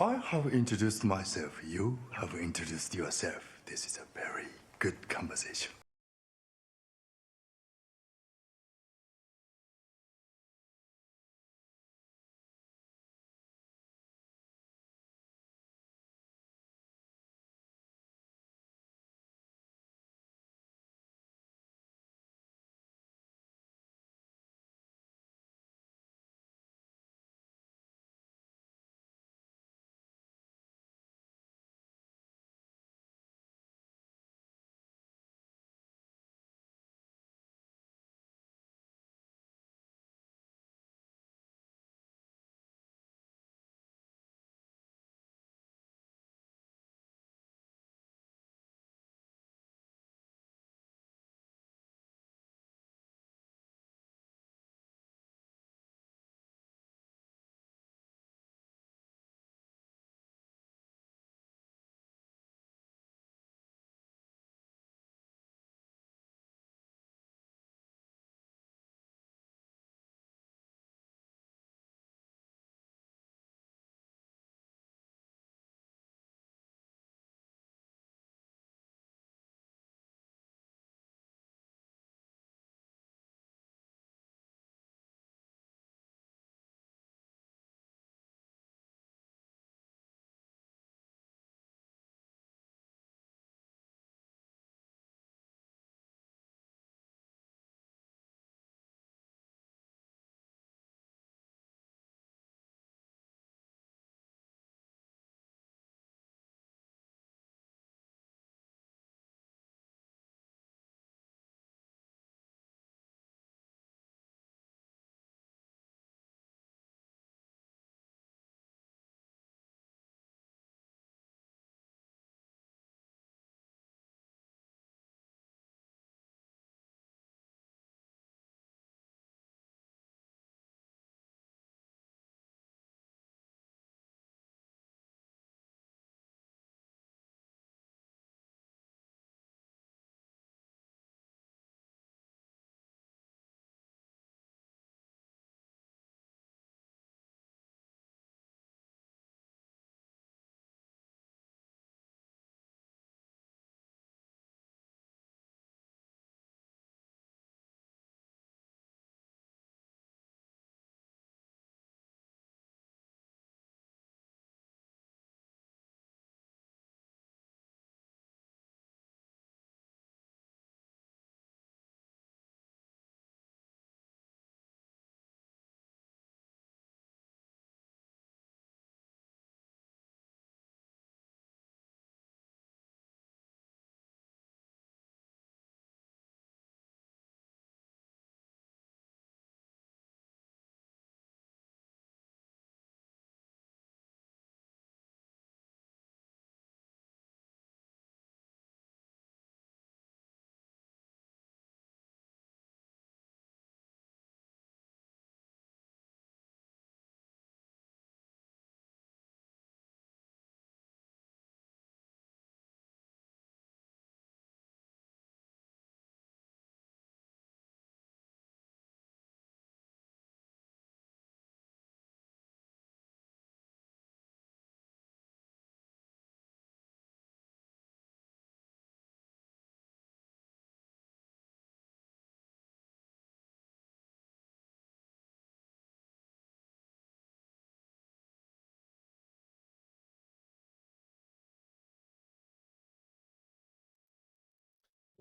I have introduced myself. You have introduced yourself. This is a very good conversation.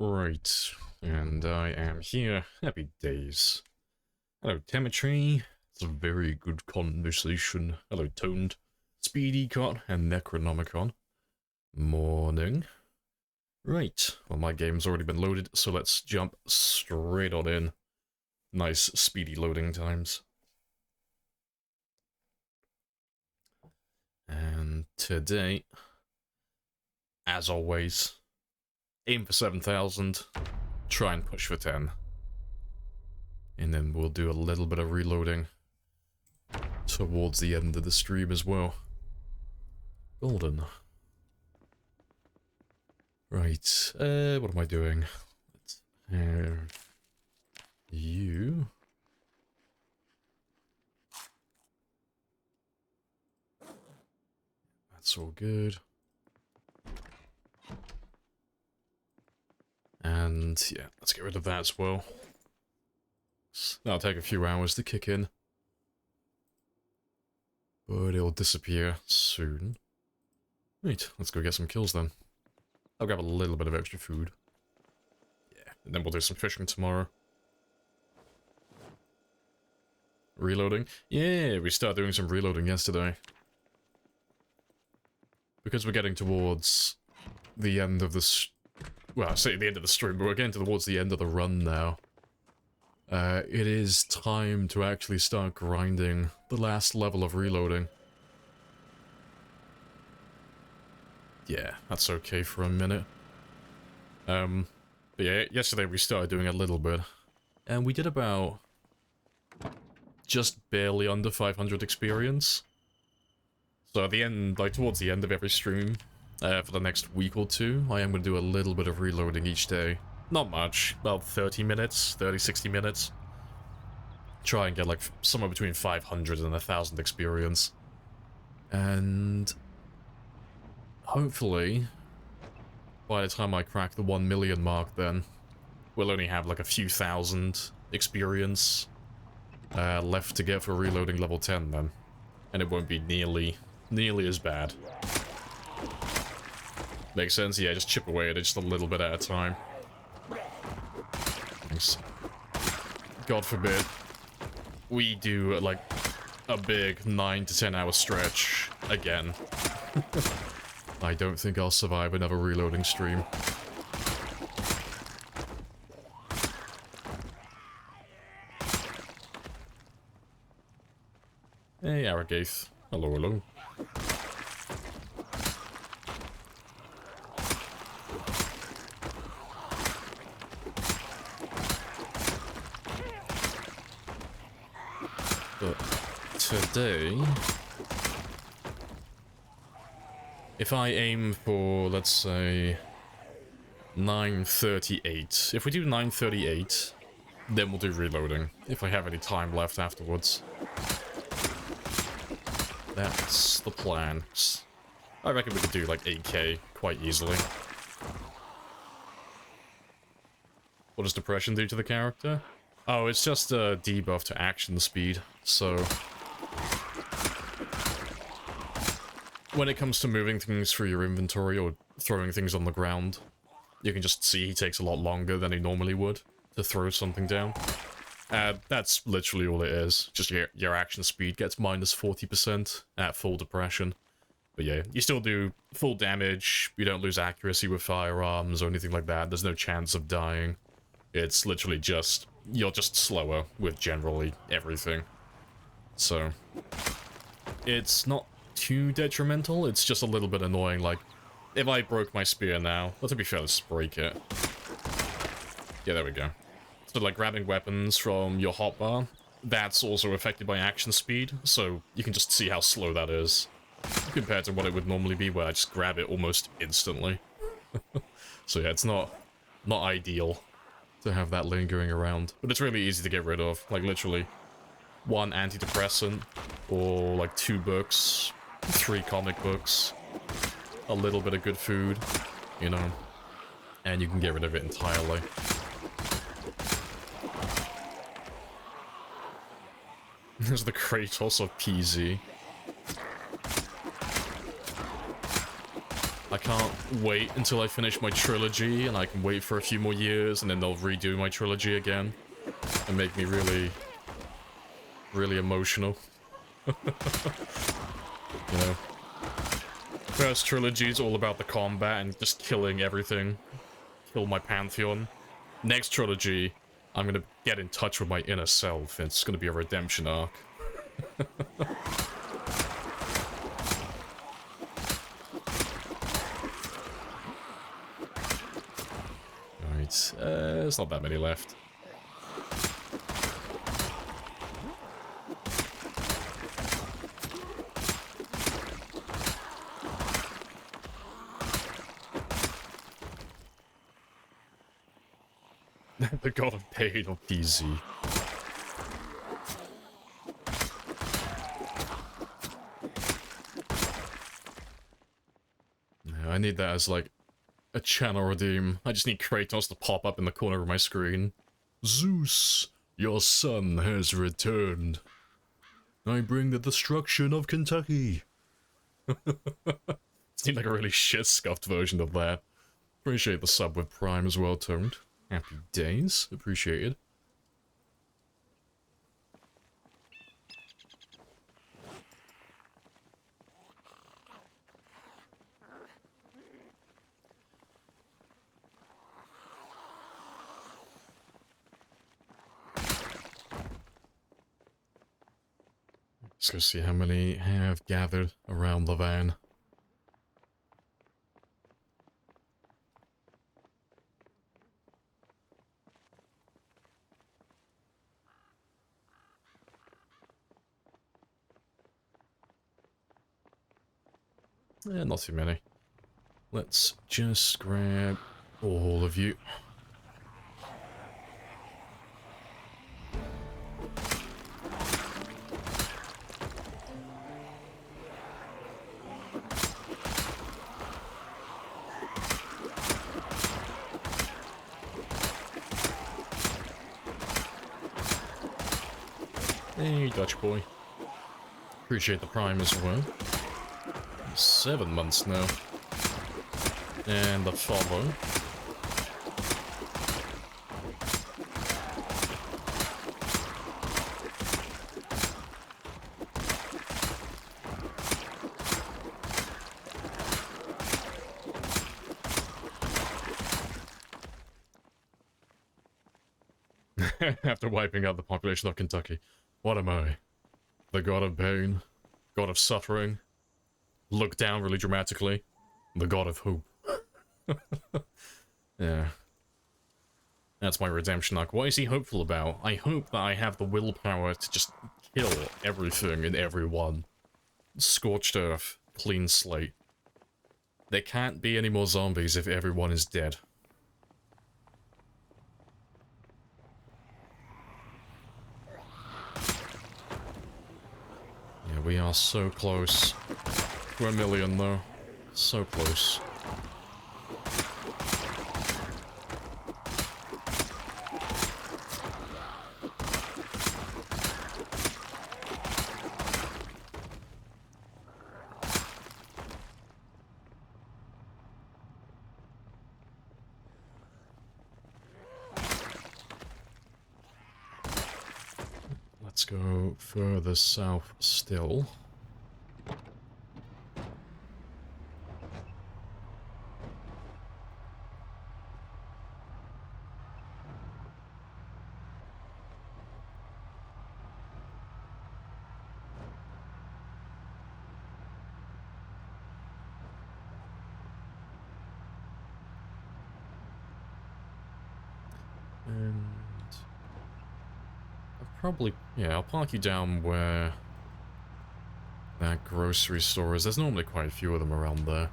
Right, and I am here. Happy days. Hello, Temetry. It's a very good conversation. Hello, Toned, Speedy Cut, and Necronomicon. Morning. Right, well, my game's already been loaded, so let's jump straight on in. Nice, speedy loading times. And today, as always, aim for 7,000, try and push for 10. And then we'll do a little bit of reloading towards the end of the stream as well. Golden. Right, what am I doing? Let's have you. It's all good. And yeah, let's get rid of that as well. That'll take a few hours to kick in. But it'll disappear soon. Right, let's go get some kills then. I'll grab a little bit of extra food. Yeah, and then we'll do some fishing tomorrow. Reloading? Yeah, we started doing some reloading yesterday. Because we're getting towards the end of this... Well, I say the end of the stream, but we're getting towards the end of the run now. It is time to actually start grinding the last level of reloading. Yeah, that's okay for a minute. But yeah, yesterday we started doing a little bit. And we did about... just barely under 500 experience. So at the end, like towards the end of every stream, for the next week or two, I am going to do a little bit of reloading each day. Not much, about 30 minutes, 60 minutes. Try and get like somewhere between 500 and 1,000 experience. And hopefully, by the time I crack the 1 million mark then, we'll only have like a few thousand experience left to get for reloading level 10 then. And it won't be nearly as bad. Makes sense? Yeah, just chip away at it just a little bit at a time. Thanks. God forbid we do like a big 9 to 10 hour stretch again. I don't think I'll survive another reloading stream. Hey, Aragath. Hello, hello. But today, if I aim for, let's say, 9:38. If we do 9:38, then we'll do reloading, if I have any time left afterwards. That's the plan. I reckon we could do like 8k quite easily. What does depression do to the character? Oh, it's just a debuff to action speed, so... when it comes to moving things through your inventory or throwing things on the ground, you can just see he takes a lot longer than he normally would to throw something down. That's literally all it is. Just your action speed gets minus 40% at full depression. But yeah, you still do full damage, you don't lose accuracy with firearms or anything like that, there's no chance of dying. It's literally just, you're just slower with generally everything. So, it's not too detrimental, it's just a little bit annoying, like, if I broke my spear now, well, to be fair, let's break it. Yeah, there we go. So, like, grabbing weapons from your hotbar, that's also affected by action speed, so you can just see how slow that is, compared to what it would normally be, where I just grab it almost instantly. So yeah, it's not ideal to have that lingering around, but it's really easy to get rid of, like, literally, 1 antidepressant, or, like, 2 books, 3 comic books, a little bit of good food, you know, and you can get rid of it entirely. There's the Kratos of PZ. I can't wait until I finish my trilogy, and I can wait for a few more years, and then they'll redo my trilogy again, and make me really, really emotional. You know, first trilogy is all about the combat and just killing everything, kill my pantheon. Next trilogy, I'm gonna get in touch with my inner self. It's gonna be a redemption arc. Right, there's not that many left. The god of pain of PZ. I need that as, like, a channel redeem. I just need Kratos to pop up in the corner of my screen. Zeus, your son has returned. I bring the destruction of Kentucky. Seemed like a really shit-scuffed version of that. Appreciate the sub with Prime as well, Toned. Happy days. Appreciated. Let's go see how many have gathered around the van. Not too many. Let's just grab all of you. Hey, Dutch boy. Appreciate the Prime as well. 7 months now. And the follow. After wiping out the population of Kentucky. What am I? The god of pain? God of suffering? Look down really dramatically. The god of hope. Yeah. That's my redemption arc. What is he hopeful about? I hope that I have the willpower to just kill everything and everyone. Scorched earth. Clean slate. There can't be any more zombies if everyone is dead. Yeah, we are so close to 1 million though. So close. Let's go further south still. And probably, yeah, I'll park you down where that grocery store is. There's normally quite a few of them around there.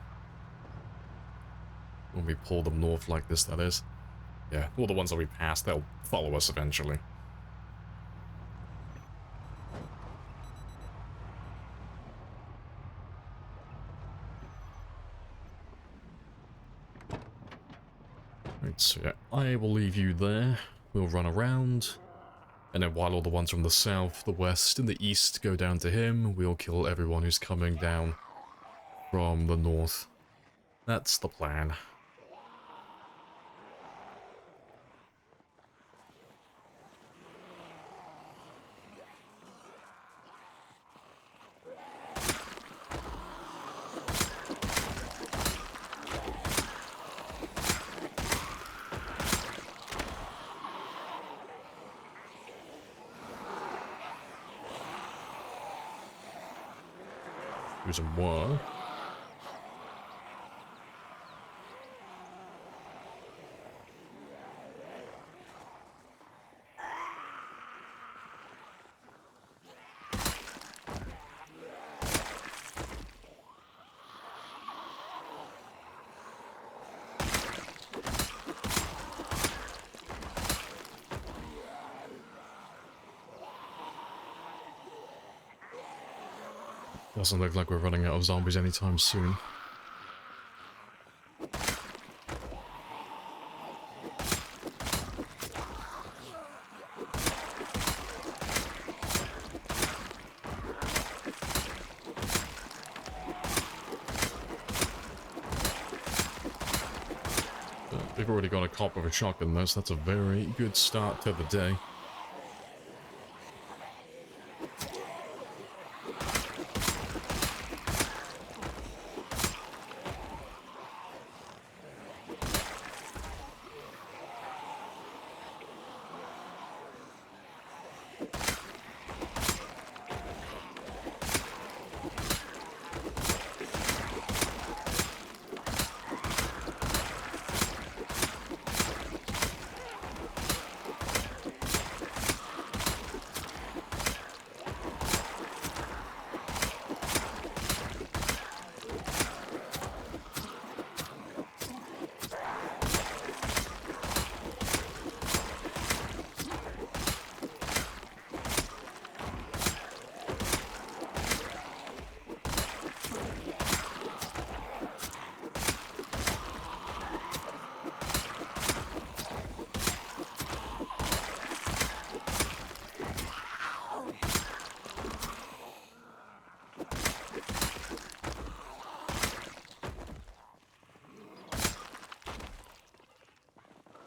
When we pull them north like this, that is. Yeah, all the ones that we pass, they'll follow us eventually. Right, so yeah, I will leave you there. We'll run around. And then while all the ones from the south, the west, and the east go down to him, we'll kill everyone who's coming down from the north. That's the plan. There's more. Doesn't look like we're running out of zombies anytime soon. they've already got a cop with a shotgun though, so that's a very good start to the day.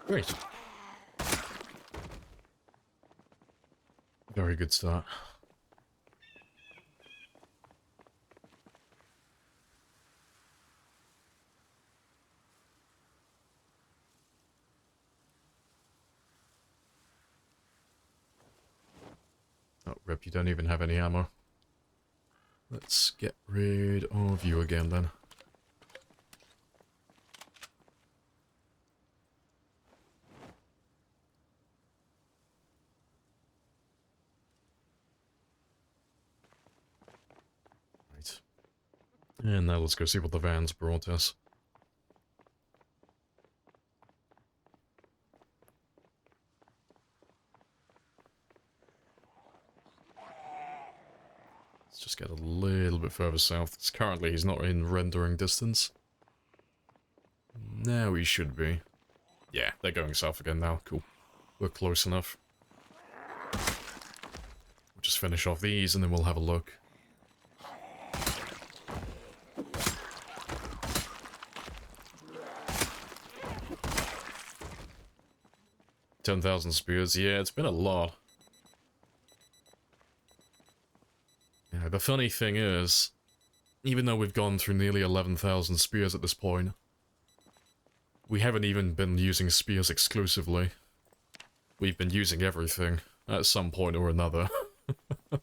Great. Very good start. Oh, rip, you don't even have any ammo. Let's get rid of you again then. Right. And now let's go see what the van's brought us. Let's just get a little bit further south. It's currently, he's not in rendering distance. Now he should be. Yeah, they're going south again now. Cool. We're close enough. We'll just finish off these and then we'll have a look. $10,000 spears. Yeah, it's been a lot. Yeah, the funny thing is, even though we've gone through nearly 11,000 spears at this point, we haven't even been using spears exclusively. We've been using everything at some point or another. Yeah,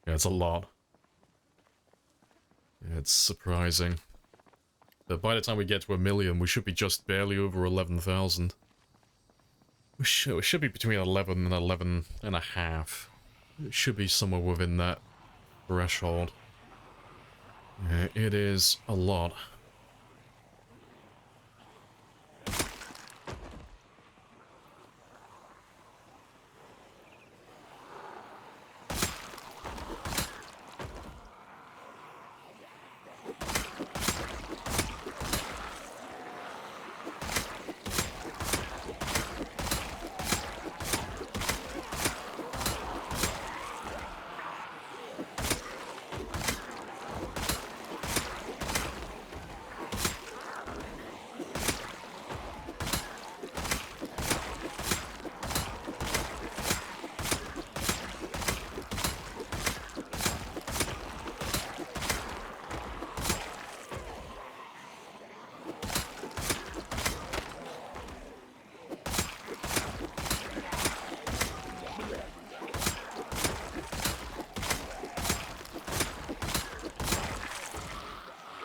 it's a lot. Yeah, it's surprising. But by the time we get to 1 million, we should be just barely over 11,000. We should be between 11 and 11 and a half. It should be somewhere within that threshold. Yeah, it is a lot.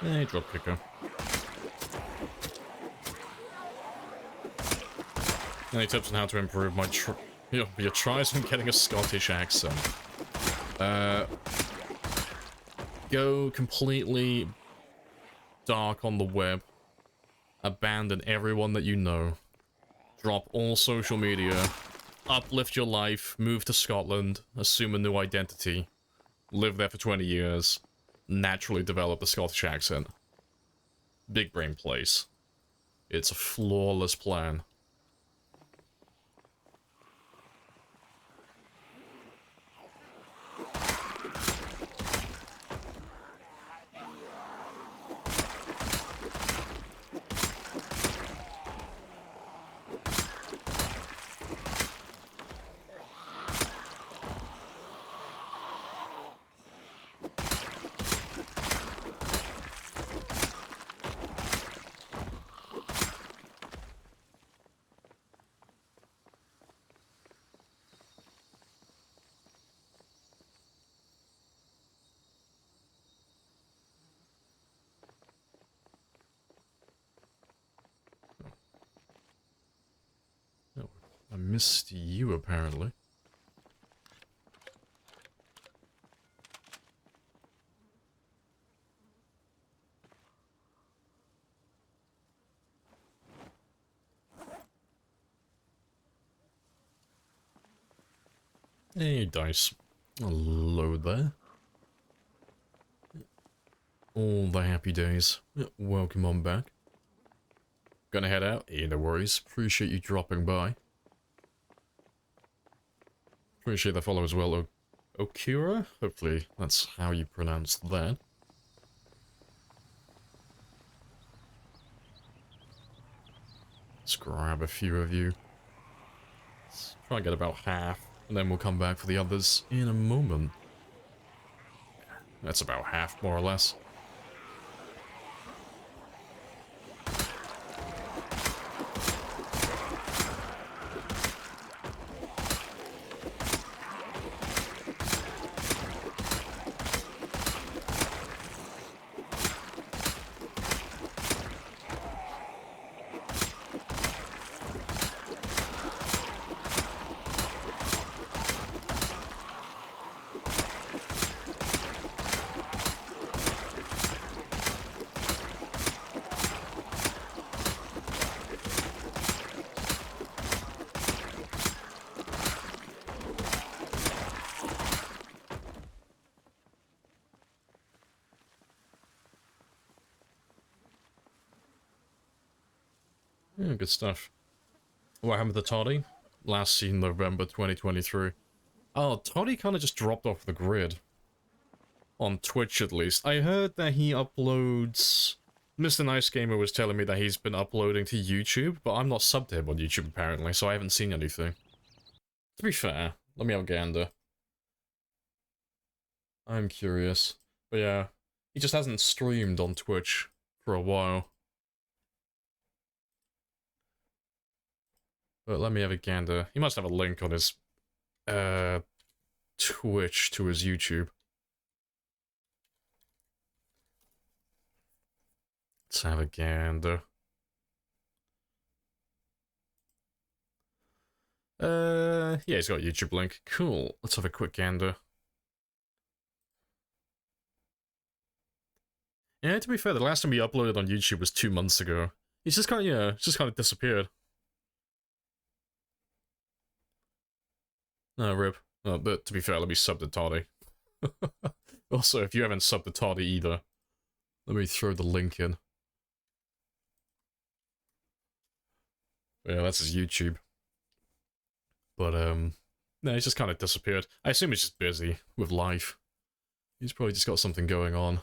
Hey, drop kicker. Any tips on how to improve my your tries on getting a Scottish accent? Go completely dark on the web. Abandon everyone that you know. Drop all social media. Uplift your life. Move to Scotland. Assume a new identity. Live there for 20 years. Naturally develop a Scottish accent. Big brain place. It's a flawless plan. missed you, apparently. Hey, dice. Hello there. All the happy days. Welcome on back. Gonna head out? Yeah, no worries. Appreciate you dropping by. Appreciate the follow as well, Okura? Hopefully that's how you pronounce that. Let's grab a few of you. Let's try and get about half, and then we'll come back for the others in a moment. That's about half, more or less. Yeah, good stuff. What happened to Toddy? Last seen November 2023. Oh, Toddy kind of just dropped off the grid. On Twitch, at least. I heard that he uploads... Mr. Nice Gamer was telling me that he's been uploading to YouTube, but I'm not subbed to him on YouTube, apparently, so I haven't seen anything. To be fair, let me have a gander. I'm curious. But yeah, he just hasn't streamed on Twitch for a while. But let me have a gander. He must have a link on his Twitch to his YouTube. Let's have a gander. Yeah, he's got a YouTube link. Cool. Let's have a quick gander. Yeah, to be fair, the last time he uploaded on YouTube was 2 months ago. He's just kind of, yeah, just kind of disappeared. No, rip. Oh, but to be fair, let me sub to Toddy. Also, if you haven't subbed to Toddy either, let me throw the link in. Yeah, that's his YouTube. But, no, he's just kind of disappeared. I assume he's just busy with life. He's probably just got something going on.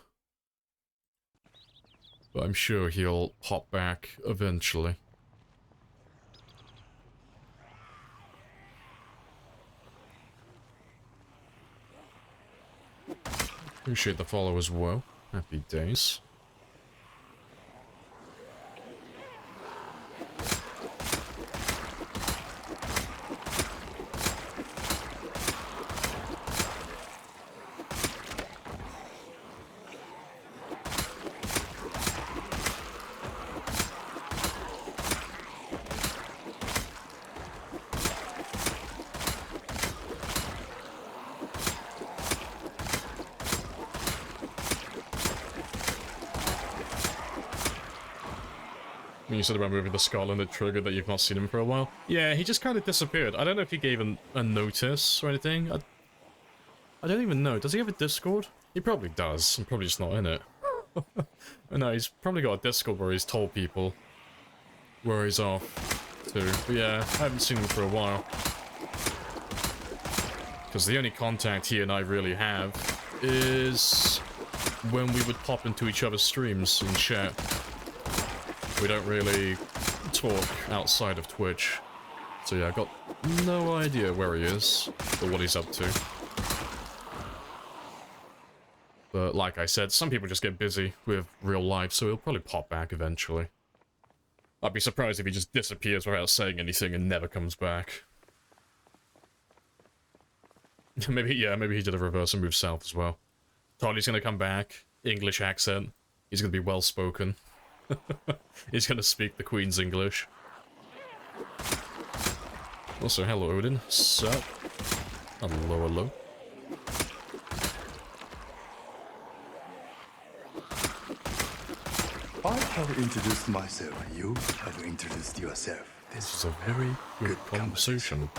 But I'm sure he'll pop back eventually. Appreciate the follow as well. Happy days. You said about moving the skull and the trigger that you've not seen him for a while. Yeah, he just kind of disappeared. I don't know if he gave a notice or anything. I don't even know. Does he have a Discord? He probably does. I'm probably just not in it. No, he's probably got a Discord where he's told people where he's off to. But yeah, I haven't seen him for a while. Because the only contact he and I really have is when we would pop into each other's streams and chat. We don't really talk outside of Twitch. So yeah, I've got no idea where he is, or what he's up to. But like I said, some people just get busy with real life, so he'll probably pop back eventually. I'd be surprised if he just disappears without saying anything and never comes back. Maybe, yeah, maybe he did a reverse and moved south as well. Toddy's gonna come back, English accent, he's gonna be well-spoken. He's gonna speak the Queen's English. Also, hello Odin. Sup? Hello, hello. I have introduced myself. You have introduced yourself. This is a very good conversation.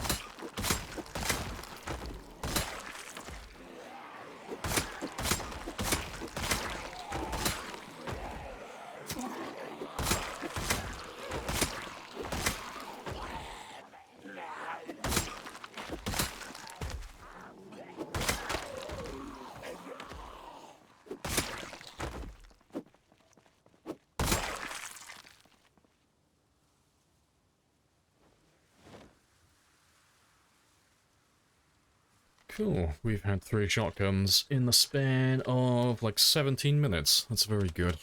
Cool, we've had 3 shotguns in the span of like 17 minutes. That's very good.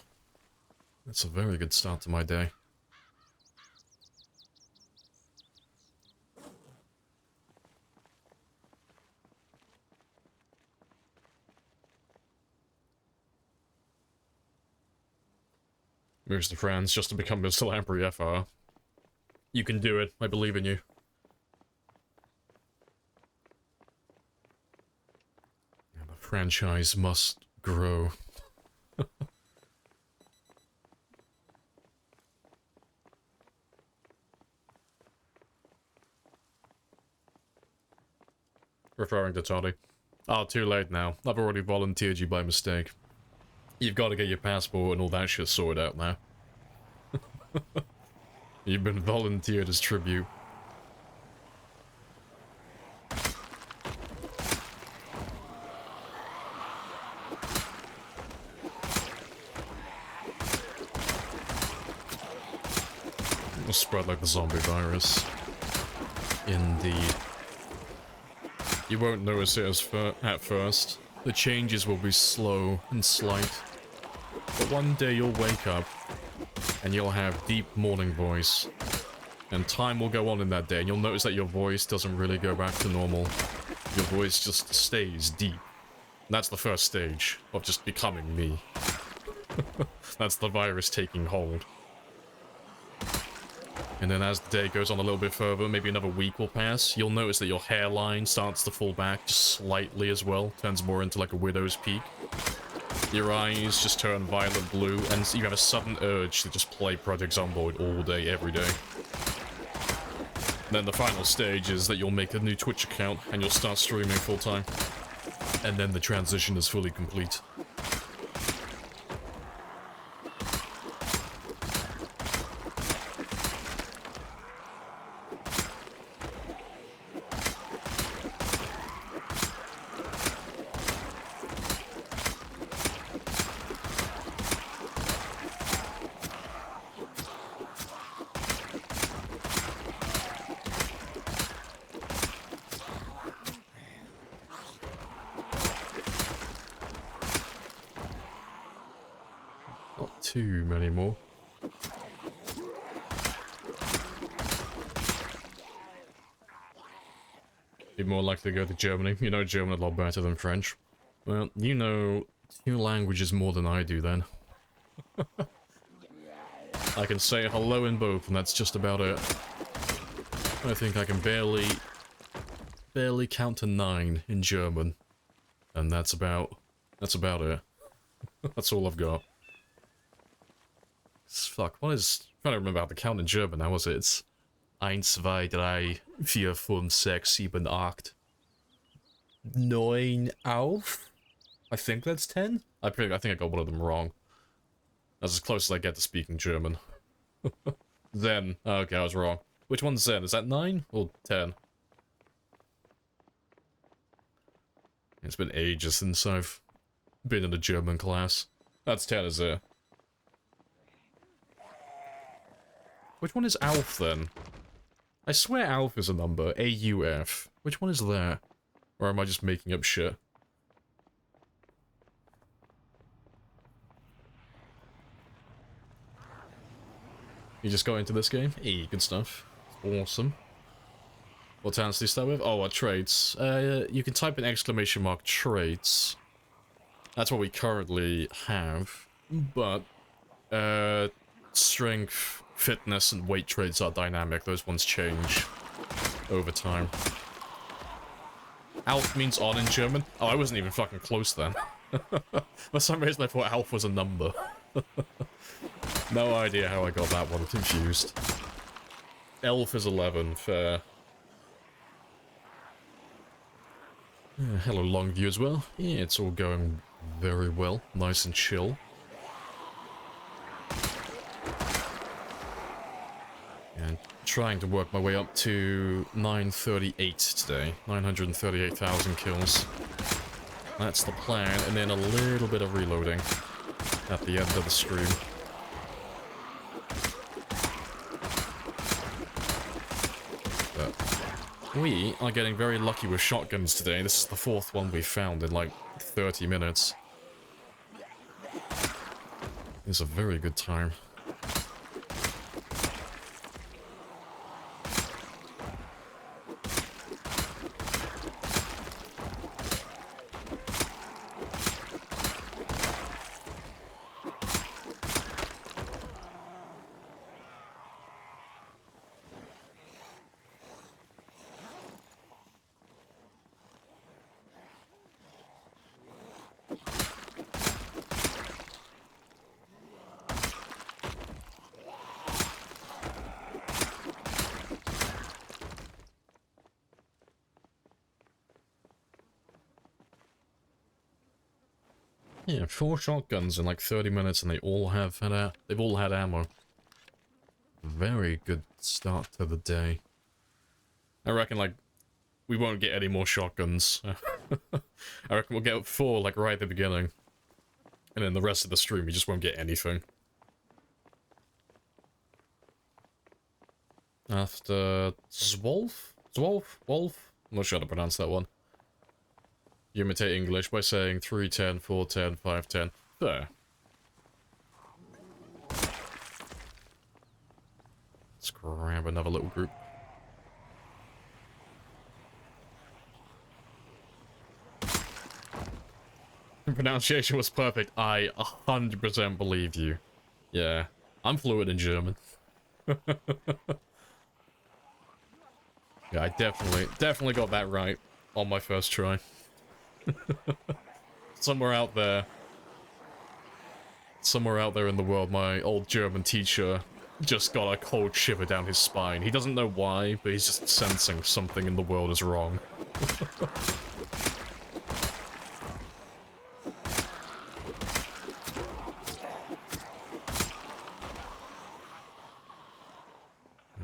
That's a very good start to my day. Here's the friends, just to become Mr. Lamprey FR. You can do it, I believe in you. Yeah, the franchise must grow. Referring to Toddy. Oh, too late now. I've already volunteered you by mistake. You've got to get your passport and all that shit sorted out now. You've been volunteered as tribute. It'll spread like the zombie virus. Indeed. You won't notice it at first. The changes will be slow and slight. But one day you'll wake up, and you'll have deep morning voice. And time will go on in that day, and you'll notice that your voice doesn't really go back to normal. Your voice just stays deep. And that's the first stage of just becoming me. That's the virus taking hold. And then as the day goes on a little bit further, maybe another week will pass, you'll notice that your hairline starts to fall back just slightly as well. Turns more into like a widow's peak. Your eyes just turn violet blue, and you have a sudden urge to just play Project Zomboid all day, every day. Then the final stage is that you'll make a new Twitch account, and you'll start streaming full-time. And then the transition is fully complete. Not too many more. Be more likely to go to Germany. You know German a lot better than French. Well, you know 2 languages more than I do then. I can say hello in both, and that's just about it. I think I can barely count to 9 in German. And that's about it. That's all I've got. Fuck, what is... I'm trying to remember how to count in German now, was it? It's 1, 2, 3, 4, 5, 6, 7, 8. 9 auf? I think that's 10? I think I got one of them wrong. That's as close as I get to speaking German. Zen. Okay, I was wrong. Which one's Zen? Is that 9 or 10? It's been ages since I've been in a German class. That's 10, is it? Which one is Alf, then? I swear Alf is a number. A-U-F. Which one is that? Or am I just making up shit? You just got into this game? Hey, good stuff. Awesome. What talents do you start with? Oh, what traits? You can type in exclamation mark traits. That's what we currently have. But, strength, fitness, and weight traits are dynamic. Those ones change. over time. Alf means on in German? Oh, I wasn't even fucking close then. For some reason I thought Alf was a number. No idea how I got that one confused. Elf is 11, fair. Hello Longview as well. Yeah, it's all going very well. Nice and chill. And trying to work my way up to 938 today. 938,000 kills. That's the plan, and then a little bit of reloading at the end of the stream. But we are getting very lucky with shotguns today. This is the 4th one we found in like 30 minutes. It's a very good time. Yeah, 4 shotguns in like 30 minutes and they've all had ammo. Very good start to the day. I reckon like we won't get any more shotguns. I reckon we'll get 4 like right at the beginning. And then the rest of the stream we just won't get anything. After Zwolf? Wolf? I'm not sure how to pronounce that one. You imitate English by saying 310, 410, 510. There. Let's grab another little group. The pronunciation was perfect. I 100% believe you. Yeah, I'm fluent in German. Yeah, I definitely got that right on my first try. Somewhere out there in the world, my old German teacher just got a cold shiver down his spine. He doesn't know why, but he's just sensing something in the world is wrong.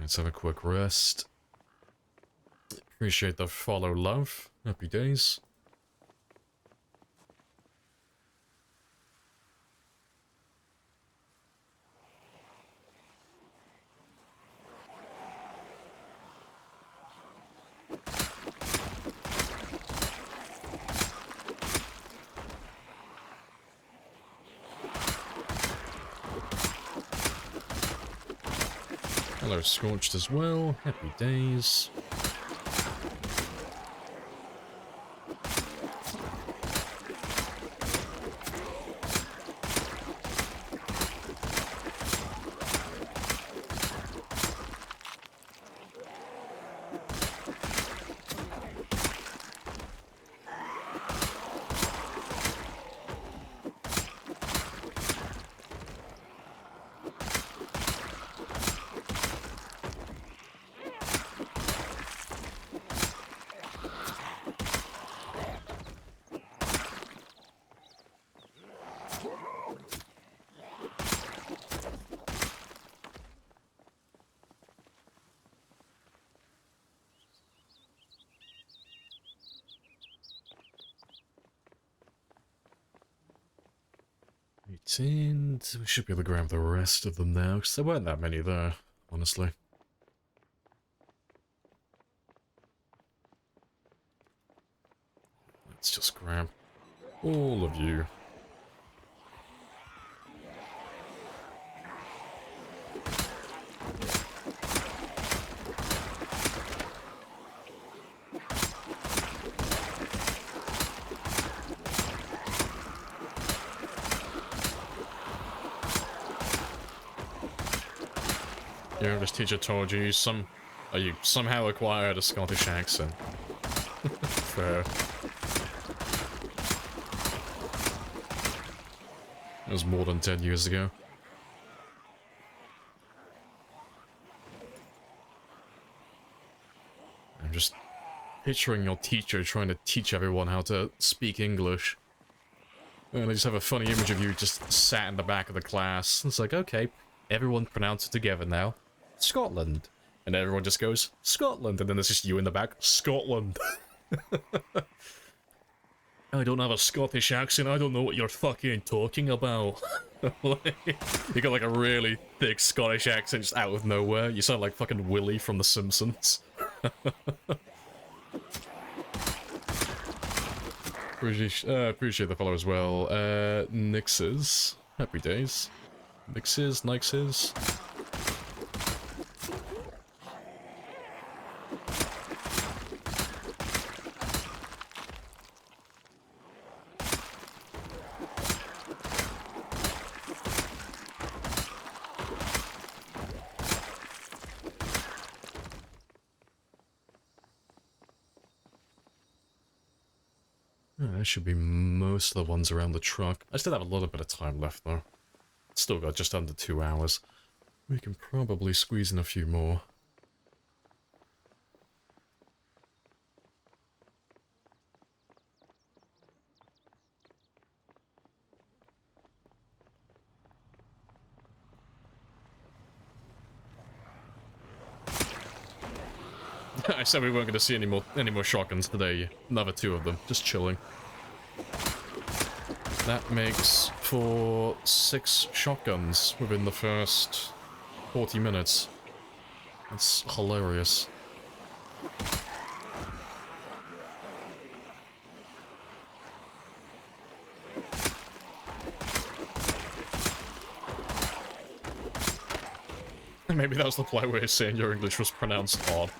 Let's have a quick rest. Appreciate the follow, love. Happy days. Hello, Scorched as well. Happy days. And we should be able to grab the rest of them now, because there weren't that many there, honestly. Let's just grab all of you. Your English teacher told you some Oh, you somehow acquired a Scottish accent. Fair. It was more than 10 years ago. I'm just picturing your teacher trying to teach everyone how to speak English. And I just have a funny image of you just sat in the back of the class. It's like, okay, everyone pronounce it together now. Scotland. And everyone just goes, Scotland. And then there's just you in the back, Scotland. I don't have a Scottish accent. I don't know what you're fucking talking about. You got like a really thick Scottish accent just out of nowhere. You sound like fucking Willy from The Simpsons. Appreciate the follow as well. Nixes. Happy days. Nixes. That should be most of the ones around the truck. I still have a little bit of time left, though. Still got just under 2 hours. We can probably squeeze in a few more. I said we weren't going to see any more shotguns today. Another 2 of them, just chilling. That makes for 6 shotguns within the first 40 minutes. That's hilarious. Maybe that was the polite way of saying your English was pronounced odd.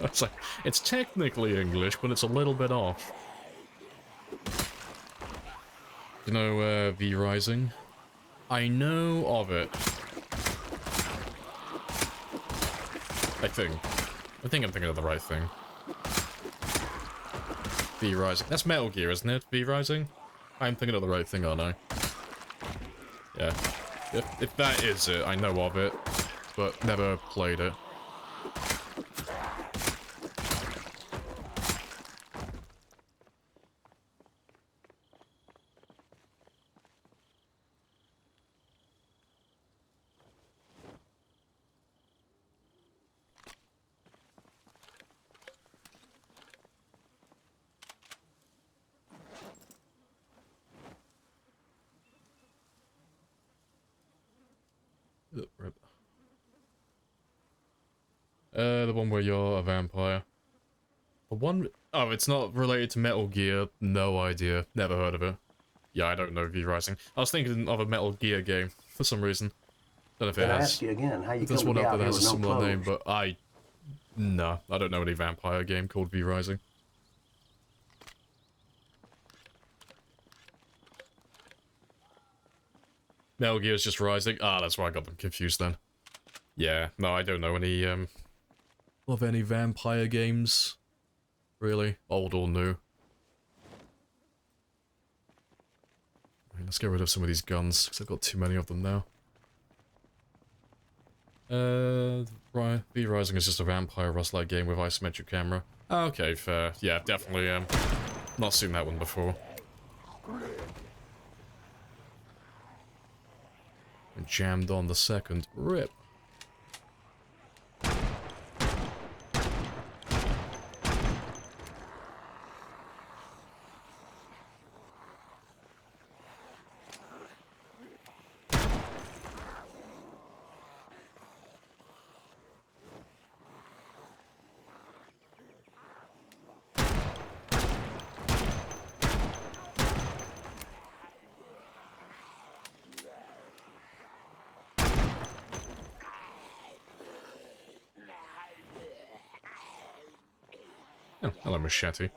It's like, it's technically English, but it's a little bit off. You know, V-Rising? I know of it. I think I'm thinking of the right thing. V-Rising. That's Metal Gear, isn't it? V-Rising? I'm thinking of the right thing, aren't I? Yeah. If that is it, I know of it, but never played it. The one where you're a vampire. The one... Oh, it's not related to Metal Gear. No idea. Never heard of it. Yeah, I don't know V-Rising. I was thinking of a Metal Gear game, for some reason. Don't know if it has. Ask you again, how you There's come one to be out out there that here has a with no similar name, clothes? but no, I don't know any vampire game called V-Rising. Metal Gear's just Rising? Ah, that's why I got them confused then. Yeah, no, I don't know any, of any vampire games. Really? Old or new. Right, let's get rid of some of these guns, because I've got too many of them now. Right, V-Rising is just a vampire rust-like game with isometric camera. Okay, fair. Yeah, definitely, not seen that one before. And jammed on the second. Rip. Oh, hello, machete. I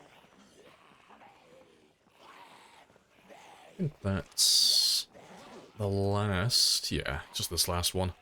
think that's the last... Yeah, just this last one.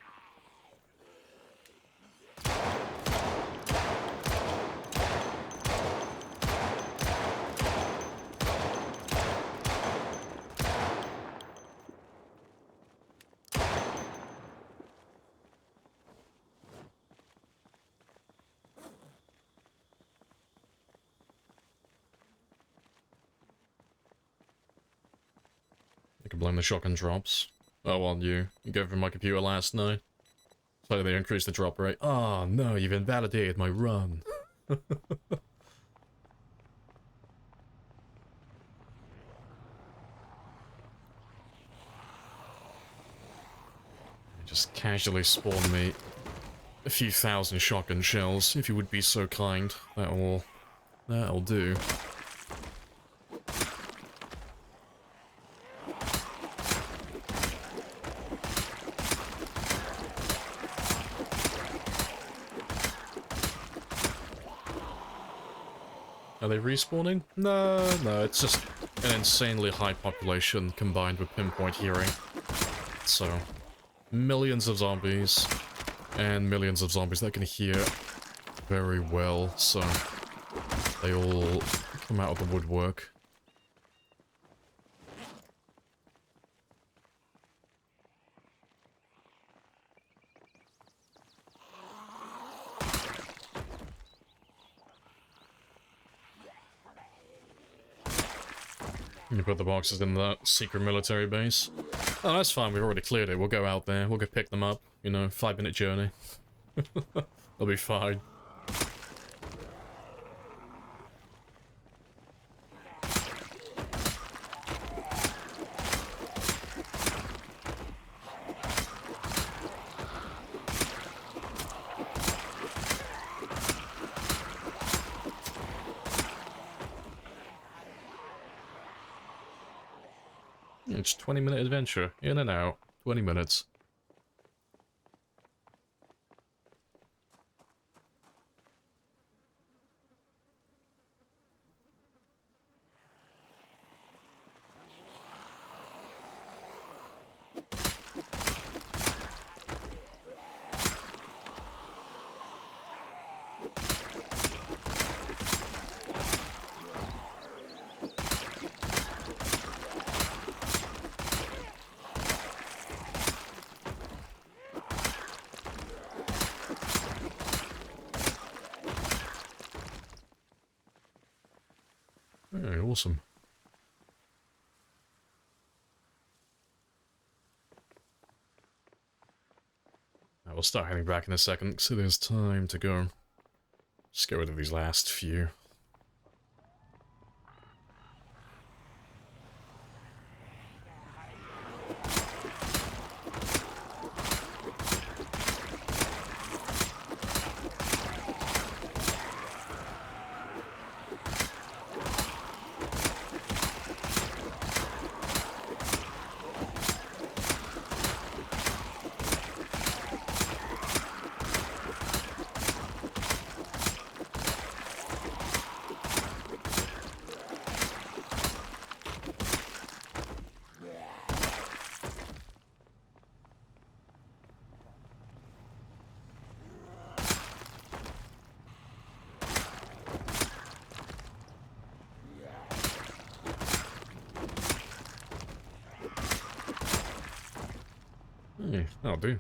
I can blame the shotgun drops. Oh, well, you go through my computer last night. So they increased the drop rate. Oh, no, you've invalidated my run. Just casually spawn me a few thousand shotgun shells, if you would be so kind. That'll do. Are they respawning? No, it's just an insanely high population combined with pinpoint hearing. So, millions of zombies, and millions of zombies that can hear very well, so they all come out of the woodwork. You put the boxes in that secret military base. Oh, that's fine, we've already cleared it. We'll go out there, we'll go pick them up. You know, 5-minute journey. They'll be fine. It's a 20-minute adventure, in and out, 20 minutes. Very awesome. I will start heading back in a second, so there's time to go. Just get rid of these last few. Yeah, that'll do.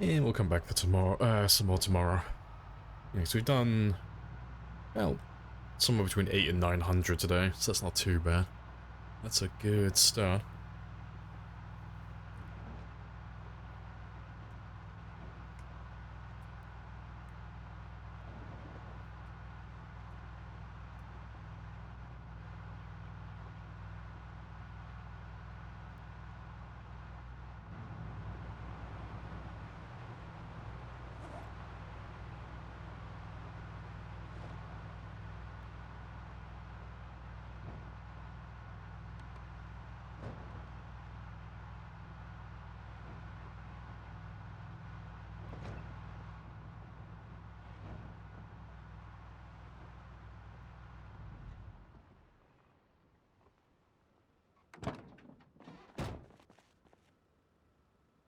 And we'll come back for tomorrow, some more tomorrow. Yeah, so we've done, well, somewhere between 800 and 900 today, so that's not too bad. That's a good start.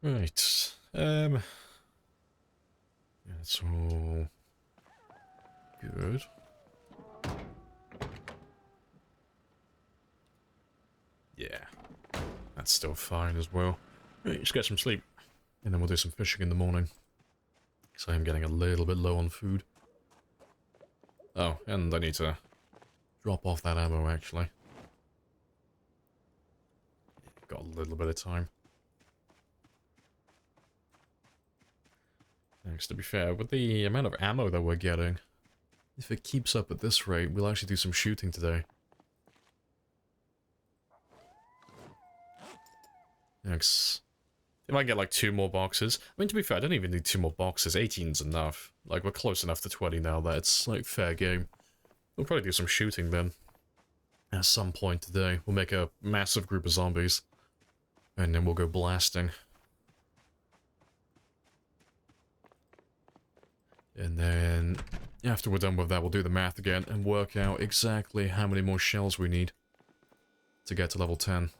Right, yeah, that's all good. Yeah, that's still fine as well. Right, just get some sleep, and then we'll do some fishing in the morning. So I'm getting a little bit low on food. Oh, and I need to drop off that ammo, actually. Got a little bit of time. Thanks, to be fair, with the amount of ammo that we're getting, if it keeps up at this rate, we'll actually do some shooting today. Thanks. If I get like 2 more boxes, I mean, to be fair, I don't even need 2 more boxes, 18's enough. Like, we're close enough to 20 now that it's, like, fair game. We'll probably do some shooting then. At some point today, we'll make a massive group of zombies. And then we'll go blasting. And then, after we're done with that, we'll do the math again and work out exactly how many more shells we need to get to level 10.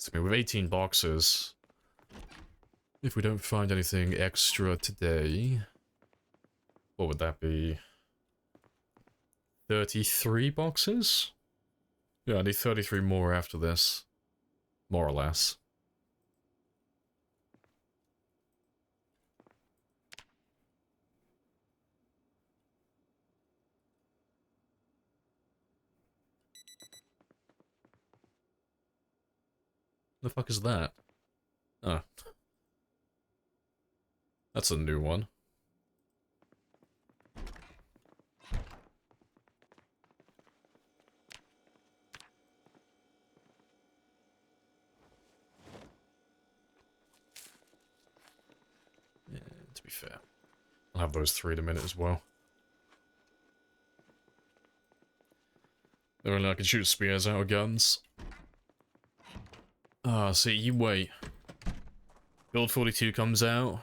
So, I mean, with 18 boxes, if we don't find anything extra today, what would that be? 33 boxes? Yeah, I need 33 more after this. More or less. The fuck is that? Oh. That's a new one. Yeah, to be fair. I'll have those 3 in a minute as well. Only I can shoot spears out of guns. Ah, see, you wait. Build 42 comes out.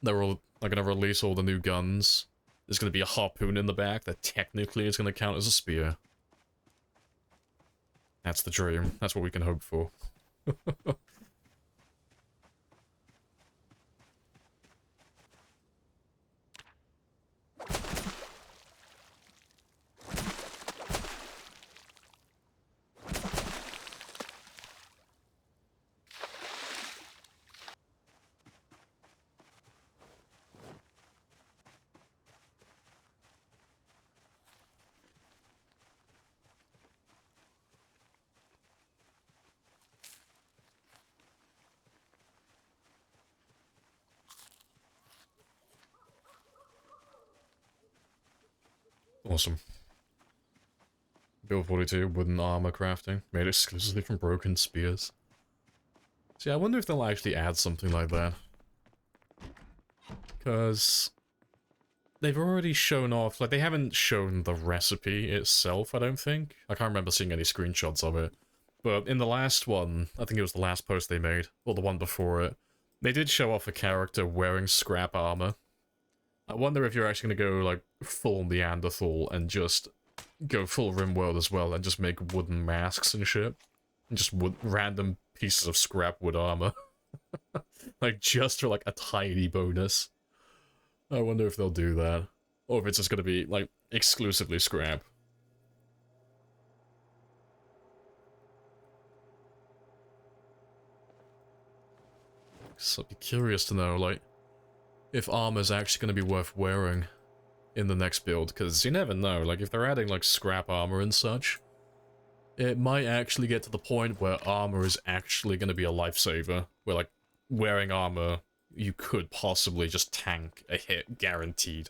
They're gonna release all the new guns. There's gonna be a harpoon in the back that technically is gonna count as a spear. That's the dream. That's what we can hope for. Awesome. Build 42 wooden armor crafting, made exclusively from broken spears. See, I wonder if they'll actually add something like that. Because they've already shown off, like, they haven't shown the recipe itself, I don't think. I can't remember seeing any screenshots of it. But in the last one, I think it was the last post they made, or the one before it, they did show off a character wearing scrap armor. I wonder if you're actually going to go, like, full Neanderthal and just go full RimWorld as well and just make wooden masks and shit. And just random pieces of scrap wood armor. Like, just for, like, a tiny bonus. I wonder if they'll do that. Or if it's just going to be, like, exclusively scrap. So I'd be curious to know, like, if armor's actually going to be worth wearing in the next build, because you never know, like, if they're adding, like, scrap armor and such, it might actually get to the point where armor is actually going to be a lifesaver, where, like, wearing armor, you could possibly just tank a hit, guaranteed.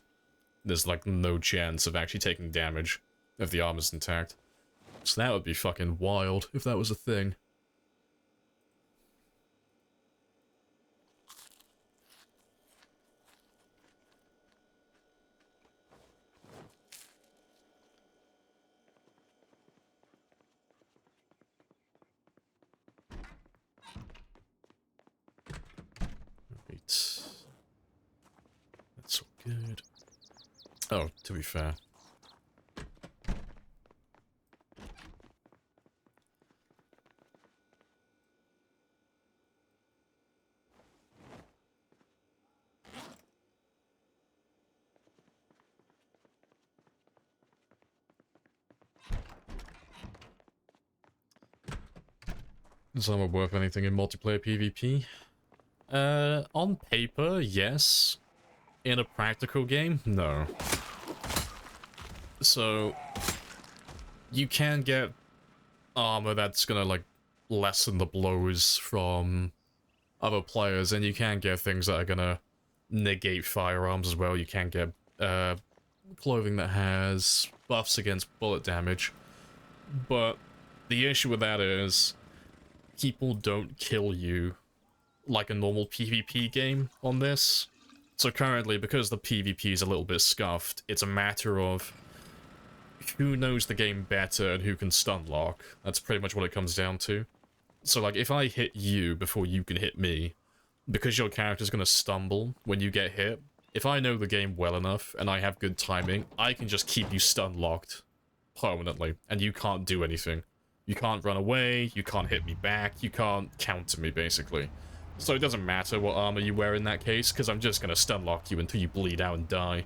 There's, like, no chance of actually taking damage if the armor's intact. So that would be fucking wild, if that was a thing. That's all good. Oh, to be fair. Is armor worth anything in multiplayer PvP? On paper, yes. in a practical game, no. So, you can get armor that's gonna, like, lessen the blows from other players, and you can get things that are gonna negate firearms as well. You can get, clothing that has buffs against bullet damage. But the issue with that is, people don't kill you like a normal PvP game on this. So currently, because the PvP is a little bit scuffed, it's a matter of who knows the game better and who can stun lock. That's pretty much what it comes down to. So, like, if I hit you before you can hit me, because your character's gonna stumble when you get hit, if I know the game well enough and I have good timing, I can just keep you stun locked permanently, and you can't do anything. You can't run away, you can't hit me back, you can't counter me, basically. So it doesn't matter what armor you wear in that case, because I'm just gonna stun lock you until you bleed out and die.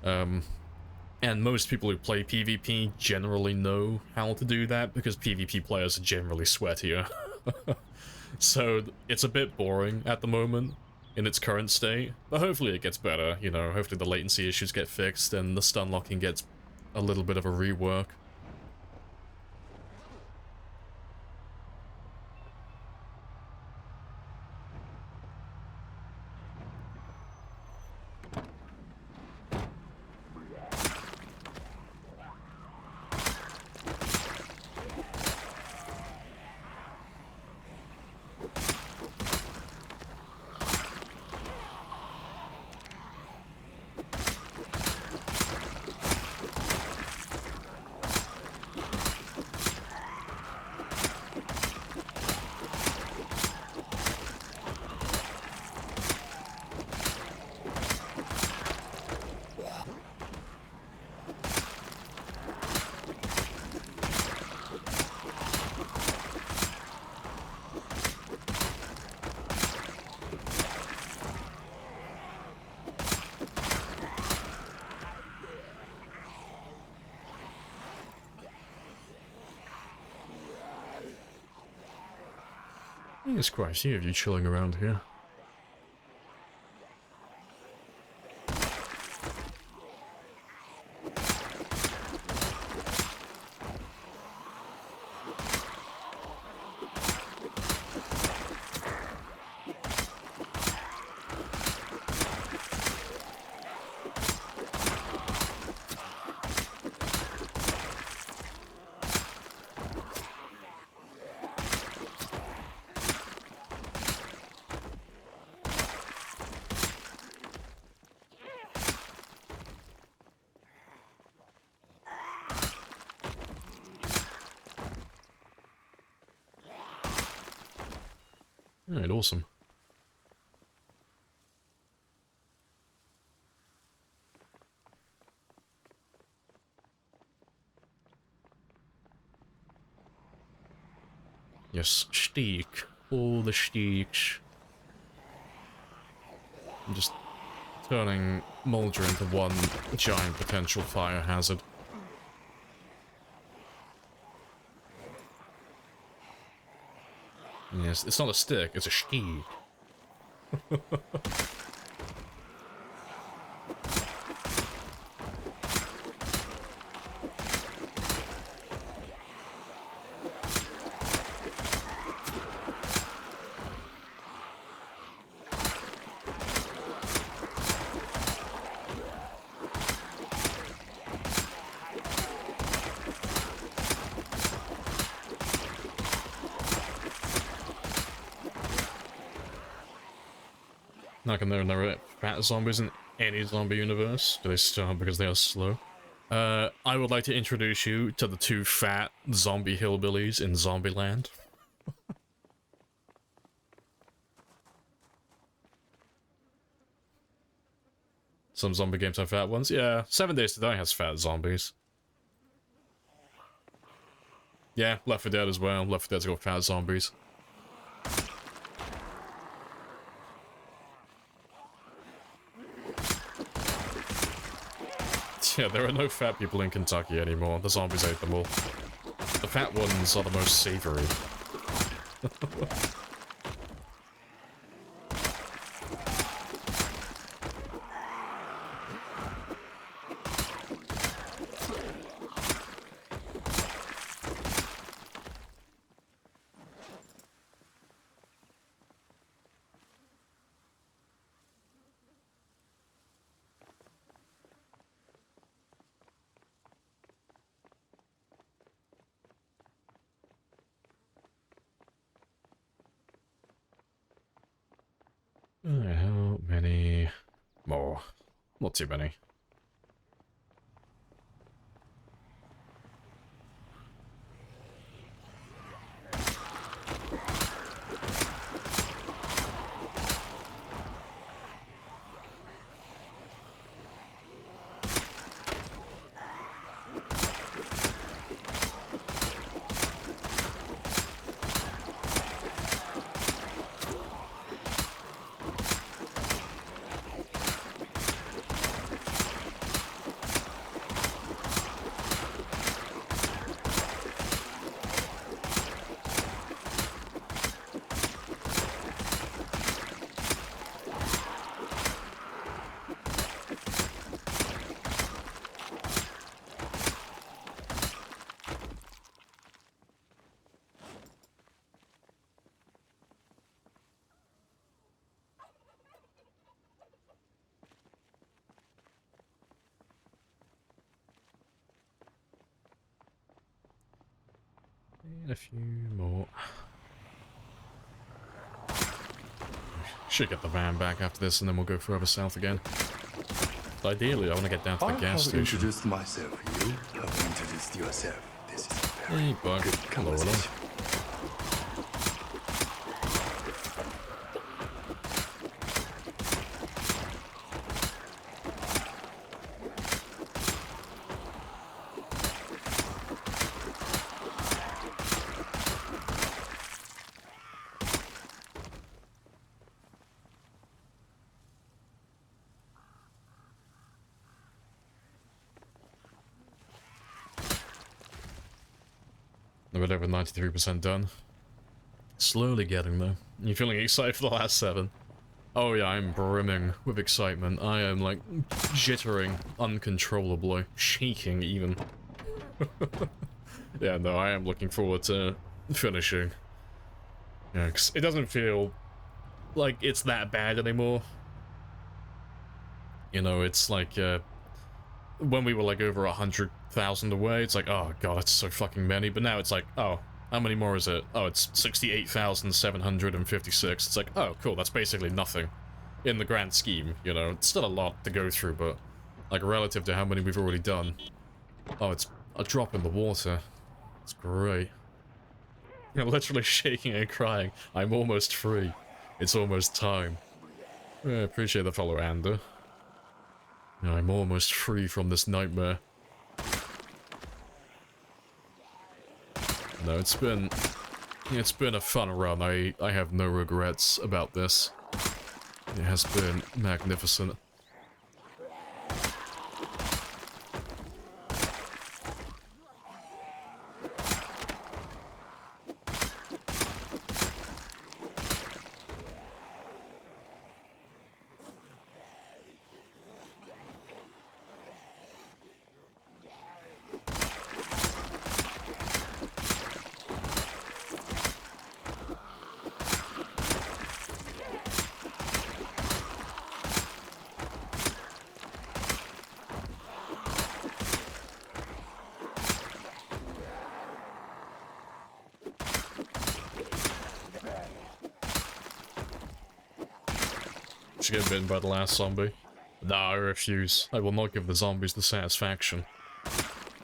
And most people who play PvP generally know how to do that, because PvP players are generally sweatier. So it's a bit boring at the moment, in its current state, but hopefully it gets better, you know, hopefully the latency issues get fixed and the stun locking gets a little bit of a rework. There's quite a few of you chilling around here. Alright, awesome. Yes, steak. All the steaks. I'm just turning Mulder into one giant potential fire hazard. Yes, it's not a stick, it's a steak. Like, there are fat zombies in any zombie universe. Do they start because they are slow? I would like to introduce you to the two fat zombie hillbillies in Zombieland. Some zombie games have fat ones. Yeah, 7 Days to Die has fat zombies. Yeah, Left 4 Dead as well. Left 4 Dead's got fat zombies. Yeah, there are no fat people in Kentucky anymore. The zombies ate them all. The fat ones are the most savory. How many more? Not too many. And a few more. Should get the van back after this, and then we'll go further south again. But ideally, I want to get down to the I gas have station. introduced myself. You have introduced yourself. This is a very Hey, bug. good Hello, hello. conversation. A bit over 93% done. Slowly getting there. You feeling excited for the last 7? Oh yeah, I'm brimming with excitement. I am like jittering uncontrollably, shaking even. Yeah, no, I am looking forward to finishing. Yeah, 'cause it doesn't feel like it's that bad anymore. You know, it's like when we were like over 100,000 away, it's like, oh god, it's so fucking many. But now it's like, oh, how many more is it? Oh, it's 68,756. It's like, oh, cool, that's basically nothing in the grand scheme, you know. It's still a lot to go through, but like relative to how many we've already done. Oh, it's a drop in the water. It's great. I'm literally shaking and crying. I'm almost free. It's almost time. I appreciate the follow, Ander. I'm almost free from this nightmare. No, it's been a fun run. I have no regrets about this. It has been magnificent. Did you get bitten by the last zombie? No, I refuse. I will not give the zombies the satisfaction.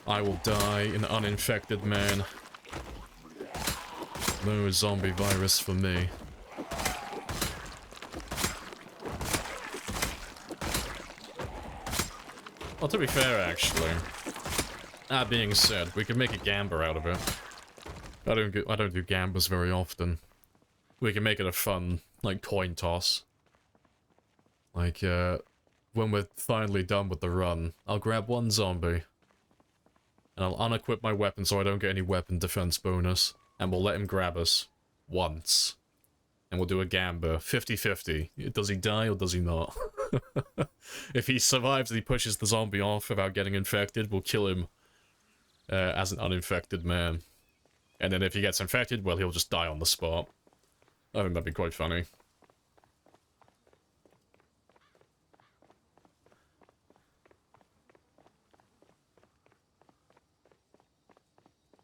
I will die an uninfected man. No zombie virus for me. Well, to be fair, actually, that being said, we could make a gamba out of it. I don't do gambas very often. We can make it a fun, like, coin toss. Like, when we're finally done with the run, I'll grab one zombie, and I'll unequip my weapon so I don't get any weapon defense bonus, and we'll let him grab us once. And we'll do a gamba, 50-50. Does he die or does he not? If he survives and he pushes the zombie off without getting infected, we'll kill him as an uninfected man. And then if he gets infected, well, he'll just die on the spot. I think that'd be quite funny.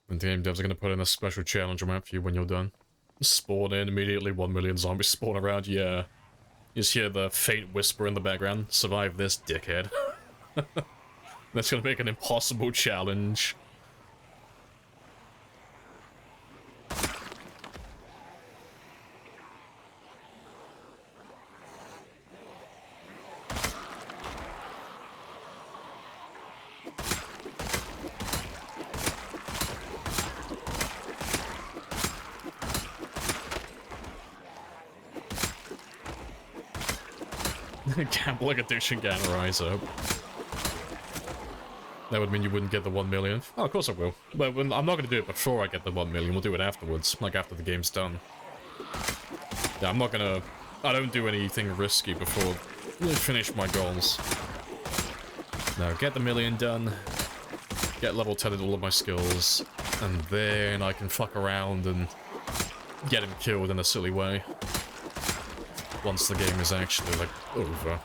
And game devs are going to put in a special challenge map for you when you're done. Spawn in immediately, 1 million zombies spawn around, yeah. You just hear the faint whisper in the background. Survive this, dickhead. That's gonna make an impossible challenge. Gambling addiction can rise up. That would mean you wouldn't get the 1 million. Oh, of course I will. But I'm not going to do it before I get the 1 million. We'll do it afterwards, like after the game's done. Yeah, I'm not going to... I don't do anything risky before I finish my goals. No, get the million done. Get level 10 at all of my skills. And then I can fuck around and get him killed in a silly way. Once the game is actually, like, over.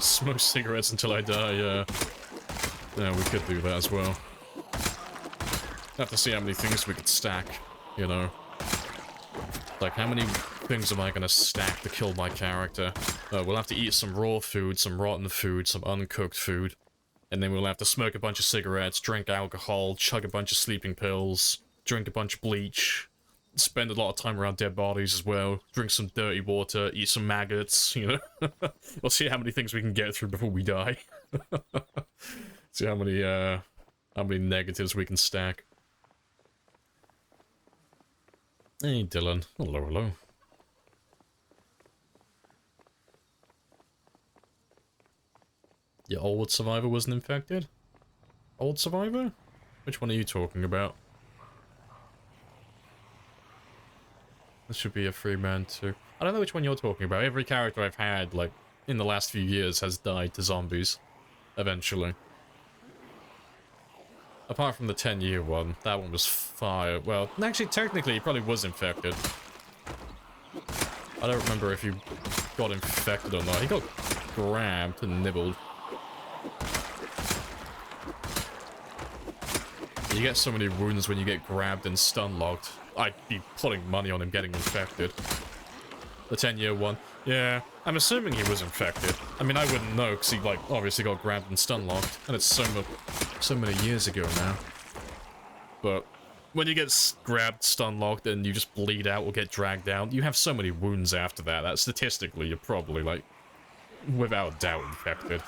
Smoke cigarettes until I die, yeah. Yeah, we could do that as well. Have to see how many things we could stack, you know. Like, how many things am I gonna stack to kill my character? We'll have to eat some raw food, some rotten food, some uncooked food. And then we'll have to smoke a bunch of cigarettes, drink alcohol, chug a bunch of sleeping pills, drink a bunch of bleach, spend a lot of time around dead bodies as well, drink some dirty water, eat some maggots, you know? We'll see how many things we can get through before we die. See how many negatives we can stack. Hey, Dylan. Hello, hello. Your old survivor wasn't infected? Old survivor? Which one are you talking about? This should be a free man too. I don't know which one you're talking about. Every character I've had, like, in the last few years has died to zombies. Eventually. Apart from the 10-year one, that one was fire. Well, actually, technically, he probably was infected. I don't remember if he got infected or not. He got grabbed and nibbled. You get so many wounds when you get grabbed and stun-locked. I'd be putting money on him getting infected. The 10-year one. Yeah, I'm assuming he was infected. I mean, I wouldn't know, because he, like, obviously got grabbed and stun-locked. And it's so many years ago now. But when you get grabbed, stun-locked, and you just bleed out or get dragged out, you have so many wounds after that, that statistically you're probably, like, without doubt infected.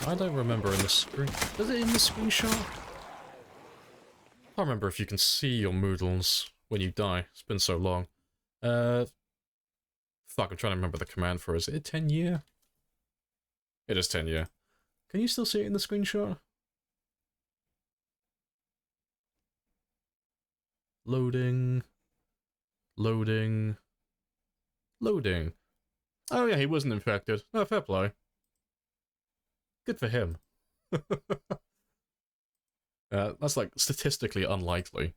I don't remember in the screen. Is it in the screenshot? I can't remember if you can see your moodles when you die. It's been so long. Fuck, I'm trying to remember the command for it. Is it 10-year? It is 10-year. Can you still see it in the screenshot? Loading. Loading. Loading. Oh yeah, he wasn't infected. Oh, fair play. Good for him. That's, like, statistically unlikely.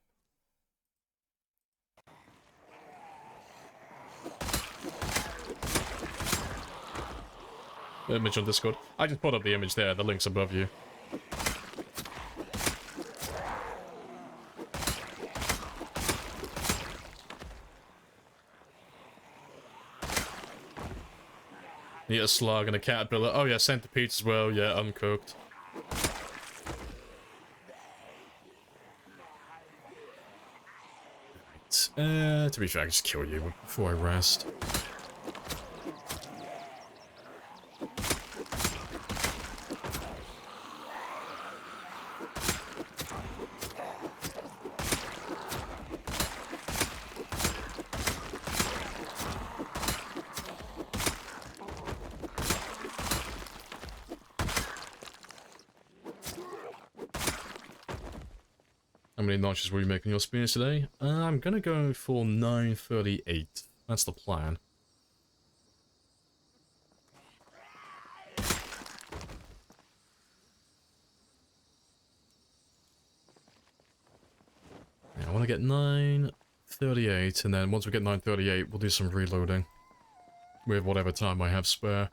Image on Discord. I just put up the image there, the link's above you. Need a slug and a caterpillar. Oh yeah, centipedes as well. Yeah, uncooked. Right. To be fair, I can just kill you before I rest. many notches were you making your spears today? I'm gonna go for 938. That's the plan. Yeah, I want to get 938, and then once we get 938, we'll do some reloading. With whatever time I have spare.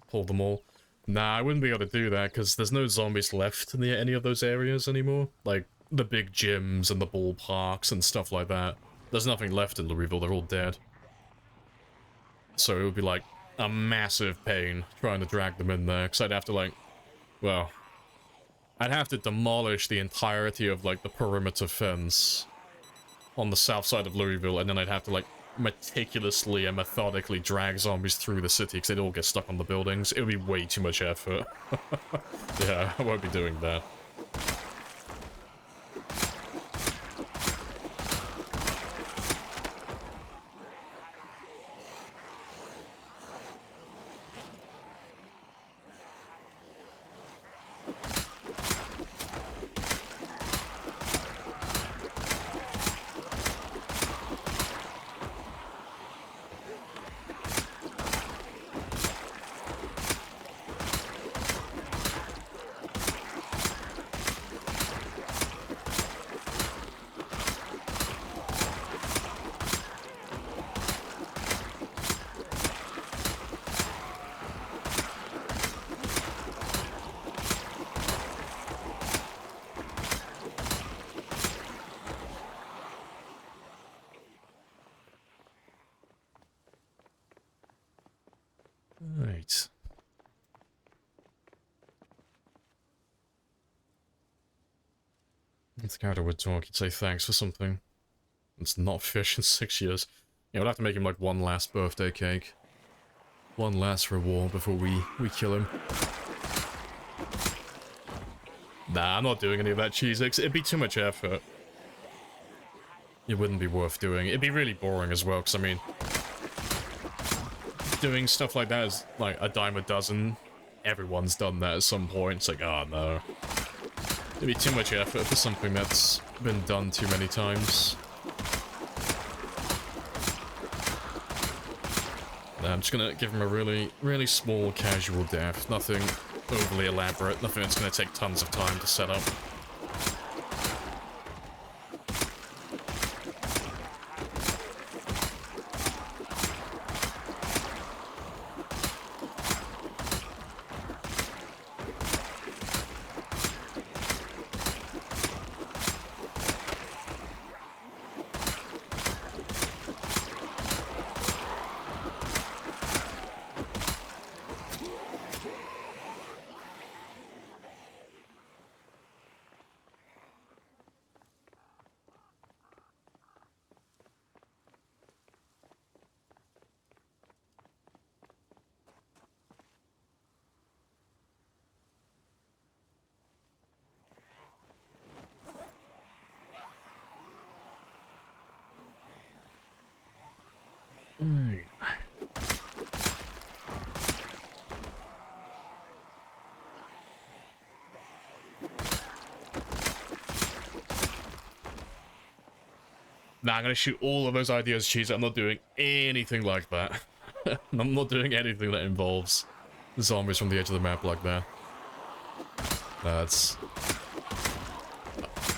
Pull them all. Nah, I wouldn't be able to do that, because there's no zombies left near any of those areas anymore. Like, the big gyms and the ballparks and stuff like that. There's nothing left in Louisville, they're all dead. So it would be like a massive pain trying to drag them in there, because I'd have to like, well, I'd have to demolish the entirety of like the perimeter fence on the south side of Louisville, and then I'd have to like meticulously and methodically drag zombies through the city because they'd all get stuck on the buildings. It would be way too much effort. Yeah, I won't be doing that. Right. If the character would talk, he'd say thanks for something. It's not fish in 6 years. Yeah, we'll have to make him like one last birthday cake. One last reward before we kill him. Nah, I'm not doing any of that cheese eggs. It'd be too much effort. It wouldn't be worth doing. It'd be really boring as well, because I mean, doing stuff like that is like a dime a dozen. Everyone's done that at some point. It's like, oh no. It'd be too much effort for something that's been done too many times. I'm just gonna give him a really, really small casual death. Nothing overly elaborate. Nothing that's gonna take tons of time to set up. Nah, I'm gonna shoot all of those ideas, cheese. I'm not doing anything like that. I'm not doing anything that involves zombies from the edge of the map like that. That's...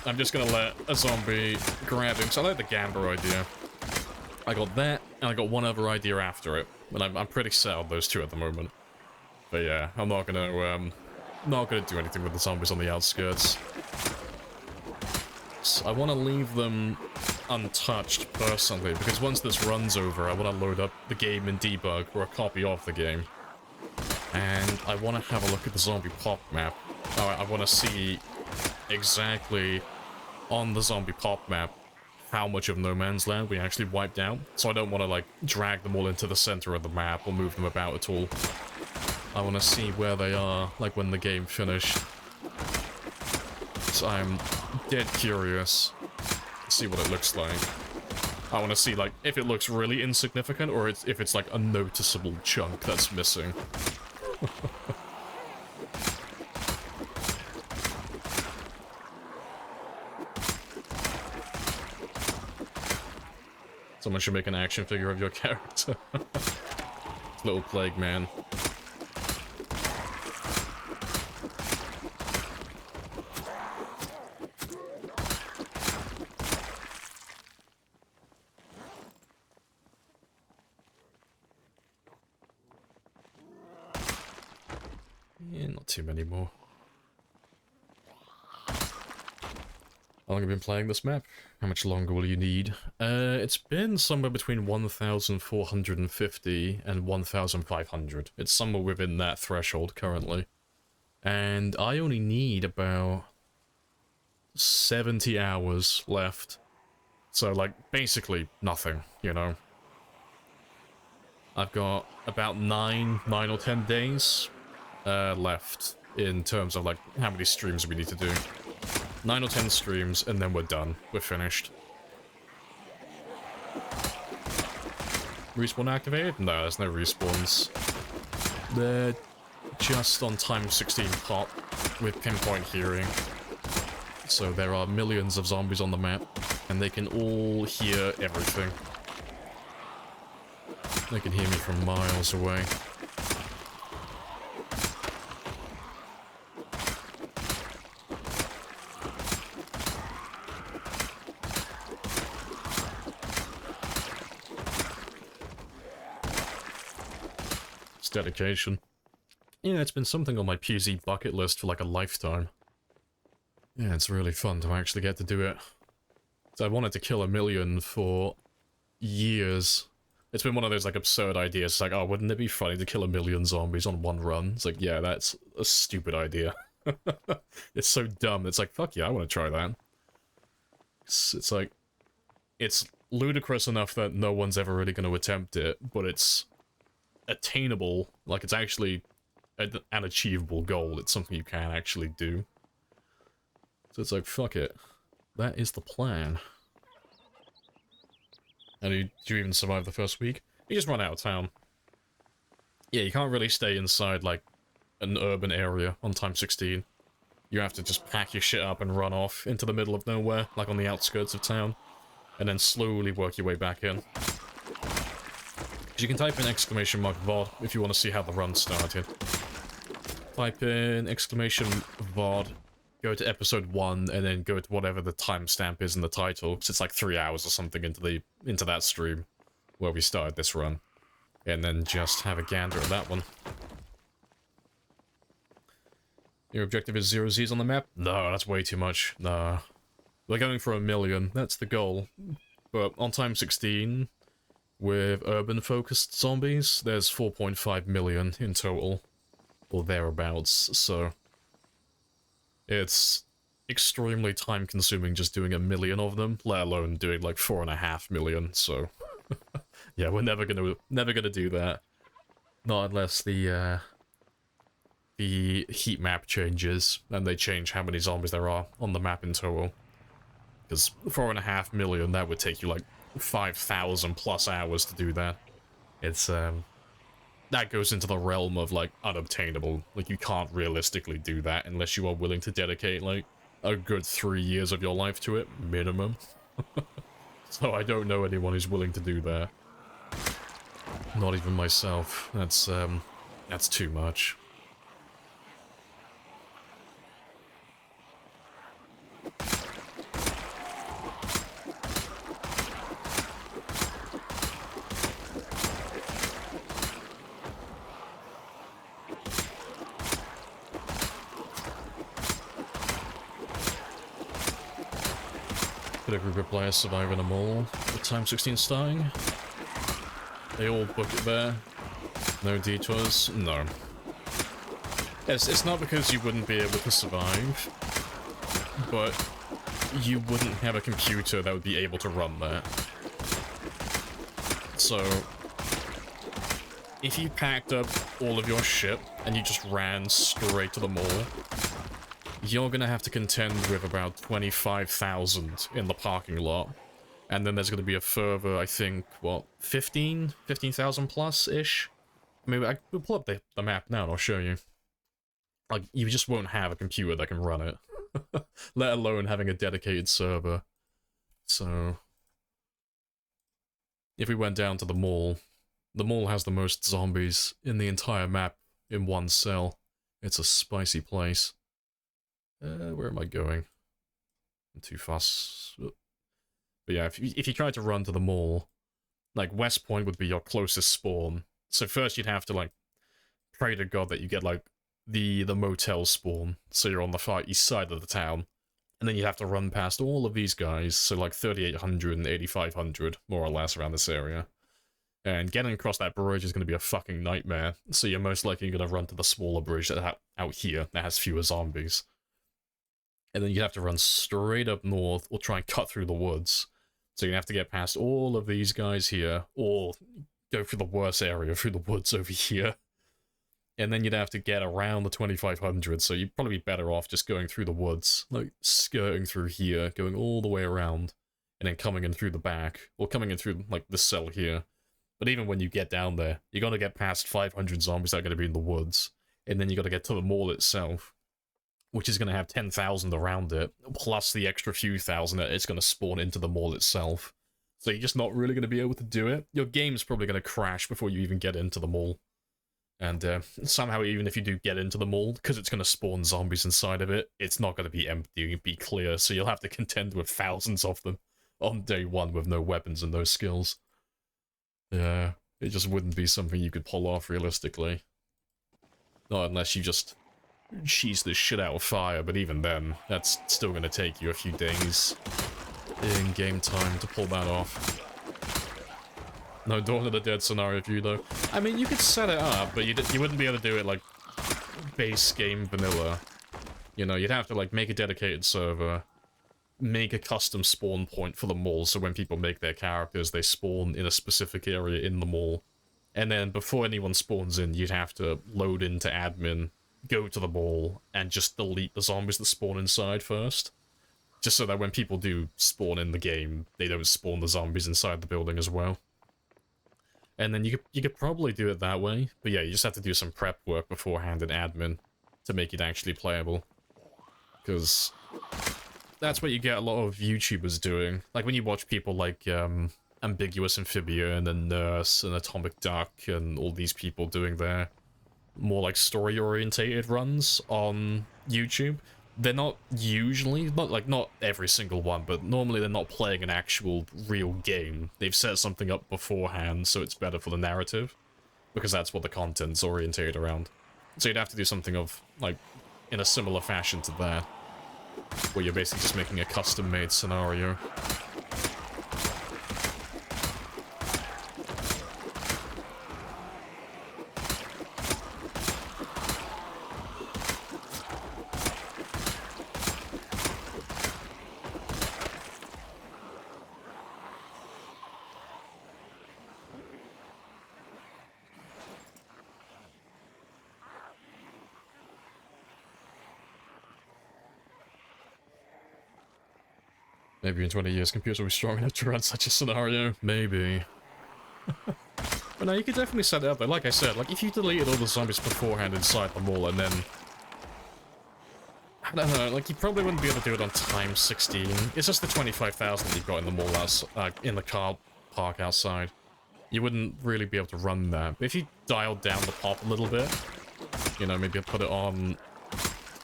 I'm just gonna let a zombie grab him. So I like the Gamber idea. I got that, and I got one other idea after it. And I'm pretty set on those two at the moment. But yeah, I'm not gonna do anything with the zombies on the outskirts. So I want to leave them untouched, personally, because once this runs over, I want to load up the game in debug, or a copy of the game. And I want to have a look at the zombie pop map. I want to see exactly on the zombie pop map how much of No Man's Land we actually wiped out. So I don't want to, like, drag them all into the center of the map or move them about at all. I want to see where they are, like, when the game finished. So I'm dead curious See what it looks like. I want to see, like, if it looks really insignificant or if it's like a noticeable chunk that's missing. Someone should make an action figure of your character. Little plague man. Yeah, not too many more. How long have you been playing this map? How much longer will you need? It's been somewhere between 1,450 and 1,500. It's somewhere within that threshold currently. And I only need about 70 hours left. So, like, basically nothing, you know? I've got about 9 or 10 days left in terms of, like, how many streams we need to do. 9 or 10 streams, and then we're done. We're finished. Respawn activated? No, there's no respawns. They're just on time 16 pop with pinpoint hearing. So there are millions of zombies on the map, and they can all hear everything. They can hear me from miles away. Dedication. Yeah, it's been something on my PZ bucket list for like a lifetime. Yeah, it's really fun to actually get to do it. So I wanted to kill 1 million for years. It's been one of those like absurd ideas. It's like, oh, wouldn't it be funny to kill 1 million zombies on one run? It's like, yeah, that's a stupid idea. It's so dumb. It's like, fuck yeah, I want to try that. It's like, it's ludicrous enough that no one's ever really going to attempt it, but it's attainable, like it's actually an achievable goal. It's something you can actually do. So it's like, fuck it. That is the plan. And did you even survive the first week? You just run out of town. Yeah, you can't really stay inside, like, an urban area on time 16. You have to just pack your shit up and run off into the middle of nowhere, like on the outskirts of town, and then slowly work your way back in. You can type in !VOD if you want to see how the run started. Type in !VOD, go to episode 1, and then go to whatever the timestamp is in the title, because it's like 3 hours or something into that stream where we started this run. And then just have a gander at that one. Your objective is 0 Zs on the map? No, that's way too much. No. We're going for 1 million, that's the goal. But on time 16... with urban-focused zombies, there's 4.5 million in total, or thereabouts, so it's extremely time-consuming just doing 1 million of them, let alone doing like 4.5 million, so yeah, we're never gonna do that. Not unless the heat map changes, and they change how many zombies there are on the map in total. Because 4.5 million, that would take you like 5,000 plus hours to do that. It's, that goes into the realm of, like, unobtainable. Like, you can't realistically do that unless you are willing to dedicate, like, a good 3 years of your life to it, minimum. So I don't know anyone who's willing to do that. Not even myself. That's too much. Could a group of players survive in a mall with time 16 starting? They all book it there. No detours? No. It's not because you wouldn't be able to survive, but you wouldn't have a computer that would be able to run that. So, if you packed up all of your shit and you just ran straight to the mall, you're gonna have to contend with about 25,000 in the parking lot. And then there's gonna be a further, I think, what, 15,000 plus-ish? I mean, we'll pull up the map now and I'll show you. Like, you just won't have a computer that can run it. Let alone having a dedicated server. So... if we went down to the mall has the most zombies in the entire map in one cell. It's a spicy place. Where am I going? I'm too fast. But yeah, if you try to run to the mall, like, West Point would be your closest spawn. So first you'd have to, like, pray to God that you get, like, the motel spawn, so you're on the far east side of the town. And then you'd have to run past all of these guys, so like 3,800 and 8,500, more or less, around this area. And getting across that bridge is going to be a fucking nightmare, so you're most likely going to run to the smaller bridge that out here that has fewer zombies. And then you'd have to run straight up north, or try and cut through the woods. So you'd have to get past all of these guys here, or go through the worst area, through the woods over here. And then you'd have to get around the 2,500, so you'd probably be better off just going through the woods, like, skirting through here, going all the way around, and then coming in through the back, or coming in through, like, the cell here. But even when you get down there, you're gonna get past 500 zombies that are gonna be in the woods, and then you gotta get to the mall itself, which is gonna have 10,000 around it, plus the extra few thousand that it's gonna spawn into the mall itself. So you're just not really gonna be able to do it. Your game's probably gonna crash before you even get into the mall. And somehow, even if you do get into the mall, because it's going to spawn zombies inside of it, it's not going to be empty, be clear, so you'll have to contend with thousands of them on day one with no weapons and no skills. Yeah, it just wouldn't be something you could pull off realistically. Not unless you just cheese this shit out of fire, but even then, that's still going to take you a few days in game time to pull that off. No Dawn of the Dead scenario view, though. I mean, you could set it up, but you wouldn't be able to do it, like, base game vanilla. You know, you'd have to, like, make a dedicated server, make a custom spawn point for the mall, so when people make their characters, they spawn in a specific area in the mall. And then, before anyone spawns in, you'd have to load into admin, go to the mall, and just delete the zombies that spawn inside first. Just so that when people do spawn in the game, they don't spawn the zombies inside the building as well. And then you could probably do it that way, but yeah, you just have to do some prep work beforehand in admin to make it actually playable. Because that's what you get a lot of YouTubers doing. Like when you watch people like Ambiguous Amphibia and then Nurse and Atomic Duck and all these people doing their more like story-orientated runs on YouTube. They're not usually, not every single one, but normally they're not playing an actual real game. They've set something up beforehand, so it's better for the narrative, because that's what the content's orientated around. So you'd have to do something of, like, in a similar fashion to that, where you're basically just making a custom-made scenario. Maybe in 20 years computers will be strong enough to run such a scenario. Maybe. But no, you could definitely set it up though. Like I said, like if you deleted all the zombies beforehand inside the mall and then... I don't know, like you probably wouldn't be able to do it on times 16. It's just the 25,000 you've got in the mall in the car park outside. You wouldn't really be able to run that. But if you dialed down the pop a little bit, you know, maybe put it on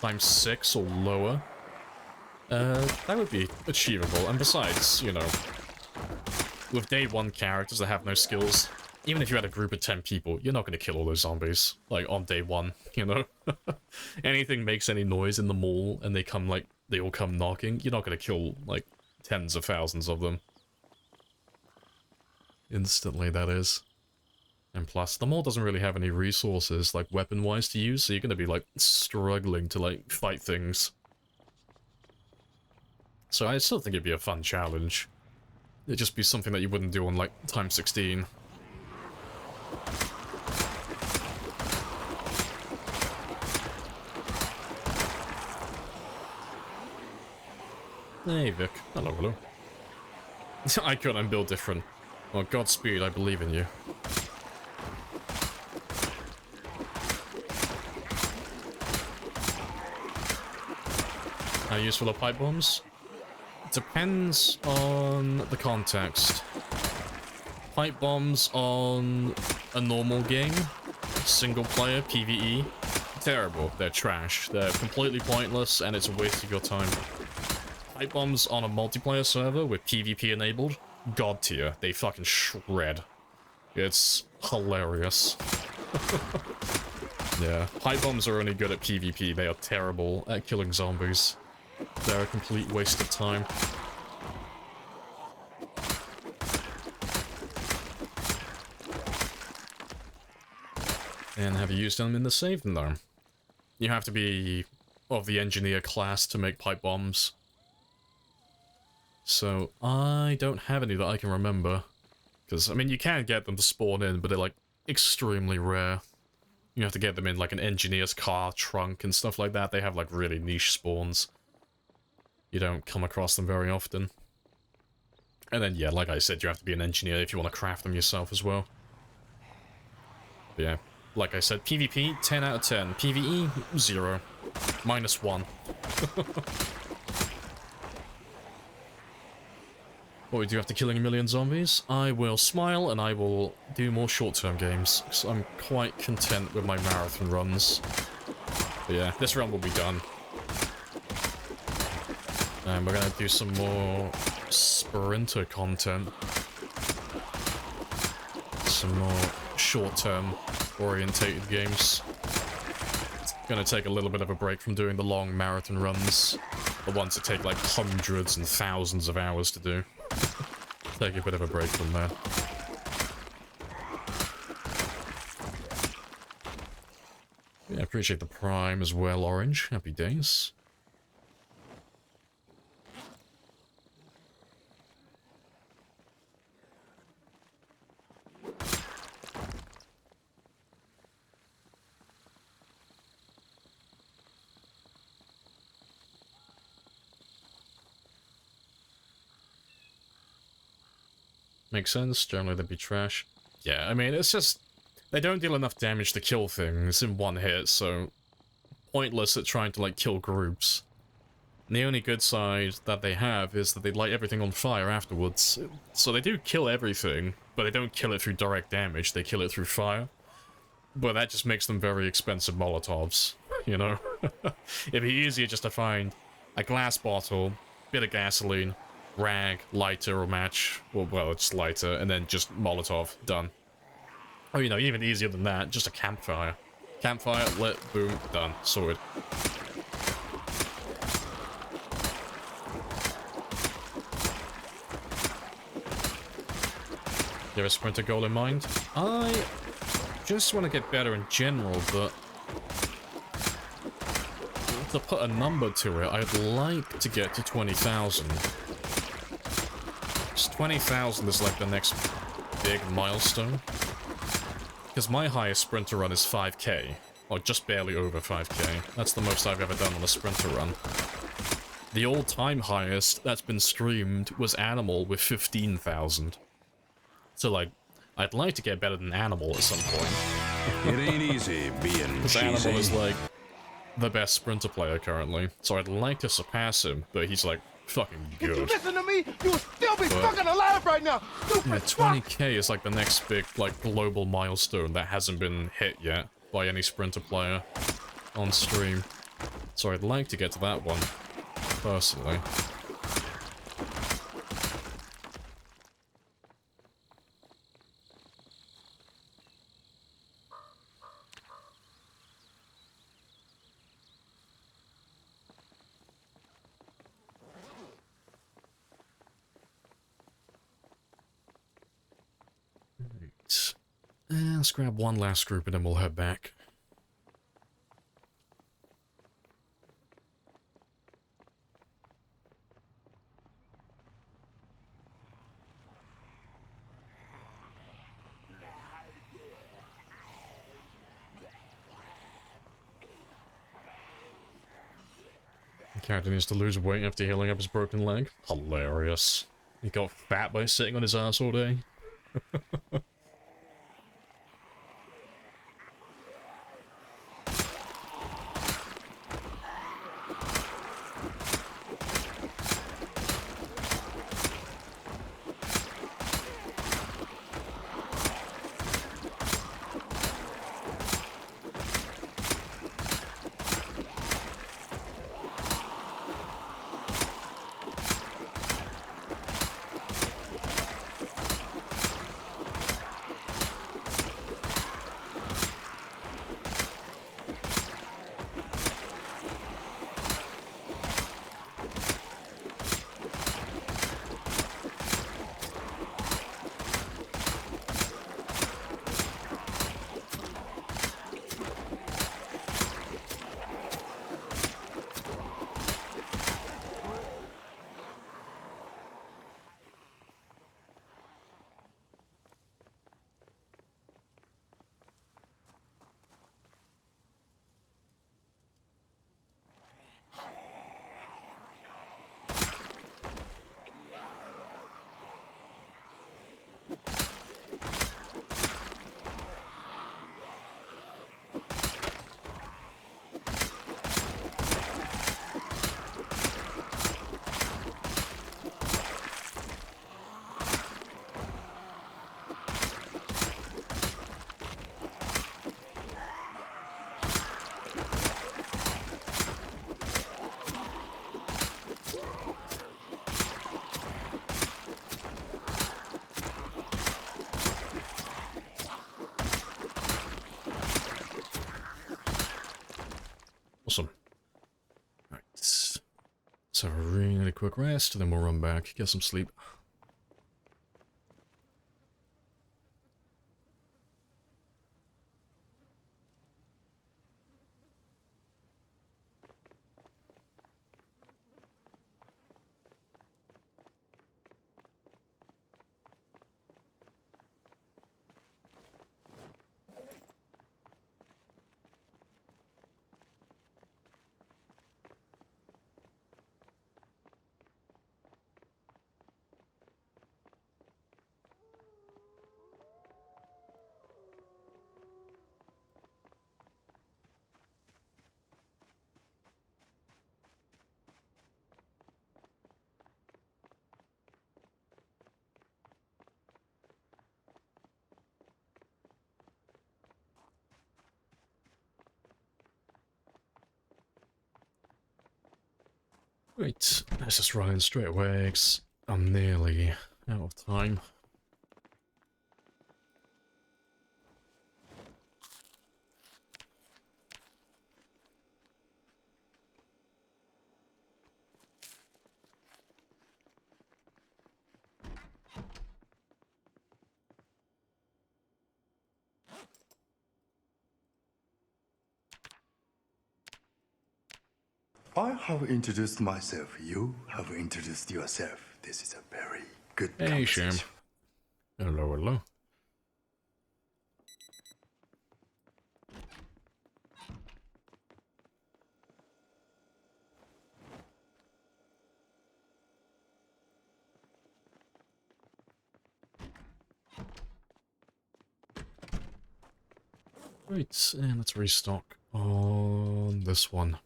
times 6 or lower, that would be achievable. And besides, you know, with day 1 characters that have no skills, even if you had a group of 10 people, you're not going to kill all those zombies, like, on day 1, you know? Anything makes any noise in the mall, and they all come knocking, you're not going to kill, like, tens of thousands of them. Instantly, that is. And plus, the mall doesn't really have any resources, like, weapon-wise to use, so you're going to be, like, struggling to, like, fight things. So I still think it'd be a fun challenge. It'd just be something that you wouldn't do on, like, times 16. Hey, Vic. Hello, hello. I couldn't build different. Well, Godspeed, I believe in you. How useful are pipe bombs? Depends on the context. Pipe bombs on a normal game, single player, PvE, terrible. They're trash. They're completely pointless, and it's a waste of your time. Pipe bombs on a multiplayer server with PvP enabled, god tier. They fucking shred. It's hilarious. Yeah, pipe bombs are only good at PvP. They are terrible at killing zombies. They're a complete waste of time. And have you used them in the save? No. You have to be of the engineer class to make pipe bombs. So, I don't have any that I can remember. Because, I mean, you can get them to spawn in, but they're, like, extremely rare. You have to get them in, like, an engineer's car trunk and stuff like that. They have, like, really niche spawns. You don't come across them very often. And then, yeah, like I said, you have to be an engineer if you want to craft them yourself as well. But yeah, like I said, PvP, 10 out of 10. PvE, 0. -1. What we do after killing a million zombies? I will smile and I will do more short-term games. Because I'm quite content with my marathon runs. But yeah, this run will be done. And we're gonna do some more sprinter content. Some more short-term orientated games. Gonna take a little bit of a break from doing the long marathon runs. The ones that take like hundreds and thousands of hours to do. Take a bit of a break from that. Yeah, I appreciate the Prime as well, Orange. Happy days. Makes sense. Generally, they'd be trash. Yeah, I mean, it's just... They don't deal enough damage to kill things in one hit, so... Pointless at trying to, like, kill groups. And the only good side that they have is that they light everything on fire afterwards. So they do kill everything, but they don't kill it through direct damage, they kill it through fire. But that just makes them very expensive Molotovs, you know? It'd be easier just to find a glass bottle, bit of gasoline, rag, lighter or match, well, it's lighter, and then just Molotov, done. Or, you know, even easier than that, just a campfire. Campfire, lit, boom, done, sorted. You have a sprinter goal in mind? I just want to get better in general, but to put a number to it, I'd like to get to 20,000. 20,000 is like the next big milestone. Because my highest sprinter run is 5k, or just barely over 5k. That's the most I've ever done on a sprinter run. The all-time highest that's been streamed was Animal with 15,000. So, like, I'd like to get better than Animal at some point. It ain't easy being Because Animal is, like, the best sprinter player currently. So I'd like to surpass him, but he's, like, fucking good. If you listen to me, you will still be fucking alive right now! Yeah, 20k is, like, the next big, like, global milestone that hasn't been hit yet by any sprinter player on stream. So I'd like to get to that one, personally. Let's grab one last group and then we'll head back. Character needs to lose weight after healing up his broken leg. Hilarious. He got fat by sitting on his ass all day. Awesome. Right. So a really quick rest, then we'll run back, get some sleep. Right, let's just run in straight away, 'cause I'm nearly out of time. I have introduced myself. You have introduced yourself. This is a very good Hey, Sham. conversation. Hello, hello. Right, and let's restock on this one.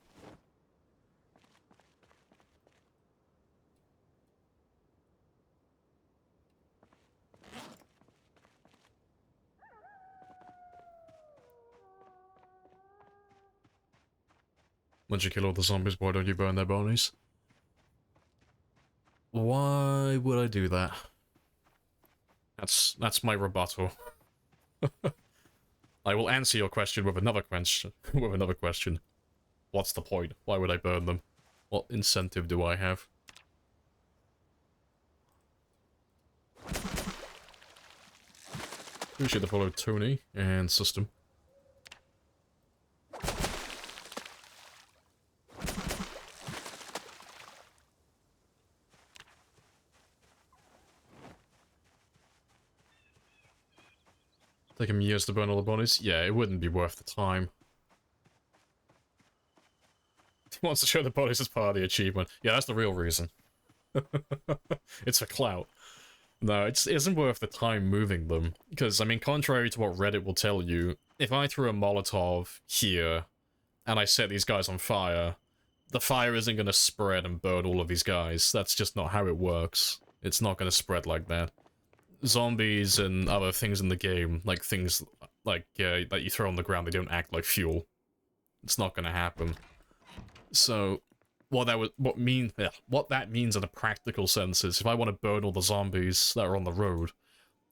Once you kill all the zombies, why don't you burn their bodies? Why would I do that? That's my rebuttal. I will answer your question with another question. What's the point? Why would I burn them? What incentive do I have? Appreciate the follow, Tony and System. Take him years to burn all the bodies? Yeah, it wouldn't be worth the time. wants to show the bodies as part of the achievement. Yeah, that's the real reason. It's for clout. No, it isn't worth the time moving them. Because, I mean, contrary to what Reddit will tell you, if I threw a Molotov here, and I set these guys on fire, the fire isn't going to spread and burn all of these guys. That's just not how it works. It's not going to spread like that. Zombies and other things in the game, like things like that you throw on the ground, they don't act like fuel. It's not going to happen. So, what that means in a practical sense is, if I want to burn all the zombies that are on the road,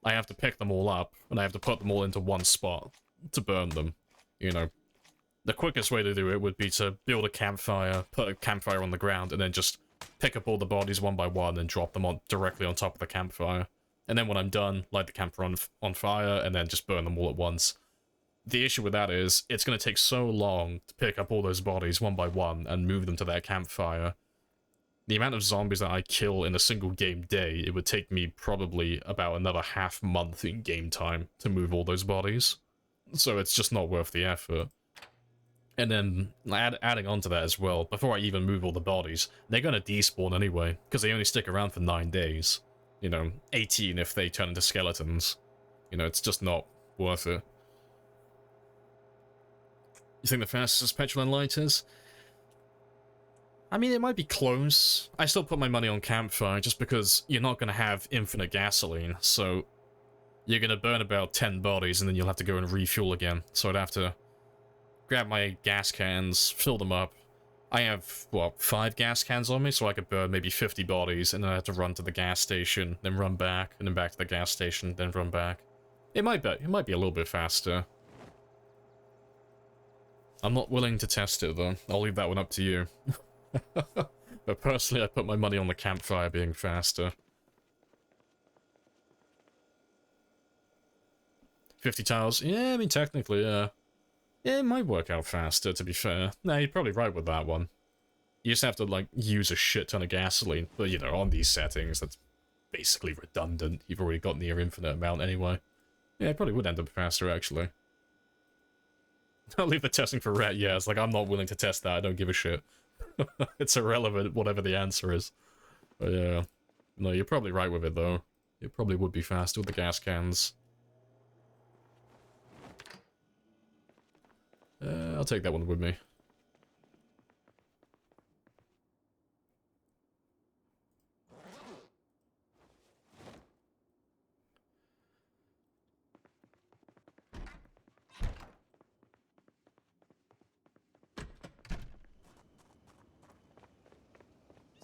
I have to pick them all up, and I have to put them all into one spot to burn them. You know, the quickest way to do it would be to build a campfire, put a campfire on the ground, and then just pick up all the bodies one by one and drop them directly on top of the campfire. And then when I'm done, light the campfire on fire, and then just burn them all at once. The issue with that is, it's going to take so long to pick up all those bodies one by one and move them to that campfire. The amount of zombies that I kill in a single game day, it would take me probably about another half month in game time to move all those bodies. So it's just not worth the effort. And then, adding on to that as well, before I even move all the bodies, they're going to despawn anyway, because they only stick around for 9 days. You know, 18 if they turn into skeletons. You know, it's just not worth it. You think the fastest petrol and Lite is? I mean, it might be close. I still put my money on campfire, just because you're not going to have infinite gasoline, so you're going to burn about 10 bodies, and then you'll have to go and refuel again. So I'd have to grab my gas cans, fill them up. I have, what, 5 gas cans on me, so I could burn maybe 50 bodies, and then I have to run to the gas station, then run back, and then back to the gas station, then run back. It might be a little bit faster. I'm not willing to test it, though. I'll leave that one up to you. But personally, I put my money on the campfire being faster. 50 tiles? Yeah, I mean, technically, yeah. Yeah, it might work out faster, to be fair. Nah, you're probably right with that one. You just have to, like, use a shit ton of gasoline. But, you know, on these settings, that's basically redundant. You've already got near infinite amount anyway. Yeah, it probably would end up faster, actually. I'll leave the testing for Rat, yeah, it's like, I'm not willing to test that, I don't give a shit. It's irrelevant, whatever the answer is. But yeah. No, you're probably right with it, though. It probably would be faster with the gas cans. I'll take that one with me.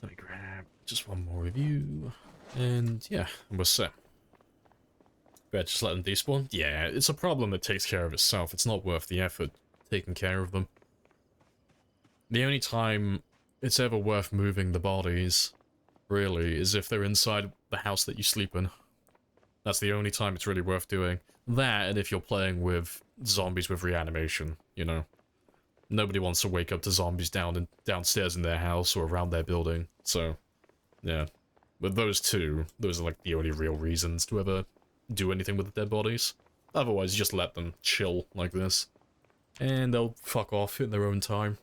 Let me grab just one more review. And yeah, we're set. Better just let them despawn? Yeah, it's a problem that takes care of itself. It's not worth the effort taking care of them. The only time it's ever worth moving the bodies, really, is if they're inside the house that you sleep in. That's the only time it's really worth doing. That, and if you're playing with zombies with reanimation, you know. Nobody wants to wake up to zombies downstairs in their house or around their building, so, yeah. With those two, those are like the only real reasons to ever do anything with the dead bodies. Otherwise, you just let them chill like this. And they'll fuck off in their own time.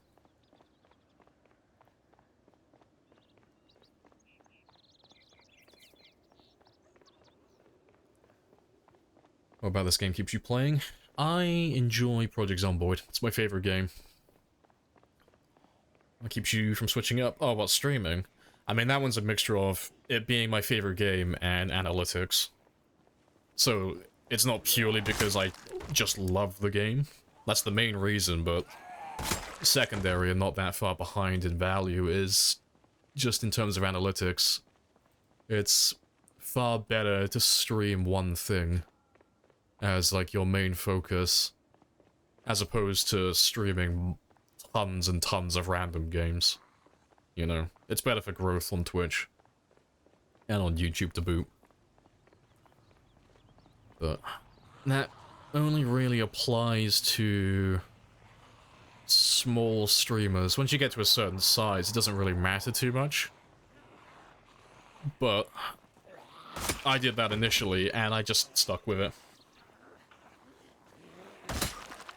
What about this game keeps you playing? I enjoy Project Zomboid. It's my favorite game. What keeps you from switching up? Oh, about streaming? I mean, that one's a mixture of it being my favorite game and analytics. So, it's not purely because I just love the game. That's the main reason, but secondary and not that far behind in value is just in terms of analytics. It's far better to stream one thing as like your main focus as opposed to streaming tons and tons of random games. You know, it's better for growth on Twitch and on YouTube to boot. But that only really applies to small streamers. Once you get to a certain size, it doesn't really matter too much. But I did that initially, and I just stuck with it.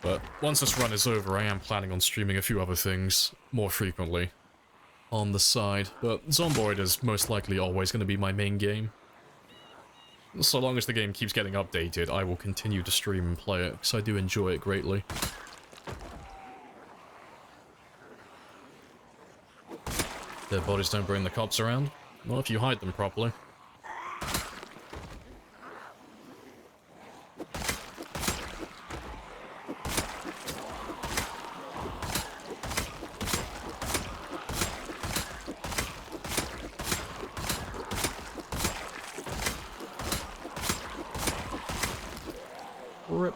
But once this run is over, I am planning on streaming a few other things. more frequently on the side, but Zomboid is most likely always going to be my main game. So long as the game keeps getting updated, I will continue to stream and play it, because I do enjoy it greatly. Dead bodies don't bring the cops around. Not if you hide them properly. Rip.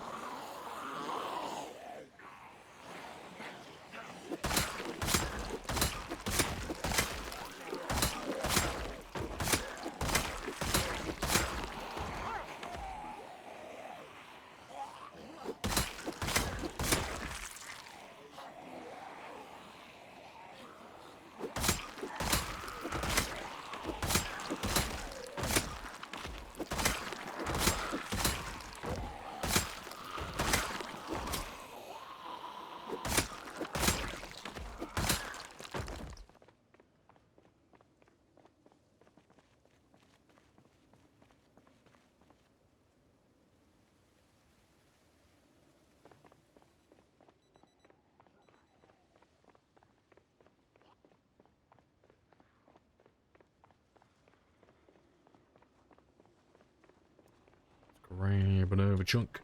Grabbing over chunk.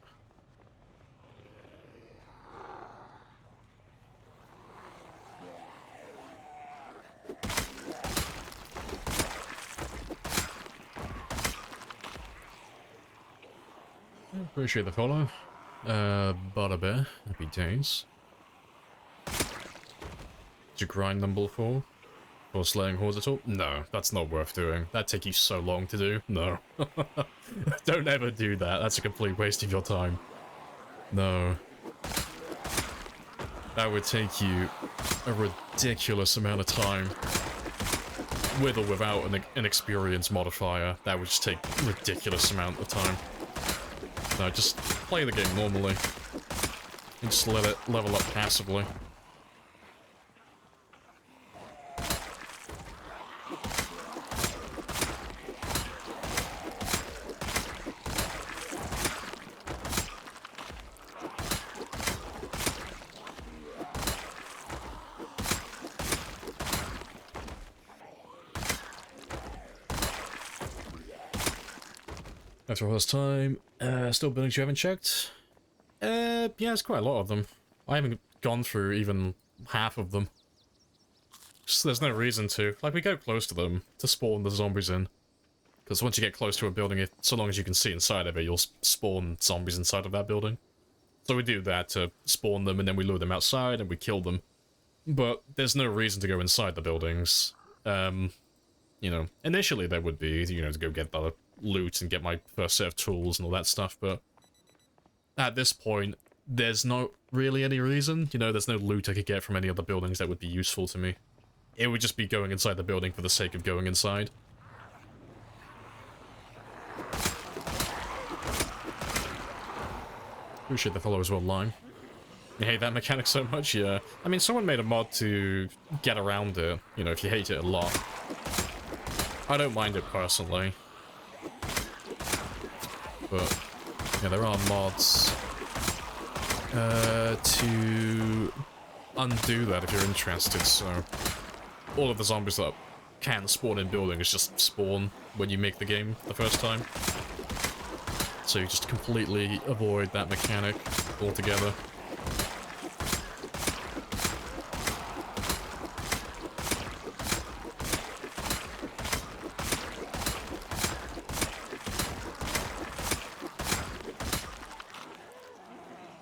Appreciate the follow. Butterbear, happy days. Did you grind them before? For slaying hordes at all? No, that's not worth doing. That'd take you so long to do. No. Don't ever do that. That's a complete waste of your time. No. That would take you a ridiculous amount of time. With or without an experience modifier. That would just take a ridiculous amount of time. No, just play the game normally. And just let it level up passively. That's for first time. Still buildings you haven't checked? Yeah, it's quite a lot of them. I haven't gone through even half of them. Just, there's no reason to. Like, we go close to them to spawn the zombies in. Because once you get close to a building, so long as you can see inside of it, you'll spawn zombies inside of that building. So we do that to spawn them, and then we lure them outside, and we kill them. But there's no reason to go inside the buildings. You know, initially there would be, you know, to go get the loot and get my first set of tools and all that stuff, but at this point, there's not really any reason. You know, there's no loot I could get from any other buildings that would be useful to me. It would just be going inside the building for the sake of going inside. Appreciate the follow as well, Lime. You hate that mechanic so much? Yeah. I mean, someone made a mod to get around it, you know, if you hate it a lot. I don't mind it personally. But, yeah, there are mods to undo that if you're interested, so all of the zombies that can spawn in buildings just spawn when you make the game the first time. So you just completely avoid that mechanic altogether.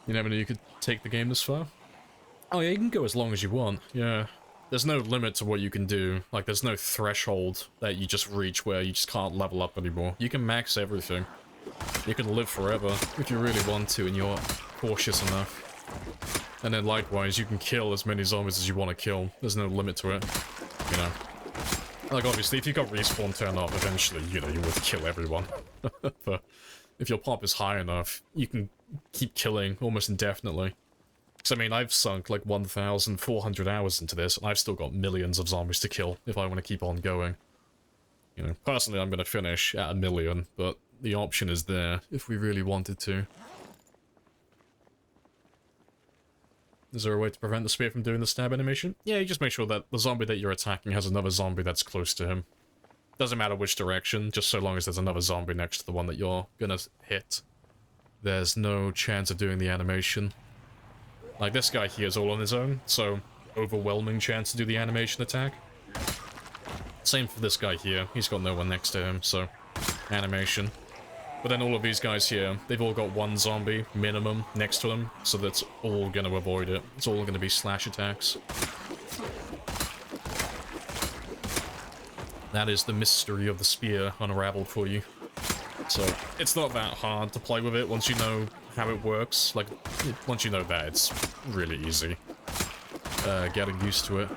You never knew you could take the game this far? Oh yeah, you can go as long as you want, yeah. There's no limit to what you can do. Like, there's no threshold that you just reach where you just can't level up anymore. You can max everything. You can live forever if you really want to and you're cautious enough. And then likewise, you can kill as many zombies as you want to kill. There's no limit to it, you know. Like, obviously, if you got respawn turned off, eventually, you know, you would kill everyone. But if your pop is high enough, you can keep killing almost indefinitely. Because, I mean, I've sunk like 1,400 hours into this, and I've still got millions of zombies to kill if I want to keep on going. You know, personally, I'm going to finish at 1,000,000, but the option is there if we really wanted to. Is there a way to prevent the spear from doing the stab animation? Yeah, you just make sure that the zombie that you're attacking has another zombie that's close to him. Doesn't matter which direction, just so long as there's another zombie next to the one that you're gonna hit. There's no chance of doing the animation. Like, this guy here is all on his own, so overwhelming chance to do the animation attack. Same for this guy here, he's got no one next to him, so animation. But then all of these guys here, they've all got one zombie, minimum, next to them, so that's all gonna avoid it. It's all gonna be slash attacks. That is the mystery of the spear unraveled for you. So, it's not that hard to play with it once you know how it works. Like, once you know that, it's really easy. Getting used to it.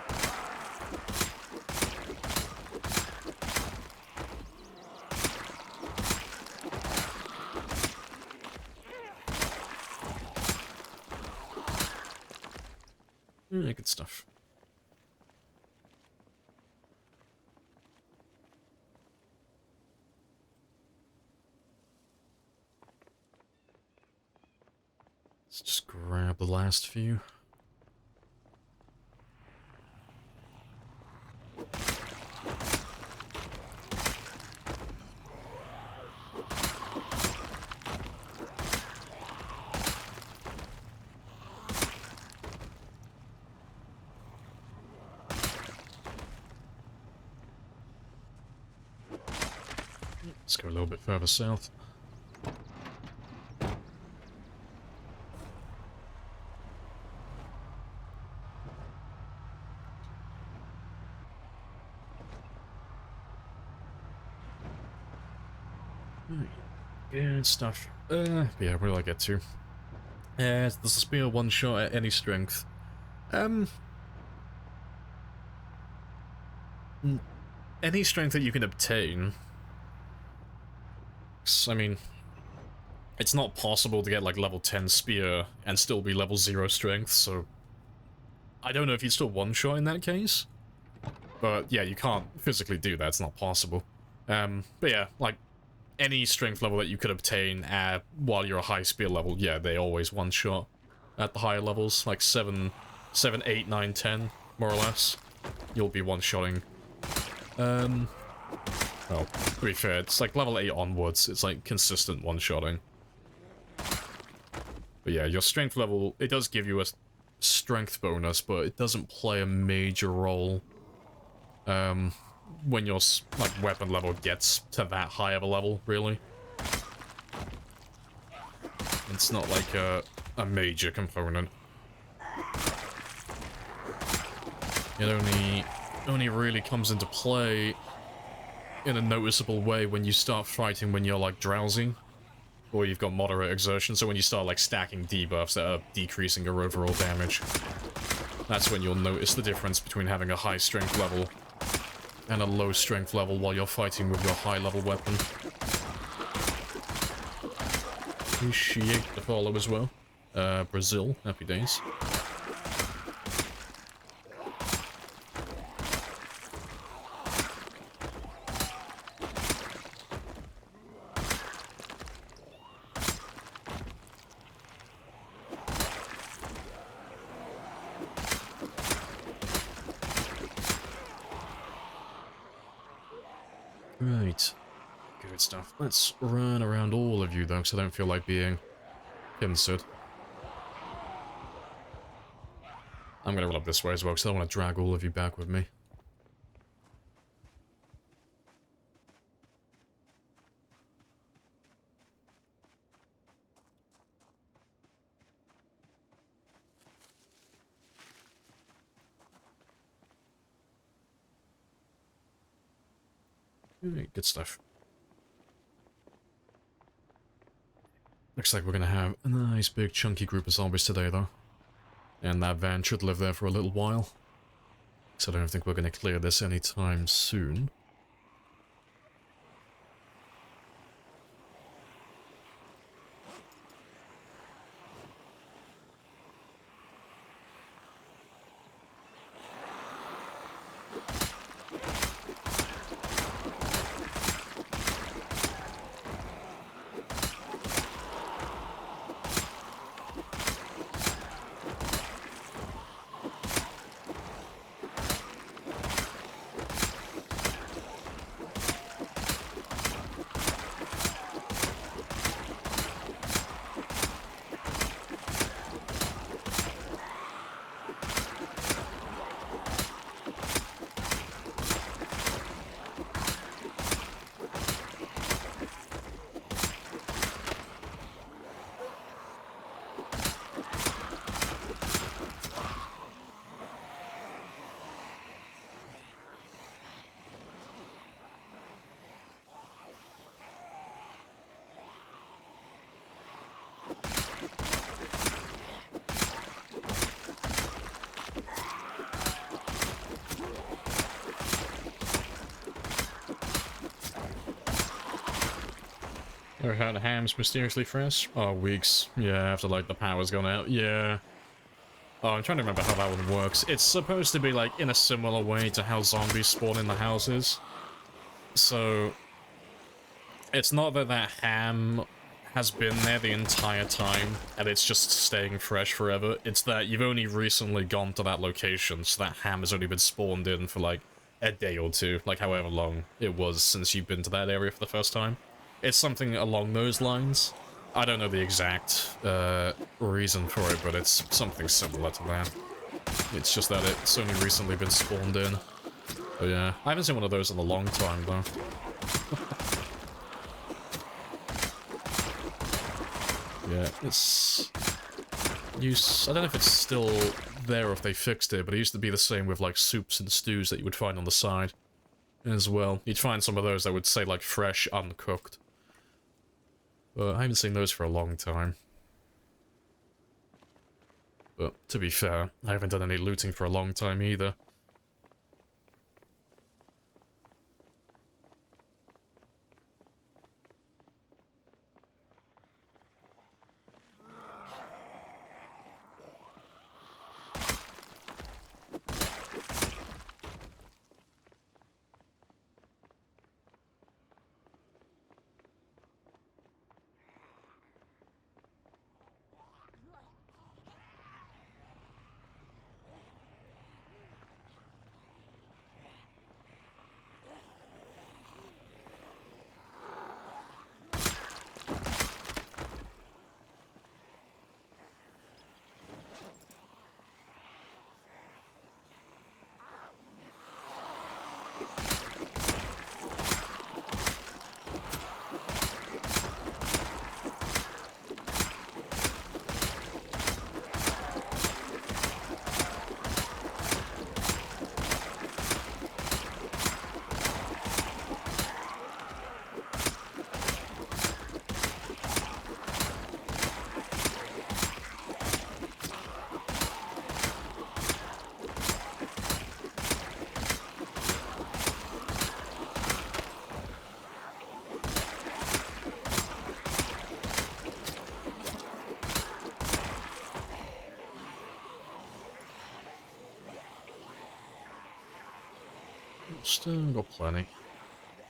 Yeah, good stuff. Let's just grab the last few. Let's go a little bit further south. Good stuff. Yeah, where do I get to? There's a spear one shot at any strength. Any strength that you can obtain. I mean, it's not possible to get like level 10 spear and still be level 0 strength, so I don't know if you'd still one shot in that case. But yeah, you can't physically do that, it's not possible. But yeah, like, any strength level that you could obtain while you're a high spear level, yeah, they always one shot at the higher levels, like 7, 8, 9, 10, more or less. You'll be one shotting. Well, to be fair, it's like level 8 onwards, it's like consistent one shotting. But yeah, your strength level, it does give you a strength bonus, but it doesn't play a major role when your like weapon level gets to that high of a level, really. It's not like a major component. It only really comes into play in a noticeable way when you start fighting when you're like drowsy, or you've got moderate exertion, so when you start like stacking debuffs that are decreasing your overall damage. That's when you'll notice the difference between having a high strength level and a low strength level while you're fighting with your high level weapon. Appreciate the follow as well. Brazil, happy days. Right. Good stuff. Let's run around all of you, though, because I don't feel like being pincered. I'm going to run up this way as well, because I don't want to drag all of you back with me. Right, good stuff. Looks like we're going to have a nice big chunky group of zombies today, though. And that van should live there for a little while. So I don't think we're going to clear this anytime soon. Ever had hams mysteriously fresh? Oh, weeks. Yeah, after like the power's gone out. Yeah. Oh, I'm trying to remember how that one works. It's supposed to be like in a similar way to how zombies spawn in the houses. So it's not that that ham has been there the entire time and it's just staying fresh forever. It's that you've only recently gone to that location, so that ham has only been spawned in for like a day or two, like however long it was since you've been to that area for the first time. It's something along those lines. I don't know the exact reason for it, but it's something similar to that. It's just that it's only recently been spawned in. But yeah, I haven't seen one of those in a long time, though. Yeah, it's... I don't know if it's still there or if they fixed it, but it used to be the same with, like, soups and stews that you would find on the side as well. You'd find some of those that would say, like, fresh, uncooked. But I haven't seen those for a long time. But, to be fair, I haven't done any looting for a long time either. Still got plenty.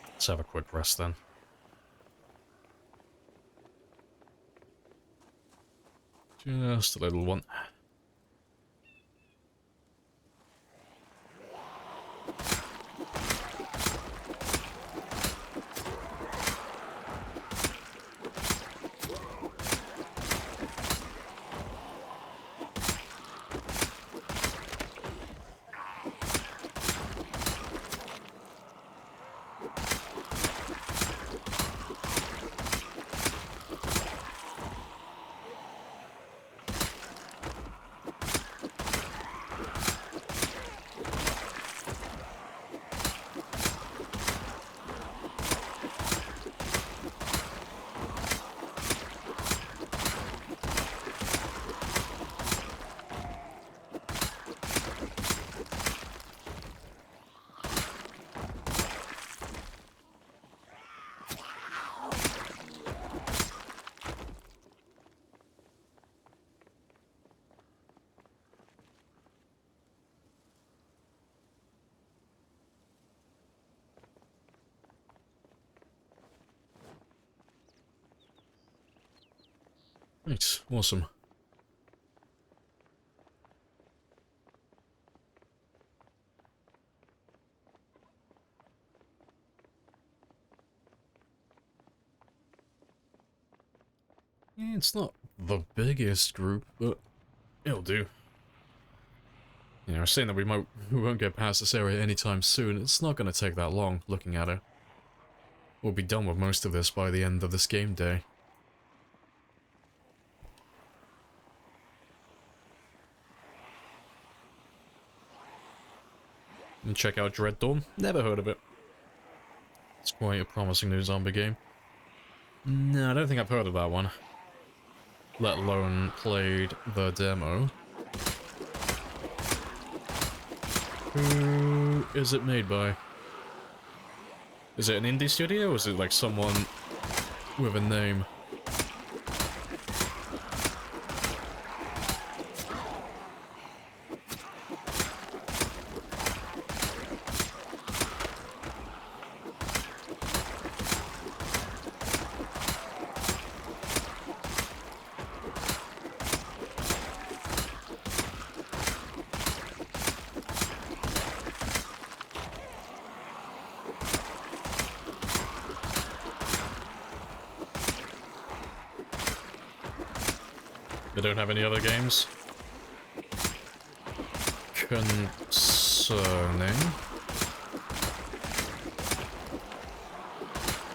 Let's have a quick rest then. Just a little one. Right, awesome. Yeah, it's not the biggest group, but it'll do. You know, I was saying that we won't get past this area anytime soon. It's not going to take that long, looking at it. We'll be done with most of this by the end of this game day. And check out Dread Dawn. Never heard of it. It's quite a promising new zombie game. No, I don't think I've heard of that one. Let alone played the demo. Who is it made by? Is it an indie studio, or is it like someone with a name. They don't have any other games? Concerning.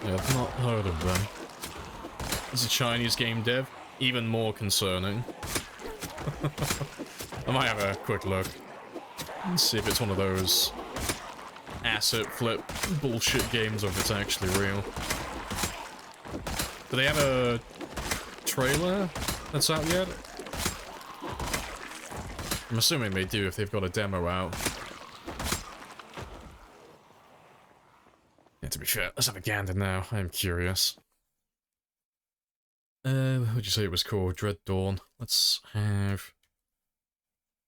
Yeah, I've not heard of them. It's a Chinese game dev. Even more concerning. I might have a quick look. Let's see if it's one of those asset flip bullshit games or if it's actually real. Do they have a trailer that's out yet? I'm assuming they do if they've got a demo out. Yeah, to be fair, let's have a gander now. I'm curious. What would you say it was called? Dread Dawn. Let's have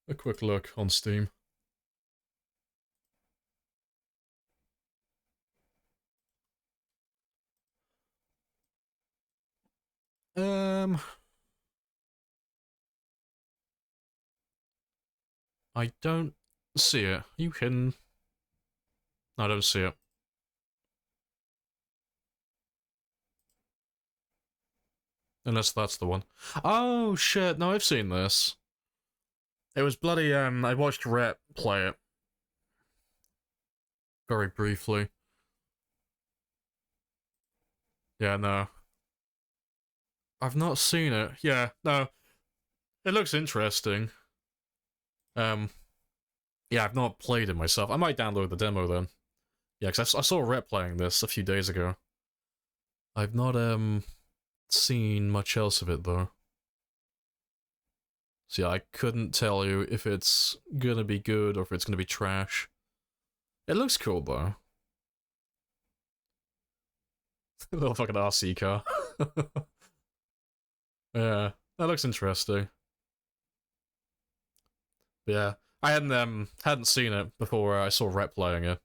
a quick look on Steam. I don't see it. You can... I don't see it. Unless that's the one. Oh, shit. No, I've seen this. It was bloody, I watched Rhett play it. Very briefly. Yeah, no. I've not seen it. Yeah, no. It looks interesting. Yeah, I've not played it myself. I might download the demo then. Yeah, because I saw Rhett playing this a few days ago. I've not, seen much else of it, though. So yeah, I couldn't tell you if it's gonna be good or if it's gonna be trash. It looks cool, though. Little fucking RC car. Yeah, that looks interesting. But yeah, I hadn't seen it before I saw Rhett playing it.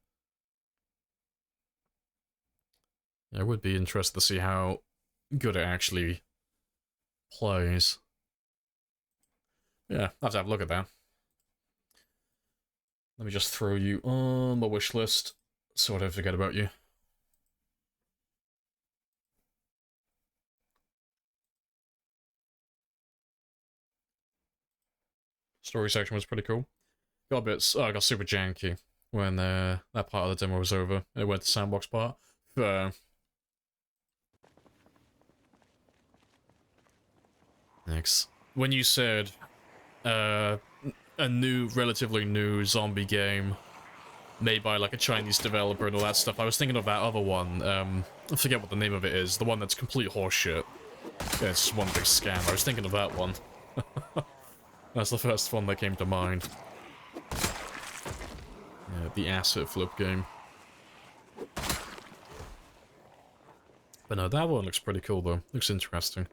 Yeah, I would be interested to see how good it actually plays. Yeah, I'll have to have a look at that. Let me just throw you on my wish list so I don't forget about you. Story section was pretty cool. Got a bit, I got super janky when that part of the demo was over. It went to sandbox part. Next. When you said a relatively new zombie game made by like a Chinese developer and all that stuff, I was thinking of that other one. I forget what the name of it is. The one that's complete horseshit. Yeah, it's just one big scam. I was thinking of that one. That's the first one that came to mind. Yeah, the asset flip game. But no, that one looks pretty cool though. Looks interesting.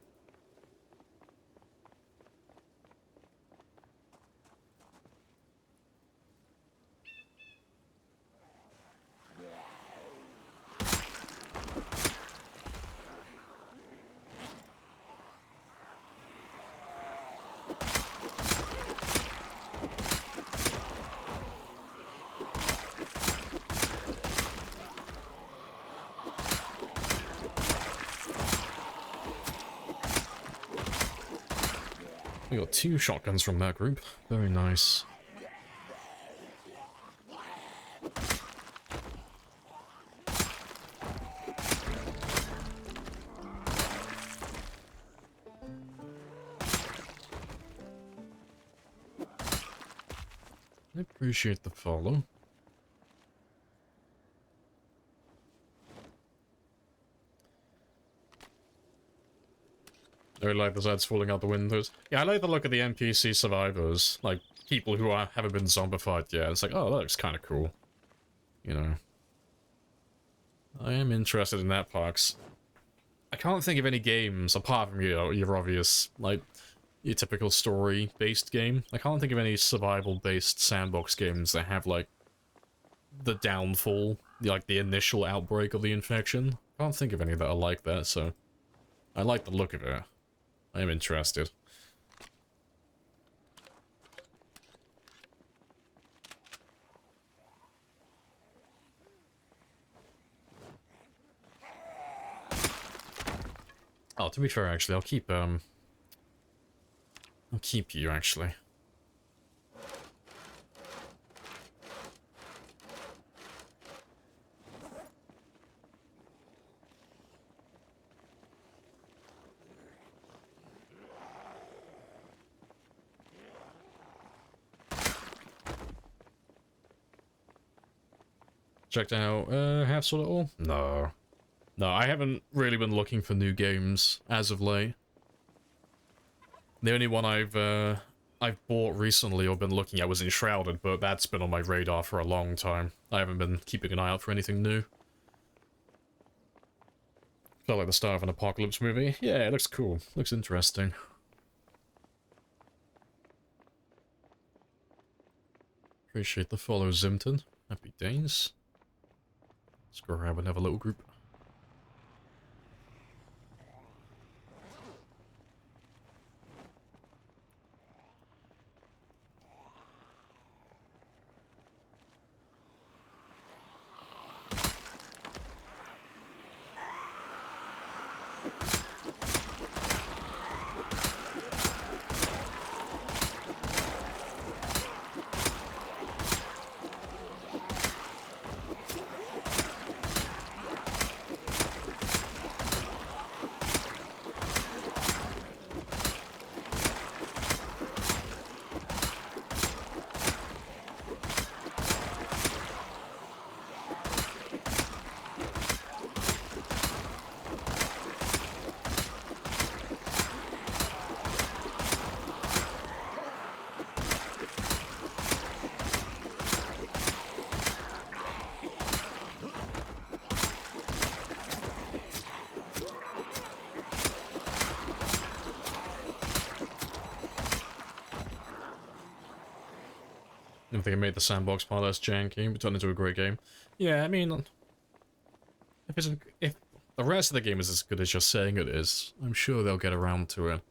We got 2 shotguns from that group. Very nice. I appreciate the follow. I really like the ads falling out the windows. Yeah, I like the look of the NPC survivors. Like, people who haven't been zombified yet. It's like, oh, that looks kind of cool. You know. I am interested in that, Parks. I can't think of any games apart from, you know, your obvious, like, your typical story-based game. I can't think of any survival-based sandbox games that have, like, the downfall, like, the initial outbreak of the infection. I can't think of any that are like that, so I like the look of it. I am interested. Oh, to be fair, actually, I'll keep you, actually. Checked out, Half-Sword at all? No. No, I haven't really been looking for new games as of late. The only one I've bought recently or been looking at was Enshrouded, but that's been on my radar for a long time. I haven't been keeping an eye out for anything new. Felt like the start of an apocalypse movie. Yeah, it looks cool. Looks interesting. Appreciate the follow, Zimton. Happy days. Let's go grab another little group. I think I made the sandbox part less janky, but turned into a great game. Yeah, I mean, if the rest of the game is as good as you're saying it is, I'm sure they'll get around to it.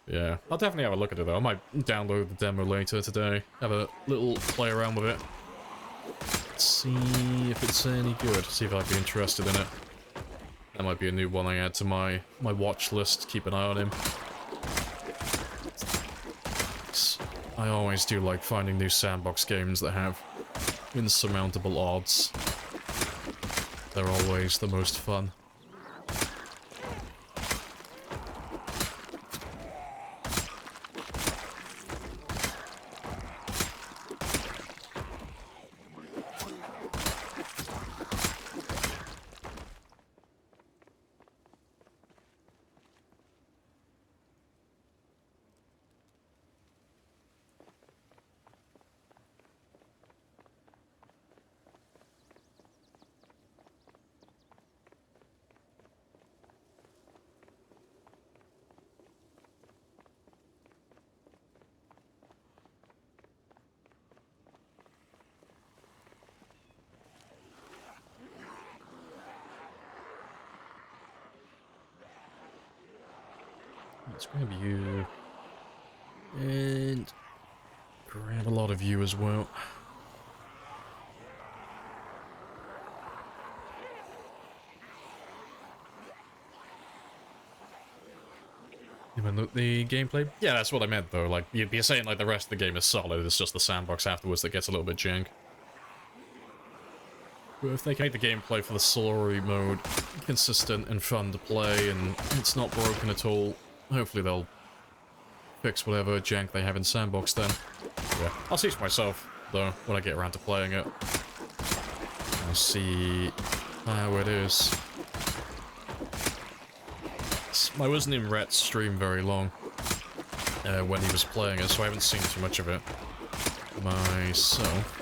Yeah, I'll definitely have a look at it though. I might download the demo later today, have a little play around with it. See if it's any good, see if I'd be interested in it. That might be a new one I add to my watch list, keep an eye on him. I always do like finding new sandbox games that have insurmountable odds. They're always the most fun. Let's grab you. And grab a lot of you as well. You mean the gameplay? Yeah, that's what I meant though. Like, you'd be saying like the rest of the game is solid, it's just the sandbox afterwards that gets a little bit jank. But if they can make the gameplay for the story mode consistent and fun to play, and it's not broken at all, hopefully they'll fix whatever jank they have in sandbox then. Yeah, I'll see for myself, though, when I get around to playing it. I'll see how it is. I wasn't in Rhett's stream very long when he was playing it, so I haven't seen too much of it myself.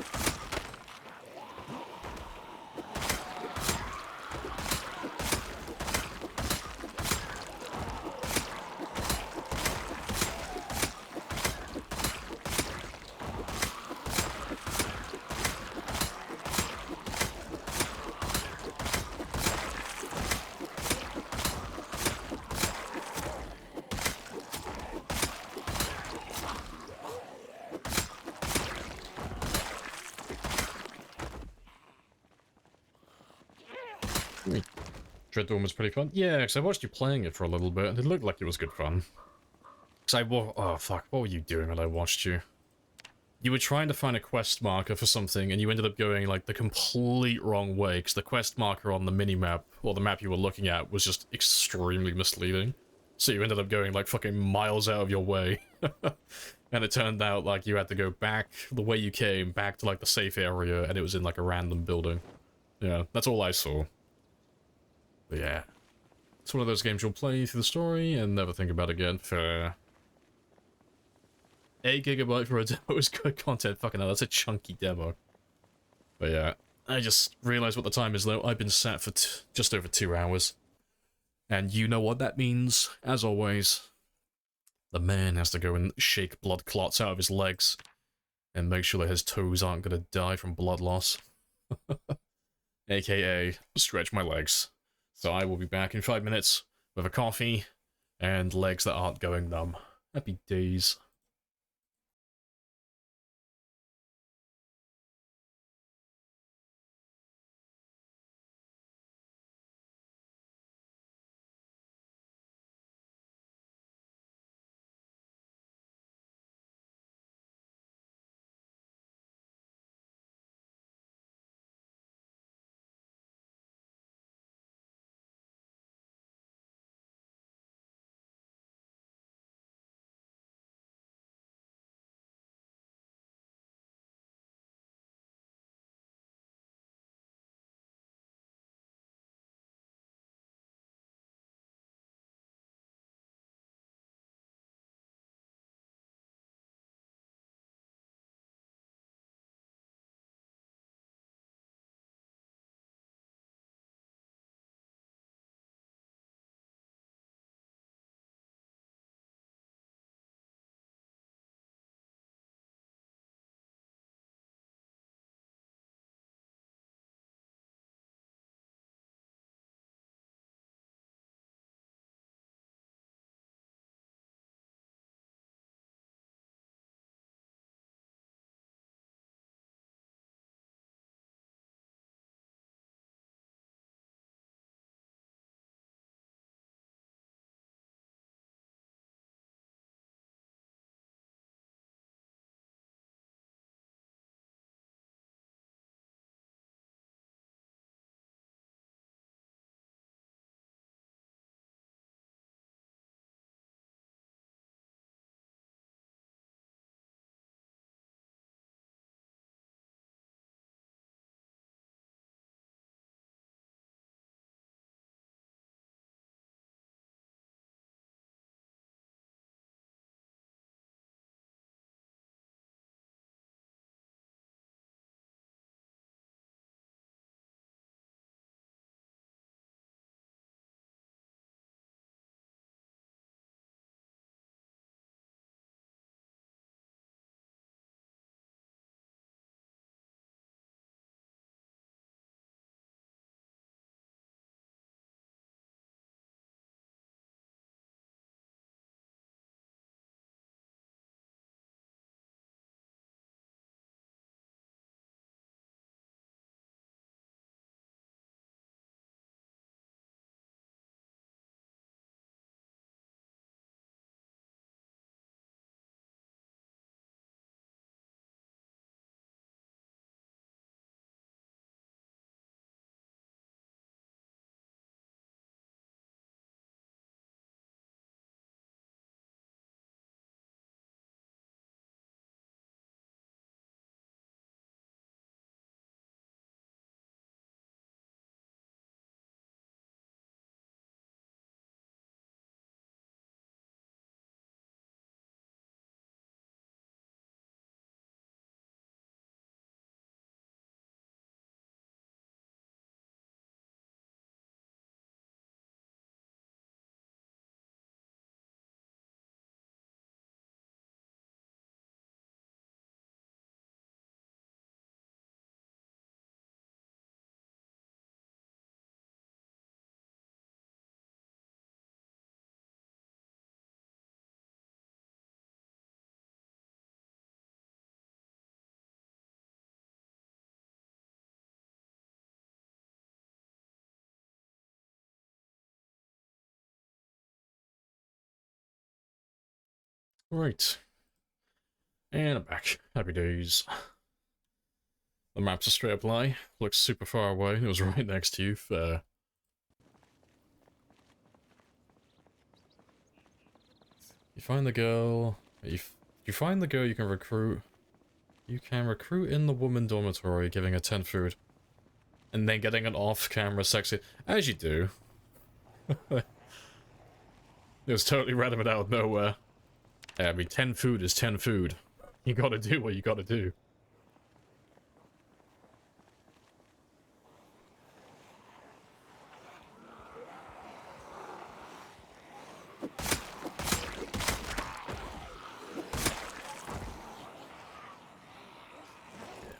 Dread Dawn was pretty fun. Yeah, because I watched you playing it for a little bit, and it looked like it was good fun. Because oh fuck, what were you doing when I watched you? You were trying to find a quest marker for something, and you ended up going, like, the complete wrong way, because the quest marker on the minimap, or the map you were looking at, was just extremely misleading. So you ended up going, like, fucking miles out of your way. And it turned out, like, you had to go back the way you came, back to, like, the safe area, and it was in, like, a random building. Yeah, that's all I saw. But yeah. It's one of those games you'll play through the story and never think about again for 8 GB for a demo is good content. Fucking hell, that's a chunky demo. But yeah, I just realized what the time is though. I've been sat for just over 2 hours. And you know what that means, as always. The man has to go and shake blood clots out of his legs. And make sure that his toes aren't gonna die from blood loss. AKA, stretch my legs. So I will be back in 5 minutes with a coffee and legs that aren't going numb. Happy days. Right. And I'm back. Happy days. The map's a straight up lie. Looks super far away. It was right next to you. Fair. You find the girl. You find the girl you can recruit. You can recruit in the woman dormitory, giving her 10 food. And then getting an off-camera sexy. As you do. It was totally random out of nowhere. Yeah, I mean, 10 food is 10 food. You gotta do what you gotta do.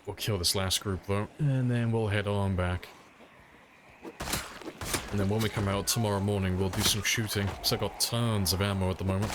We'll kill this last group though, and then we'll head on back. And then when we come out tomorrow morning, we'll do some shooting, because I've got tons of ammo at the moment.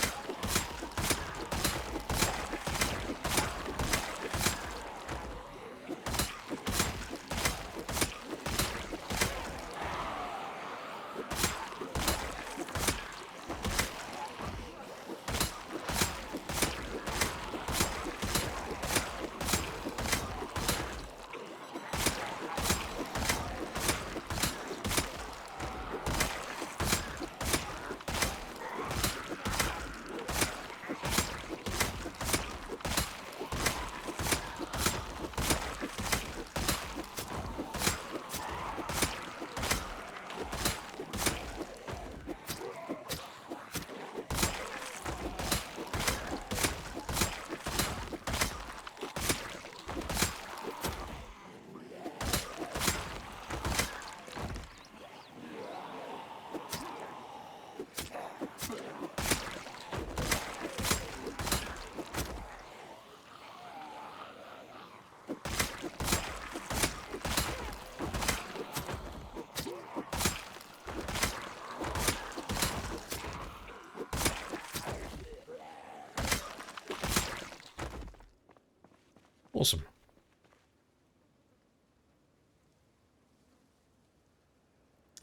Awesome.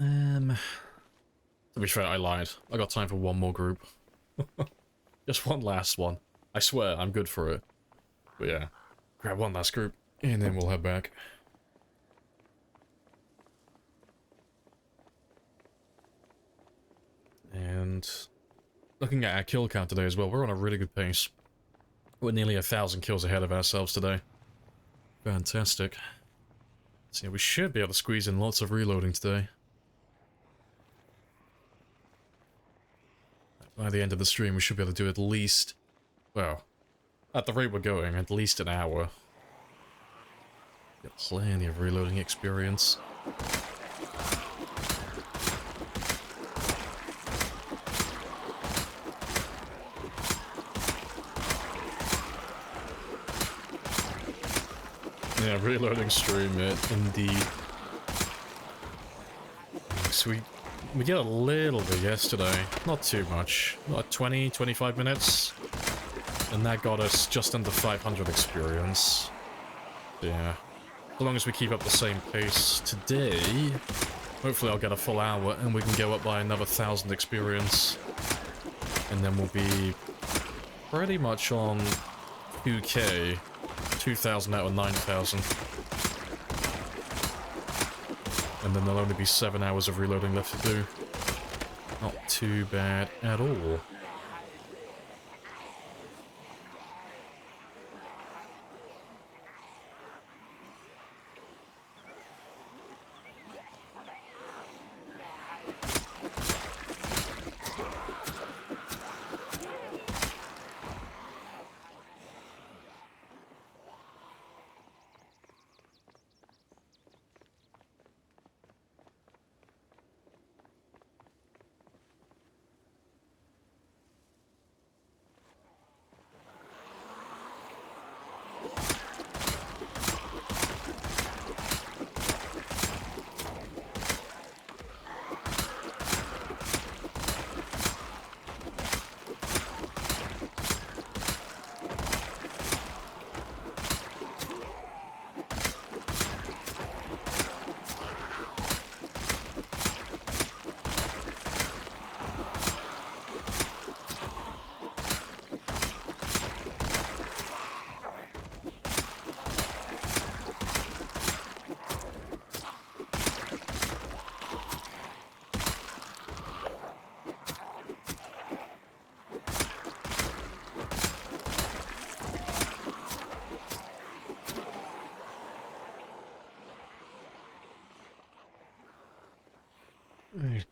To be fair, I lied. I got time for one more group. Just one last one. I swear, I'm good for it. But yeah, grab one last group, and then we'll head back. And looking at our kill count today as well, we're on a really good pace. We're nearly 1,000 kills ahead of ourselves today. Fantastic. So yeah, we should be able to squeeze in lots of reloading today. By the end of the stream, we should be able to do at least, well, at the rate we're going, at least an hour. Got plenty of reloading experience. Yeah, reloading stream it, indeed. So we did a little bit yesterday, not too much, like 20, 25 minutes, and that got us just under 500 experience. Yeah, as long as we keep up the same pace today, hopefully I'll get a full hour and we can go up by another 1,000 experience, and then we'll be pretty much on 2k, 2,000 out of 9,000. And then there'll only be 7 hours of reloading left to do. Not too bad at all.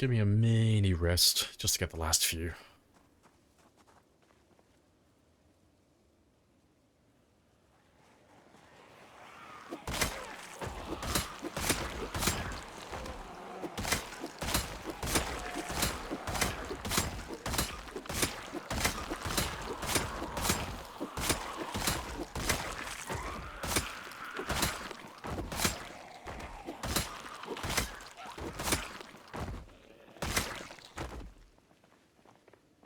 give me a mini rest just to get the last few.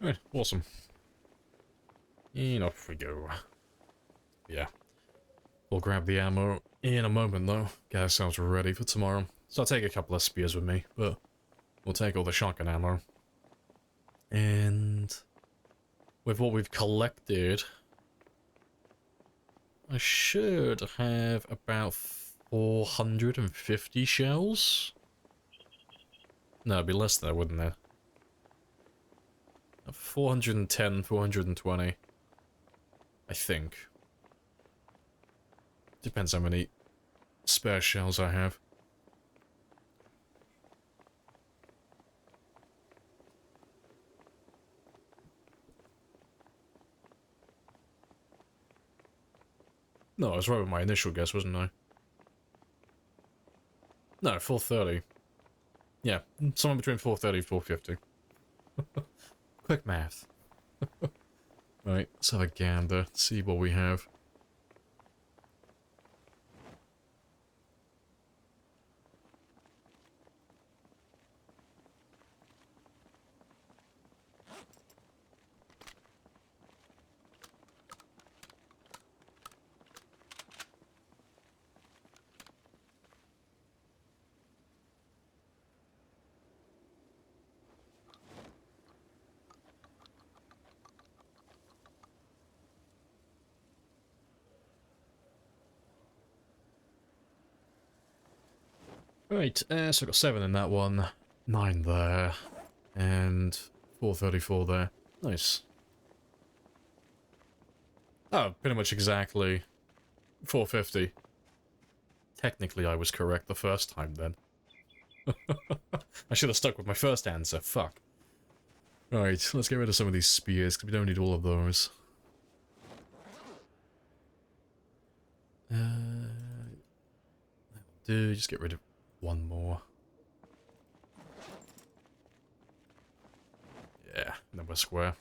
Right, awesome. And off we go. Yeah. We'll grab the ammo in a moment, though. Get ourselves ready for tomorrow. So I'll take a couple of spears with me, but we'll take all the shotgun ammo. And with what we've collected, I should have about 450 shells. No, it'd be less than that, wouldn't it? 410, 420. I think. Depends how many spare shells I have. No, I was right with my initial guess, wasn't I? No, 430. Yeah, somewhere between 430 and 450. Quick math. Right, let's have a gander, see what we have. Right, so I've got 7 in that one, 9 there, and 434 there. Nice. Oh, pretty much exactly 450. Technically, I was correct the first time then. I should have stuck with my first answer, fuck. Right, let's get rid of some of these spears, because we don't need all of those. That'll do, just get rid of one more. Yeah, and then we're square.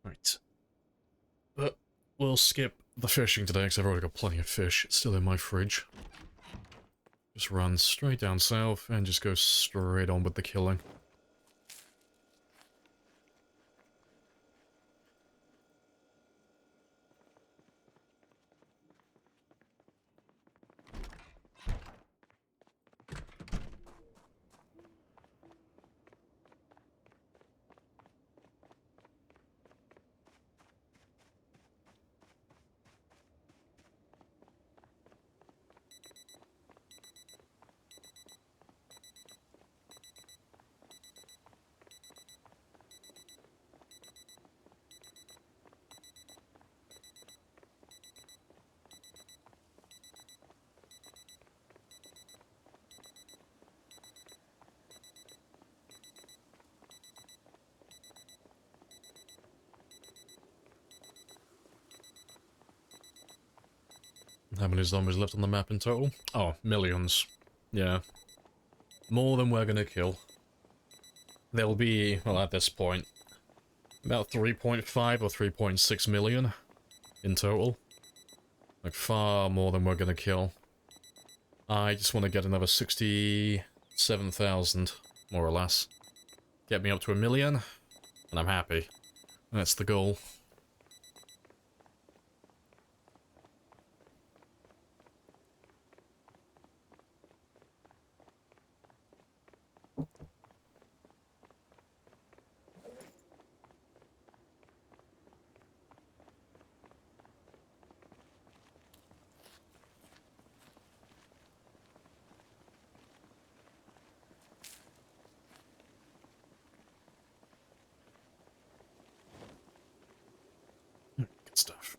Right. But we'll skip the fishing today, because I've already got plenty of fish. It's still in my fridge. Just run straight down south, and just go straight on with the killing. How many zombies left on the map in total? Oh, millions. Yeah. More than we're gonna kill. There'll be, well, at this point, about 3.5 or 3.6 million in total. Like, far more than we're gonna kill. I just want to get another 67,000, more or less. Get me up to 1 million, and I'm happy. That's the goal. stuff.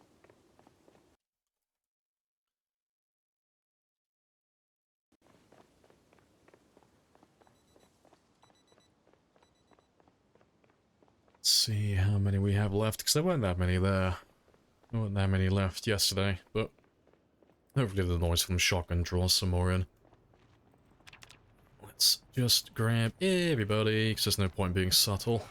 Let's see how many we have left, because there weren't that many there. There weren't that many left yesterday, but hopefully the noise from the shotgun draws some more in. Let's just grab everybody, because there's no point being subtle.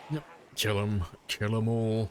Yep, kill 'em all.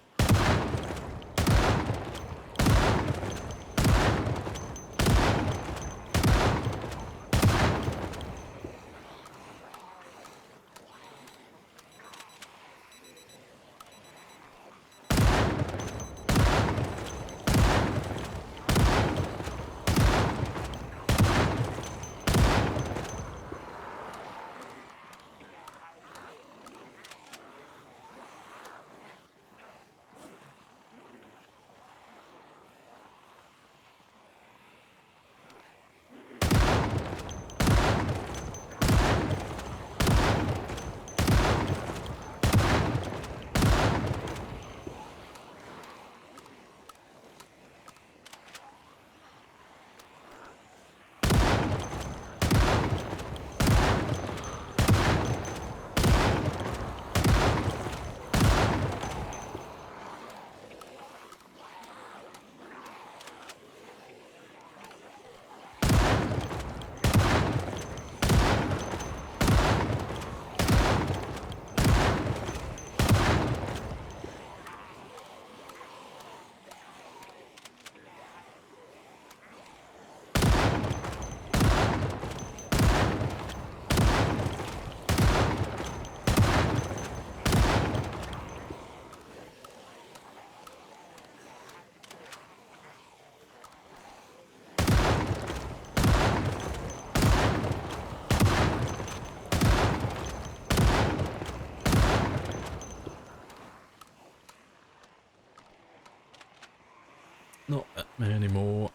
Not that many more.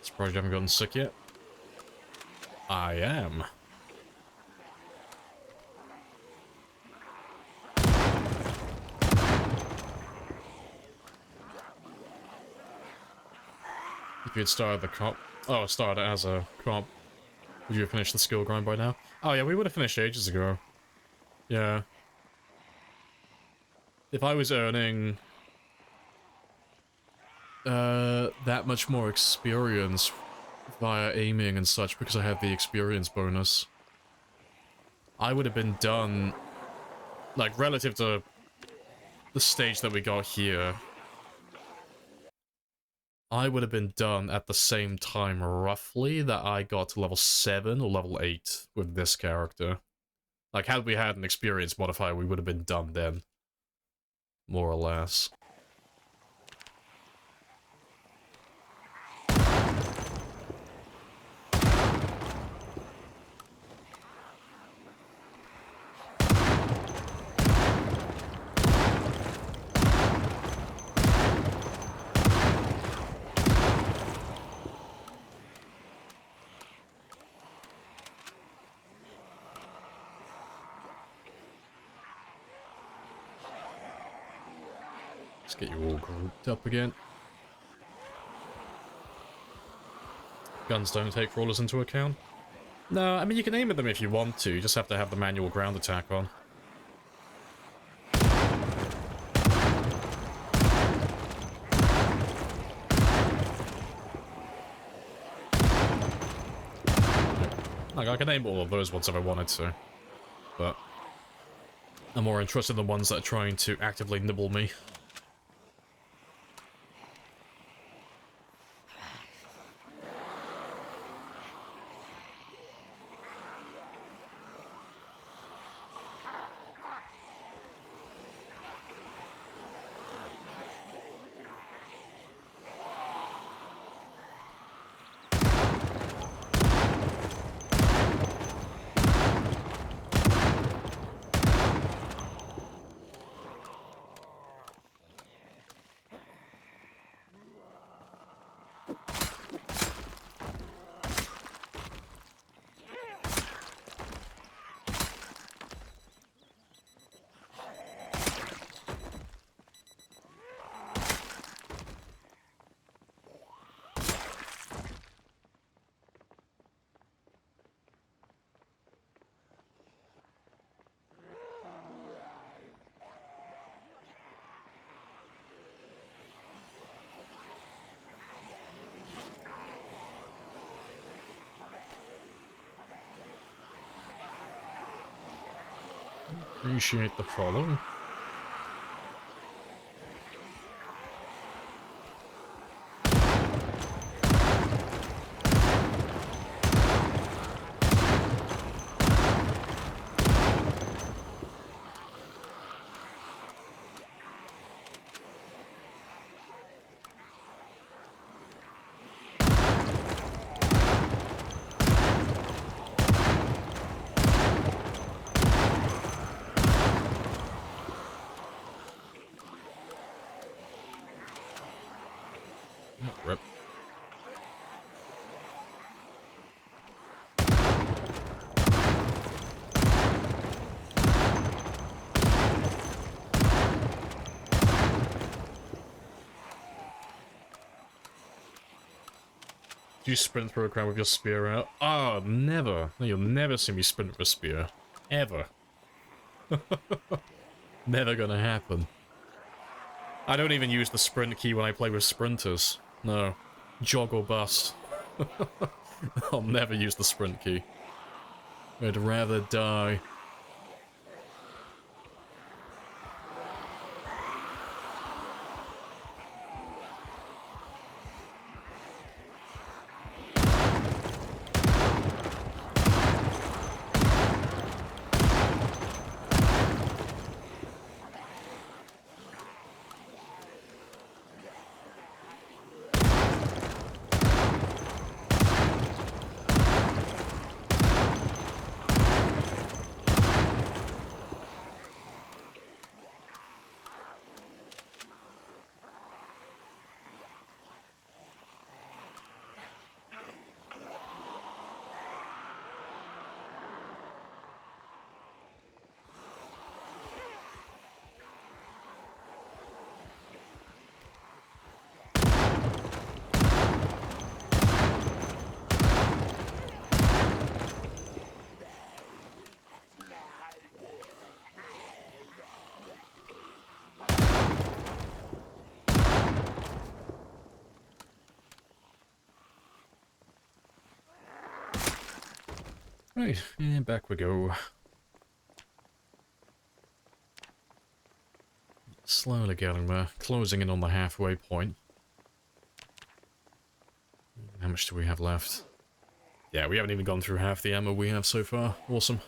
Surprised you haven't gotten sick yet. I am. If you had started the comp... Oh, started as a comp. Would you have finished the skill grind by now? Oh yeah, we would have finished ages ago. Yeah. If I was earning... that much more experience via aiming and such because I had the experience bonus, I would have been done, like, relative to the stage that we got here. I would have been done at the same time, roughly, that I got to level 7 or level 8 with this character. Like, had we had an experience modifier, we would have been done then. More or less. Let's get you all grouped up again. Guns don't take crawlers into account. No, I mean, you can aim at them if you want to. You just have to have the manual ground attack on. Like, I can aim all of those ones if I wanted to. But I'm more interested in the ones that are trying to actively nibble me. Appreciate the follow. Rip. Do you sprint through a crowd with your spear out? Oh, never. No, you'll never see me sprint with a spear. Ever. Never gonna happen. I don't even use the sprint key when I play with sprinters. No. Jog or bust. I'll never use the sprint key. I'd rather die. Right, and back we go. Slowly getting there, closing in on the halfway point. much do we have left? Yeah, we haven't even gone through half the ammo we have so far. Awesome.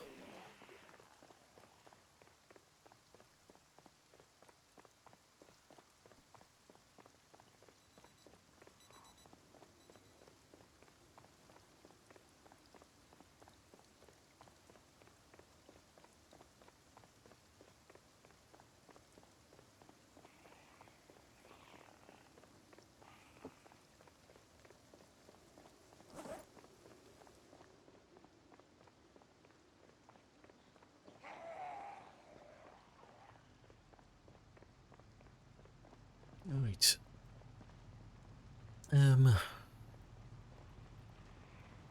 Right.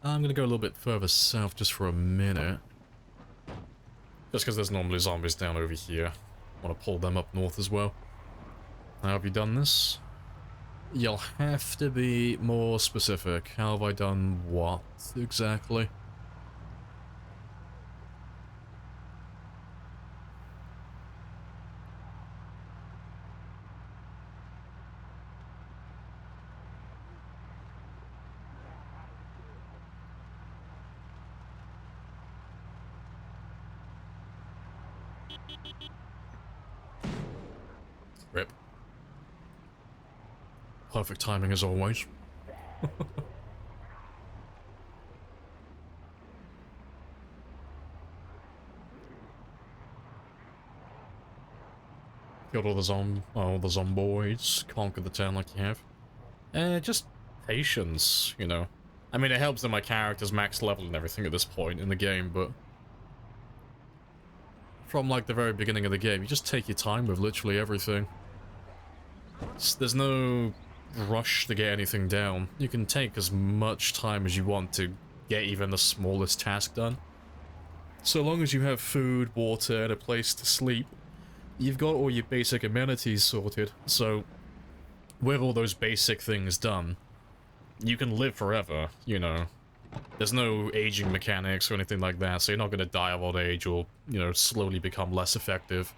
I'm gonna go a little bit further south just for a minute. Just because there's normally zombies down over here. I want to pull them up north as well. How have you done this? You'll have to be more specific. How have I done what exactly? Rip. Perfect timing as always. Killed all the zomboids, conquered the town like you have. Just patience, you know. I mean, it helps that my character's max level and everything at this point in the game, but from like the very beginning of the game, you just take your time with literally everything. There's no rush to get anything down. You can take as much time as you want to get even the smallest task done. So long as you have food, water, and a place to sleep, you've got all your basic amenities sorted. So with all those basic things done, you can live forever, you know. There's no aging mechanics or anything like that, so you're not going to die of old age or, you know, slowly become less effective.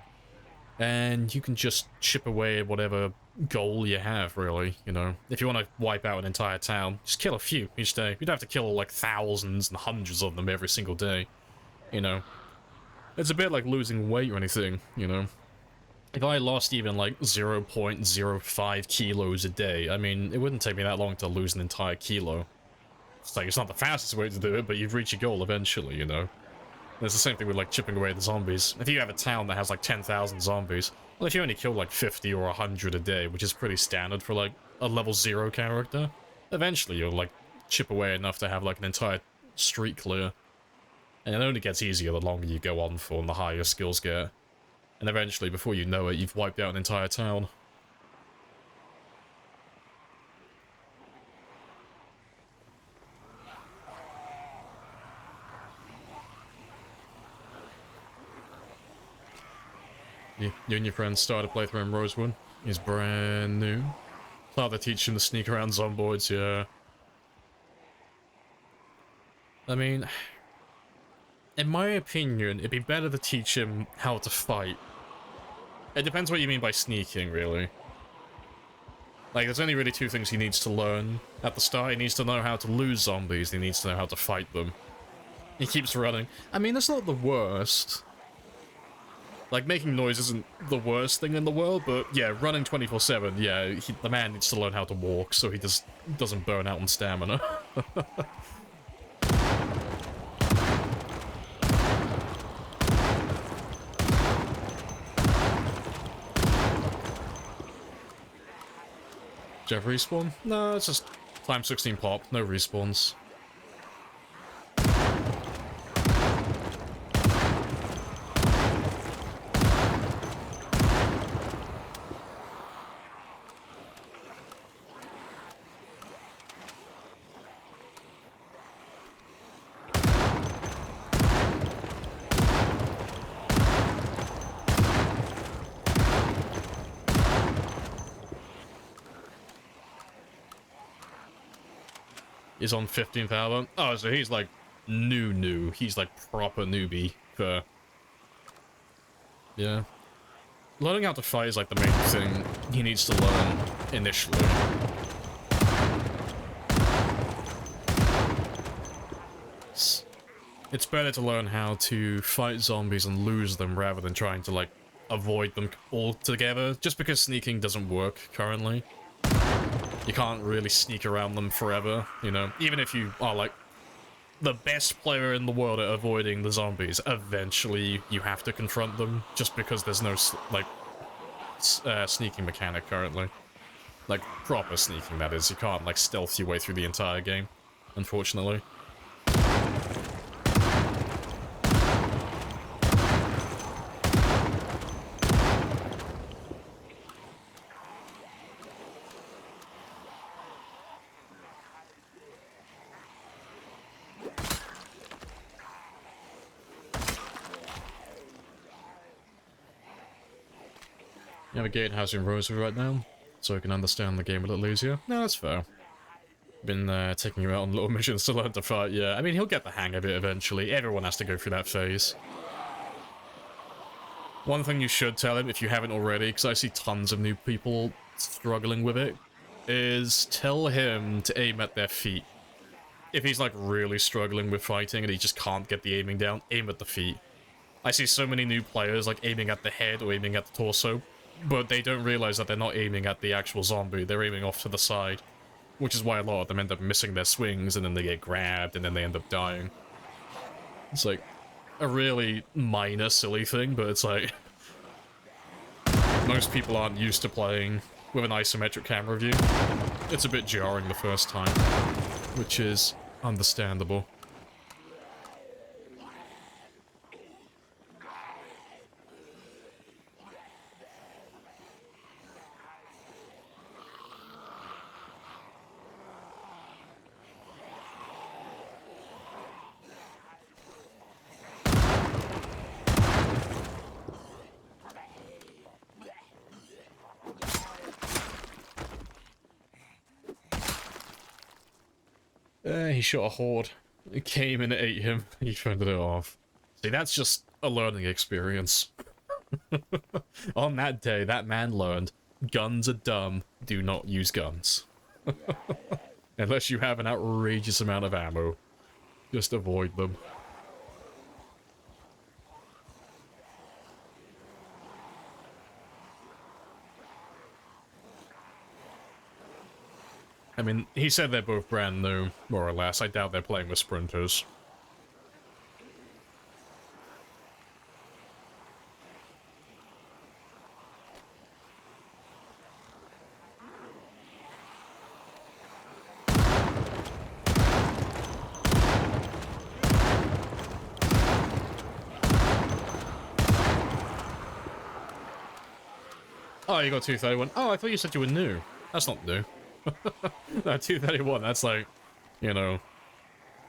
And you can just chip away at whatever goal you have, really, you know. If you want to wipe out an entire town, just kill a few each day. You don't have to kill, like, thousands and hundreds of them every single day, you know. It's a bit like losing weight or anything, you know. If I lost even, like, 0.05 kilos a day, I mean, it wouldn't take me that long to lose an entire kilo. It's like, it's not the fastest way to do it, but you've reached your goal eventually, you know. And it's the same thing with, like, chipping away the zombies. If you have a town that has, like, 10,000 zombies, well, if you only kill, like, 50 or 100 a day, which is pretty standard for, like, a level 0 character, eventually you'll, like, chip away enough to have, like, an entire street clear. And it only gets easier the longer you go on for and the higher your skills get. And eventually, before you know it, you've wiped out an entire town. You and your friend started playthrough in Rosewood. He's brand new. Thought they teach him to sneak around zomboids, yeah. I mean, in my opinion, it'd be better to teach him how to fight. It depends what you mean by sneaking, really. Like, there's only really two things he needs to learn. At the start, he needs to know how to lose zombies, and he needs to know how to fight them. He keeps running. I mean, that's not the worst. Like, making noise isn't the worst thing in the world, but yeah, running 24/7, yeah, the man needs to learn how to walk so he just doesn't burn out on stamina. Do you have respawn? No, it's just time 16 pop, no respawns. Is on 15th hour. Oh, so he's like new. He's like proper newbie for... Yeah. Learning how to fight is like the main thing he needs to learn initially. It's better to learn how to fight zombies and lose them rather than trying to, like, avoid them altogether. Just because sneaking doesn't work currently. You can't really sneak around them forever, you know? Even if you are, like, the best player in the world at avoiding the zombies, eventually you have to confront them, just because there's no, like, sneaking mechanic currently. Like, proper sneaking, that is. You can't, like, stealth your way through the entire game, unfortunately. You have a gatehouse in Rosewood right now, so I can understand the game a little easier. No, that's fair. Been taking him out on little missions to learn to fight, yeah. I mean, he'll get the hang of it eventually. Everyone has to go through that phase. One thing you should tell him, if you haven't already, because I see tons of new people struggling with it, is tell him to aim at their feet. If he's, like, really struggling with fighting and he just can't get the aiming down, aim at the feet. I see so many new players, like, aiming at the head or aiming at the torso, but they don't realize that they're not aiming at the actual zombie, they're aiming off to the side. Which is why a lot of them end up missing their swings, and then they get grabbed, and then they end up dying. It's like a really minor, silly thing, but it's like most people aren't used to playing with an isometric camera view. It's a bit jarring the first time, which is understandable. He shot a horde. It came and it ate him. He fended it off. See, that's just a learning experience. On that day, that man learned, guns are dumb, do not use guns. Unless you have an outrageous amount of ammo. Just avoid them. I mean, he said they're both brand new, more or less. I doubt they're playing with sprinters. Oh, you got 231. Oh, I thought you said you were new. That's not new. No, 231, that's like, you know,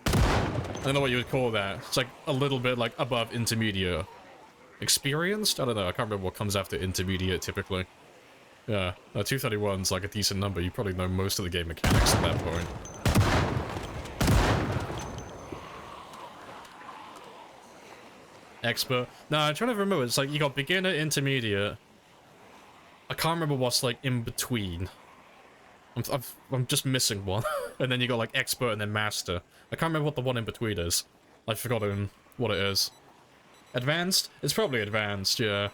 I don't know what you would call that. It's like a little bit like above intermediate. Experienced? I don't know, I can't remember what comes after intermediate typically. Yeah, 231's like a decent number. You probably know most of the game mechanics at that point. Expert? No, I'm trying to remember. It's like you got beginner, intermediate. I can't remember what's like in between. I'm just missing one. And then you got like expert and then master. I can't remember what the one in between is. I've forgotten what it is. Advanced? It's probably advanced, yeah.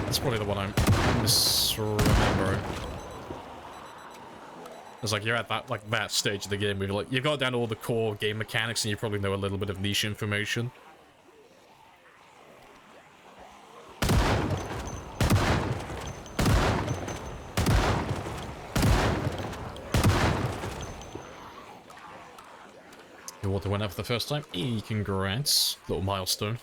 That's probably the one I'm misremembering. It's like you're at that that stage of the game where you're like, you got down to all the core game mechanics and you probably know a little bit of niche information. Your water went up for the first time. Congrats. Little milestone.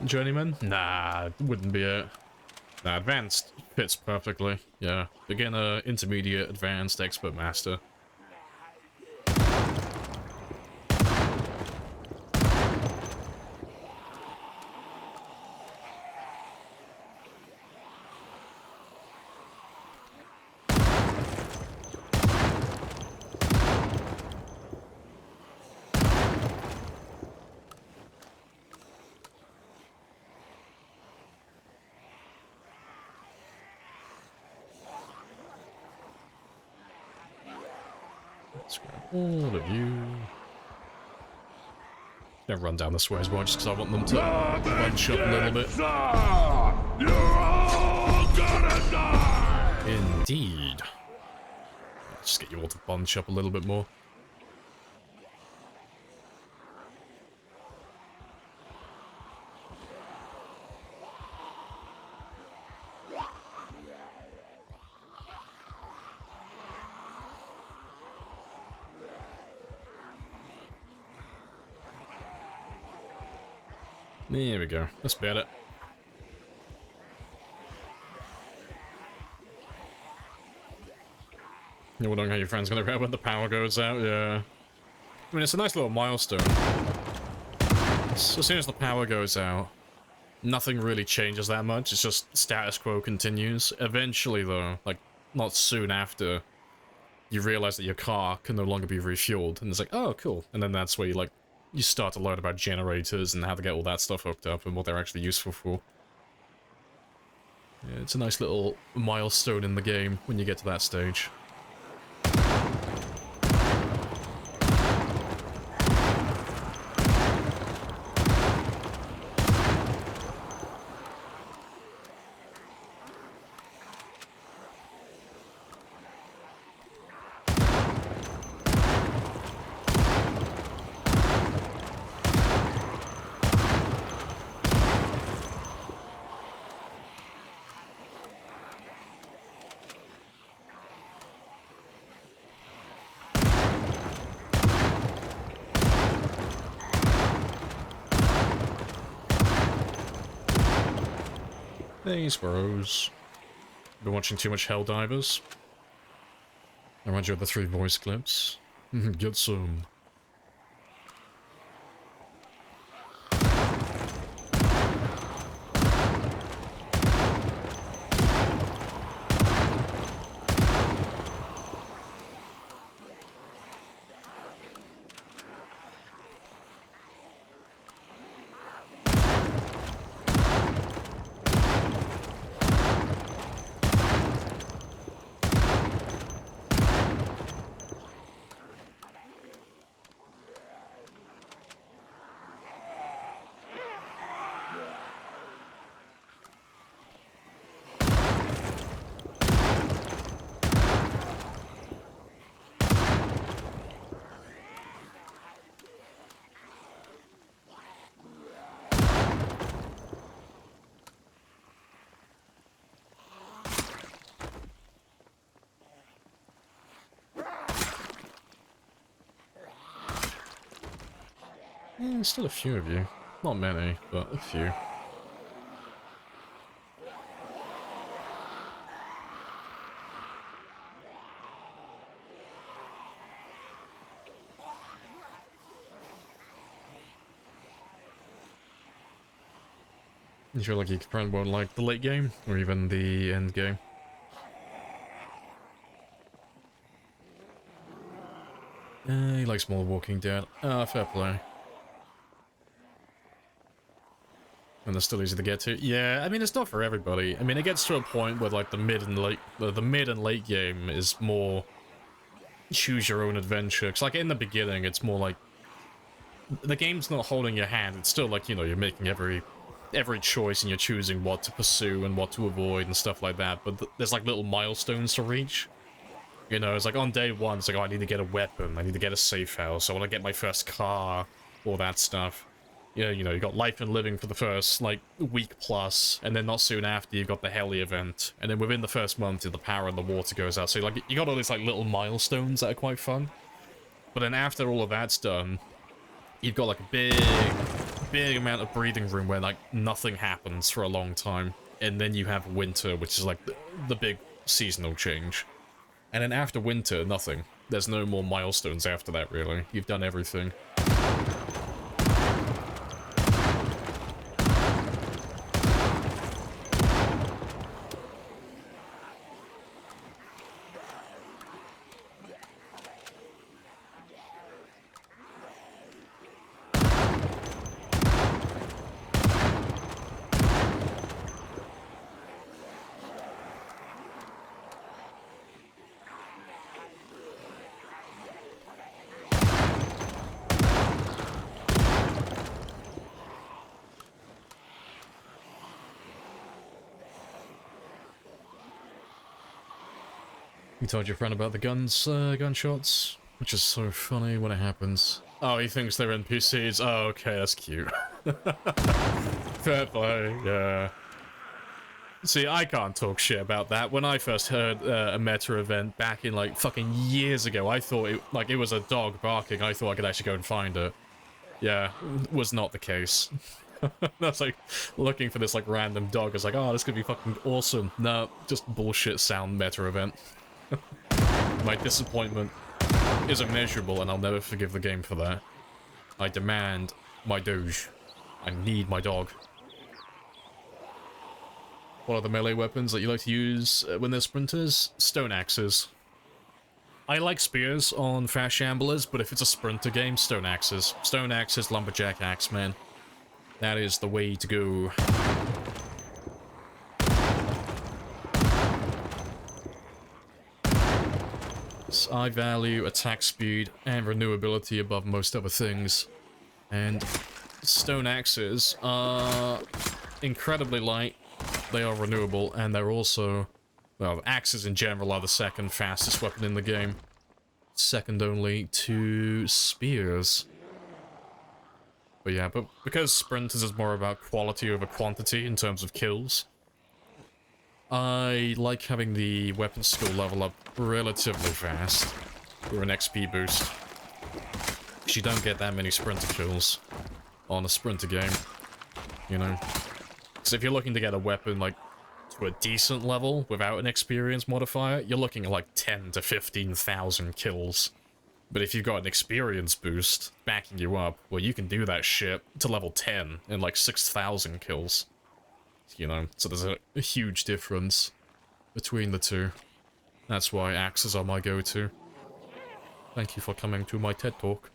Journeyman? Nah, wouldn't be it. Nah, advanced fits perfectly. Yeah. Beginner, intermediate, advanced, expert, master. All of you. Gonna run down this way as well, just because I want them to bunch up a little bit. You're all gonna die! Indeed. Just get you all to bunch up a little bit more. There we go. That's better. You're wondering how your friend's gonna react when the power goes out? Yeah. I mean, it's a nice little milestone. So as soon as the power goes out, nothing really changes that much. It's just status quo continues. Eventually, though, like, not soon after, you realize that your car can no longer be refueled. And it's like, oh, cool. And then that's where you, like, you start to learn about generators and how to get all that stuff hooked up and what they're actually useful for. Yeah, it's a nice little milestone in the game when you get to that stage. Thanks, bros. Been watching too much Helldivers. I remind you of the 3 voice clips. Get some. Still a few of you. Not many, but a few. You feel like you probably won't like the late game, or even the end game. He likes more Walking Dead. Fair play. And they're still easy to get to. Yeah, I mean, it's not for everybody. I mean, it gets to a point where, like, the mid and late game is more choose your own adventure. Because, like, in the beginning, it's more like the game's not holding your hand. It's still like, you know, you're making every choice and you're choosing what to pursue and what to avoid and stuff like that. But there's, like, little milestones to reach. You know, it's like on day 1, it's like, oh, I need to get a weapon. I need to get a safe house. I want to get my first car. All that stuff. Yeah, you know, you got life and living for the first, like, week plus, and then not soon after, you've got the heli event, and then within the first month, the power and the water goes out, so, like, you got all these, like, little milestones that are quite fun, but then after all of that's done, you've got, like, a big amount of breathing room where, like, nothing happens for a long time, and then you have winter, which is, like, the big seasonal change, and then after winter, nothing. There's no more milestones after that, really. You've done everything. You told your friend about the gunshots? Which is so funny when it happens. Oh, he thinks they're NPCs. Oh, okay, that's cute. Fair play, yeah. See, I can't talk shit about that. When I first heard a meta event back in, like, fucking years ago, I thought it was a dog barking. I thought I could actually go and find it. Yeah, was not the case. That's like, looking for this, like, random dog. It's like, oh, this could be fucking awesome. No, just bullshit sound meta event. My disappointment is immeasurable, and I'll never forgive the game for that. I demand my Doge. I need my dog. What are the melee weapons that you like to use when they're sprinters? Stone axes. I like spears on fast shamblers, but if it's a sprinter game, stone axes. Stone axes, lumberjack axe, man. That is the way to go. I value attack speed and renewability above most other things. And stone axes are incredibly light, they are renewable, and they're also... well, axes in general are the second fastest weapon in the game. Second only to spears. But yeah, but because sprinters is more about quality over quantity in terms of kills, I like having the weapon skill level up relatively fast for an XP boost. Because you don't get that many sprinter kills on a sprinter game, you know? So if you're looking to get a weapon, like, to a decent level without an experience modifier, you're looking at like 10 to 15,000 kills. But if you've got an experience boost backing you up, well, you can do that shit to level 10 in like 6,000 kills. You know, so there's a huge difference between the two. That's why axes are my go-to. Thank you for coming to my TED Talk.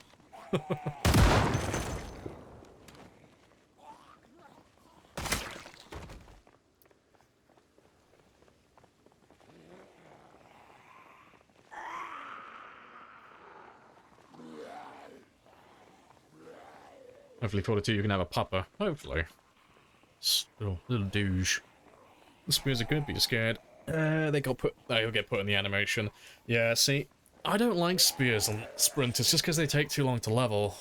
Hopefully 42 you can have a pupper. Hopefully. Still, little douche. The spears are good, but you're scared. They'll get put in the animation. Yeah, see, I don't like spears on sprinters just because they take too long to level.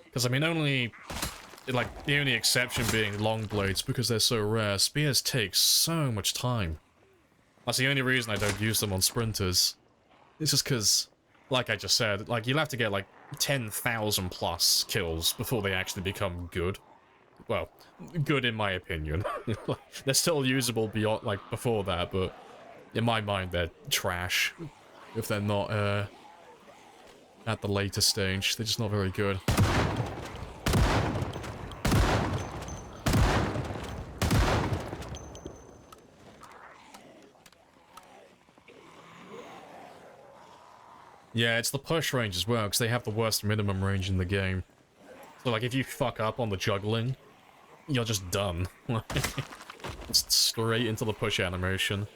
Because, I mean, the only exception being long blades because they're so rare. Spears take so much time. That's the only reason I don't use them on sprinters. It's just because, like I just said, like, you'll have to get, like, 10,000 plus kills before they actually become good. Well, good in my opinion. They're still usable beyond, like, before that, but in my mind they're trash. If they're not, at the later stage, they're just not very good. Yeah, it's the push range as well, because they have the worst minimum range in the game. So, like, if you fuck up on the juggling, you're just done. Just straight into the push animation.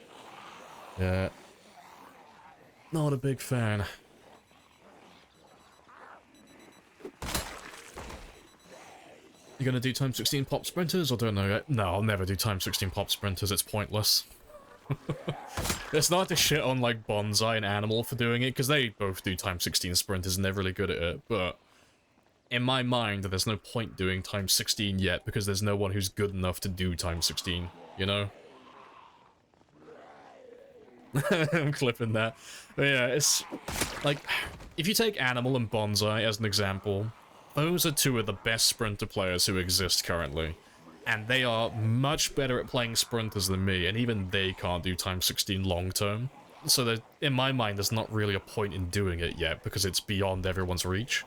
Yeah. Not a big fan. You gonna do times 16 pop sprinters, or don't know yet? No, I'll never do times 16 pop sprinters, it's pointless. It's not to shit on, like, Bonsai and Animal for doing it, because they both do times 16 sprinters and they're really good at it, but in my mind, there's no point doing times 16 yet, because there's no one who's good enough to do times 16, you know? I'm clipping that. But yeah, it's, like, if you take Animal and Bonsai as an example, those are two of the best sprinter players who exist currently. And they are much better at playing sprinters than me, and even they can't do times 16 long term. So that, in my mind, there's not really a point in doing it yet, because it's beyond everyone's reach.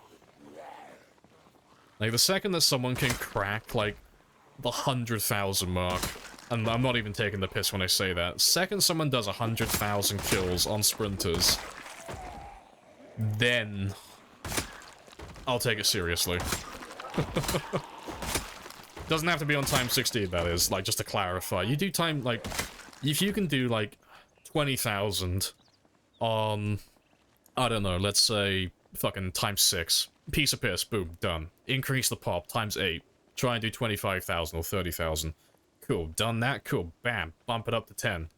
Like, the second that someone can crack, like, the 100,000 mark, and I'm not even taking the piss when I say that, second someone does 100,000 kills on sprinters, then I'll take it seriously. Doesn't have to be on time 16, that is, like, just to clarify. You do time, like, if you can do, like, 20,000 on, I don't know, let's say, fucking times 6. Piece of piss, boom, done. Increase the pop, times 8. Try and do 25,000 or 30,000. Cool, done that, cool, bam, bump it up to 10.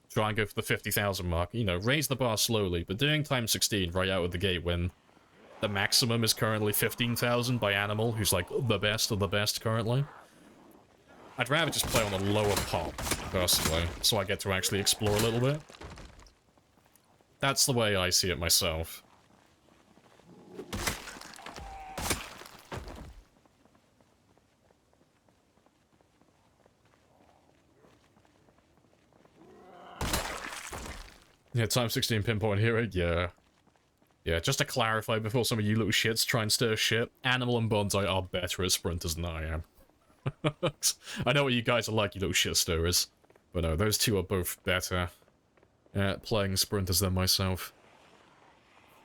try and go for the 50,000 mark. You know, raise the bar slowly, but doing times 16 right out of the gate when the maximum is currently 15,000 by Animal, who's like the best of the best currently. I'd rather just play on a lower pop, personally, so I get to actually explore a little bit. That's the way I see it myself. Yeah, times 16 pinpoint hero, yeah. Yeah, just to clarify before some of you little shits try and stir shit, Animal and Bonsai are better at sprinters than I am. I know what you guys are like, you little shit stirrers. But no, those two are both better at playing sprinters than myself.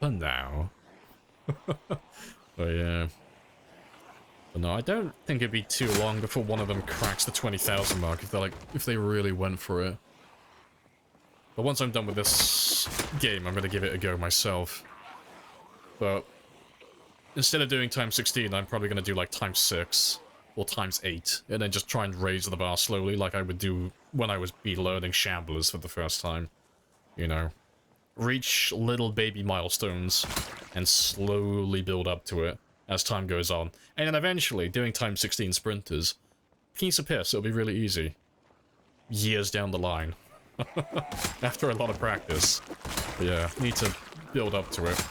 For now. But yeah. But no, I don't think it'd be too long before one of them cracks the 20,000 mark if they really went for it. But once I'm done with this game, I'm gonna give it a go myself. But instead of doing times 16, I'm probably gonna do like times 6 or times 8, and then just try and raise the bar slowly like I would do when I was learning Shamblers for the first time. You know, reach little baby milestones and slowly build up to it as time goes on. And then eventually, doing times 16 sprinters, piece of piss, it'll be really easy. Years down the line. After a lot of practice. But yeah, need to build up to it.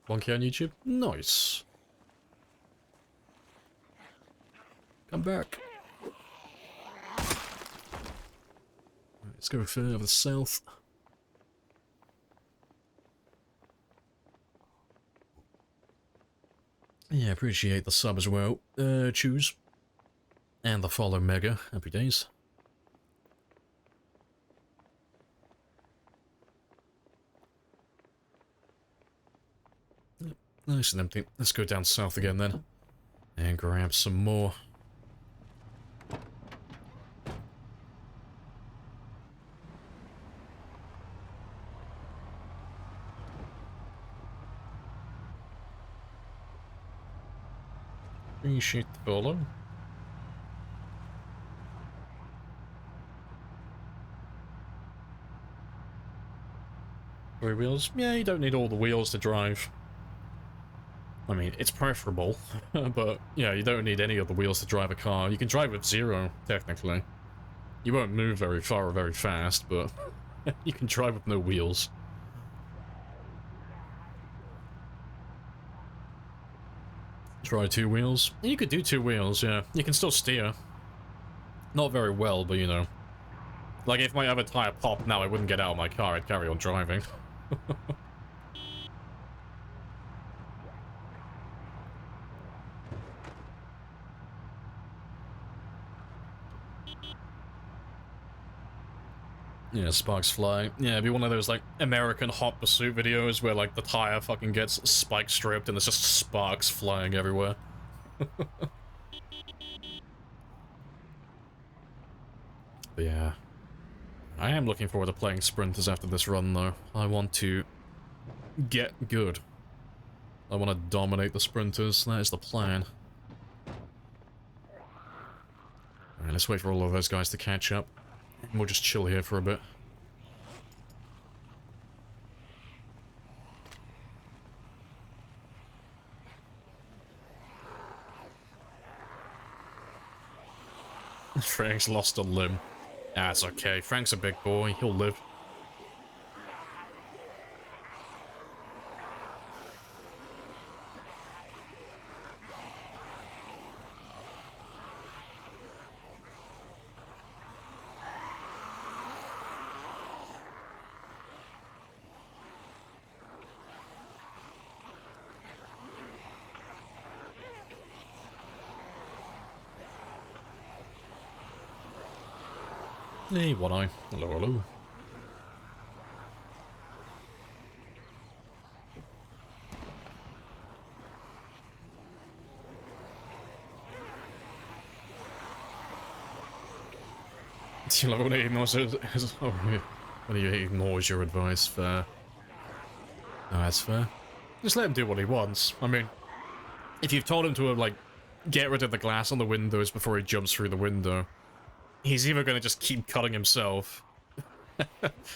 Monkey on YouTube? Nice. Come back. Let's go further south. Yeah, appreciate the sub as well. Choose. And the follow Mega. Happy days. Yep, nice and empty. Let's go down south again then. And grab some more. Appreciate the follow. 3 wheels? Yeah, you don't need all the wheels to drive. I mean, it's preferable, but yeah, you don't need any of the wheels to drive a car. You can drive with 0, technically. You won't move very far or very fast, but you can drive with no wheels. Try 2 wheels? You could do 2 wheels, yeah. You can still steer. Not very well, but you know. Like, if my other tire popped now, I wouldn't get out of my car, I'd carry on driving. Yeah, sparks fly. Yeah, it'd be one of those, like, American Hot Pursuit videos where, like, the tire fucking gets spike stripped and there's just sparks flying everywhere. But yeah. I am looking forward to playing sprinters after this run, though. I want to get good. I want to dominate the sprinters. That is the plan. Alright, let's wait for all of those guys to catch up. And we'll just chill here for a bit. Frank's lost a limb. That's okay. Frank's a big boy. He'll live. Hey, one eye. Hello, hello. You love when he ignores when he ignores your advice. Fair. No, that's fair. Just let him do what he wants. I mean, if you've told him to, like, get rid of the glass on the windows before he jumps through the window, he's either going to just keep cutting himself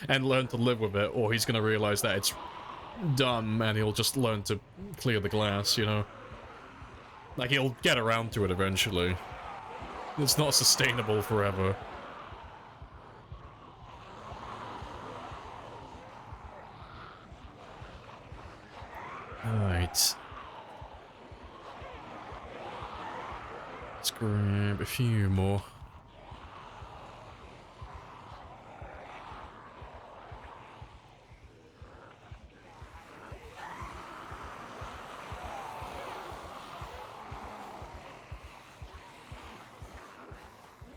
and learn to live with it, or he's going to realize that it's dumb and he'll just learn to clear the glass, you know? Like, he'll get around to it eventually. It's not sustainable forever. Alright. Let's grab a few more.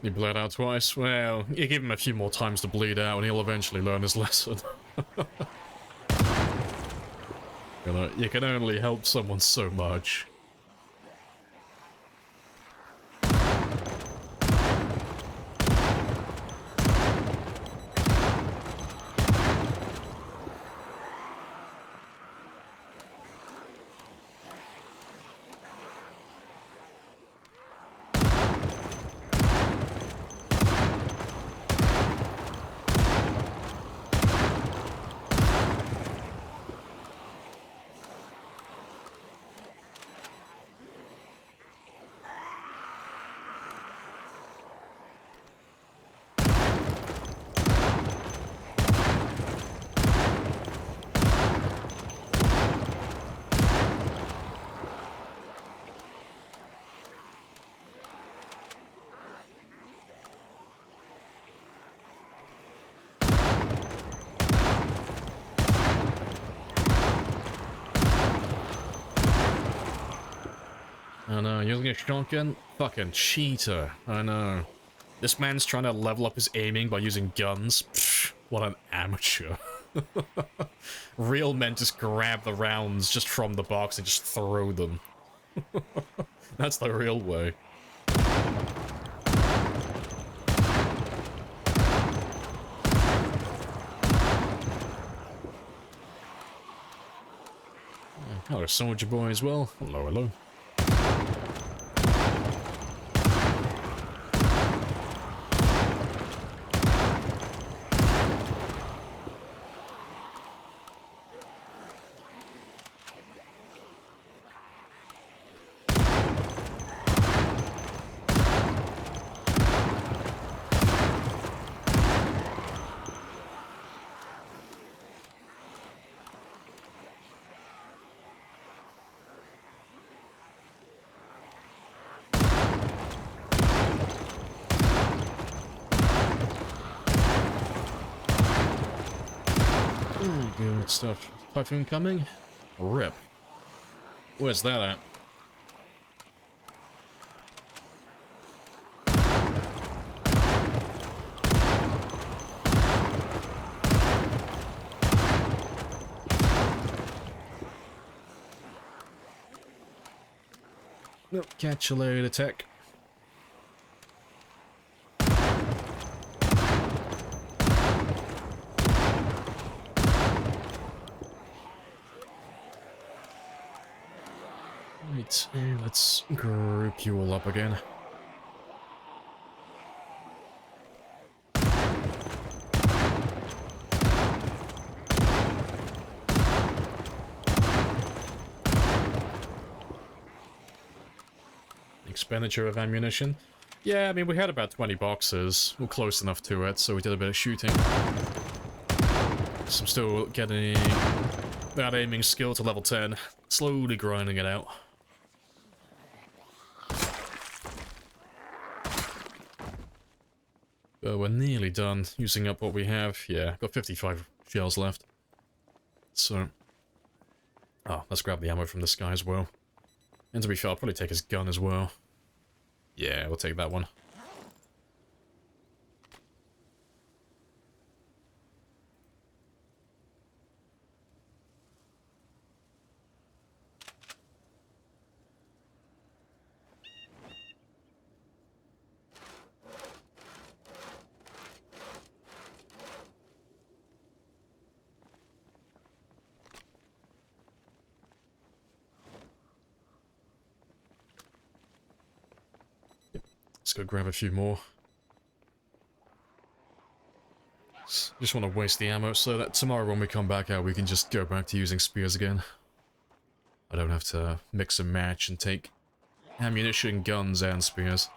He bled out twice? Well, you give him a few more times to bleed out and he'll eventually learn his lesson. You know, you can only help someone so much. I know, using a shotgun? Fucking cheater, I know. This man's trying to level up his aiming by using guns. Pfft, what an amateur. Real men just grab the rounds just from the box and just throw them. That's the real way. Hello, soldier boy as well. Hello, hello. Good stuff. Typhoon coming? Rip. Where's that at? Nope, catch you later, tech. Right, and let's group you all up again. Expenditure of ammunition. Yeah, I mean, we had about 20 boxes. We're close enough to it, so we did a bit of shooting. So I'm still getting that aiming skill to level 10. Slowly grinding it out. But we're nearly done using up what we have. Yeah, got 55 shells left. So... oh, let's grab the ammo from this guy as well. And to be fair, I'll probably take his gun as well. Yeah, we'll take that one. go grab a few more. Just want to waste the ammo so that tomorrow when we come back out we can just go back to using spears again. I don't have to mix and match and take ammunition, guns, and spears.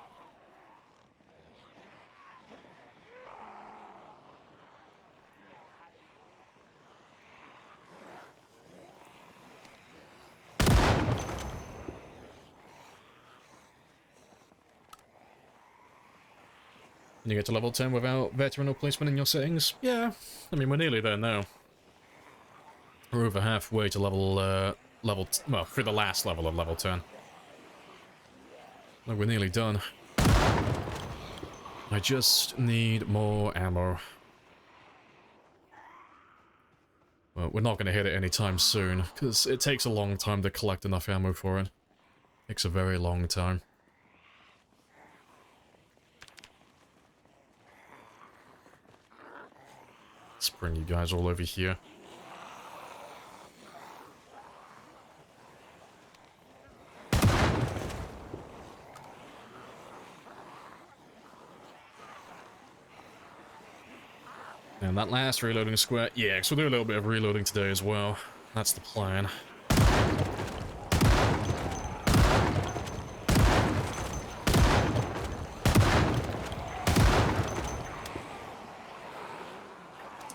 You get to level 10 without veteran or placement in your settings? Yeah, I mean, we're nearly there now. We're over halfway to well, through the last level of level 10. Like, we're nearly done. I just need more ammo. Well, we're not going to hit it anytime soon, because it takes a long time to collect enough ammo for it. Takes a very long time. Let's bring you guys all over here. And that last reloading square, yeah, so we'll do a little bit of reloading today as well. That's the plan.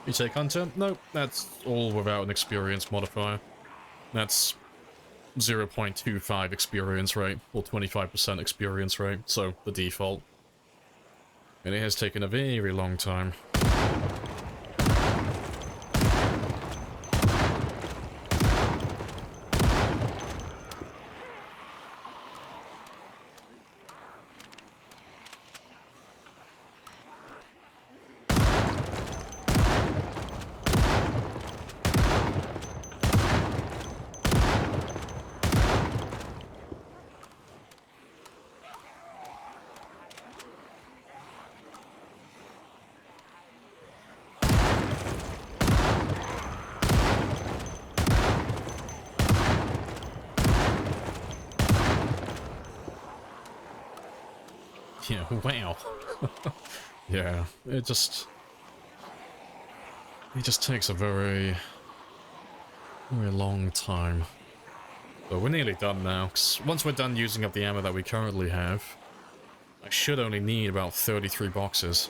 You take Hunter? Nope, that's all without an experience modifier. That's 0.25 experience rate, or 25% experience rate, so the default. And it has taken a very long time. Yeah, wow. Yeah, it just takes a very long time. But we're nearly done now, 'cause once we're done using up the ammo that we currently have, I should only need about 33 boxes.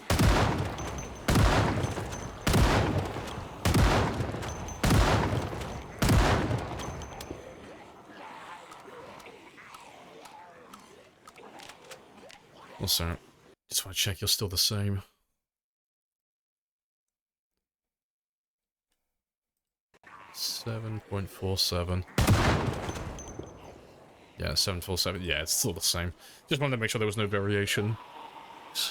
Also, just want to check you're still the same. $7.47. Yeah, 747. Yeah, it's still the same. Just wanted to make sure there was no variation.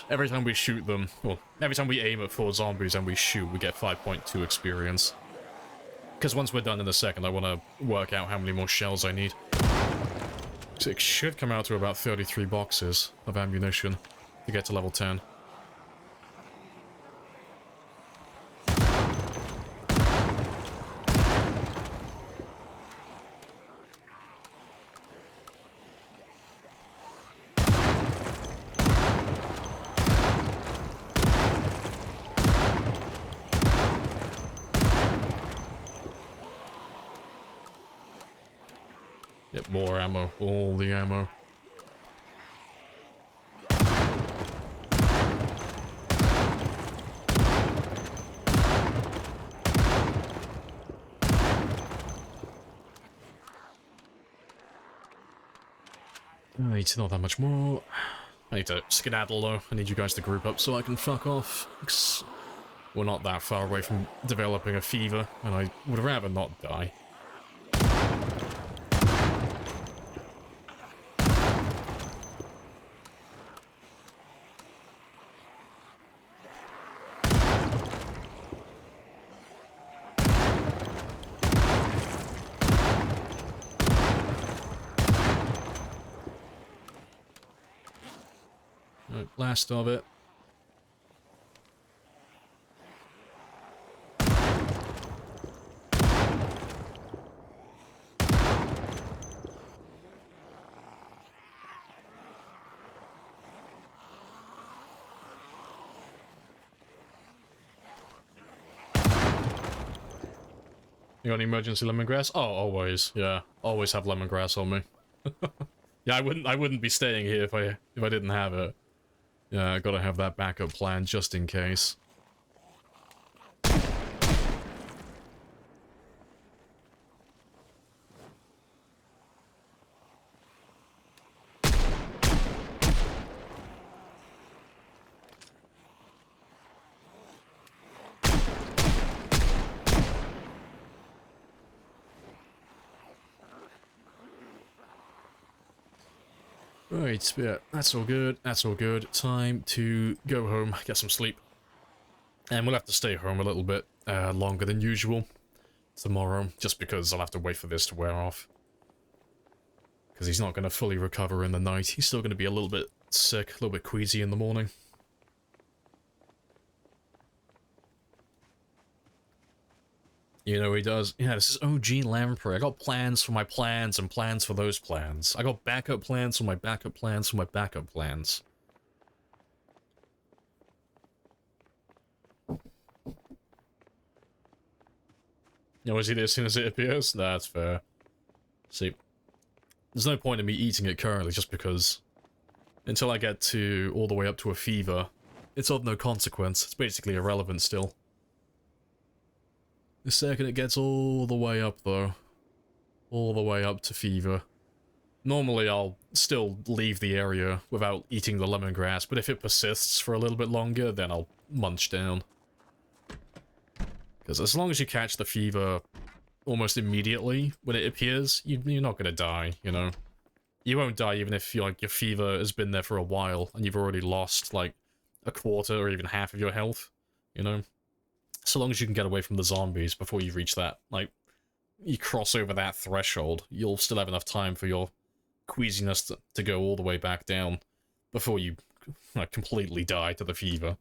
Every time we shoot them, well, every time we aim at 4 zombies and we shoot, we get 5.2 experience. Because once we're done in a second, I want to work out how many more shells I need. So it should come out to about 33 boxes of ammunition to get to level 10. Yep, more ammo, all the ammo. It's not that much more. I need to skedaddle though. I need you guys to group up so I can fuck off. We're not that far away from developing a fever, and I would rather not die. Right, last of it. You got any emergency lemongrass? Oh, always. Yeah, always have lemongrass on me. Yeah, I wouldn't be staying here if I didn't have it. Yeah, I gotta have that backup plan just in case. Right, yeah, that's all good, that's all good. Time to go home, get some sleep. And we'll have to stay home a little bit longer than usual tomorrow, just because I'll have to wait for this to wear off. Because he's not going to fully recover in the night. He's still going to be a little bit sick, a little bit queasy in the morning. You know he does. Yeah, this is OG Lamprey. I got plans for my plans and plans for those plans. I got backup plans for my backup plans for my backup plans. You know, is it as soon as it appears? That's fair. See, there's no point in me eating it currently just because until I get to all the way up to a fever, it's of no consequence. It's basically irrelevant still. The second it gets all the way up, though, all the way up to fever, normally I'll still leave the area without eating the lemongrass, but if it persists for a little bit longer, then I'll munch down. Because as long as you catch the fever almost immediately when it appears, you're not going to die, you know? You won't die even if your fever has been there for a while and you've already lost, like, a quarter or even half of your health, you know? So long as you can get away from the zombies before you reach that, like, you cross over that threshold, you'll still have enough time for your queasiness to go all the way back down before you like, completely die to the fever.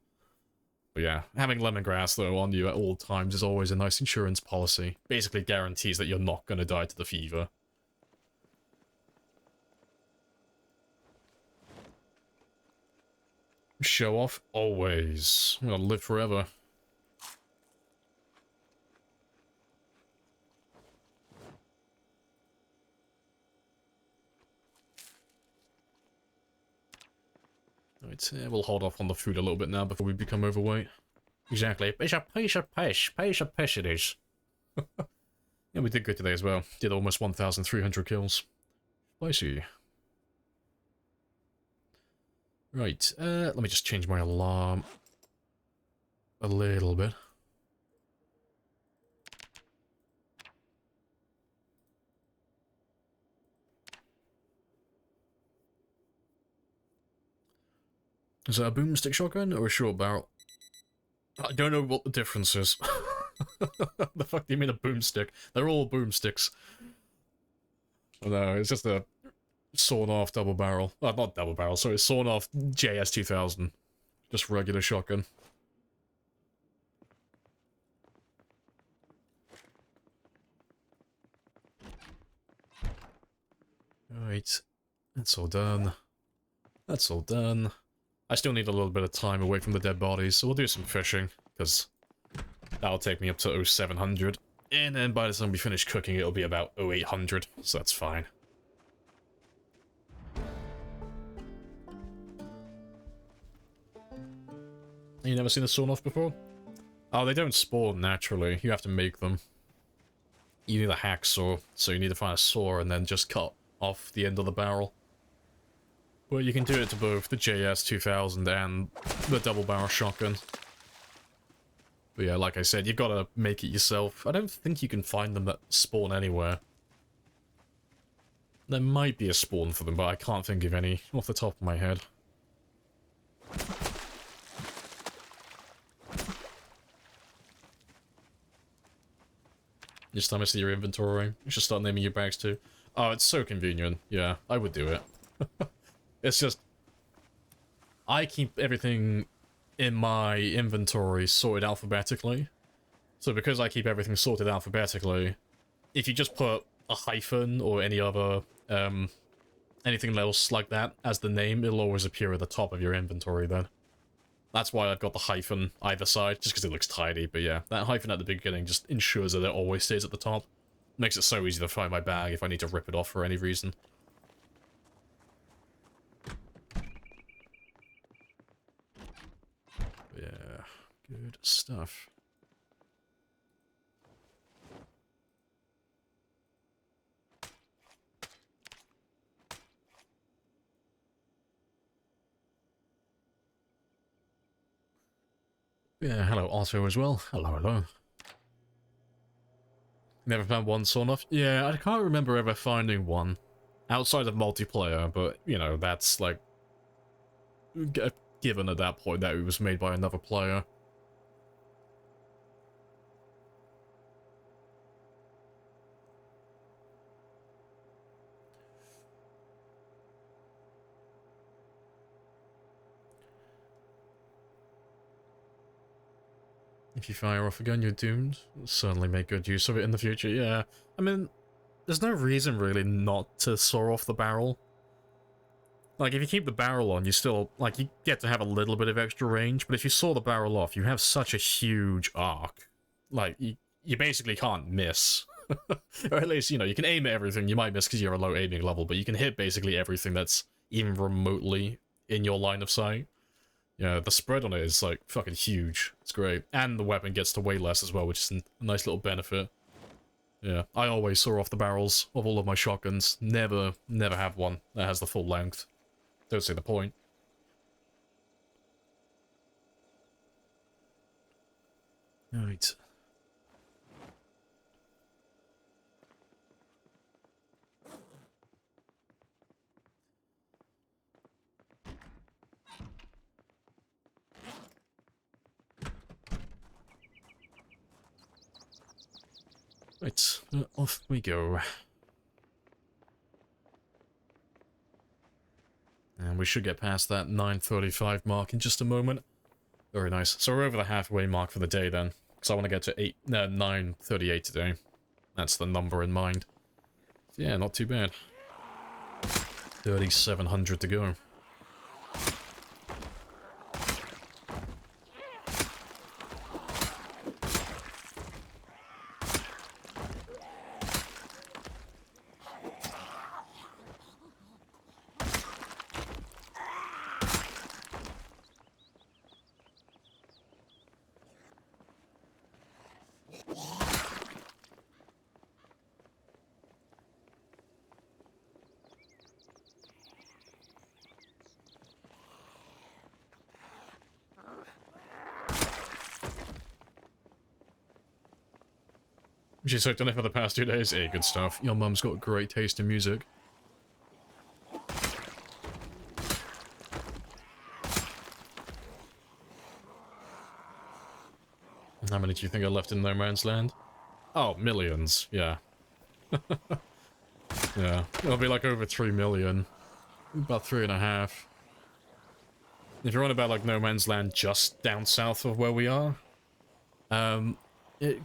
But yeah, having lemongrass, though, on you at all times is always a nice insurance policy. Basically guarantees that you're not going to die to the fever. Show off? Always. I'm gonna live forever. Right, we'll hold off on the food a little bit now before we become overweight. Exactly. Pish it is. Yeah, we did good today as well. Did almost 1,300 kills. Spicy. Right, let me just change my alarm a little bit. Is that a boomstick shotgun or a short barrel? I don't know what the difference is. The fuck do you mean a boomstick? They're all boomsticks. Oh, no, it's just a sawn-off double barrel. Oh, not double barrel, sorry, sawn-off JS2000. Just regular shotgun. Alright, that's all done. That's all done. I still need a little bit of time away from the dead bodies, so we'll do some fishing, because that'll take me up to 0700. And then by the time we finish cooking, it'll be about 0800, so that's fine. You never seen a sawn-off before? Oh, they don't spawn naturally. You have to make them. You need a hacksaw, so you need to find a saw and then just cut off the end of the barrel. Well, you can do it to both the JS2000 and the double barrel shotgun. But yeah, like I said, you've got to make it yourself. I don't think you can find them that spawn anywhere. There might be a spawn for them, but I can't think of any off the top of my head. Each time I see your inventory, you should start naming your bags too. Oh, it's so convenient. Yeah, I would do it. It's just, I keep everything in my inventory sorted alphabetically. So because I keep everything sorted alphabetically, if you just put a hyphen or any other, anything else like that as the name, it'll always appear at the top of your inventory then. That's why I've got the hyphen either side, just because it looks tidy. But yeah, that hyphen at the beginning just ensures that it always stays at the top. Makes it so easy to find my bag if I need to rip it off for any reason. Yeah, good stuff. Yeah, hello Otto as well. Hello, hello. Never found one sawn off? Yeah, I can't remember ever finding one. Outside of multiplayer, but, you know, that's like... given at that point that it was made by another player. If you fire off a gun, you're doomed. Certainly make good use of it in the future, yeah. I mean, there's no reason really not to saw off the barrel. Like, if you keep the barrel on, you still, like, you get to have a little bit of extra range, but if you saw the barrel off, you have such a huge arc. Like, you basically can't miss. Or at least, you know, you can aim at everything. You might miss because you're a low aiming level, but you can hit basically everything that's even remotely in your line of sight. Yeah, the spread on it is, like, fucking huge. It's great. And the weapon gets to weigh less as well, which is a nice little benefit. Yeah, I always saw off the barrels of all of my shotguns. Never have one that has the full length. Don't see the point. Alright. Right, off we go. And we should get past that 9:35 mark in just a moment. Very nice. So we're over the halfway mark for the day then. Because I want to get to 9:38 today. That's the number in mind. Yeah, not too bad. 3,700 to go. She's hooked on it for the past 2 days. Hey, good stuff. Your mum's got great taste in music. How many do you think are left in No Man's Land? Oh, millions. Yeah. Yeah. It'll be like over 3 million. About 3.5. If you're on about like No Man's Land just down south of where we are, it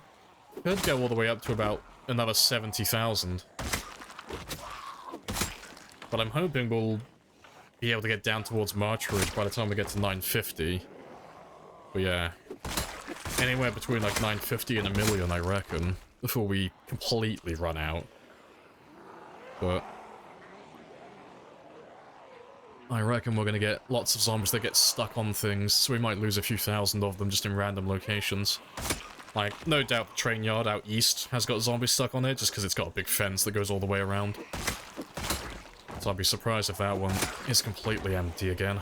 could go all the way up to about another 70,000. But I'm hoping we'll be able to get down towards March Ridge by the time we get to 950. But yeah, anywhere between like 950 and 1 million, I reckon, before we completely run out. But I reckon we're going to get lots of zombies that get stuck on things, so we might lose a few thousand of them just in random locations. Like, no doubt the train yard out east has got zombies stuck on it, just because it's got a big fence that goes all the way around. So I'd be surprised if that one is completely empty again.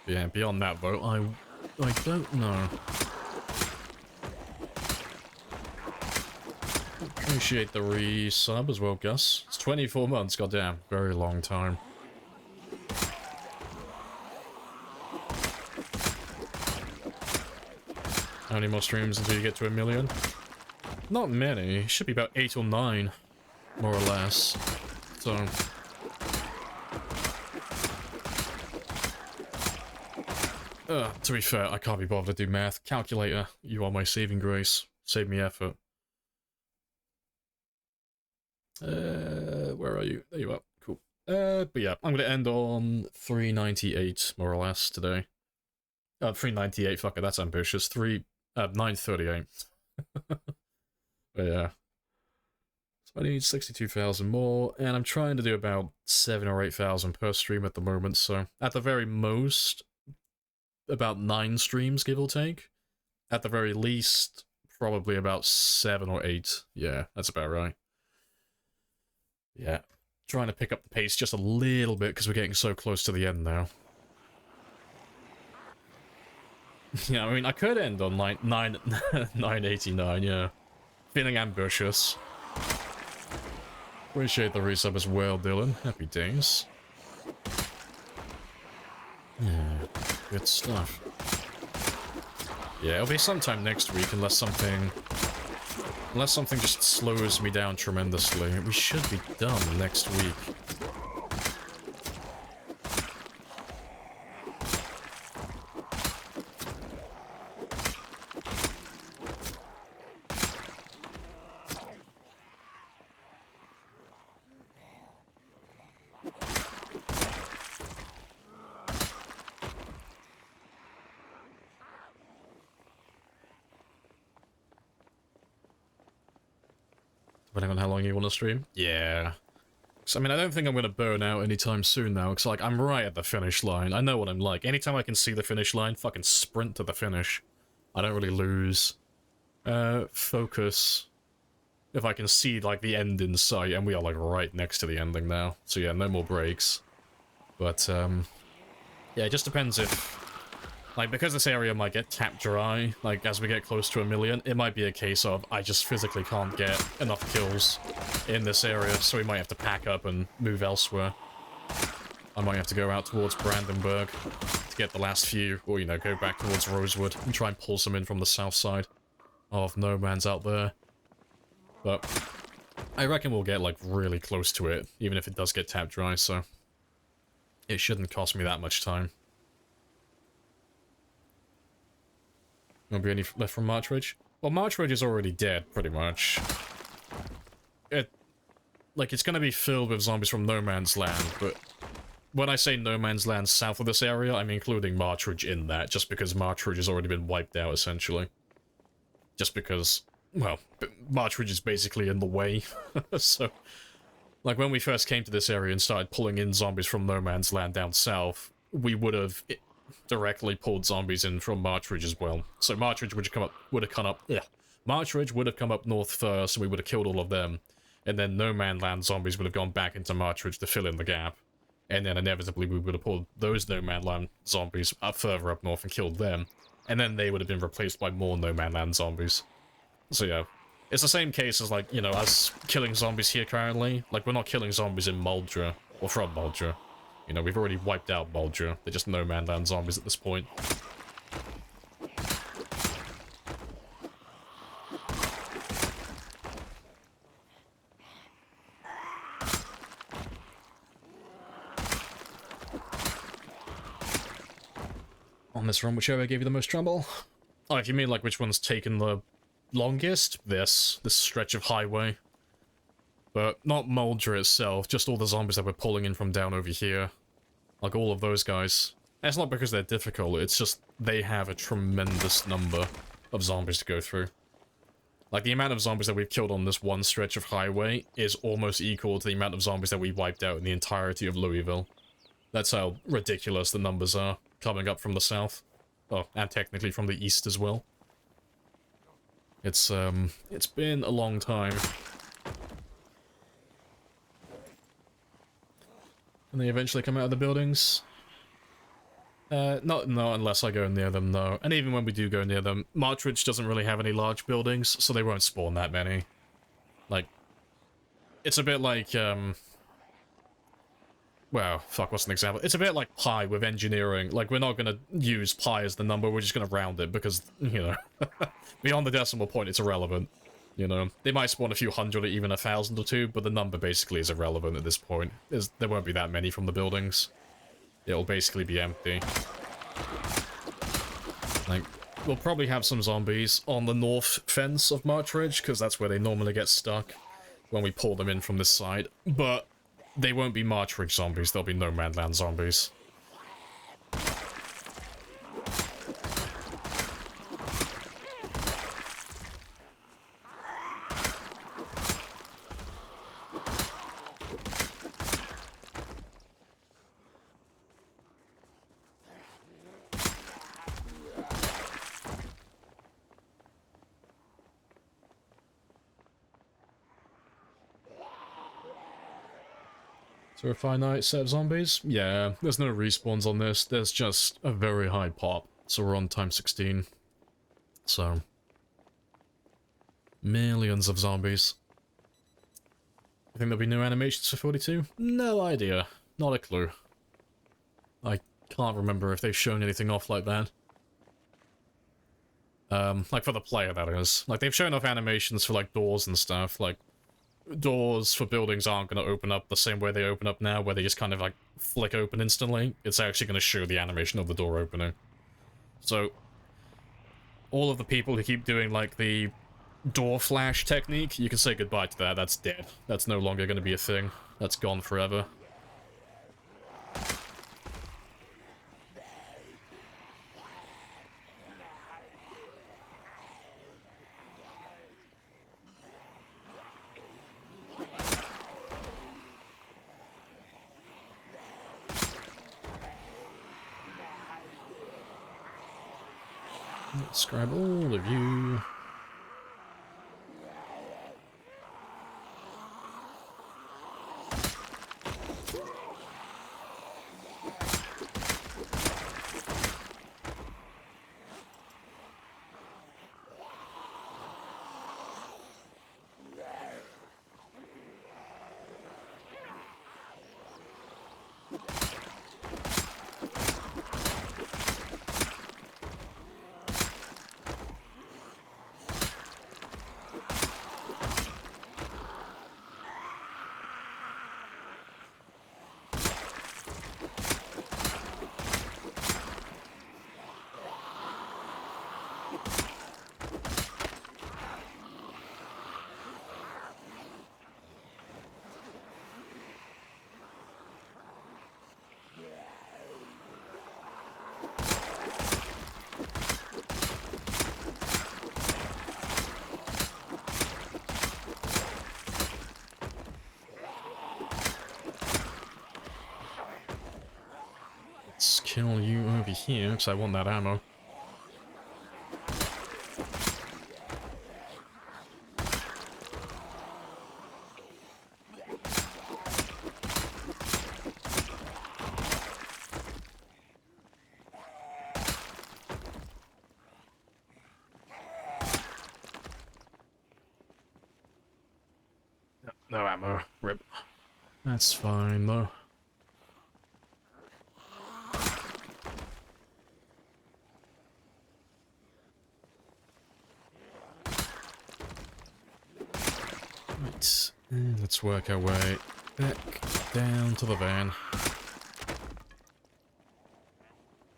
Yeah, beyond that though, I don't know. Appreciate the resub as well, Gus. It's 24 months, goddamn. Very long time. How many more streams until you get to 1 million? Not many. Should be about 8 or 9, more or less. So to be fair, I can't be bothered to do math. Calculator, you are my saving grace. Save me effort. Where are you? There you are. Cool. But yeah, I'm gonna end on 398, more or less, today. 398, fuck it, that's ambitious. 938. But yeah. So I need 62,000 more, and I'm trying to do about 7 or 8,000 per stream at the moment, so at the very most, about 9 streams, give or take. At the very least, probably about 7 or 8. Yeah, that's about right. Yeah. Trying to pick up the pace just a little bit, because we're getting so close to the end now. Yeah, I mean, I could end on 989, yeah. Feeling ambitious. Appreciate the resub as well, Dylan. Happy days. Yeah, good stuff. Yeah, it'll be sometime next week, unless something just slows me down tremendously. We should be done next week. Depending on how long you want to stream. Yeah. So, I mean, I don't think I'm going to burn out anytime soon now, because, like, I'm right at the finish line. I know what I'm like. Anytime I can see the finish line, fucking sprint to the finish. I don't really lose. Focus. If I can see, like, the end in sight, and we are, like, right next to the ending now. So, yeah, no more breaks. But, yeah, it just depends if... Like, because this area might get tapped dry, like, as we get close to 1 million, it might be a case of I just physically can't get enough kills in this area, so we might have to pack up and move elsewhere. I might have to go out towards Brandenburg to get the last few, or, you know, go back towards Rosewood and try and pull some in from the south side of No Man's out there. But I reckon we'll get, like, really close to it, even if it does get tapped dry, so it shouldn't cost me that much time. Won't be any left from March Ridge? Well, March Ridge is already dead, pretty much. It's gonna be filled with zombies from No Man's Land, but when I say No Man's Land south of this area, I'm including March Ridge in that, just because March Ridge has already been wiped out, essentially. Just because, well, March Ridge is basically in the way, so... Like, when we first came to this area and started pulling in zombies from No Man's Land down south, we would have... directly pulled zombies in from March Ridge as well. So March Ridge would have come up north first, and we would have killed all of them. And then No Man Land zombies would have gone back into March Ridge to fill in the gap. And then inevitably we would have pulled those No Man Land zombies up further up north and killed them. And then they would have been replaced by more No Man Land zombies. So yeah. It's the same case as, like, you know, us killing zombies here currently. Like, we're not killing zombies in Muldra, or from Muldra. You know, we've already wiped out Muldra. They're just No Man Land zombies at this point. On this run, which area gave you the most trouble? Oh, if you mean, like, which one's taken the longest? This stretch of highway. But not Muldra itself, just all the zombies that we're pulling in from down over here. Like, all of those guys. And it's not because they're difficult, it's just they have a tremendous number of zombies to go through. Like, the amount of zombies that we've killed on this one stretch of highway is almost equal to the amount of zombies that we wiped out in the entirety of Louisville. That's how ridiculous the numbers are, coming up from the south. Oh, and technically from the east as well. It's been a long time. And they eventually come out of the buildings? Not unless I go near them, no. And even when we do go near them, March Ridge doesn't really have any large buildings, so they won't spawn that many. Like, it's a bit like, well, fuck, what's an example? It's a bit like pi with engineering. Like, we're not gonna use pi as the number, we're just gonna round it, because, you know, beyond the decimal point, it's irrelevant. You know, they might spawn a few hundred or even 1,000 or two, but the number basically is irrelevant at this point. There won't be that many from the buildings. It'll basically be empty. Like, we'll probably have some zombies on the north fence of March Ridge, because that's where they normally get stuck. when we pull them in from this side, but they won't be March Rig zombies, they'll be No Man's Land zombies. So a finite set of zombies? Yeah, there's no respawns on this, there's just a very high pop. So we're on time 16. So... millions of zombies. I think there'll be new animations for 42? No idea. Not a clue. I can't remember if they've shown anything off like that. Like for the player, that is. Like, they've shown off animations for, like, doors and stuff, like, doors for buildings aren't going to open up the same way they open up now, where they just kind of, like, flick open instantly. It's actually going to show the animation of the door opening. So, all of the people who keep doing, like, the door flash technique, you can say goodbye to that. That's dead. That's no longer going to be a thing. That's gone forever. Let's grab all of you. Let's kill you over here, because I want that ammo. No ammo. Rip. That's fine, though. Right, and let's work our way back down to the van.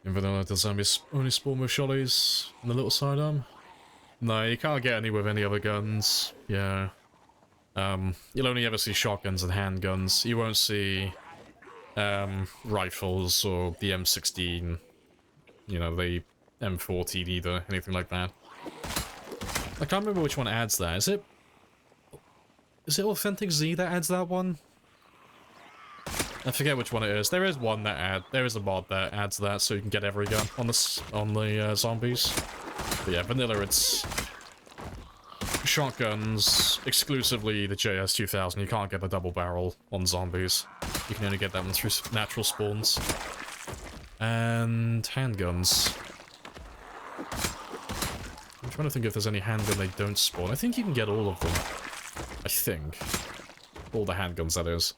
In vanilla, the zombies only spawn with shotties and the little sidearm. No, you can't get any with any other guns. Yeah. You'll only ever see shotguns and handguns. You won't see rifles or the M16, you know, the M14 either, anything like that. I can't remember which one adds that. Is it Authentic Z that adds that one? I forget which one it is. There is one that there is a mod that adds that, so you can get every gun on the zombies. But yeah, vanilla, it's shotguns, exclusively the JS2000. You can't get the double barrel on zombies. You can only get that one through natural spawns. And handguns. I'm trying to think if there's any handgun they don't spawn. I think you can get all of them. I think. All the handguns, that is.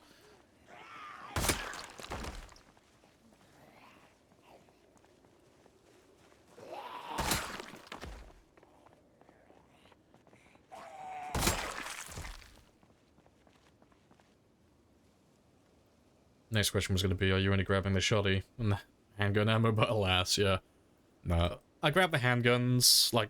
Next question was going to be, are you only grabbing the shotty and the handgun ammo? But alas, yeah. No. I grab the handguns, like,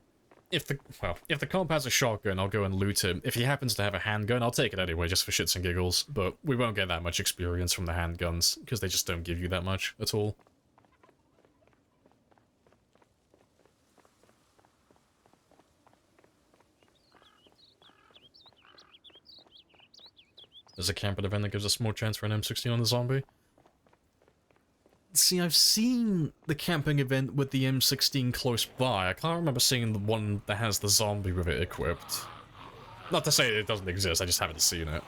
if the comp has a shotgun, I'll go and loot him. If he happens to have a handgun, I'll take it anyway, just for shits and giggles. But we won't get that much experience from the handguns, because they just don't give you that much at all. There's a camping event that gives us more chance for an M16 on the zombie. See, I've seen the camping event with the M16 close by. I can't remember seeing the one that has the zombie with it equipped. Not to say it doesn't exist, I just haven't seen it.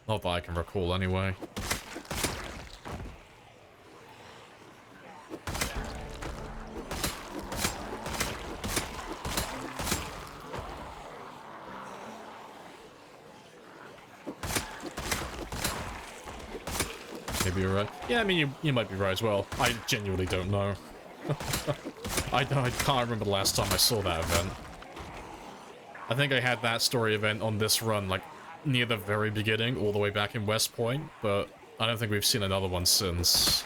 Not that I can recall anyway. Maybe you're right. Yeah, I mean, you might be right as well. I genuinely don't know. I can't remember the last time I saw that event. I think I had that story event on this run, like, near the very beginning, all the way back in West Point, but I don't think we've seen another one since.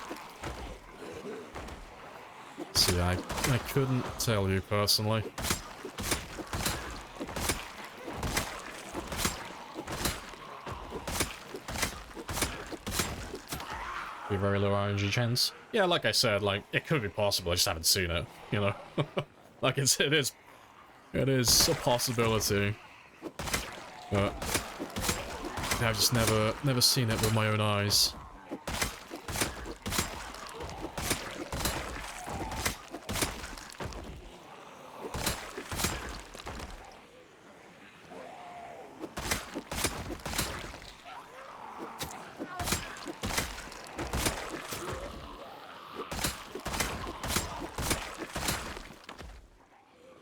See, I couldn't tell you personally. Be very low RNG chance. Yeah, like I said, like, it could be possible, I just haven't seen it, you know? Like, it is a possibility. But I've just never seen it with my own eyes.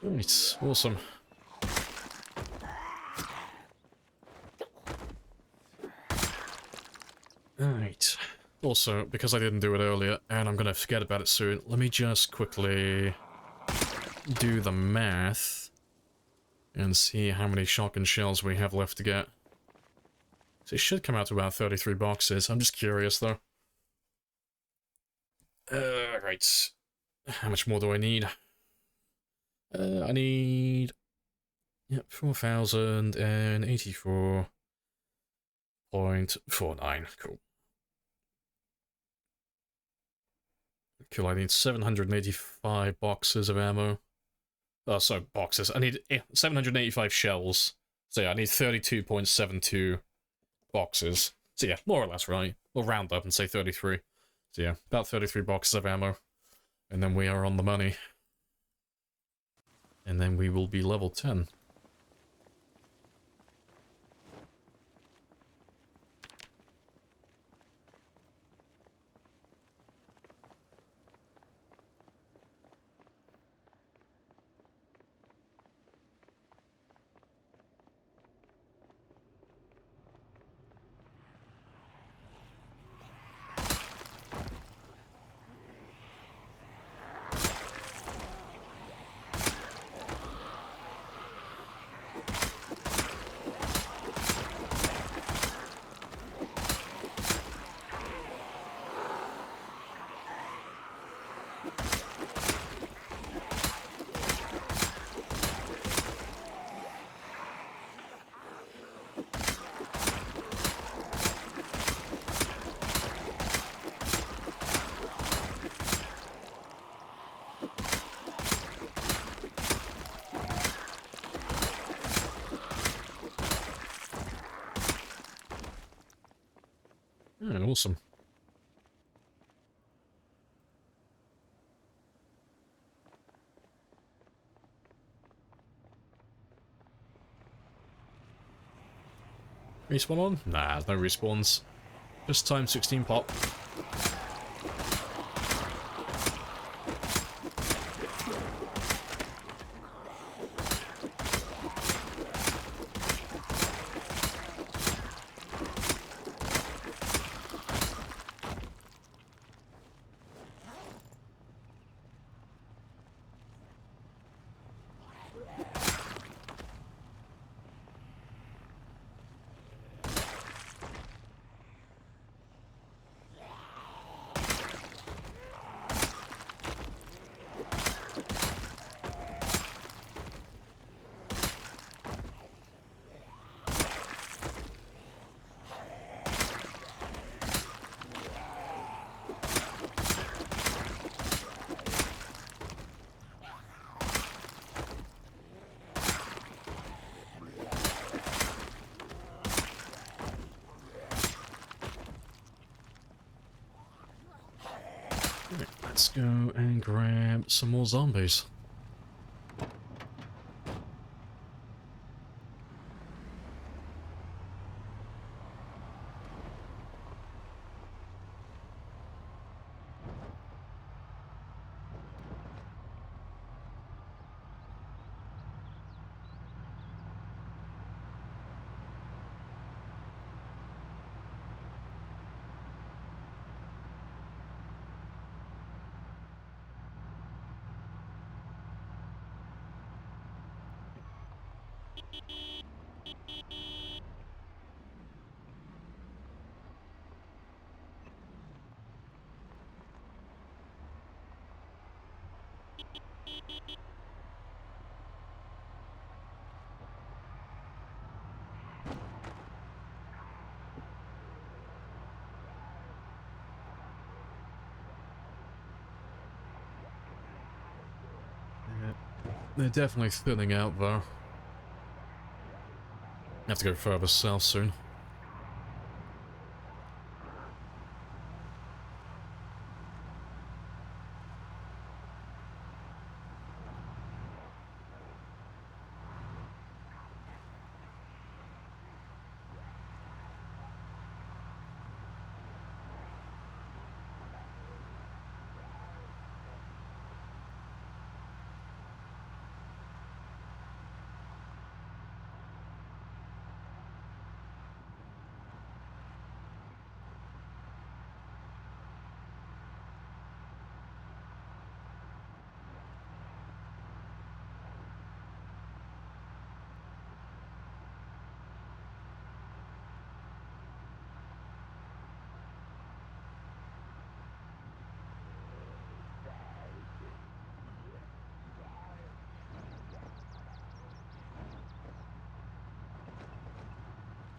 Right, awesome. Alright. Also, because I didn't do it earlier, and I'm gonna forget about it soon, let me just quickly do the math and see how many shotgun shells we have left to get. So it should come out to about 33 boxes. I'm just curious, though. Right. How much more do I need? I need... Yep, 4,084.49. Cool. Cool, I need 785 boxes of ammo. Oh, sorry, boxes. I need 785 shells. So yeah, I need 32.72 boxes. So yeah, more or less right. We'll round up and say 33. So yeah, about 33 boxes of ammo. And then we are on the money. And then we will be level 10. Awesome. Respawn on? Nah, no respawns. Just time 16 pop. Right, let's go and grab some more zombies. They're definitely thinning out, though. Have to go further south soon.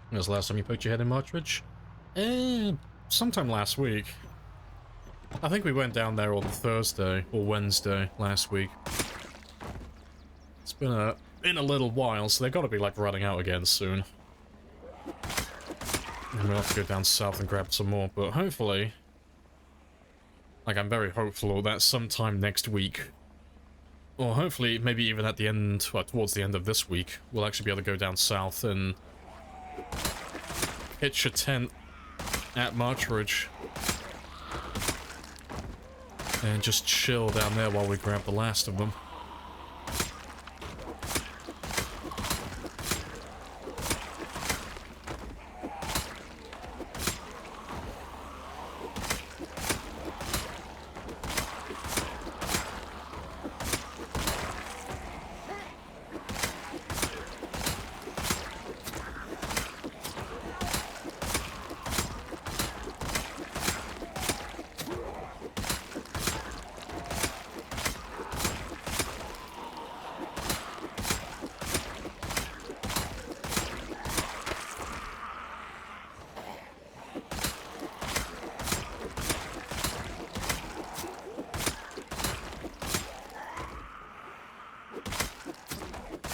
When was the last time you poked your head in Marchridge? Sometime last week. I think we went down there on Thursday or Wednesday last week. It's been a little while, so they've got to be like running out again soon. And we'll have to go down south and grab some more, but hopefully, like I'm very hopeful that sometime next week, or hopefully maybe even at the end, well, towards the end of this week, we'll actually be able to go down south and pitch a tent at Marchridge and just chill down there while we grab the last of them.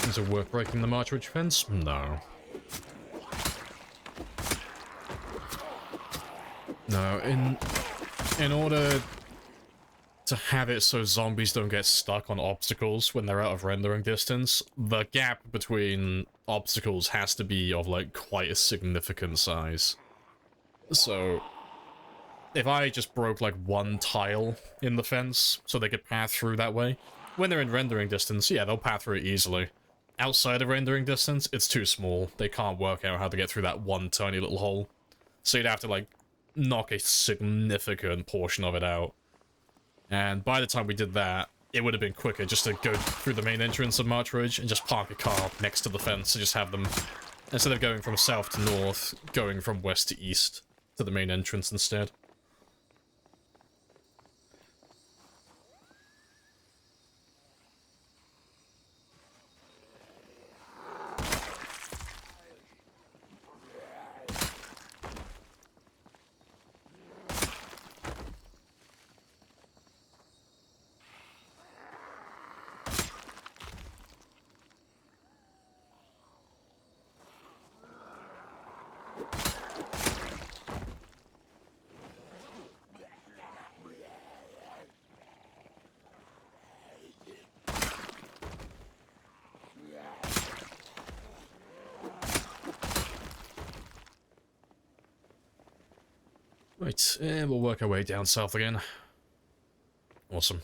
Is it worth breaking the Marchridge fence? No. No, in order to have it so zombies don't get stuck on obstacles when they're out of rendering distance, the gap between obstacles has to be of, like, quite a significant size. So, if I just broke, like, one tile in the fence so they could path through that way, when they're in rendering distance, yeah, they'll path through it easily. Outside of rendering distance, it's too small. They can't work out how to get through that one tiny little hole. So you'd have to, like, knock a significant portion of it out. And by the time we did that, it would have been quicker just to go through the main entrance of Marchridge and just park a car next to the fence and just have them, instead of going from south to north, going from west to east to the main entrance instead. Right, and we'll work our way down south again. Awesome.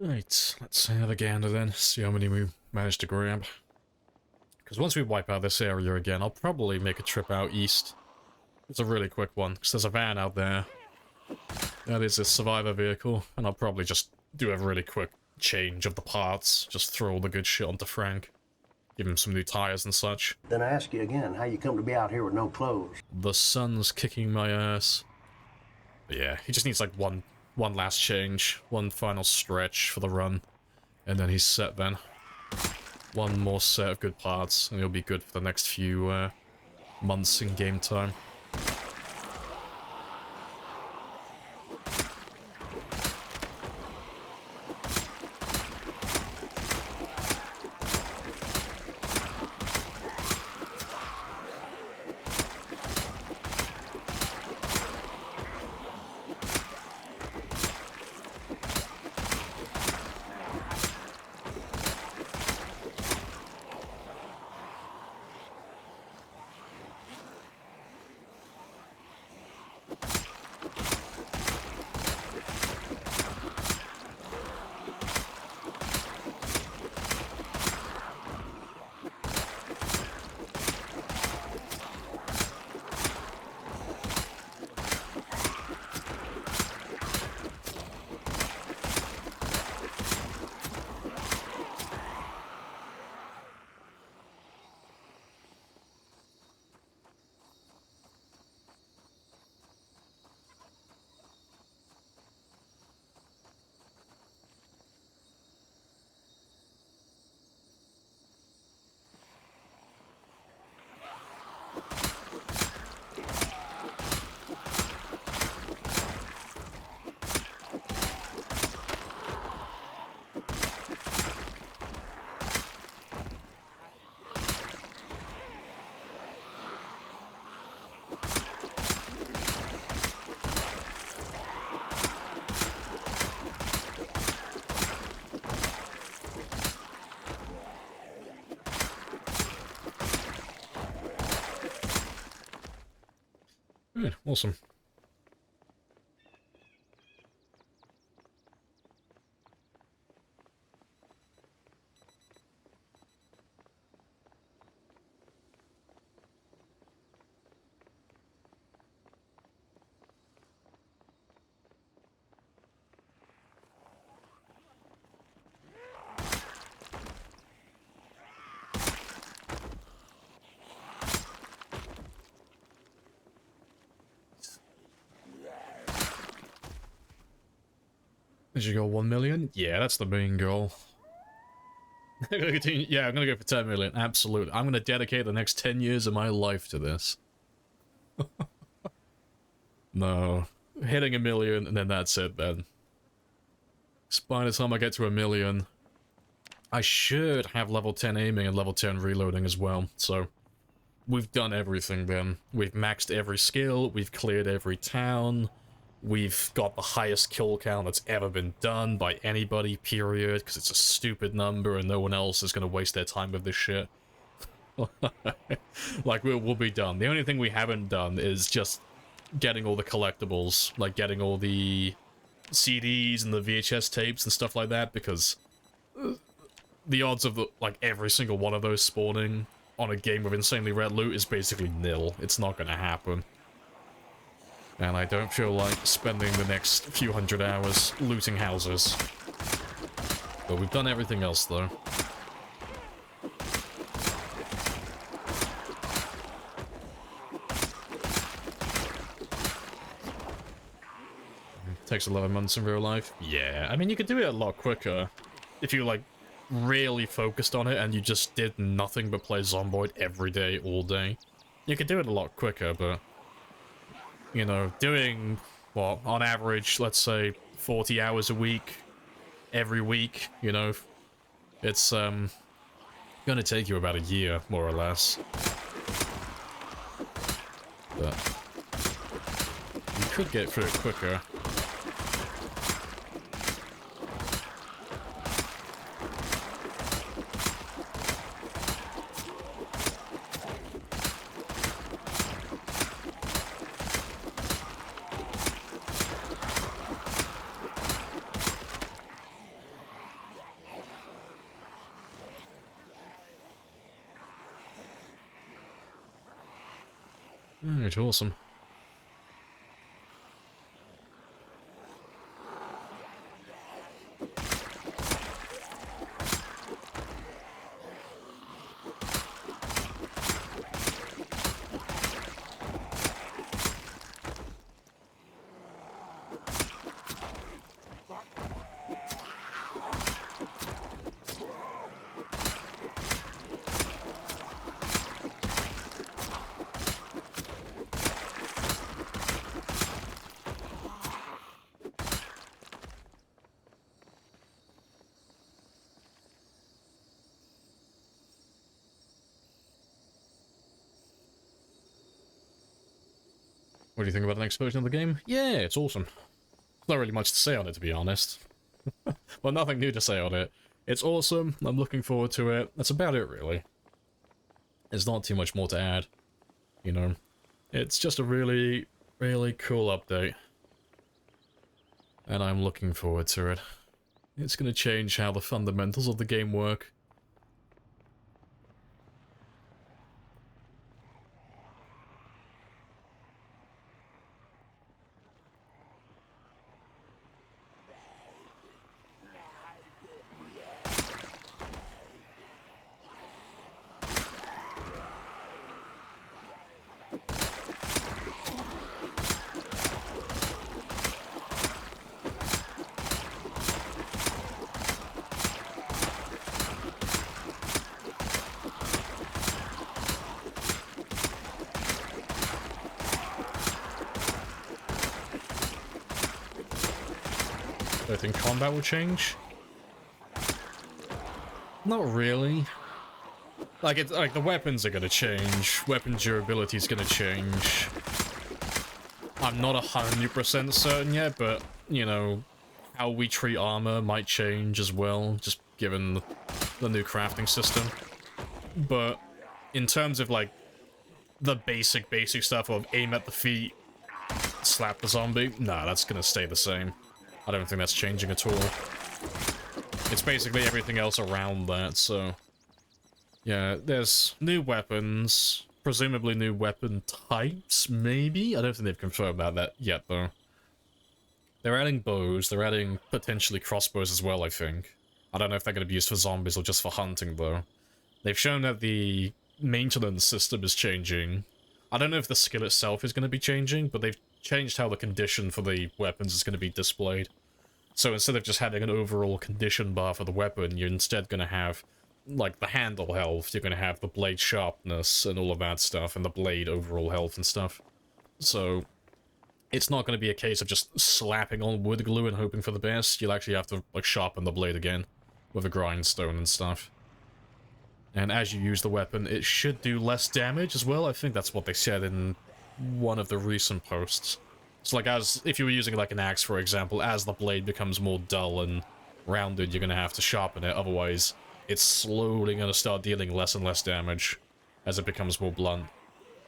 Right, let's have a gander then, see how many we managed to grab. Because once we wipe out this area again, I'll probably make a trip out east. It's a really quick one, because there's a van out there. That is a survivor vehicle, and I'll probably just do a really quick change of the parts. Just throw all the good shit onto Frank. Give him some new tires and such. Then I ask you again, how you come to be out here with no clothes? The sun's kicking my ass. But yeah, he just needs like one last change, one final stretch for the run, and then he's set then. One more set of good parts, and he'll be good for the next few months in game time. Good, awesome. Did you go 1 million? Yeah, that's the main goal. I'm gonna continue. Yeah, I'm gonna go for 10 million. Absolutely. I'm gonna dedicate the next 10 years of my life to this. No. Hitting 1 million, and then that's it, then. By the time I get to 1 million, I should have level 10 aiming and level 10 reloading as well, so... We've done everything then. We've maxed every skill, we've cleared every town, we've got the highest kill count that's ever been done by anybody, period, because it's a stupid number and no one else is going to waste their time with this shit. Like, we'll be done. The only thing we haven't done is just getting all the collectibles, like getting all the CDs and the VHS tapes and stuff like that, because the odds of, like, every single one of those spawning on a game with insanely rare loot is basically nil. It's not gonna happen. And I don't feel like spending the next few hundred hours looting houses. But we've done everything else, though. Takes 11 months in real life. Yeah, I mean, you could do it a lot quicker if you, like, really focused on it and you just did nothing but play Zomboid every day, all day. You could do it a lot quicker, but, you know, doing, what, on average, let's say 40 hours a week, every week, you know, it's, gonna take you about a year, more or less. But you could get through it quicker. Alright, awesome. What do you think about the next version of the game? Yeah, it's awesome. Not really much to say on it, to be honest. Well, nothing new to say on it. It's awesome, I'm looking forward to it. That's about it, really. There's not too much more to add. You know, it's just a really, really cool update. And I'm looking forward to it. It's going to change how the fundamentals of the game work. Do I think combat will change? Not really. Like, it's like the weapons are gonna change. Weapon durability is gonna change. I'm not 100% certain yet, but, you know, how we treat armor might change as well, just given the new crafting system. But in terms of, like, the basic stuff of aim at the feet, slap the zombie, nah, that's gonna stay the same. I don't think that's changing at all. It's basically everything else around that, so... Yeah, there's new weapons, presumably new weapon types, maybe? I don't think they've confirmed that yet, though. They're adding bows, they're adding potentially crossbows as well, I think. I don't know if they're going to be used for zombies or just for hunting, though. They've shown that the maintenance system is changing. I don't know if the skill itself is going to be changing, but they've changed how the condition for the weapons is going to be displayed. So instead of just having an overall condition bar for the weapon, you're instead going to have, like, the handle health, you're going to have the blade sharpness and all of that stuff, and the blade overall health and stuff. So it's not going to be a case of just slapping on wood glue and hoping for the best. You'll actually have to, like, sharpen the blade again with a grindstone and stuff. And as you use the weapon, it should do less damage as well. I think that's what they said in one of the recent posts. So, like, if you were using, like, an axe, for example, as the blade becomes more dull and rounded, you're going to have to sharpen it. Otherwise, it's slowly going to start dealing less and less damage as it becomes more blunt.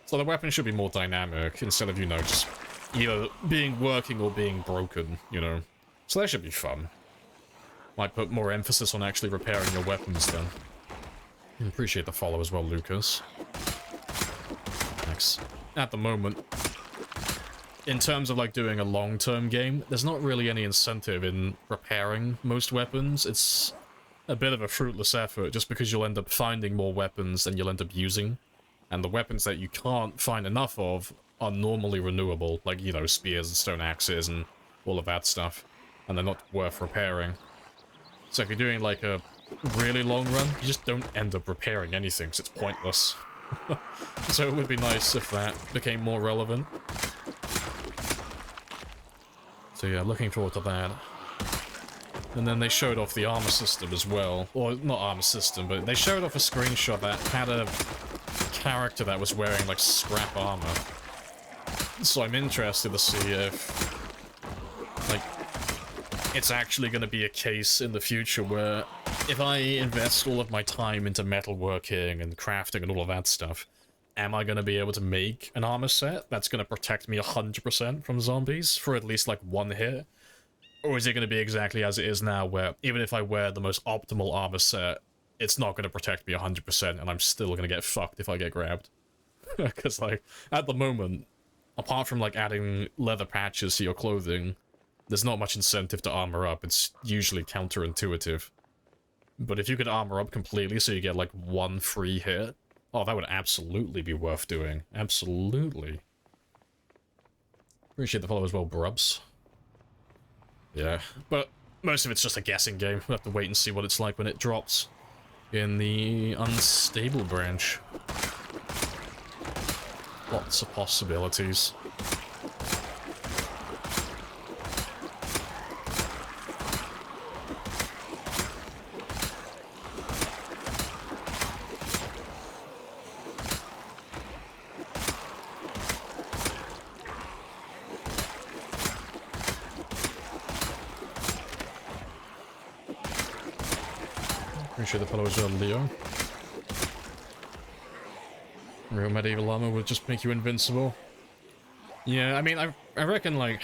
So the weapon should be more dynamic, instead of, you know, just either being working or being broken, you know. So that should be fun. Might put more emphasis on actually repairing your weapons, then. Appreciate the follow as well, Lucas. Thanks. At the moment, in terms of, like, doing a long-term game, there's not really any incentive in repairing most weapons. It's a bit of a fruitless effort, just because you'll end up finding more weapons than you'll end up using. And the weapons that you can't find enough of are normally renewable, like, you know, spears and stone axes and all of that stuff, and they're not worth repairing. So if you're doing like a really long run, you just don't end up repairing anything, because it's pointless. So it would be nice if that became more relevant. So yeah, looking forward to that. And then they showed off the armor system as well. Or, not armor system, but they showed off a screenshot that had a character that was wearing, like, scrap armor. So I'm interested to see if, like, it's actually going to be a case in the future where if I invest all of my time into metalworking and crafting and all of that stuff, am I going to be able to make an armor set that's going to protect me 100% from zombies for at least, like, one hit? Or is it going to be exactly as it is now, where even if I wear the most optimal armor set, it's not going to protect me 100%, and I'm still going to get fucked if I get grabbed? Because, like, at the moment, apart from, like, adding leather patches to your clothing, there's not much incentive to armor up. It's usually counterintuitive. But if you could armor up completely so you get, like, one free hit, oh, that would absolutely be worth doing. Absolutely. Appreciate the follow as well, Brubs. Yeah, but most of it's just a guessing game. We'll have to wait and see what it's like when it drops in the unstable branch. Lots of possibilities. Appreciate the follow as well, Leo. Real medieval armor would just make you invincible. Yeah, I mean, I reckon, like,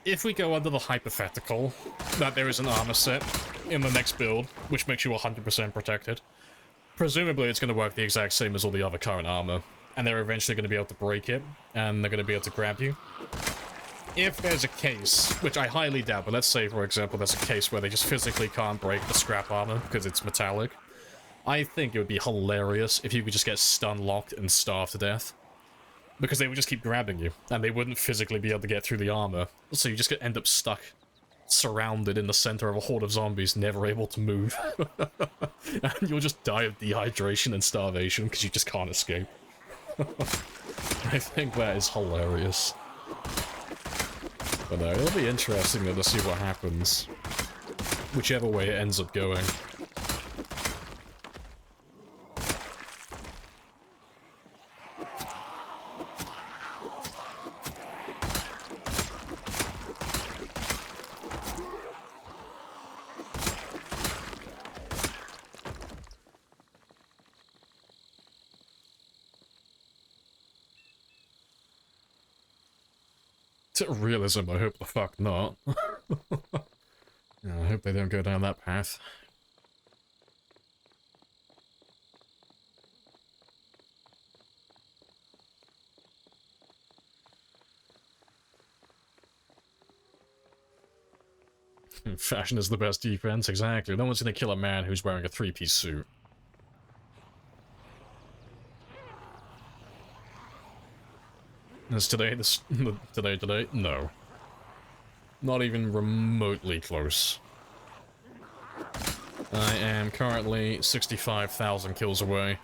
if we go under the hypothetical that there is an armor set in the next build, which makes you 100% protected, presumably it's going to work the exact same as all the other current armor, and they're eventually going to be able to break it, and they're going to be able to grab you. If there's a case, which I highly doubt, but let's say, for example, there's a case where they just physically can't break the scrap armor because it's metallic, I think it would be hilarious if you could just get stun-locked and starve to death. Because they would just keep grabbing you, and they wouldn't physically be able to get through the armor, so you just end up stuck, surrounded in the center of a horde of zombies, never able to move. And you'll just die of dehydration and starvation because you just can't escape. I think that is hilarious. But no, it'll be interesting though to see what happens. Whichever way it ends up going. Realism, I hope the fuck not. Yeah, I hope they don't go down that path. Fashion is the best defense, exactly. No one's gonna kill a man who's wearing a three-piece suit. Is today today? No. Not even remotely close. I am currently 65,000 kills away.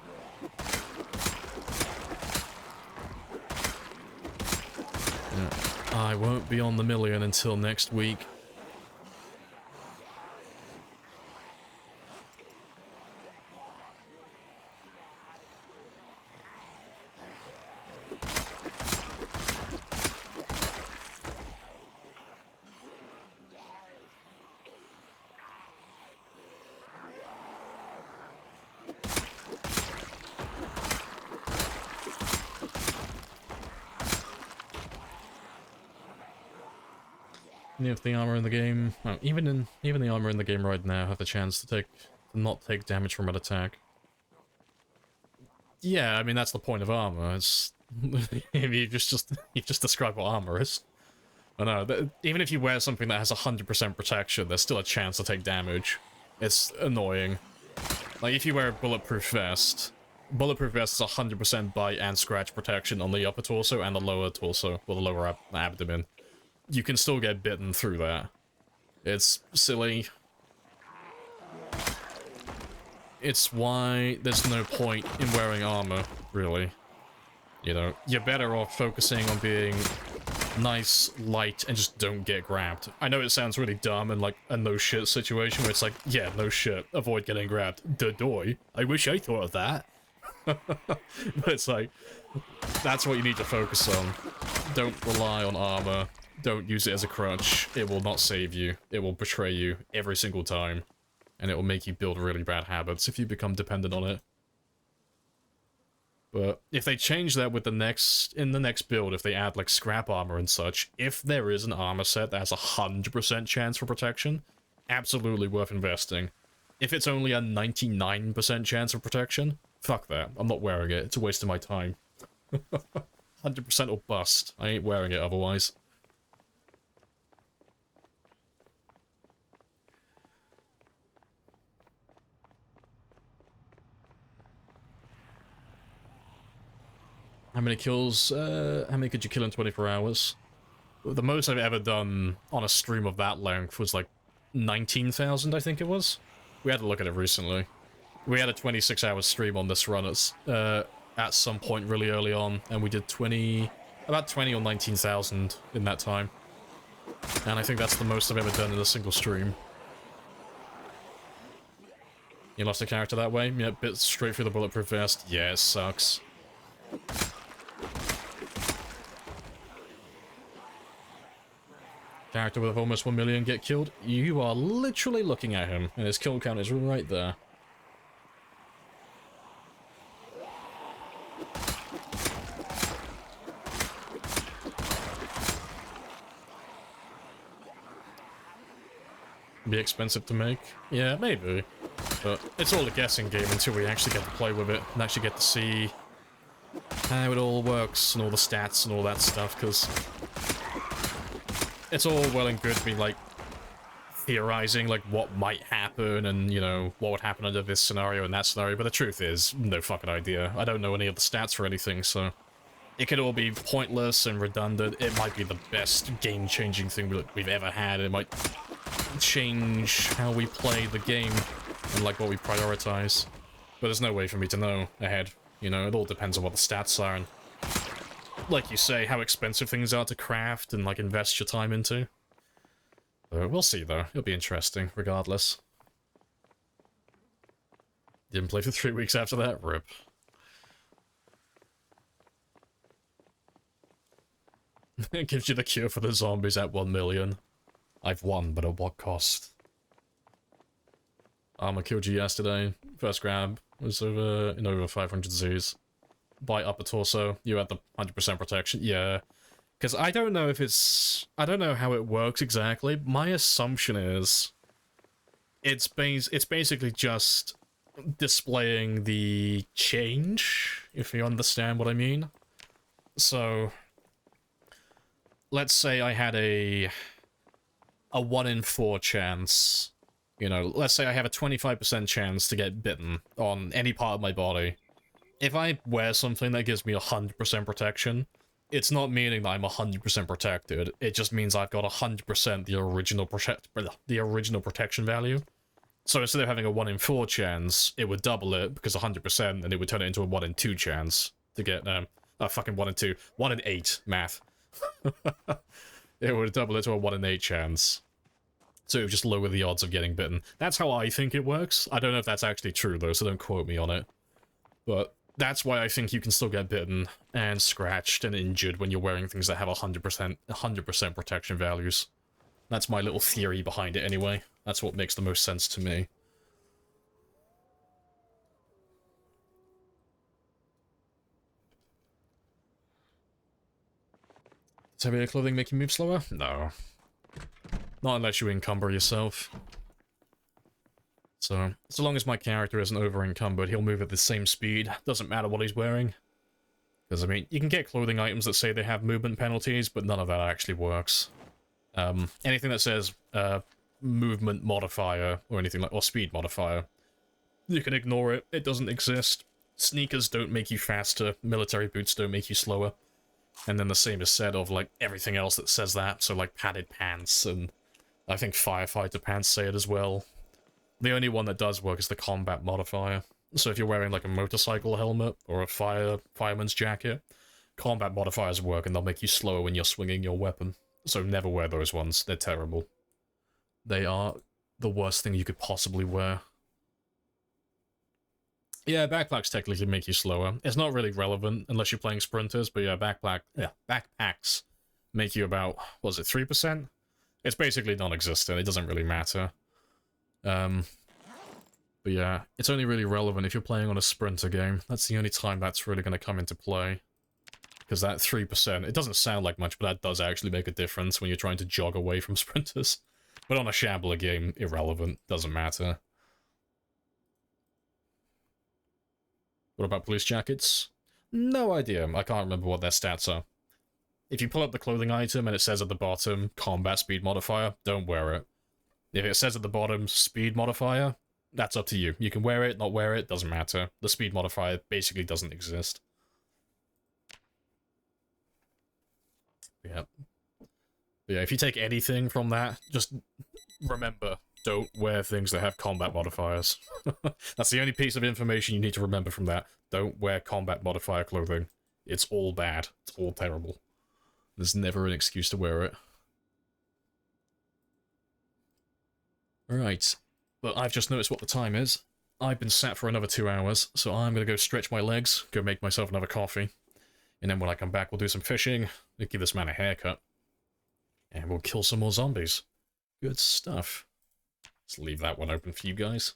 Yeah. I won't be on the million until next week. If the armor in the game, well, even the armor in the game right now have the chance to not take damage from an attack. Yeah, I mean that's the point of armor. It's you've just described what armor is. I know, even if you wear something that has 100% protection, there's still a chance to take damage. It's annoying. Like if you wear a bulletproof vest is 100% bite and scratch protection on the upper torso and the lower torso, or the lower abdomen. you can still get bitten through that. It's silly. It's why there's no point in wearing armor, really. You know, you're better off focusing on being nice, light, and just don't get grabbed. I know it sounds really dumb and like a no shit situation where it's like, yeah, no shit, avoid getting grabbed. Doy. I wish I thought of that. But it's like, that's what you need to focus on. Don't rely on armor. Don't use it as a crutch. It will not save you. It will betray you every single time. And it will make you build really bad habits if you become dependent on it. But if they change that with in the next build, if they add like scrap armor and such, if there is an armor set that has 100% chance for protection, absolutely worth investing. If it's only a 99% chance of protection, fuck that. I'm not wearing it. It's a waste of my time. 100% or bust. I ain't wearing it otherwise. How many kills, how many could you kill in 24 hours? The most I've ever done on a stream of that length was like 19,000, I think it was. We had to look at it recently. We had a 26-hour stream on this run at some point really early on, and we did about 20 or 19,000 in that time. And I think that's the most I've ever done in a single stream. You lost a character that way? Yeah, bit straight through the bulletproof vest. Yeah, it sucks. Character with almost 1 million get killed. You are literally looking at him, and his kill count is right there. Be expensive to make? Yeah, maybe. But it's all a guessing game until we actually get to play with it and actually get to see how it all works and all the stats and all that stuff, because it's all well and good to be, like, theorizing, like, what might happen and, you know, what would happen under this scenario and that scenario, but the truth is, no fucking idea. I don't know any of the stats for anything, so it could all be pointless and redundant. It might be the best game-changing thing we've ever had. It might change how we play the game and, like, what we prioritize. But there's no way for me to know ahead. You know, it all depends on what the stats are and, like you say, how expensive things are to craft and, like, invest your time into. We'll see, though. It'll be interesting, regardless. Didn't play for 3 weeks after that? RIP. It gives you the cure for the zombies at 1 million. I've won, but at what cost? Armor killed you yesterday. First grab was over 500 Z's. By upper torso, you had the 100% protection. Yeah. Because I don't know if it's... I don't know how it works exactly. My assumption is... It's basically just displaying the change, if you understand what I mean. So... Let's say I had a 1 in 4 chance. You know, let's say I have a 25% chance to get bitten on any part of my body. If I wear something that gives me 100% protection, it's not meaning that I'm 100% protected. It just means I've got 100% the original protection value. So instead of having a 1 in 4 chance, it would double it because 100%, and it would turn it into a 1 in 2 chance to get fucking 1 in 2, 1 in 8 math. It would double it to a 1 in 8 chance. So it would just lower the odds of getting bitten. That's how I think it works. I don't know if that's actually true though, so don't quote me on it. But that's why I think you can still get bitten and scratched and injured when you're wearing things that have 100% protection values. That's my little theory behind it anyway. That's what makes the most sense to me. Does heavier clothing make you move slower? No. Not unless you encumber yourself. So long as my character isn't over-encumbered, he'll move at the same speed. Doesn't matter what he's wearing. Because, I mean, you can get clothing items that say they have movement penalties, but none of that actually works. Anything that says, movement modifier, or anything like, or speed modifier, you can ignore it. It doesn't exist. Sneakers don't make you faster. Military boots don't make you slower. And then the same is said of, like, everything else that says that, so, like, padded pants, and I think firefighter pants say it as well. The only one that does work is the combat modifier. So if you're wearing, like, a motorcycle helmet or a fireman's jacket, combat modifiers work and they'll make you slower when you're swinging your weapon. So never wear those ones, they're terrible. They are the worst thing you could possibly wear. Yeah, backpacks technically make you slower. It's not really relevant unless you're playing sprinters, but yeah, backpacks make you about, what is it, 3%? It's basically non-existent, it doesn't really matter. But yeah, it's only really relevant if you're playing on a sprinter game. That's the only time that's really going to come into play. Because that 3%, it doesn't sound like much, but that does actually make a difference when you're trying to jog away from sprinters. But on a Shambler game, irrelevant, doesn't matter. What about police jackets? No idea, I can't remember what their stats are. If you pull up the clothing item and it says at the bottom, combat speed modifier, don't wear it. If it says at the bottom, speed modifier, that's up to you. You can wear it, not wear it, doesn't matter. The speed modifier basically doesn't exist. Yep. But yeah, if you take anything from that, just remember, don't wear things that have combat modifiers. That's the only piece of information you need to remember from that. Don't wear combat modifier clothing. It's all bad. It's all terrible. There's never an excuse to wear it. Alright. But I've just noticed what the time is. I've been sat for another 2 hours, so I'm gonna go stretch my legs, go make myself another coffee. And then when I come back, we'll do some fishing, we'll give this man a haircut. And we'll kill some more zombies. Good stuff. Let's leave that one open for you guys.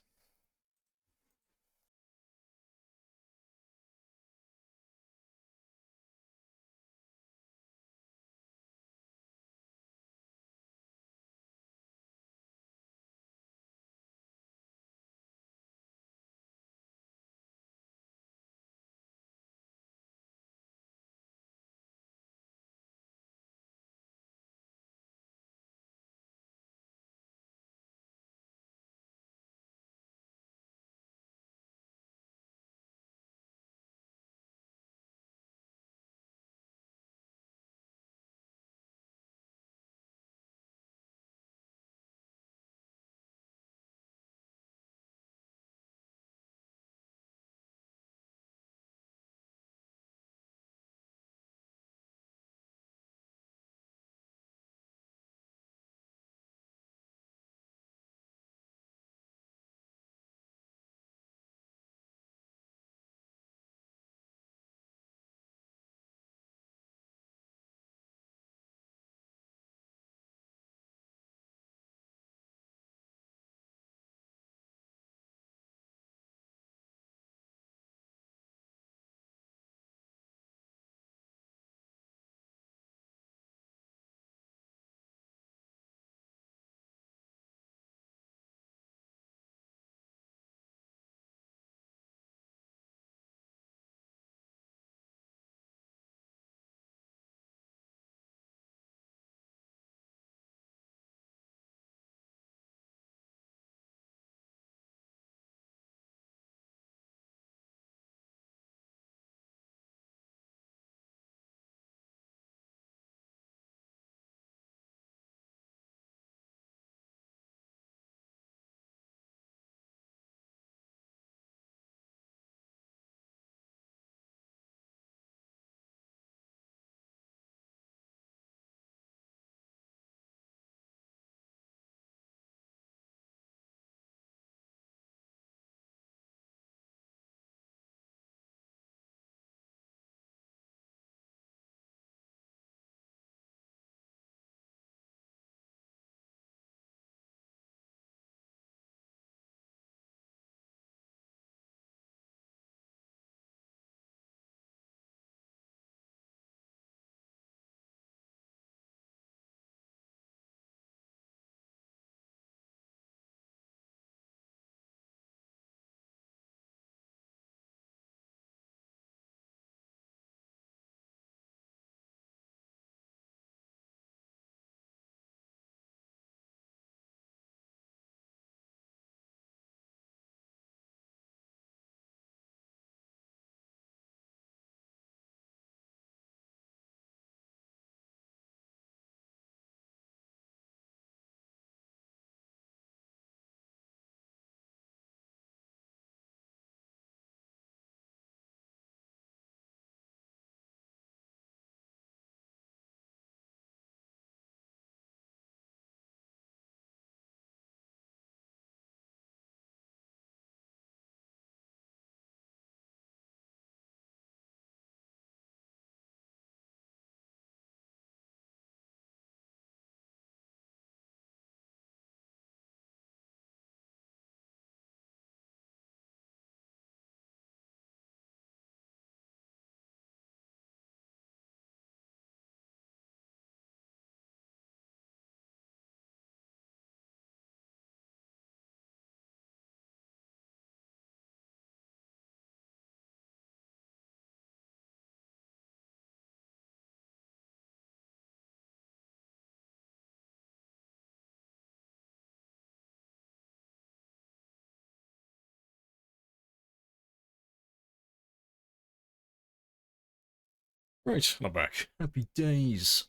Right, I'm back. Happy days.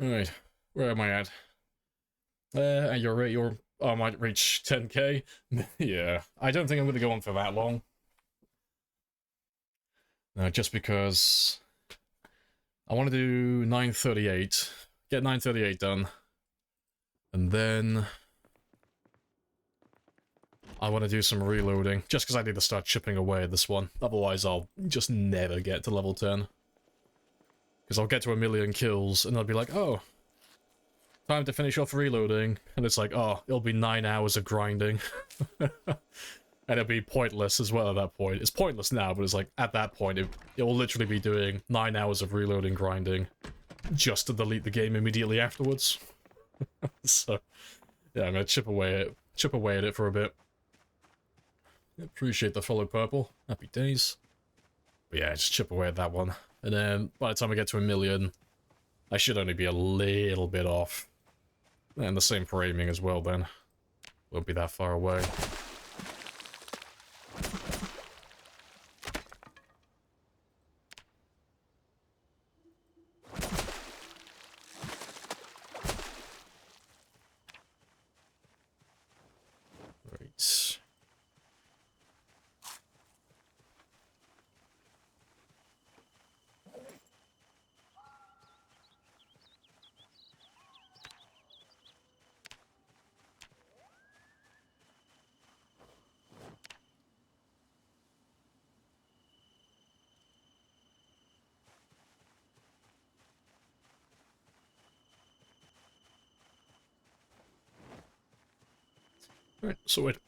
Alright, where am I at? You're I might reach 10k. Yeah, I don't think I'm gonna go on for that long. Just because I want to do 938, get 938 done, and then I want to do some reloading, just because I need to start chipping away at this one. Otherwise, I'll just never get to level 10. Because I'll get to 1,000,000 kills, and I'll be like, oh, time to finish off reloading. And it's like, oh, it'll be 9 hours of grinding. And it'll be pointless as well at that point. It's pointless now, but it's like, at that point, it will literally be doing 9 hours of reloading grinding just to delete the game immediately afterwards. So, yeah, I'm gonna chip away at it for a bit. Appreciate the follow, Purple. Happy days. But yeah, just chip away at that one. And then, by the time I get to 1,000,000, I should only be a little bit off. And the same for aiming as well, then. Won't be that far away. Right. Alright, sorted.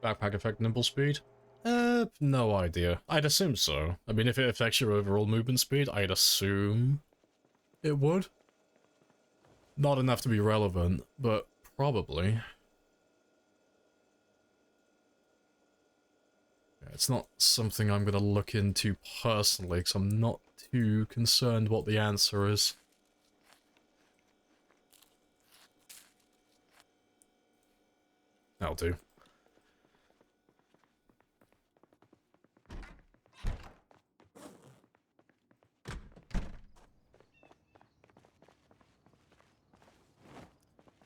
Backpack effect nimble speed? No idea. I'd assume so. I mean, if it affects your overall movement speed, I'd assume it would. Not enough to be relevant, but probably. Yeah, it's not something I'm gonna look into personally, because I'm not too concerned what the answer is. That'll do.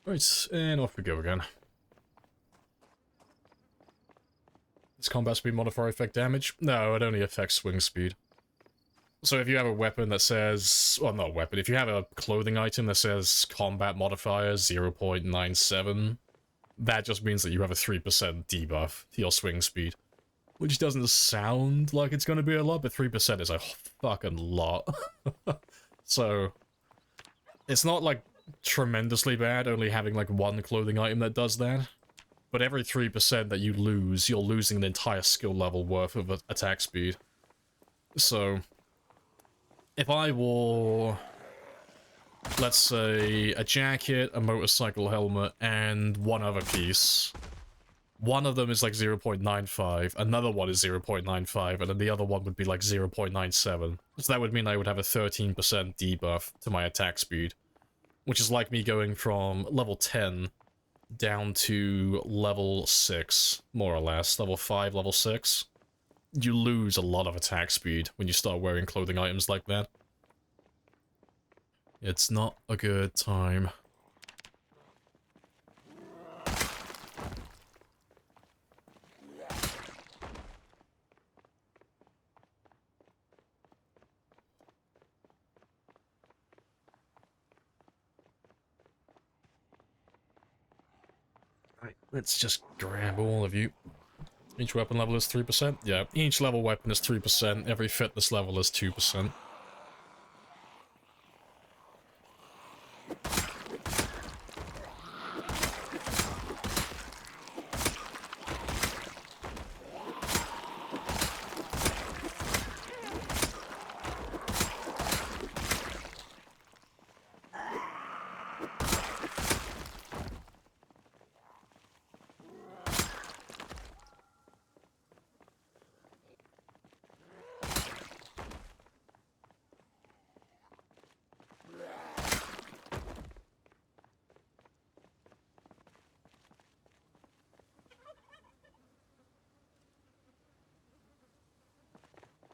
Right, and off we go again. Does combat speed modifier affect damage? No, it only affects swing speed. So if you have a weapon that says... well, not a weapon. If you have a clothing item that says combat modifier 0.97, that just means that you have a 3% debuff to your swing speed. Which doesn't sound like it's going to be a lot, but 3% is a fucking lot. So, it's not like tremendously bad, only having like one clothing item that does that. But every 3% that you lose, you're losing an entire skill level worth of attack speed. So, if I wore, let's say, a jacket, a motorcycle helmet, and one other piece, one of them is like 0.95, another one is 0.95, and then the other one would be like 0.97. So that would mean I would have a 13% debuff to my attack speed. Which is like me going from level 10 down to level 6, more or less. Level 5, level 6. You lose a lot of attack speed when you start wearing clothing items like that. It's not a good time. Right, let's just grab all of you. Each weapon level is 3%? Yeah, each level weapon is 3%, every fitness level is 2%.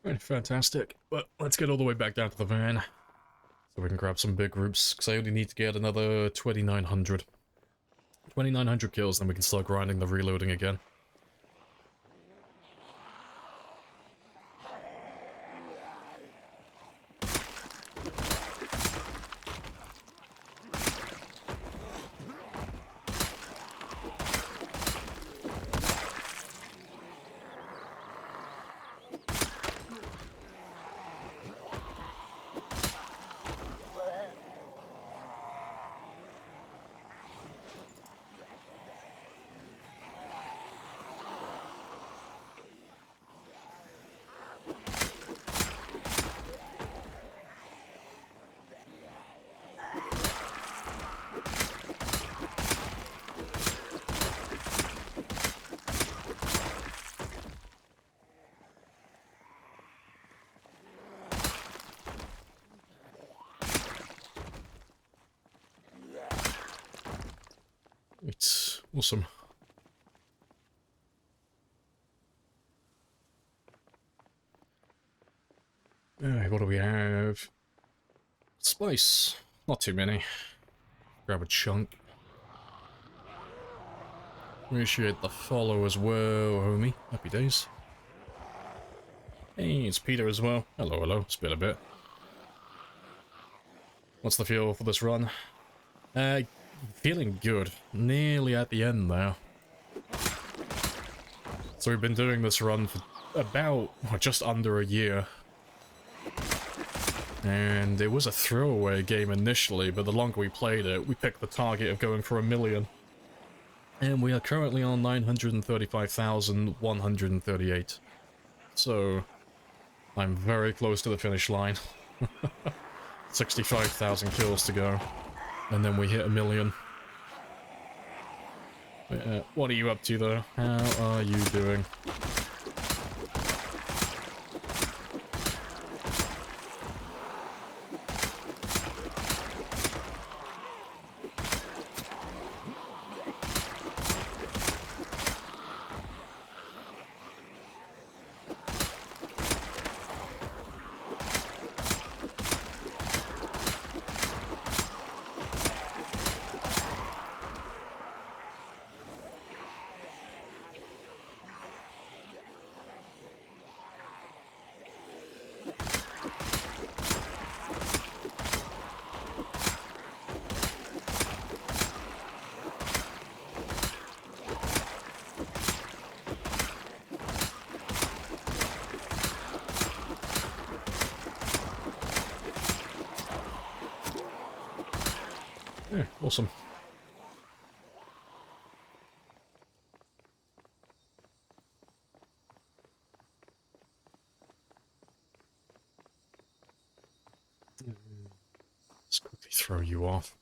Right, fantastic. But let's get all the way back down to the van. So we can grab some big groups, because I only need to get another 2,900. 2,900 kills, then we can start grinding the reloading again. It's awesome. What do we have? Spice. Not too many. Grab a chunk. Appreciate the follow as well, homie. Happy days. Hey, it's Peter as well. Hello, hello. It's been a bit. What's the feel for this run? Feeling good. Nearly at the end now. So we've been doing this run for about, just under a year. And it was a throwaway game initially, but the longer we played it, we picked the target of going for 1 million. And we are currently on 935,138. So, I'm very close to the finish line. 65,000 kills to go. And then we hit 1 million. What are you up to though? How are you doing? Yeah, awesome. Let's quickly throw you off.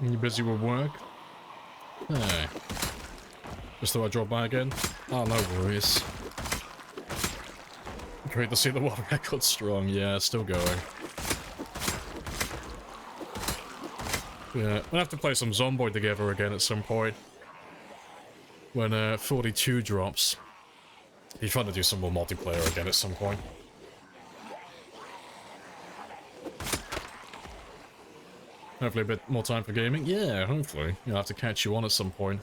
You busy with work? Hey. Just thought I'd drop by again. Oh, no worries. Great to see the world record strong. Yeah, still going. Yeah, we'll have to play some Zomboid together again at some point. When 42 drops. It'd be fun to do some more multiplayer again at some point. Hopefully a bit more time for gaming. Yeah, hopefully. I'll have to catch you on at some point.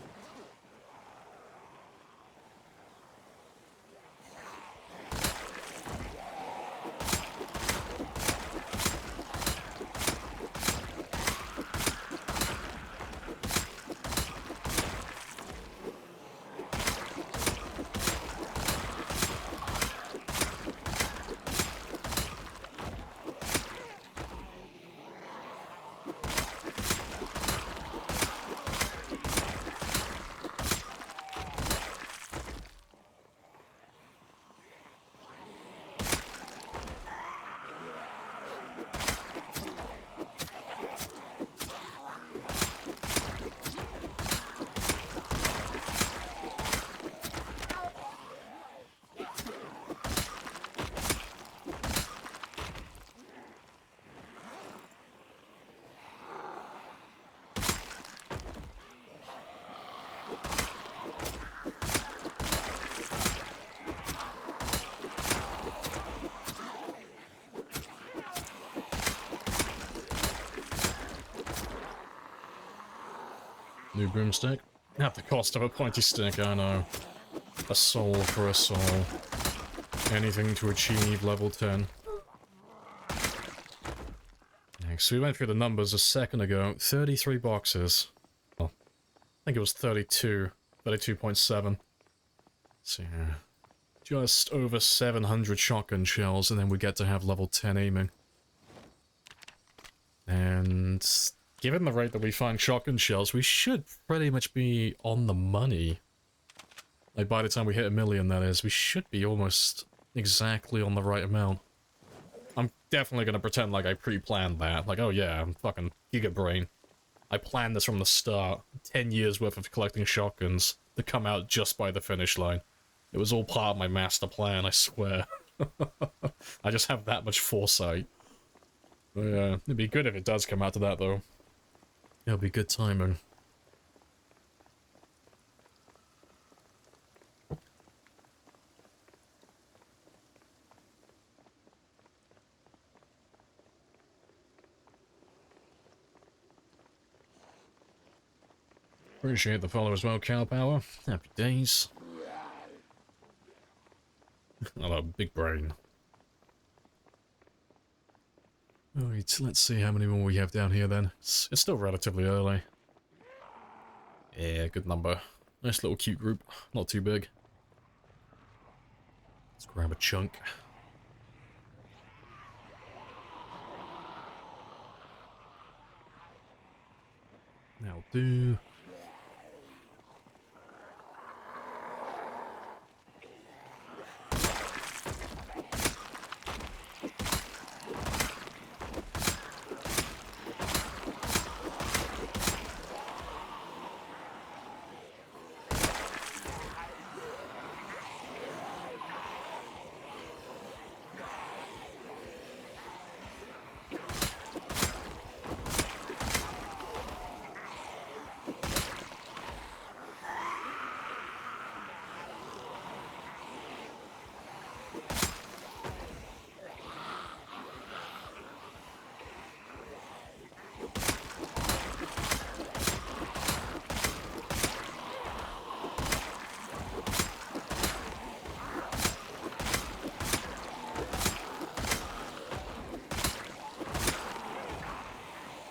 New broomstick. At the cost of a pointy stick, I know. A soul for a soul. Anything to achieve level 10. So we went through the numbers a second ago. 33 boxes. Well, I think it was 32. 32.7. So yeah. Just over 700 shotgun shells, and then we get to have level 10 aiming. And given the rate that we find shotgun shells, we should pretty much be on the money. Like, by the time we hit 1 million, that is, we should be almost exactly on the right amount. I'm definitely gonna pretend like I pre-planned that. Like, oh yeah, I'm fucking Giga Brain. I planned this from the start. 10 years worth of collecting shotguns to come out just by the finish line. It was all part of my master plan, I swear. I just have that much foresight. But yeah, it'd be good if it does come out to that, though. It'll be good timing. Appreciate the follow as well, Cow Power. Happy days. Hello, big brain. Alright, let's see how many more we have down here then. It's still relatively early. Yeah, good number. Nice little cute group. Not too big. Let's grab a chunk. That'll do.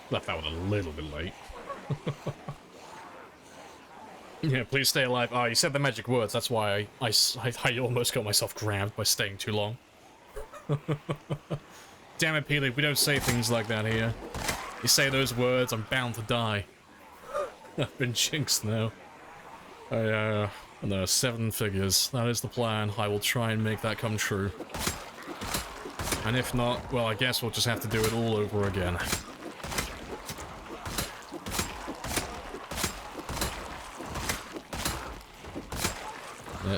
Left that one a little bit late. Yeah, please stay alive. Oh, you said the magic words. That's why I almost got myself grabbed by staying too long. Damn it, Peely, we don't say things like that here. You say those words, I'm bound to die. I've been jinxed now. No, 7 figures. That is the plan. I will try and make that come true. And if not, well, I guess we'll just have to do it all over again.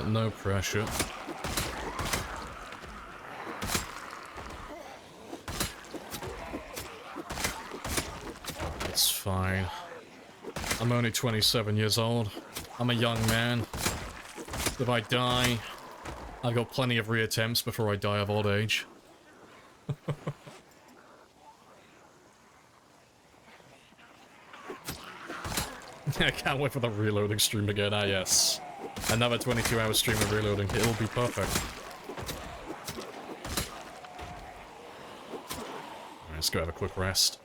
No pressure. It's fine. I'm only 27 years old. I'm a young man. If I die, I've got plenty of reattempts before I die of old age. I can't wait for the reloading stream again. Ah, yes. Another 22-hour stream of reloading. It'll be perfect. Alright, let's go have a quick rest.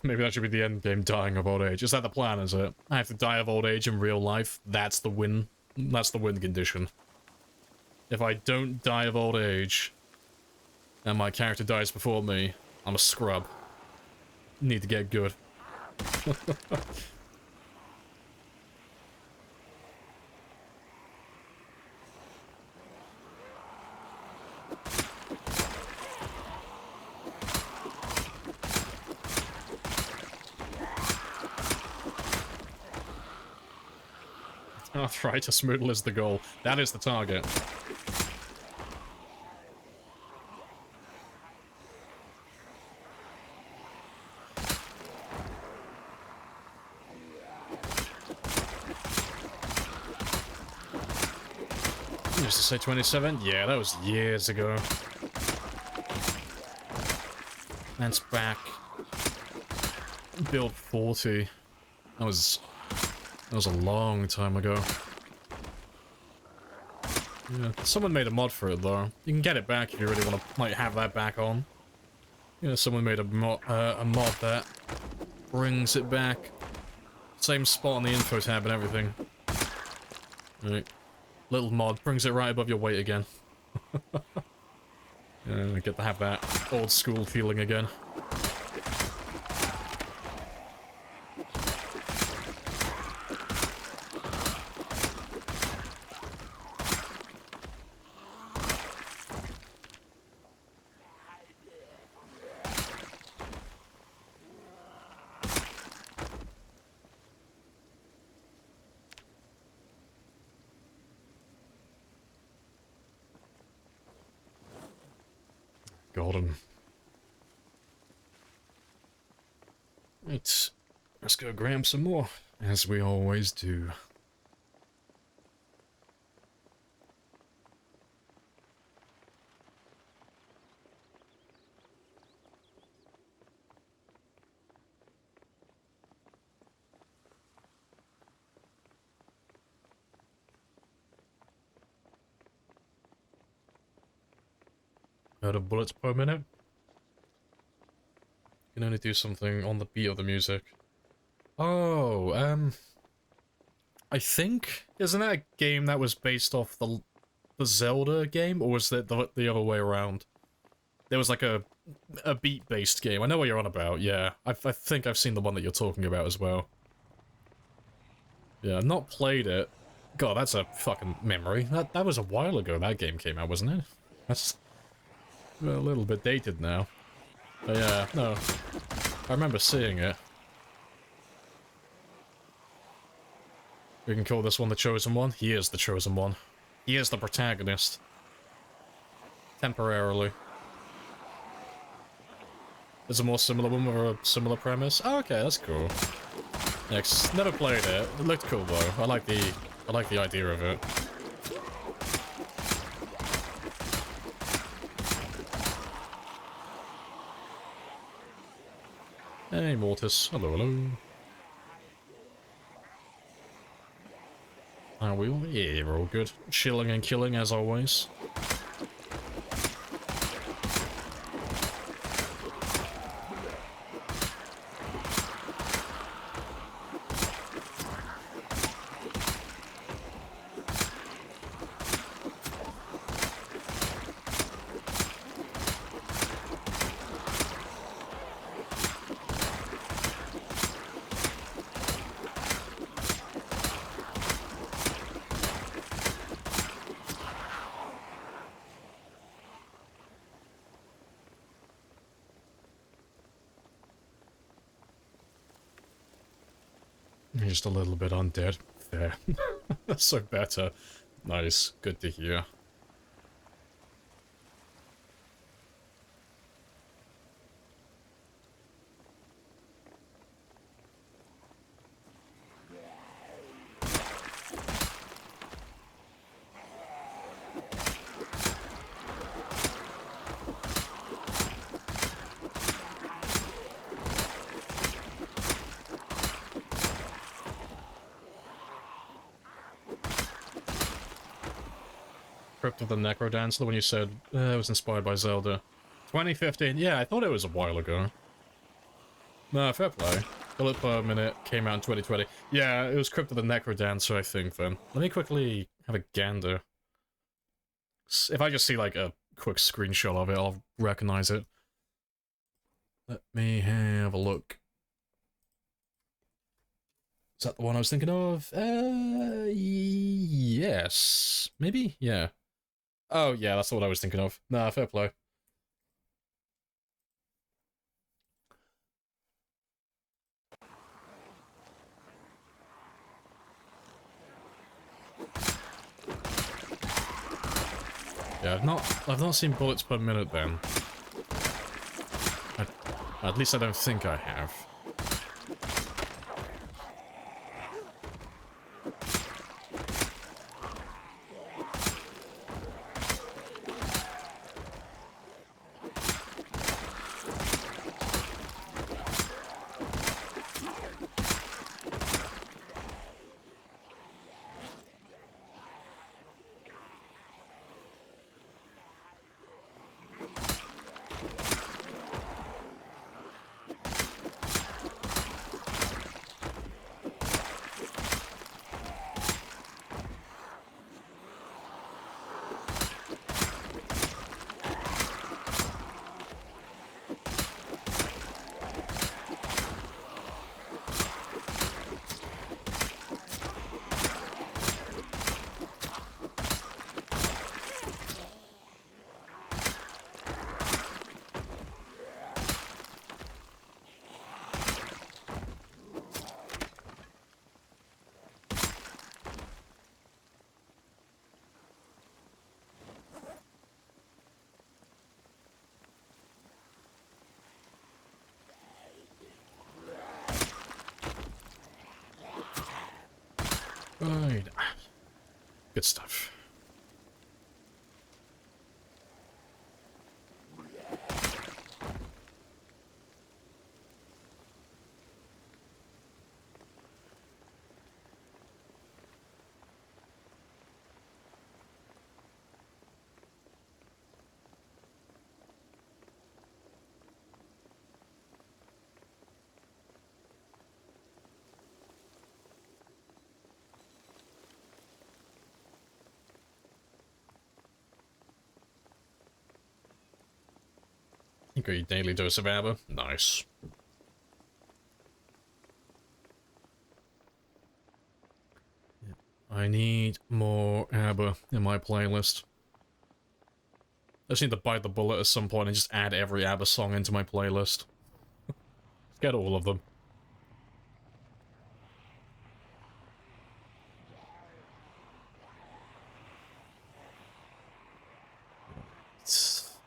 Maybe that should be the end game, dying of old age. Is that the plan, is it? I have to die of old age in real life? That's the win. That's the win condition. If I don't die of old age, and my character dies before me, I'm a scrub. Need to get good. Arthritis Moodle is the goal. That is the target. Used to say 27? Yeah, that was years ago. That's back. Build 40. That was a long time ago. Yeah, someone made a mod for it though. You can get it back if you really want to like have that back on. Yeah, someone made a mod that brings it back. Same spot on the info tab and everything. Right. Little mod brings it right above your weight again. Yeah, get to have that old school feeling again. Got him. Right, let's go grab some more, as we always do. Out of bullets per minute. You can only do something on the beat of the music. Oh, I think, isn't that a game that was based off the Zelda game, or was that the other way around? There was like a beat-based game. I know what you're on about, yeah. I think I've seen the one that you're talking about as well. Yeah, I've not played it. God, that's a fucking memory. That was a while ago that game came out, wasn't it? That's a little bit dated now. But yeah, no. I remember seeing it. We can call this one the Chosen One. He is the Chosen One. He is the protagonist. Temporarily. There's a more similar one with a similar premise. Oh, okay, that's cool. Next, never played it. It looked cool though. I like the idea of it. Hey, Mortis. Hello, hello. Are we all? Yeah, we're all good. Chilling and killing as always. Just a little bit undead. There. So better. Nice. Good to hear. Crypt of the Necrodance, the one you said it was inspired by Zelda. 2015, yeah, I thought it was a while ago. No, fair play. Bullet per minute came out in 2020. Yeah, it was Crypt of the Necrodancer, I think, then. Let me quickly have a gander. If I just see, like, a quick screenshot of it, I'll recognize it. Let me have a look. Is that the one I was thinking of? Yes. Maybe? Yeah. Oh, yeah, that's what I was thinking of. Nah, fair play. Yeah, I've not seen bullets per minute then. At least I don't think I have. Right. Good stuff. You got your daily dose of ABBA. Nice. I need more ABBA in my playlist. I just need to bite the bullet at some point and just add every ABBA song into my playlist. Get all of them.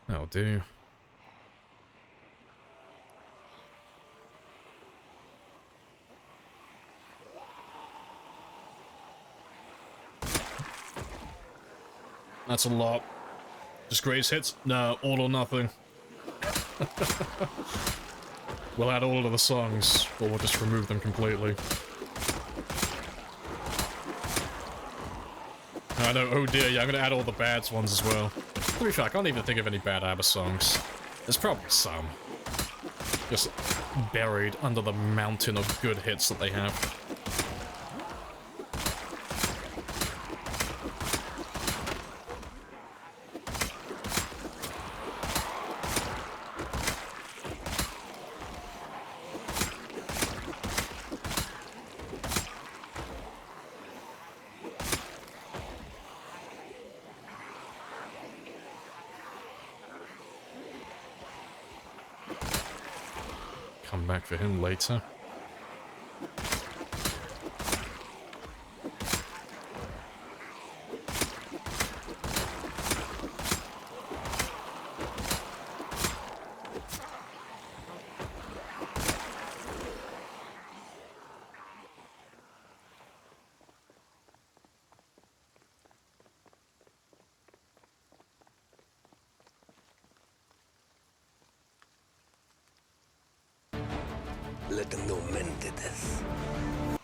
That'll do. That's a lot. Just greatest hits? No, all or nothing. We'll add all of the songs, or we'll just remove them completely. I know, oh dear, yeah, I'm gonna add all the bad ones as well. To be fair, I can't even think of any bad ABBA songs. There's probably some. Just buried under the mountain of good hits that they have. Come back for him later.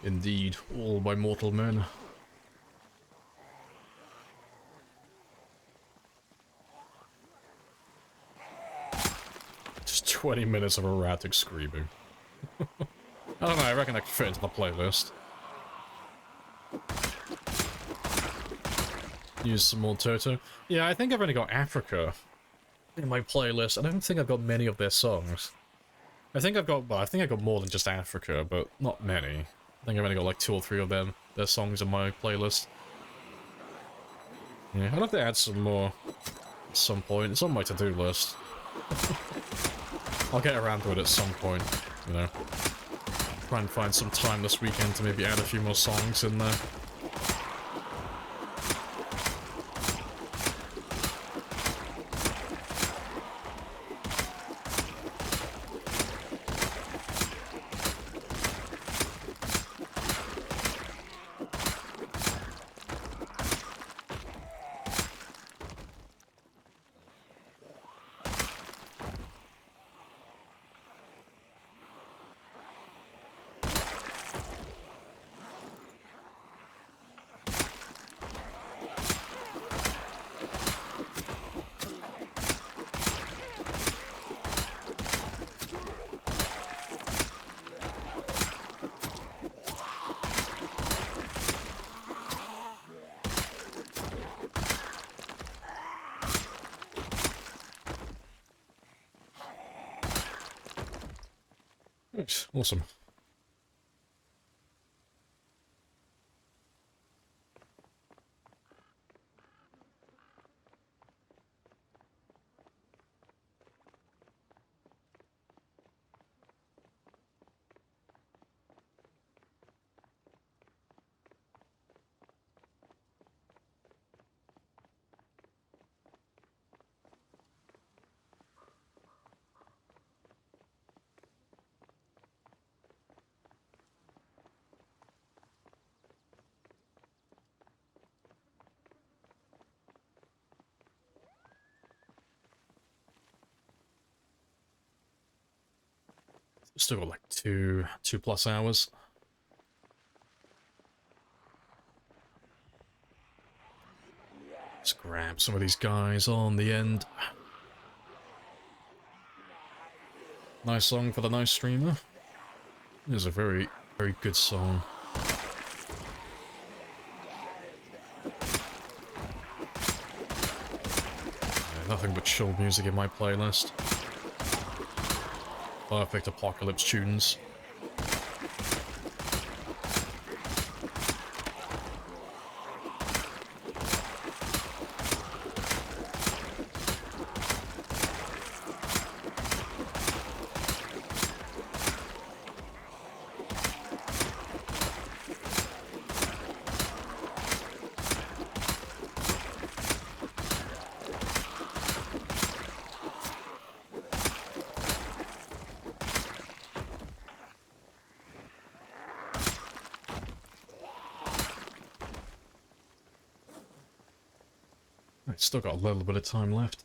Indeed, all by mortal men. Just 20 minutes of erratic screaming. I don't know, I reckon I could fit into the playlist. Use some more Toto. Yeah, I think I've only got Africa in my playlist. I don't think I've got many of their songs. I think I've got, well, I think I've got more than just Africa, but not many. I think I've only got like 2 or 3 of them, their songs in my playlist. Yeah, I'll have to add some more at some point. It's on my to-do list. I'll get around to it at some point, you know. Try and find some time this weekend to maybe add a few more songs in there. Nice, awesome. Still got like two plus hours. Let's grab some of these guys on the end. Nice song for the nice streamer. It is a very, very good song. Nothing but chill music in my playlist. Perfect apocalypse tunes. Still got a little bit of time left.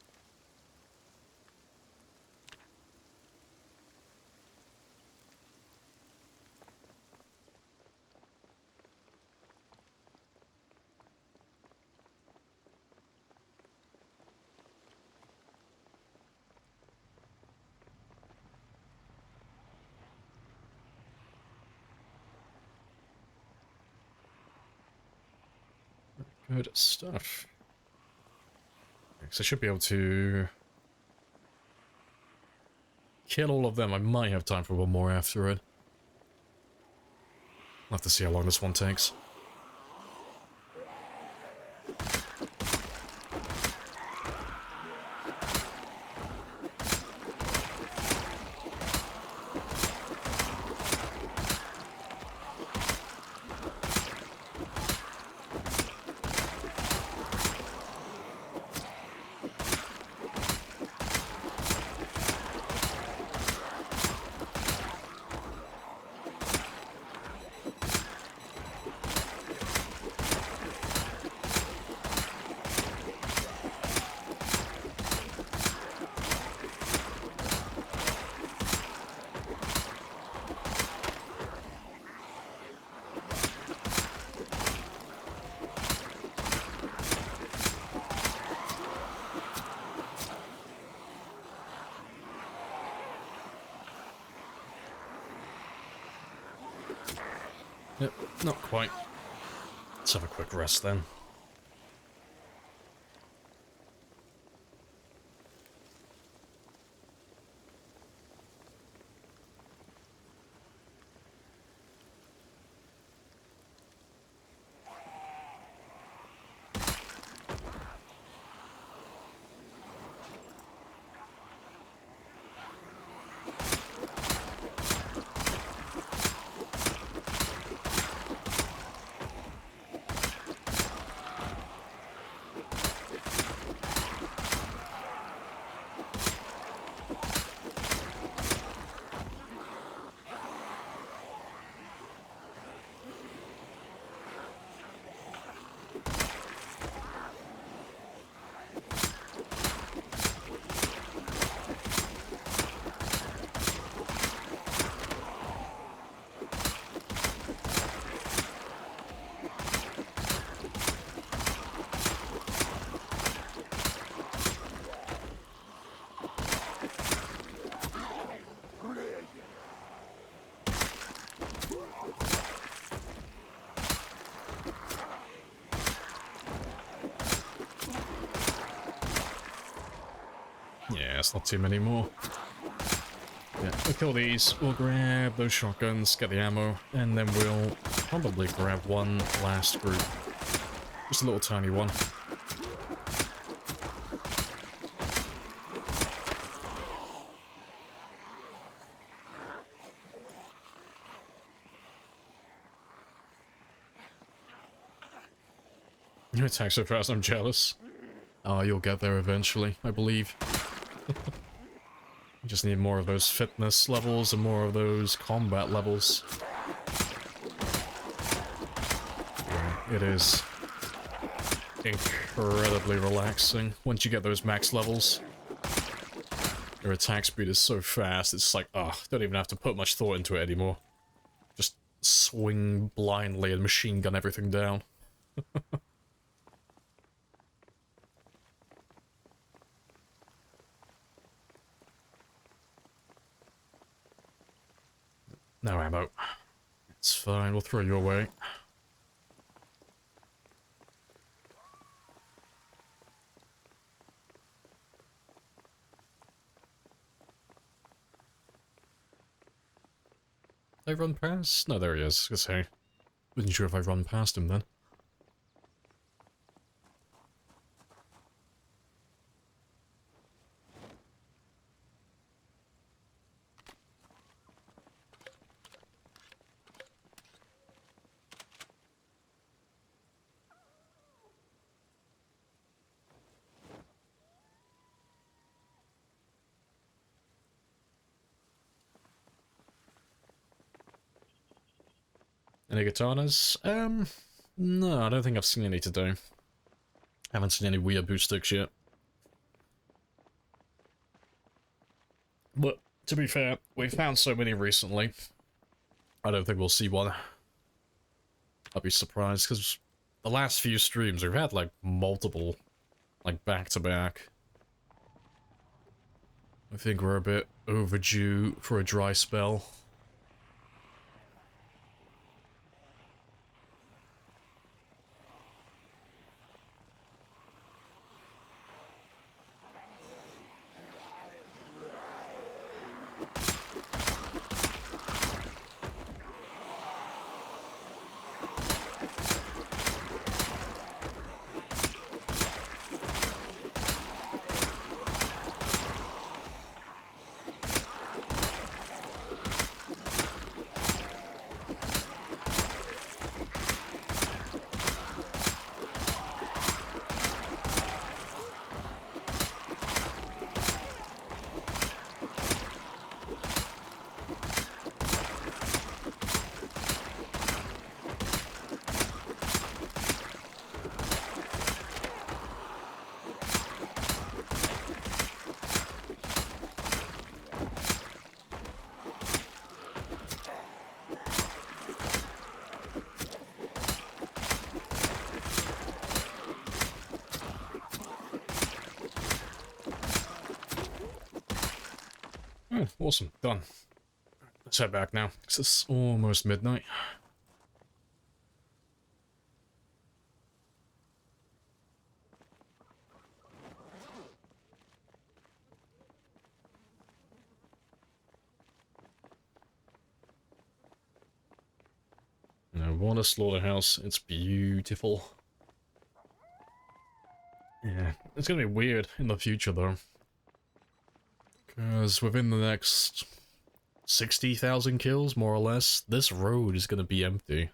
Good stuff. So I should be able to kill all of them. I might have time for one more after it. I'll have to see how long this one takes. Yep, not quite. Let's have a quick rest then. Yeah, it's not too many more. Yeah, we'll kill these, we'll grab those shotguns, get the ammo, and then we'll probably grab one last group. Just a little tiny one. You attack so fast, I'm jealous. Oh, you'll get there eventually, I believe. You just need more of those fitness levels and more of those combat levels. Yeah, it is incredibly relaxing once you get those max levels. Your attack speed is so fast, it's like, oh, don't even have to put much thought into it anymore. Just swing blindly and machine gun everything down. No ammo. It's fine, we'll throw you away. Did I run past? No, there he is. I say, wasn't sure if I run past him then. Any katanas? No, I don't think I've seen any today. Haven't seen any weird boot sticks yet. But, to be fair, we've found so many recently. I don't think we'll see one. I'll be surprised, because the last few streams we've had, like, multiple, like, back-to-back. I think we're a bit overdue for a dry spell. Oh, awesome. Done. Let's head back now, because it's almost midnight. No, what a slaughterhouse. It's beautiful. Yeah, it's gonna be weird in the future, though. Because within the next 60,000 kills, more or less, this road is gonna be empty.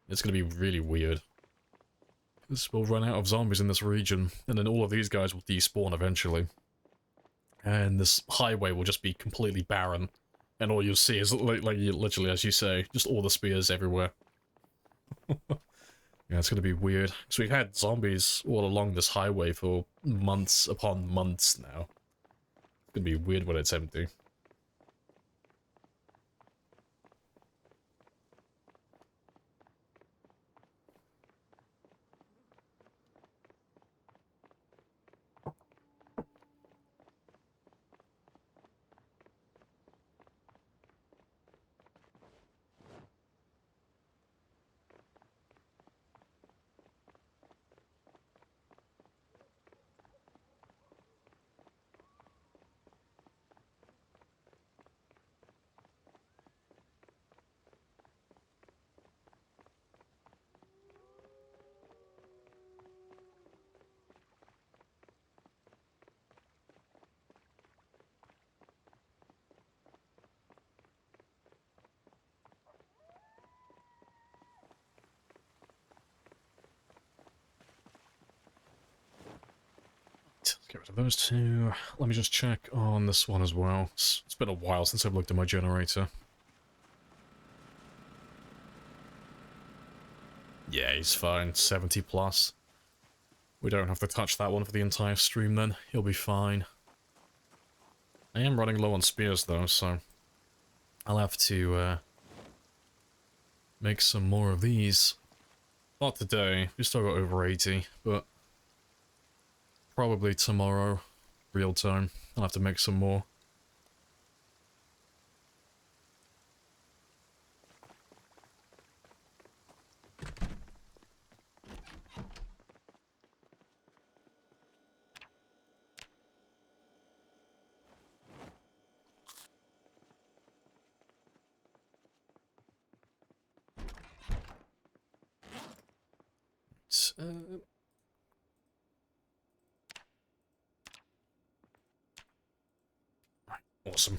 It's gonna be really weird. Because we'll run out of zombies in this region, and then all of these guys will despawn eventually. And this highway will just be completely barren. And all you'll see is, like literally, as you say, just all the spears everywhere. Yeah, it's gonna be weird. So we've had zombies all along this highway for months upon months now. It's gonna be weird when it's empty. rid of those two. Let me just check on this one as well. It's been a while since I've looked at my generator. Yeah, he's fine. 70 plus. We don't have to touch that one for the entire stream then. He'll be fine. I am running low on spears though, so I'll have to make some more of these. Not today, we still got over 80, but probably tomorrow, real time. I'll have to make some more. Right, awesome.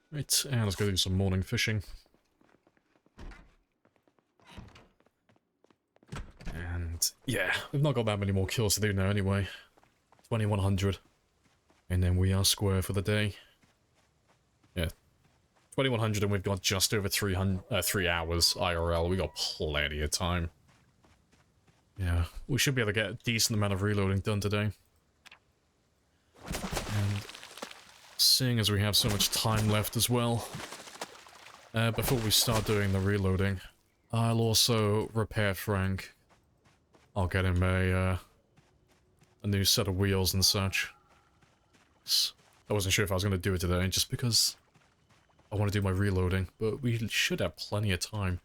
Right, and let's go do some morning fishing. And yeah, we've not got that many more kills to do now anyway. 2100. And then we are square for the day. Yeah. 2100 and we've got just over 3 hours IRL. We got plenty of time. Yeah, we should be able to get a decent amount of reloading done today. And seeing as we have so much time left as well, before we start doing the reloading, I'll also repair Frank. I'll get him a new set of wheels and such. I wasn't sure if I was going to do it today, just because I want to do my reloading, but we should have plenty of time.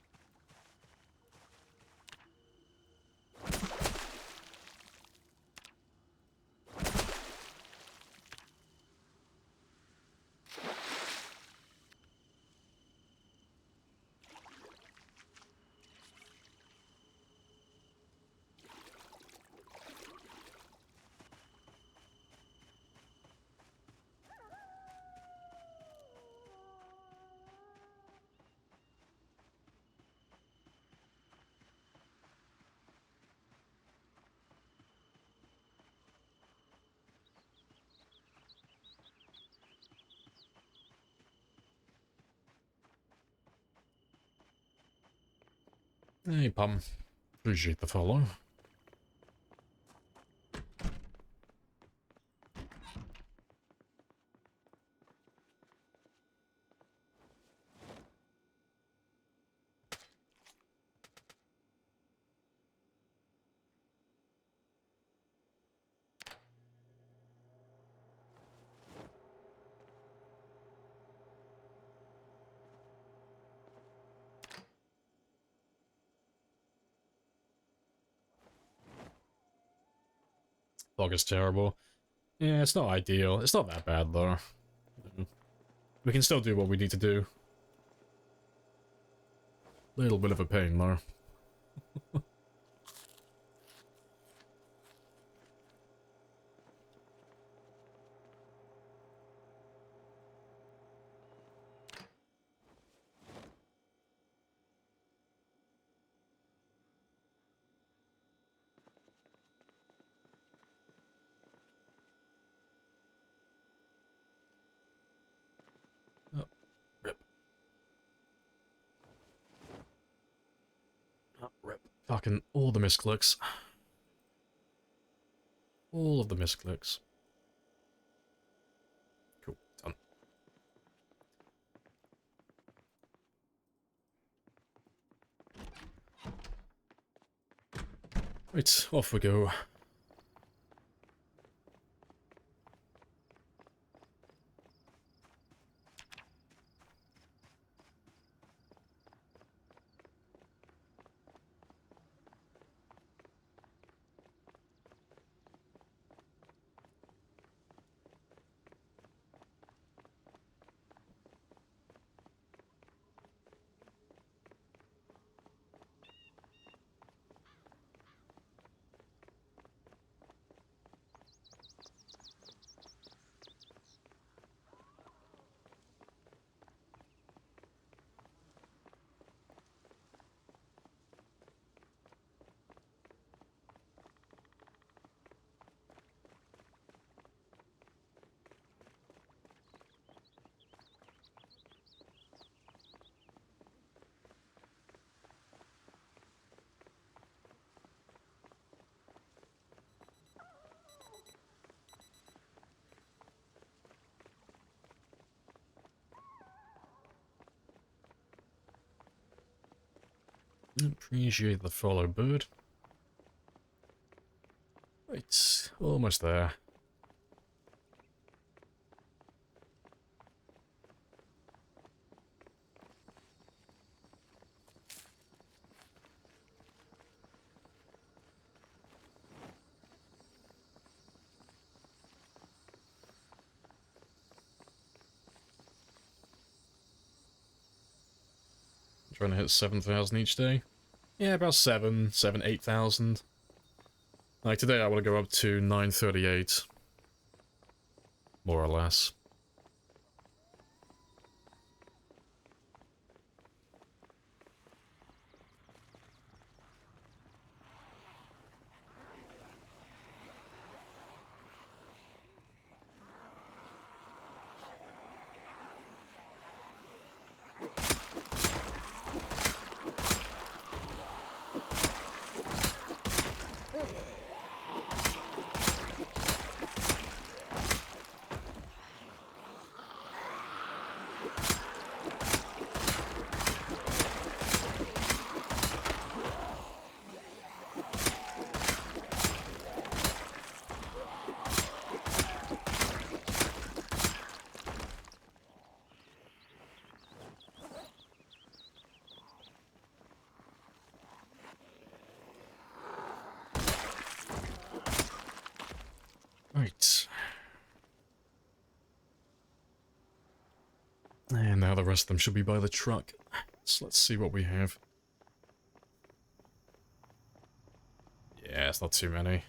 Hey, Pum. Appreciate the follow. Fog is terrible. Yeah, it's not ideal. It's not that bad, though. We can still do what we need to do. Little bit of a pain, though. Oh, rip. Oh, rip. Fucking all the misclicks. All of the misclicks. Cool, done. Right, off we go. Appreciate the follow, bird. Right, almost there. Trying to hit 7,000 each day. Yeah, about 8,000. Like today I want to go up to 938. More or less. Right. And now the rest of them should be by the truck. So let's see what we have. Yeah, it's not too many.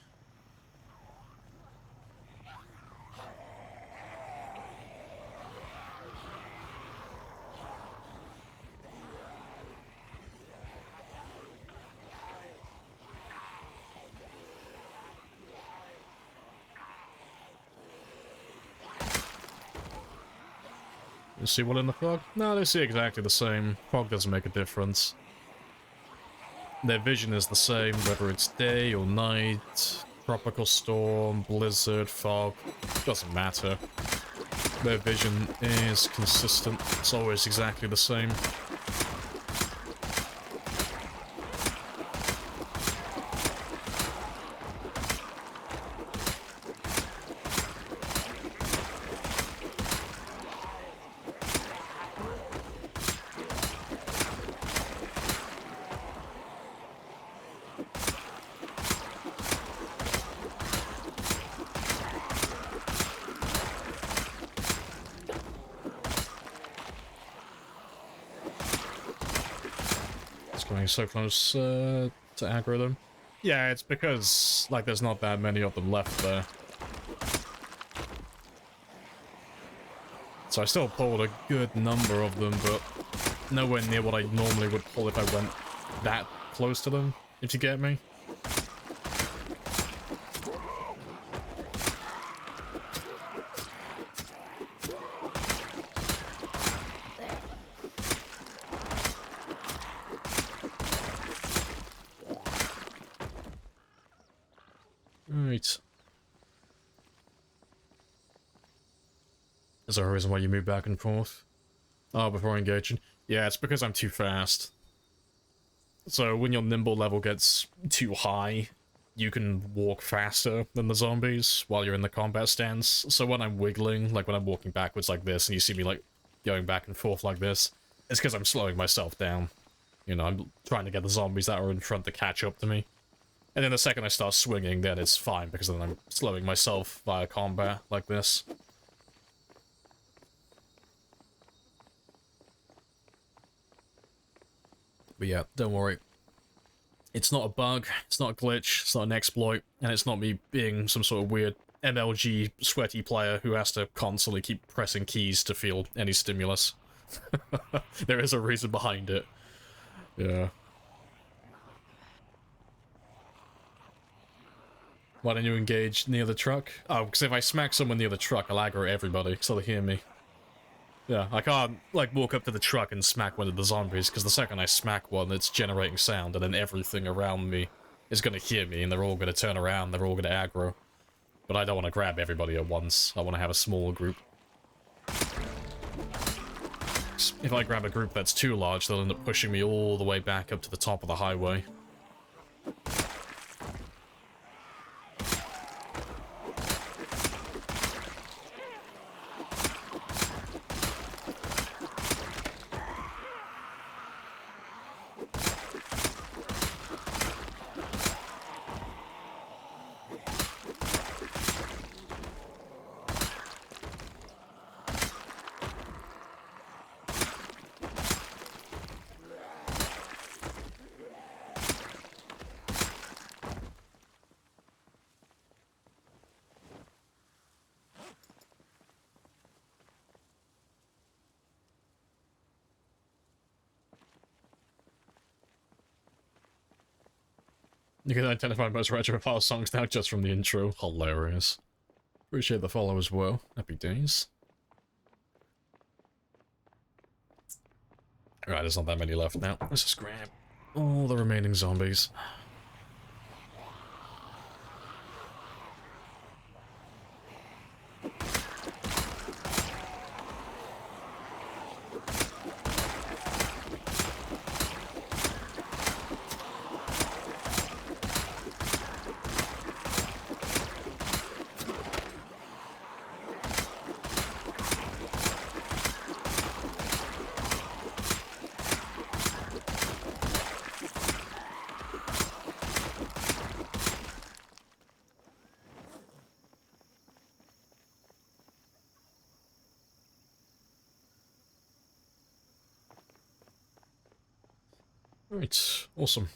You see one in the fog? No, they see exactly the same. Fog doesn't make a difference. Their vision is the same, whether it's day or night, tropical storm, blizzard, fog, doesn't matter. Their vision is consistent. It's always exactly the same. Going so close to aggro them. Yeah, it's because, like, there's not that many of them left there. So I still pulled a good number of them, but nowhere near what I normally would pull if I went that close to them, if you get me. Right. Is there a reason why you move back and forth? Oh, before engaging? Yeah, it's because I'm too fast. So when your nimble level gets too high, you can walk faster than the zombies while you're in the combat stance. So when I'm wiggling, like when I'm walking backwards like this, and you see me like going back and forth like this, it's because I'm slowing myself down. You know, I'm trying to get the zombies that are in front to catch up to me. And then the second I start swinging, then it's fine, because then I'm slowing myself via combat, like this. But yeah, don't worry. It's not a bug, it's not a glitch, it's not an exploit, and it's not me being some sort of weird MLG sweaty player who has to constantly keep pressing keys to feel any stimulus. There is a reason behind it. Yeah. Why don't you engage near the truck? Oh, because if I smack someone near the truck, I'll aggro everybody, so they hear me. Yeah, I can't, like, walk up to the truck and smack one of the zombies, because the second I smack one, it's generating sound, and then everything around me is going to hear me, and they're all going to turn around, they're all going to aggro. But I don't want to grab everybody at once. I want to have a small group. 'cause if I grab a group that's too large, they'll end up pushing me all the way back up to the top of the highway. You can identify most retro songs now just from the intro. Hilarious. Appreciate the follow as well. Happy days. Right, there's not that many left now. Let's just grab all the remaining zombies. Right, awesome.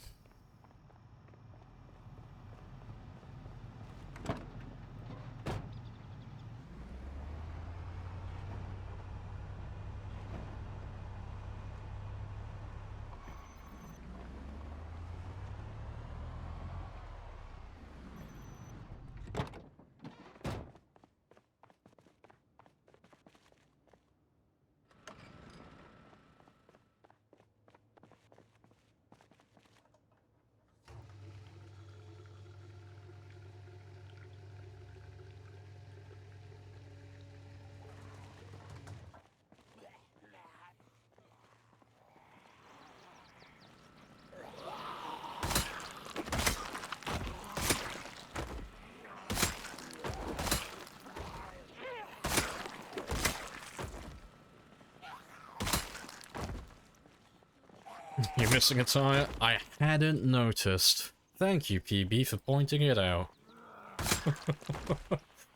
You're missing a tire? I hadn't noticed. Thank you, PB, for pointing it out.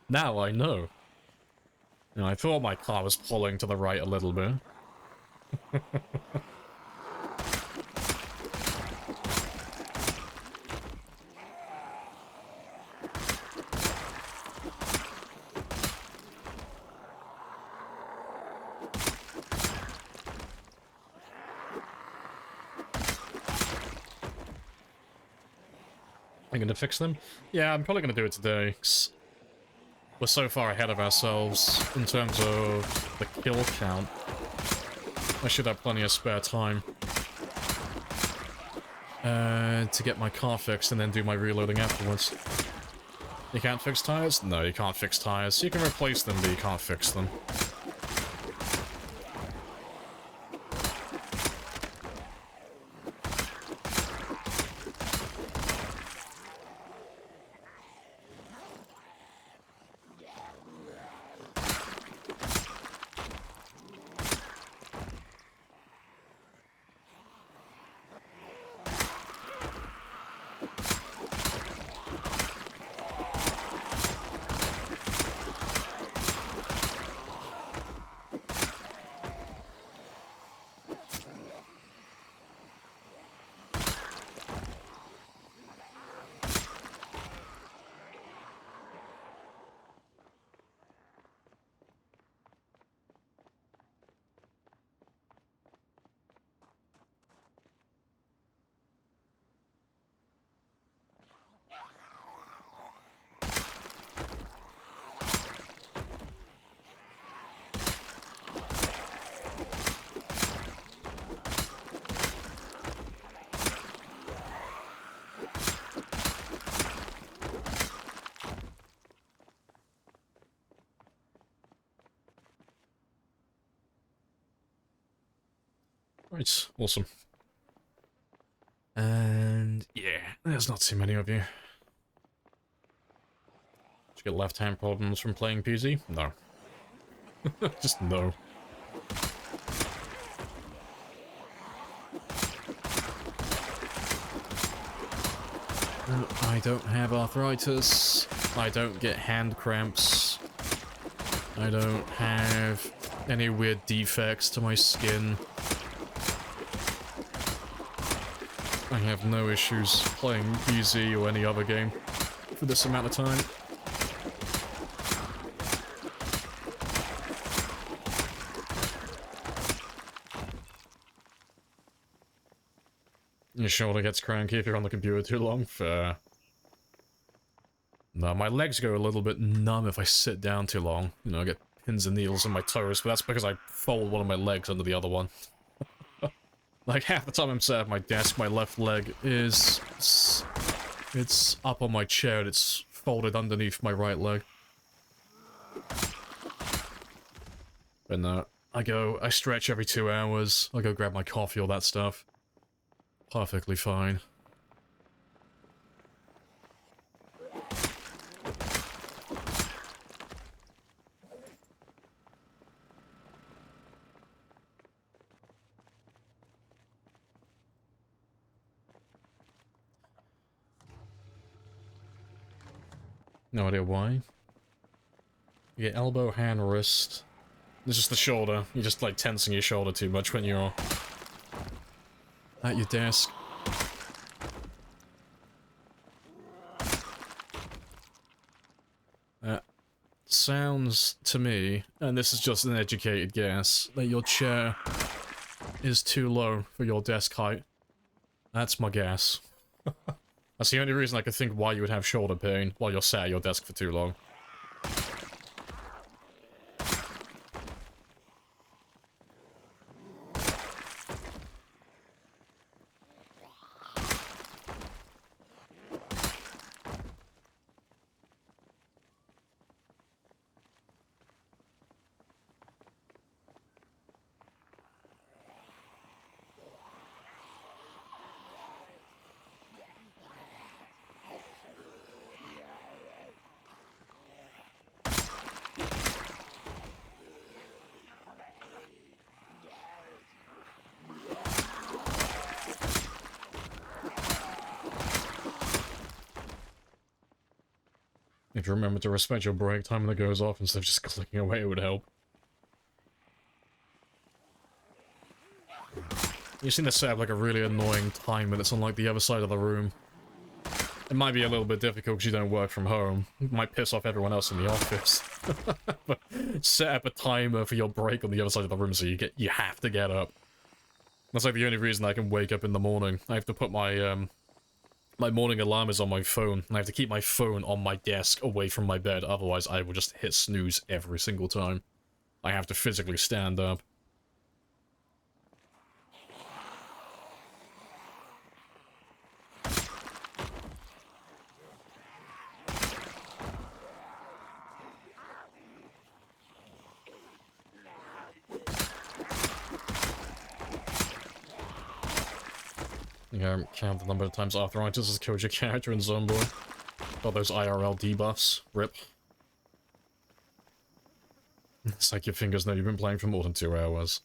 Now I know. You know, I thought my car was pulling to the right a little bit. I'm gonna fix them? Yeah, I'm probably gonna do it today, 'cause we're so far ahead of ourselves in terms of the kill count. I should have plenty of spare time to get my car fixed and then do my reloading afterwards. You can't fix tires? No, you can't fix tires. You can replace them, but you can't fix them. Right, awesome. And yeah, there's not too many of you. Did you get left-hand problems from playing PZ? No. Just no. I don't have arthritis. I don't get hand cramps. I don't have any weird defects to my skin. I have no issues playing PZ or any other game for this amount of time. Your shoulder gets cranky if you're on the computer too long. Fair. No, my legs go a little bit numb if I sit down too long. You know, I get pins and needles in my toes, but that's because I fold one of my legs under the other one. Like, half the time I'm sat at my desk, my left leg is... it's up on my chair and it's folded underneath my right leg. But no, I stretch every 2 hours, I go grab my coffee, all that stuff. Perfectly fine. No idea why. You get elbow, hand, wrist. It's just the shoulder. You're just like tensing your shoulder too much when you're at your desk. Sounds to me, and this is just an educated guess, that your chair is too low for your desk height. That's my guess. That's the only reason I could think why you would have shoulder pain while you're sat at your desk for too long. If you remember to respect your break time when it goes off instead of just clicking away, it would help. You seem to set up like a really annoying timer that's on like the other side of the room. It might be a little bit difficult because you don't work from home. It might piss off everyone else in the office. But set up a timer for your break on the other side of the room so you have to get up. That's like the only reason I can wake up in the morning. I have to put my my morning alarm is on my phone, and I have to keep my phone on my desk away from my bed, otherwise I will just hit snooze every single time. I have to physically stand up. Yeah, count the number of times arthritis has killed your character in Zombie. Got those IRL debuffs. RIP. It's like your fingers know you've been playing for more than 2 hours.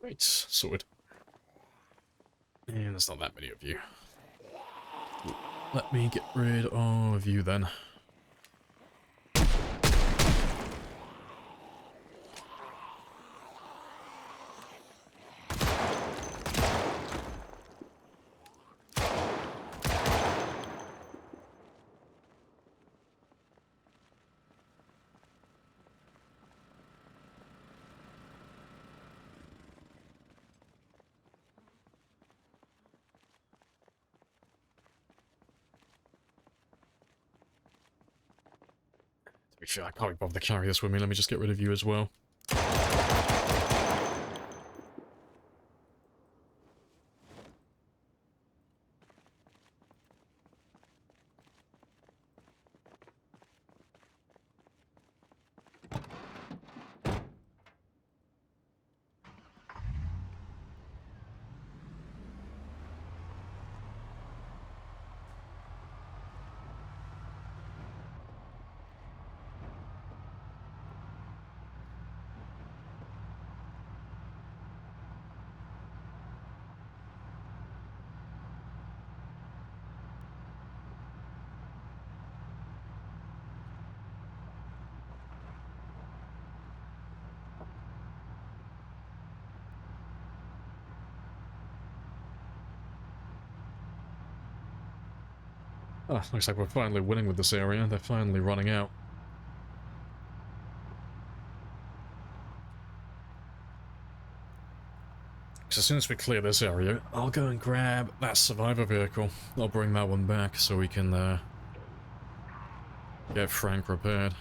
Right, sorted. And there's not that many of you. Let me get rid of you then. To be fair, I can't be bothered to carry this with me. Let me just get rid of you as well. Oh, looks like we're finally winning with this area. They're finally running out. So as soon as we clear this area, I'll go and grab that survivor vehicle. I'll bring that one back so we can get Frank repaired.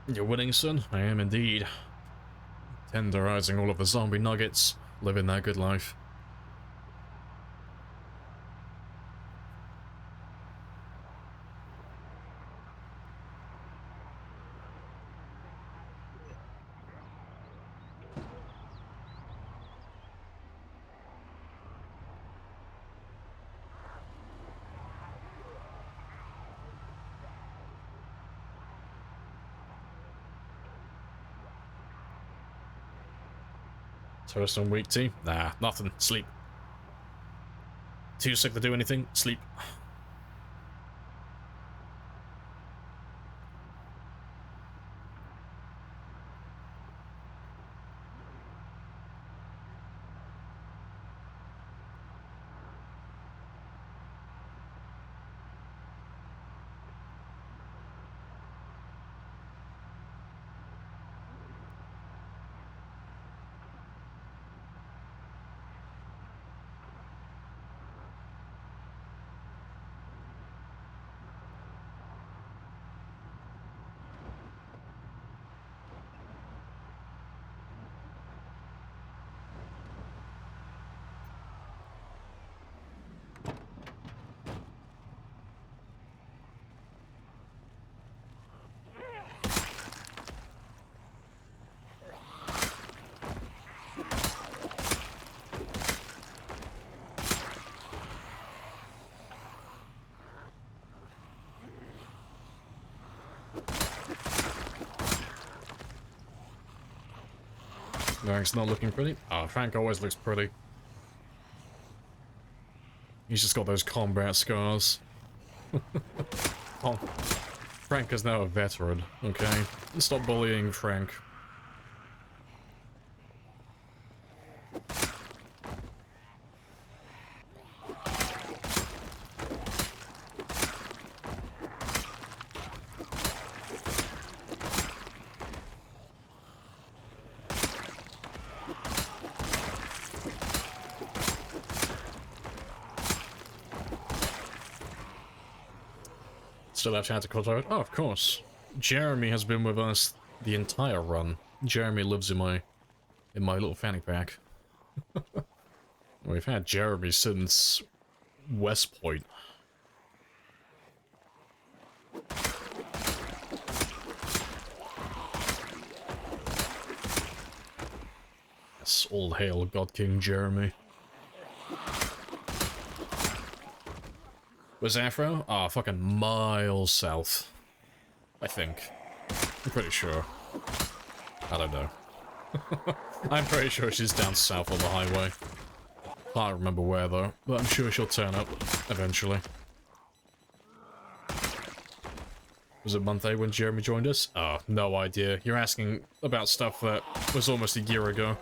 You're winning, son? I am indeed. Tenderizing all of the zombie nuggets, living that good life. Toast and weak tea? Nah, nothing. Sleep. Too sick to do anything? Sleep. No, it's not looking pretty. Oh, Frank always looks pretty. He's just got those combat scars. Oh, Frank is now a veteran, okay? Stop bullying Frank. Still have chance to control it? Oh, of course. Jeremy has been with us the entire run. Jeremy lives in my little fanny pack. We've had Jeremy since West Point. Yes, all hail God King Jeremy. Was Afro? Ah, fucking miles south. I think. I'm pretty sure. I don't know. I'm pretty sure she's down south on the highway. Can't remember where though, but I'm sure she'll turn up eventually. Was it month 8 when Jeremy joined us? Oh, no idea. You're asking about stuff that was almost a year ago.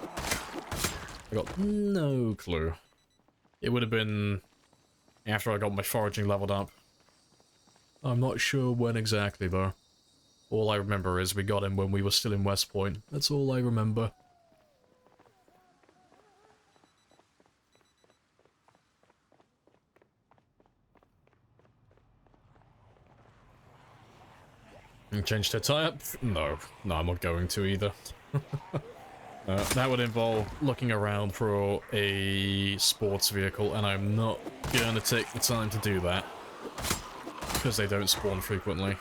I got no clue. It would have been after I got my foraging leveled up. I'm not sure when exactly though. All I remember is we got him when we were still in West Point. That's all I remember. And changed her type? No. No, I'm not going to either. That would involve looking around for a sports vehicle, and I'm not going to take the time to do that. Because they don't spawn frequently.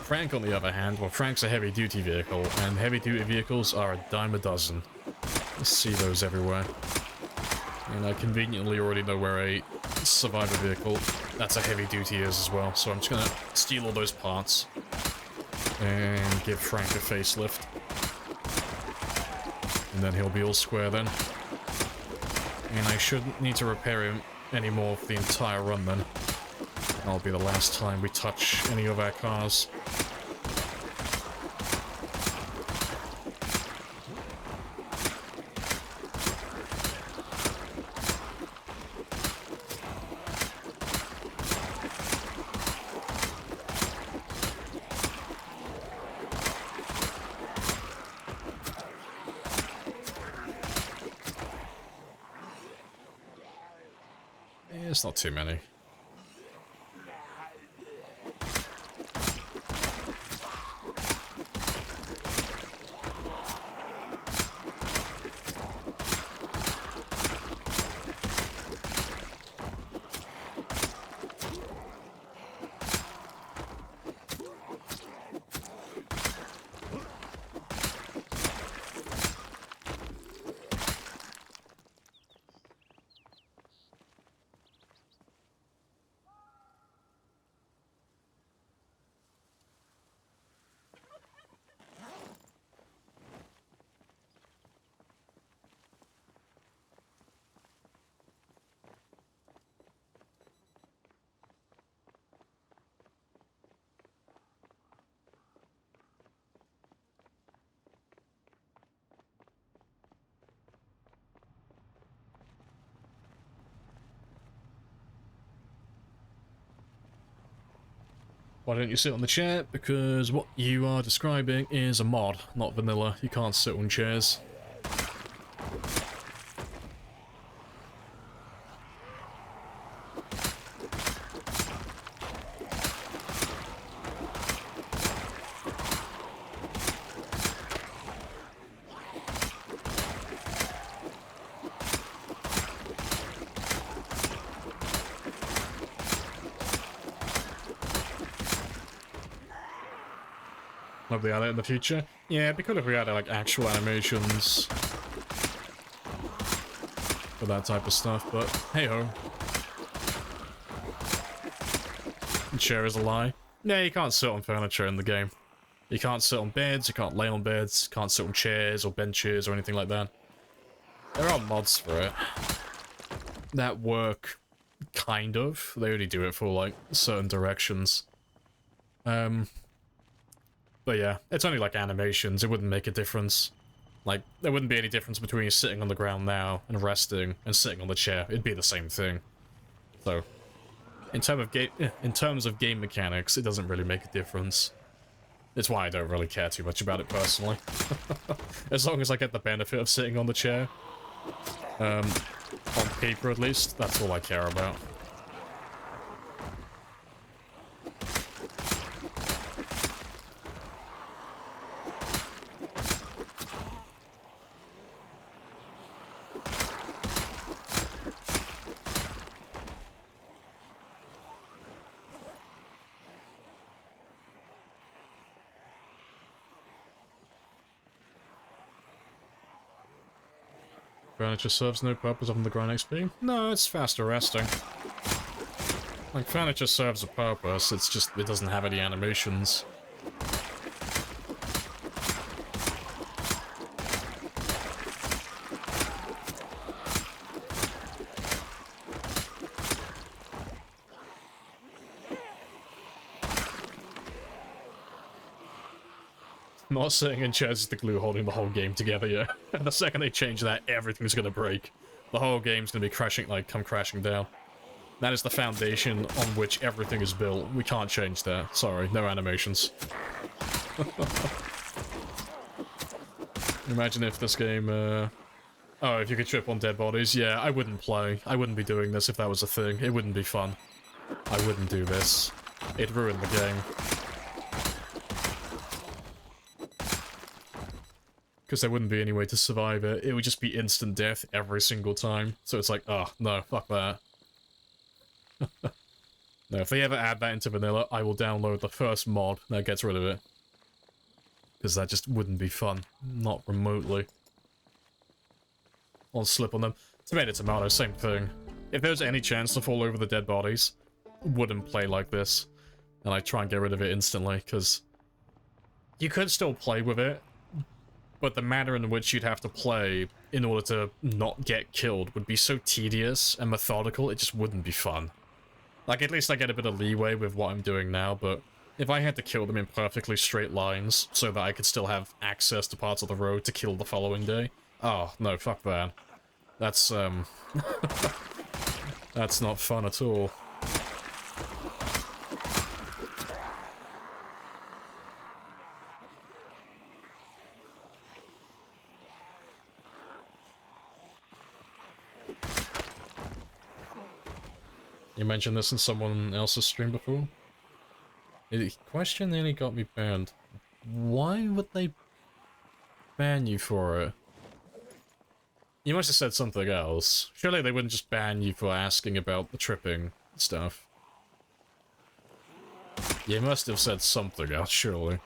Frank, on the other hand, well, Frank's a heavy-duty vehicle, and heavy-duty vehicles are a dime a dozen. I see those everywhere. And I conveniently already know where a survivor vehicle that's a heavy-duty is as well, so I'm just gonna steal all those parts and give Frank a facelift. And then he'll be all square then. And I shouldn't need to repair him anymore for the entire run then. That'll be the last time we touch any of our cars. It's not too many. Why don't you sit on the chair? Because what you are describing is a mod, not vanilla. You can't sit on chairs. Hope they add it in the future. Yeah, it'd be cool if we added like actual animations for that type of stuff, but hey ho. Chair is a lie. Yeah, you can't sit on furniture in the game. You can't sit on beds, you can't lay on beds, can't sit on chairs or benches or anything like that. There are mods for it that work, kind of. They only do it for like certain directions. But yeah, it's only like animations, it wouldn't make a difference. Like, there wouldn't be any difference between sitting on the ground now and resting and sitting on the chair. It'd be the same thing. So, in terms of game mechanics, it doesn't really make a difference. It's why I don't really care too much about it personally. As long as I get the benefit of sitting on the chair. On paper at least, that's all I care about. Furniture serves no purpose other than the grind XP? No, it's faster resting. Like, furniture serves a purpose, it's just, it doesn't have any animations. Not sitting in chairs is the glue holding the whole game together yet. And the second they change that, everything's gonna break. The whole game's gonna be crashing, like, come crashing down. That is the foundation on which everything is built. We can't change that. Sorry, no animations. Imagine if this game, oh, if you could trip on dead bodies. Yeah, I wouldn't play. I wouldn't be doing this if that was a thing. It wouldn't be fun. I wouldn't do this. It'd ruin the game. Because there wouldn't be any way to survive it. It would just be instant death every single time. So it's like, oh, no, fuck that. No, if they ever add that into vanilla, I will download the first mod that gets rid of it. Because that just wouldn't be fun. Not remotely. I'll slip on them. Tomato, tomato, same thing. If there's any chance to fall over the dead bodies, wouldn't play like this. And I try and get rid of it instantly, because you could still play with it, but the manner in which you'd have to play in order to not get killed would be so tedious and methodical, it just wouldn't be fun. Like, at least I get a bit of leeway with what I'm doing now, but if I had to kill them in perfectly straight lines so that I could still have access to parts of the road to kill the following day, oh, no, fuck that. That's, that's not fun at all. You mentioned this in someone else's stream before? The question nearly got me banned. Why would they ban you for it? You must have said something else. Surely they wouldn't just ban you for asking about the tripping stuff. You must have said something else, surely.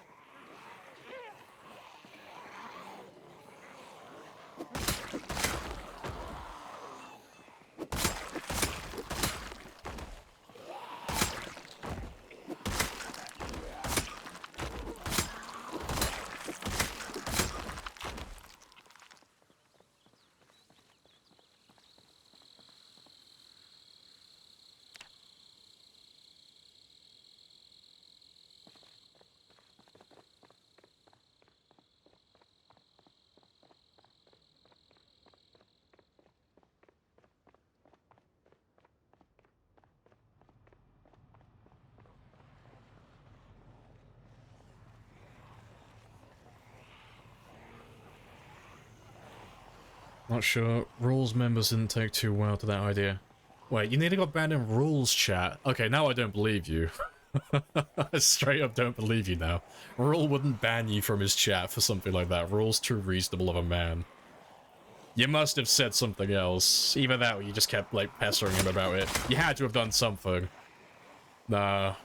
Not sure. Rules members didn't take too well to that idea. Wait, you nearly got banned in rules chat. Okay, now I don't believe you. Straight up don't believe you now. Rule wouldn't ban you from his chat for something like that. Rule's too reasonable of a man. You must have said something else. Either that or you just kept, like, pestering him about it. You had to have done something. Nah.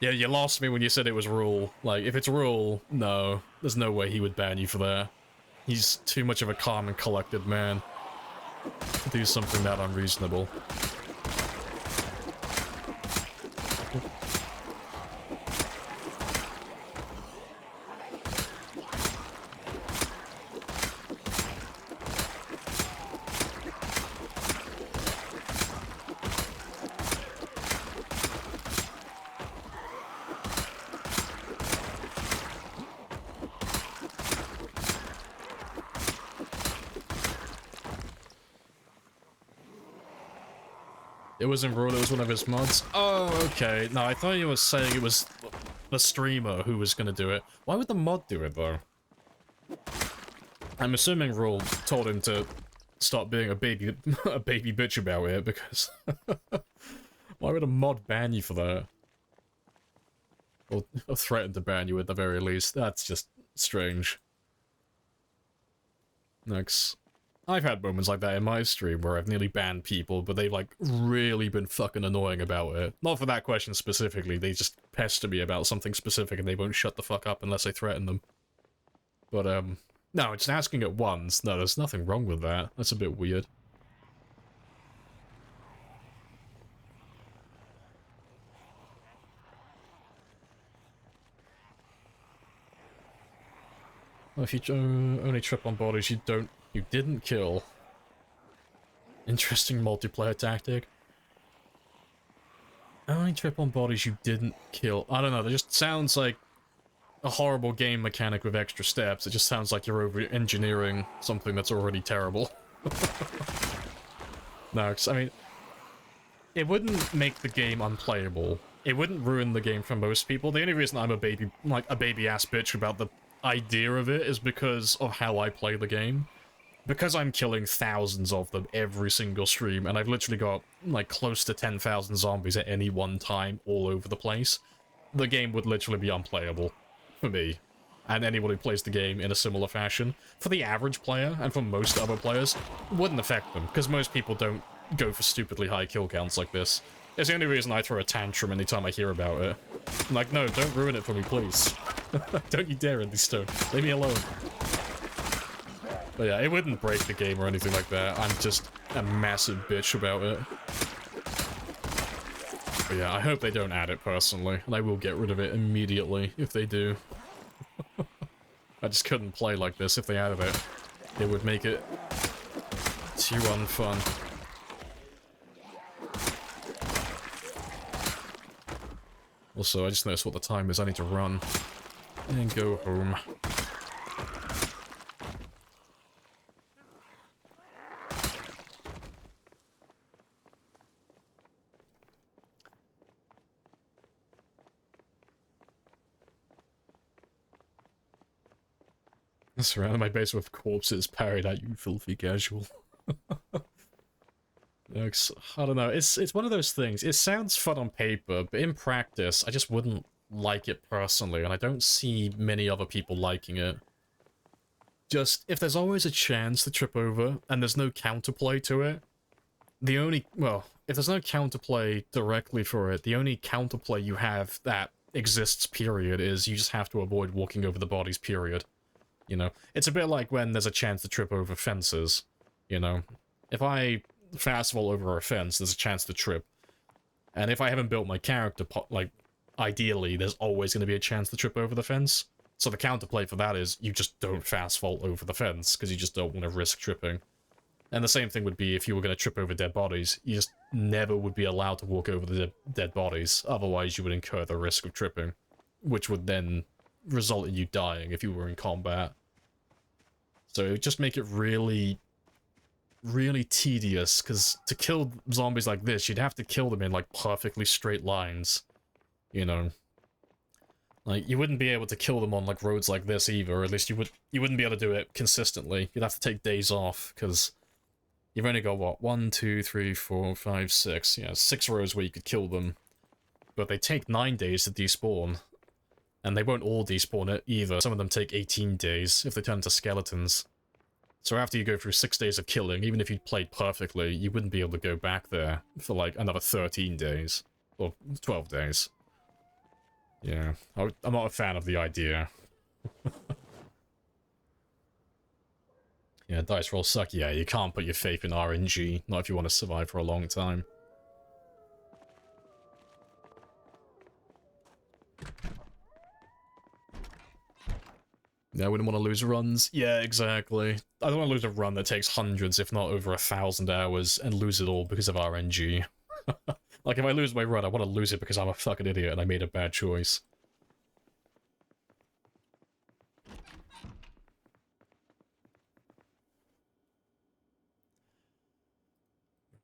Yeah, you lost me when you said it was Rule. Like, if it's Rule, no. There's no way he would ban you for that. He's too much of a calm and collected man to do something that unreasonable. It wasn't Rule, it was one of his mods. Oh, okay. No, I thought you were saying it was the streamer who was gonna do it. Why would the mod do it, though? I'm assuming Rule told him to stop being a baby bitch about it, because... why would a mod ban you for that? Or threaten to ban you at the very least. That's just strange. Next. I've had moments like that in my stream where I've nearly banned people, but they've, like, really been fucking annoying about it. Not for that question specifically, they just pester me about something specific and they won't shut the fuck up unless I threaten them. But, No, it's asking it once. No, there's nothing wrong with that. That's a bit weird. Well, if you only trip on bodies you didn't kill. Interesting multiplayer tactic. Only trip on bodies you didn't kill. I don't know, that just sounds like a horrible game mechanic with extra steps. It just sounds like you're over-engineering something that's already terrible. No, 'cause, I mean, it wouldn't make the game unplayable. It wouldn't ruin the game for most people. The only reason I'm a baby-ass bitch about the idea of it is because of how I play the game. Because I'm killing thousands of them every single stream, and I've literally got, like, close to 10,000 zombies at any one time all over the place, the game would literally be unplayable. For me. And anyone who plays the game in a similar fashion. For the average player, and for most other players, it wouldn't affect them, because most people don't go for stupidly high kill counts like this. It's the only reason I throw a tantrum anytime I hear about it. I'm like, no, don't ruin it for me, please. Don't you dare, Andy Stone. Leave me alone. But yeah, it wouldn't break the game or anything like that. I'm just a massive bitch about it. But yeah, I hope they don't add it personally, and I will get rid of it immediately if they do. I just couldn't play like this if they added it. It would make it too unfun. Also, I just noticed what the time is. I need to run and go home. Surrounding my base with corpses parried at you, filthy casual. I don't know, it's one of those things. It sounds fun on paper, but in practice, I just wouldn't like it personally, and I don't see many other people liking it. Just, if there's always a chance to trip over, and there's no counterplay to it, if there's no counterplay directly for it, the only counterplay you have that exists, period, is you just have to avoid walking over the bodies, period. You know, it's a bit like when there's a chance to trip over fences, you know. If I fastball over a fence, there's a chance to trip. And if I haven't built my character, like, ideally, there's always going to be a chance to trip over the fence. So the counterplay for that is, you just don't fastball over the fence, because you just don't want to risk tripping. And the same thing would be if you were going to trip over dead bodies, you just never would be allowed to walk over the dead bodies, otherwise you would incur the risk of tripping, which would then result in you dying if you were in combat. So it would just make it really, really tedious, because to kill zombies like this, you'd have to kill them in, like, perfectly straight lines. You know? Like, you wouldn't be able to kill them on, like, roads like this either, or at least you wouldn't be able to do it consistently. You'd have to take days off, because you've only got, what, 1, 2, 3, 4, 5, 6, yeah, 6 rows where you could kill them. But they take 9 days to despawn. And they won't all despawn it either. Some of them take 18 days if they turn into skeletons. So after you go through 6 days of killing, even if you played perfectly, you wouldn't be able to go back there for like another 13 days. Or 12 days. Yeah, I'm not a fan of the idea. Yeah, dice rolls suck. Yeah, you can't put your faith in RNG, not if you want to survive for a long time. Yeah, I wouldn't want to lose runs. Yeah, exactly. I don't want to lose a run that takes hundreds, if not over 1,000 hours, and lose it all because of RNG. Like, if I lose my run, I want to lose it because I'm a fucking idiot and I made a bad choice.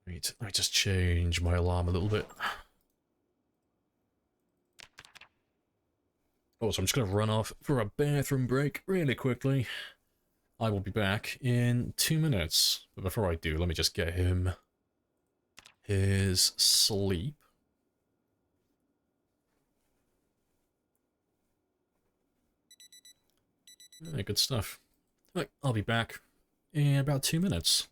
Wait, let me just change my alarm a little bit. Oh, so I'm just going to run off for a bathroom break really quickly. I will be back in 2 minutes. But before I do, let me just get him his sleep. Good stuff. Right, I'll be back in about 2 minutes.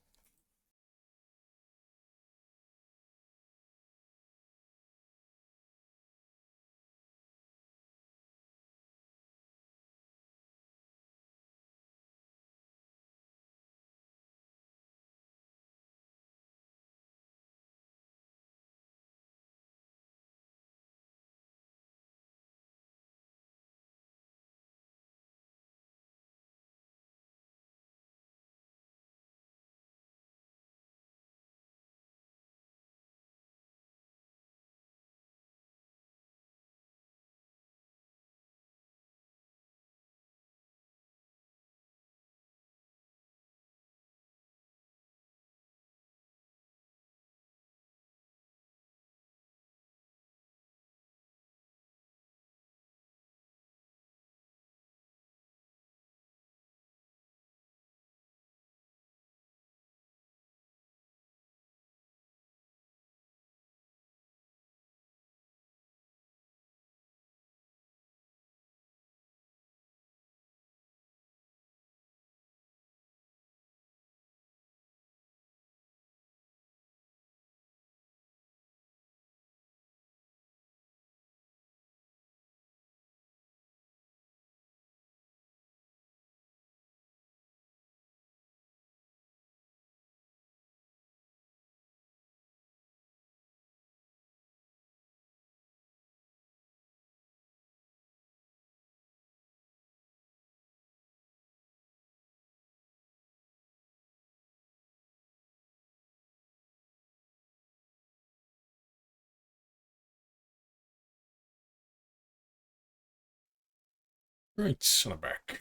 Right, and I'm back.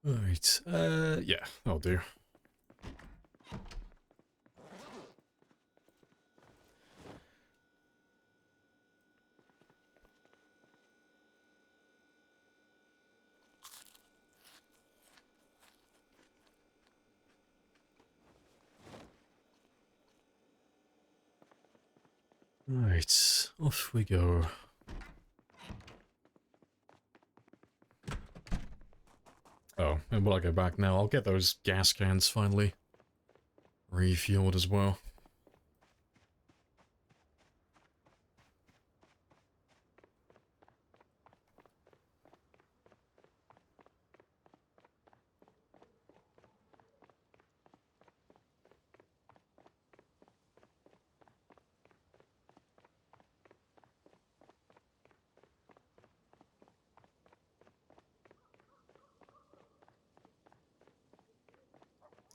Right, yeah, I'll do. Right, off we go. Oh, and while I go back now, I'll get those gas cans finally refueled as well.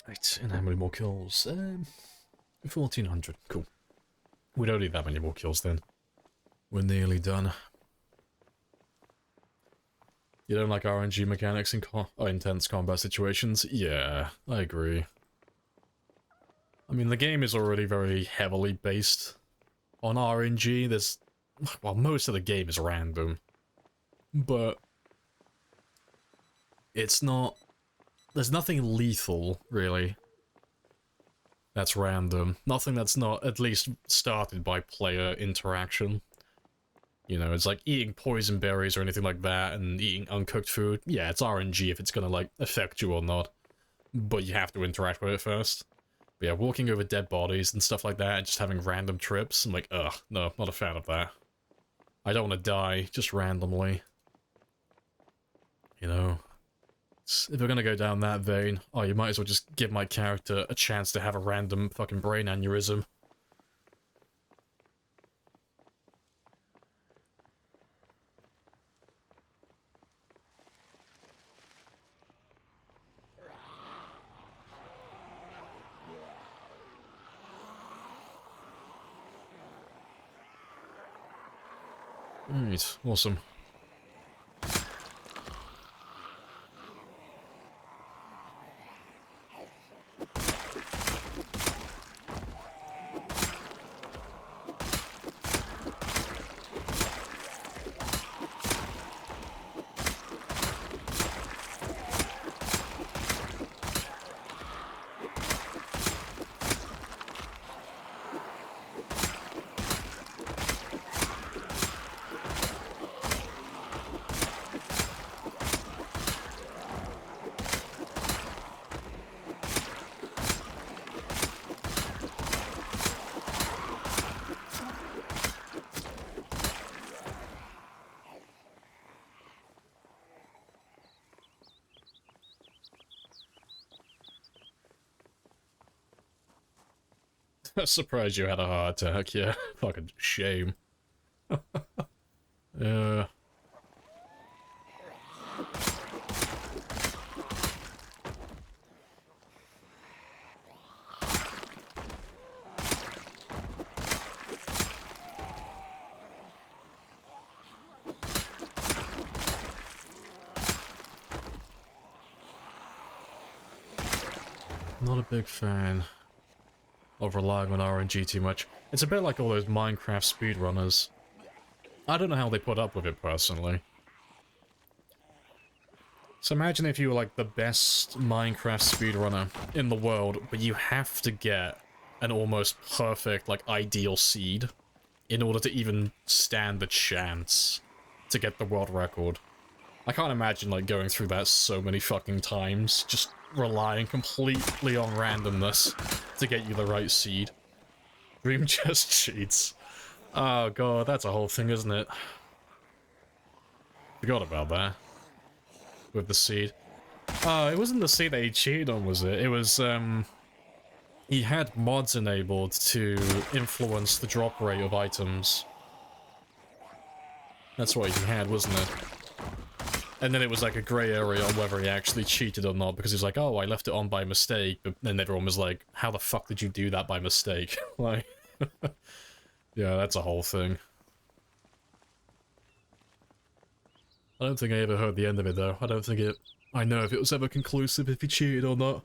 Right, and how many more kills? 1400, cool. We don't need that many more kills then. We're nearly done. You don't like RNG mechanics in intense combat situations? Yeah, I agree. I mean, the game is already very heavily based on RNG. Well, most of the game is random. But it's not... There's nothing lethal, really. That's random. Nothing that's not at least started by player interaction. You know, it's like eating poison berries or anything like that, and eating uncooked food. Yeah, it's RNG if it's gonna, like, affect you or not. But you have to interact with it first. But yeah, walking over dead bodies and stuff like that, and just having random trips, I'm like, ugh, no, not a fan of that. I don't want to die, just randomly. You know? If we're gonna go down that vein, oh, you might as well just give my character a chance to have a random fucking brain aneurysm. Alright, awesome. Surprised you had a heart attack, yeah. Fucking shame. Not a big fan of relying on RNG too much. It's a bit like all those Minecraft speedrunners. I don't know how they put up with it personally. So imagine if you were like the best Minecraft speedrunner in the world, but you have to get an almost perfect, like, ideal seed in order to even stand the chance to get the world record. I can't imagine, like, going through that so many fucking times, just relying completely on randomness to get you the right seed. Dream chest cheats. Oh god, that's a whole thing, isn't it? Forgot about that. With the seed. It wasn't the seed that he cheated on, was it? It was, he had mods enabled to influence the drop rate of items. That's what he had, wasn't it? And then it was like a grey area on whether he actually cheated or not, because he's like, oh, I left it on by mistake, but then everyone was like, how the fuck did you do that by mistake? Like, yeah, that's a whole thing. I don't think I ever heard the end of it, though. I know if it was ever conclusive if he cheated or not.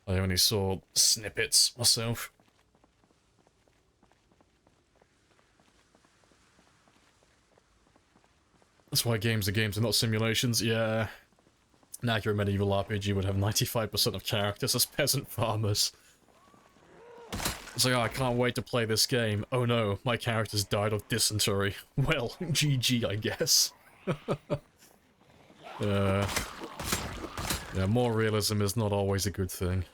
I only saw snippets myself. That's why games are games and not simulations, yeah. An accurate medieval RPG would have 95% of characters as peasant farmers. It's like, oh, I can't wait to play this game. Oh no, my character's died of dysentery. Well, GG, I guess. Yeah, more realism is not always a good thing.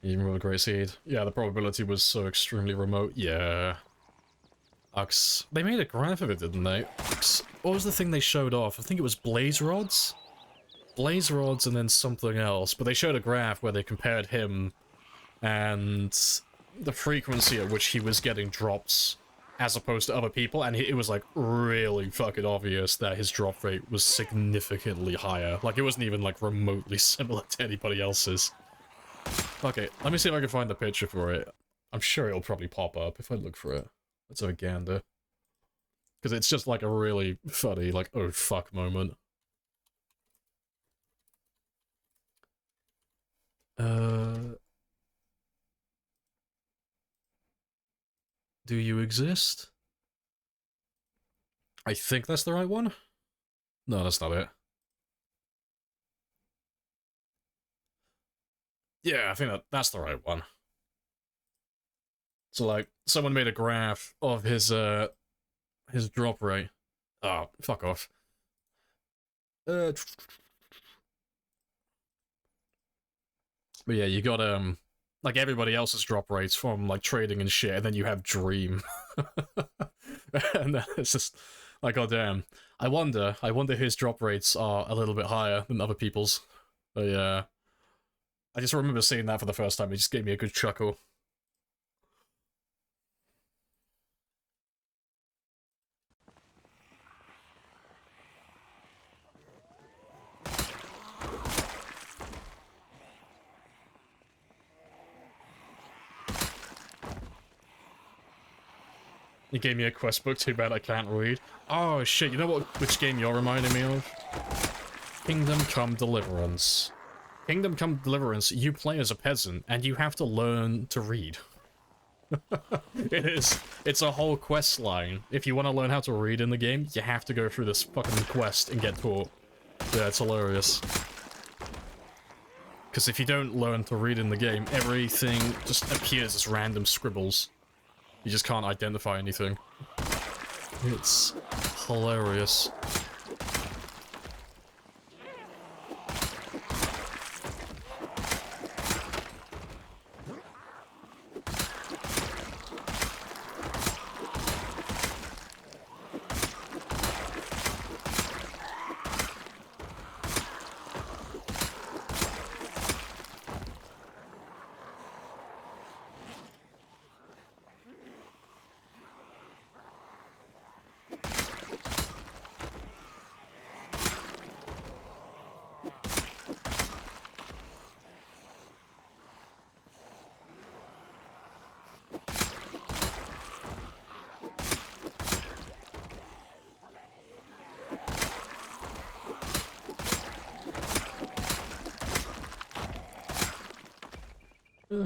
Even with a great seed. Yeah, the probability was so extremely remote. Yeah. They made a graph of it, didn't they? What was the thing they showed off? I think it was blaze rods? Blaze rods and then something else. But they showed a graph where they compared him and the frequency at which he was getting drops as opposed to other people. And it was like really fucking obvious that his drop rate was significantly higher. Like it wasn't even like remotely similar to anybody else's. Okay, let me see if I can find the picture for it. I'm sure it'll probably pop up if I look for it. Let's have a gander. Because it's just like a really funny, like, oh fuck moment. Do you exist? I think that's the right one? No, that's not it. Yeah, I think that's the right one. So, like, someone made a graph of his drop rate. Oh, fuck off. But yeah, you got, like, everybody else's drop rates from, like, trading and shit, and then you have Dream. And then it's just, like, oh damn. I wonder his drop rates are a little bit higher than other people's. But yeah. I just remember seeing that for the first time, it just gave me a good chuckle. You gave me a quest book, too bad I can't read. Oh shit, you know which game you're reminding me of? Kingdom Come Deliverance. Kingdom Come Deliverance, you play as a peasant, and you have to learn to read. It's a whole quest line. If you want to learn how to read in the game, you have to go through this fucking quest and get taught. Yeah, it's hilarious. Because if you don't learn to read in the game, everything just appears as random scribbles. You just can't identify anything. It's hilarious.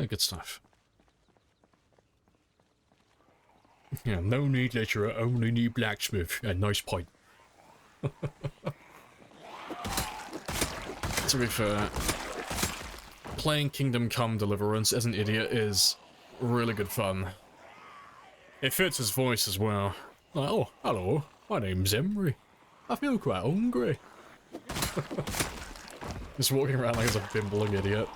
Good stuff. Yeah, no need lecturer, only need blacksmith. A nice pipe. To be fair, playing Kingdom Come Deliverance as an idiot is really good fun. It fits his voice as well. Like, oh, hello, my name's Emery. I feel quite hungry. Just walking around like as a bimbling idiot.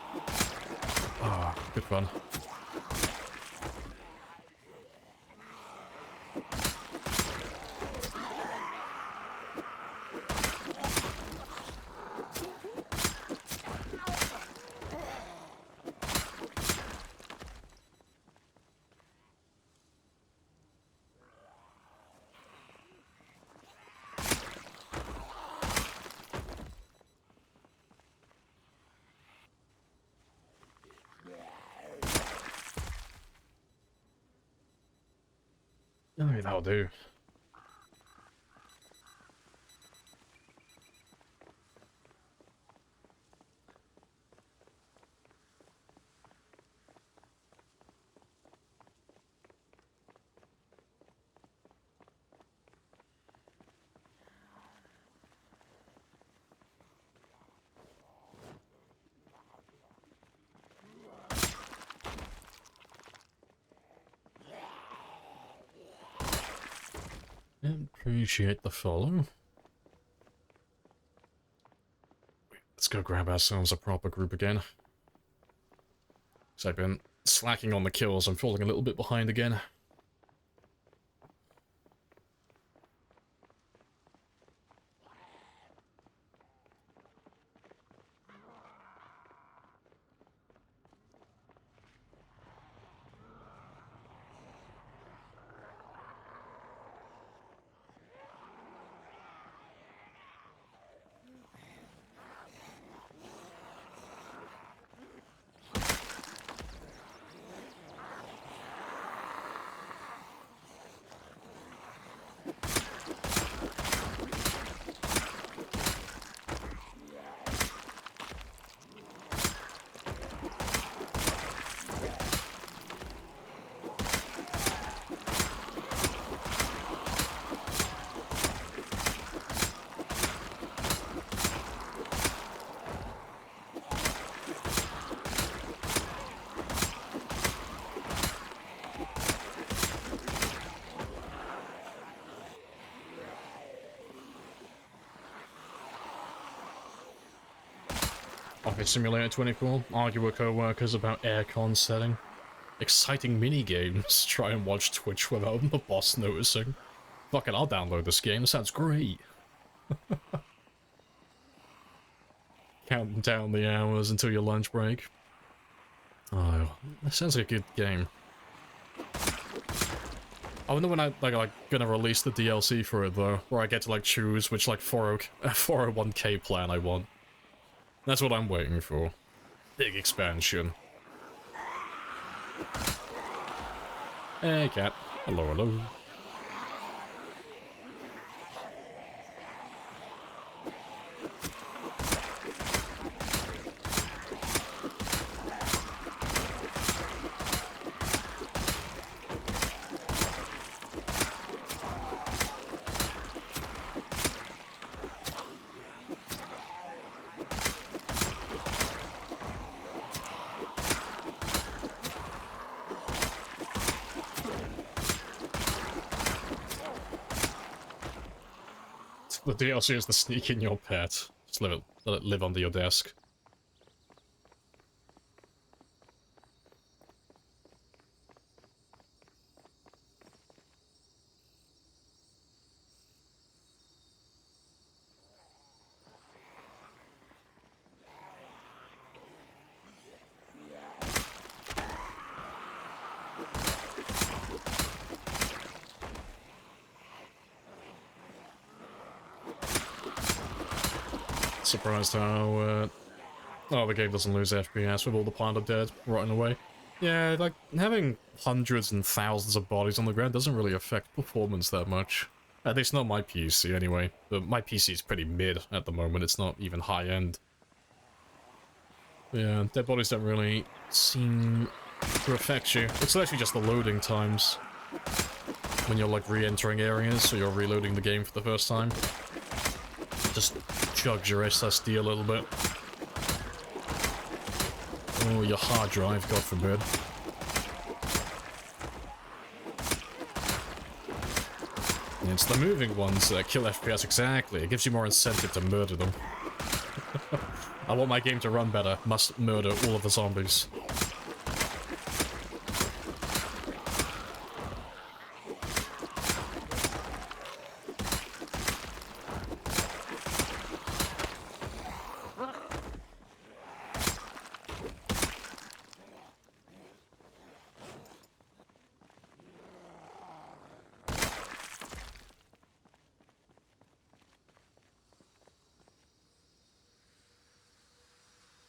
Ah, oh, good fun. Oh, that'll do. Appreciate the follow. Let's go grab ourselves a proper group again. So I've been slacking on the kills, I'm falling a little bit behind again. Office Simulator 24, argue with co-workers about aircon setting. Exciting mini-games, try and watch Twitch without the boss noticing. Fuck it, I'll download this game, sounds great. Counting down the hours until your lunch break. Oh, that sounds like a good game. I wonder when I'm gonna release the DLC for it though, where I get to like choose which like 401k plan I want. That's what I'm waiting for. Big expansion. Hey cat. Hello, hello. The DLC is the sneak in your pet. Just let it live under your desk. Surprised how, oh, the game doesn't lose FPS with all the panda dead rotting away. Yeah, like, having hundreds and thousands of bodies on the ground doesn't really affect performance that much. At least not my PC, anyway. But my PC is pretty mid at the moment, it's not even high-end. Yeah, dead bodies don't really seem to affect you. It's actually just the loading times. When you're, like, re-entering areas, or you're reloading the game for the first time. Just chugs your SSD a little bit. Oh, your hard drive, God forbid. And it's the moving ones that kill FPS exactly. It gives you more incentive to murder them. I want my game to run better. Must murder all of the zombies.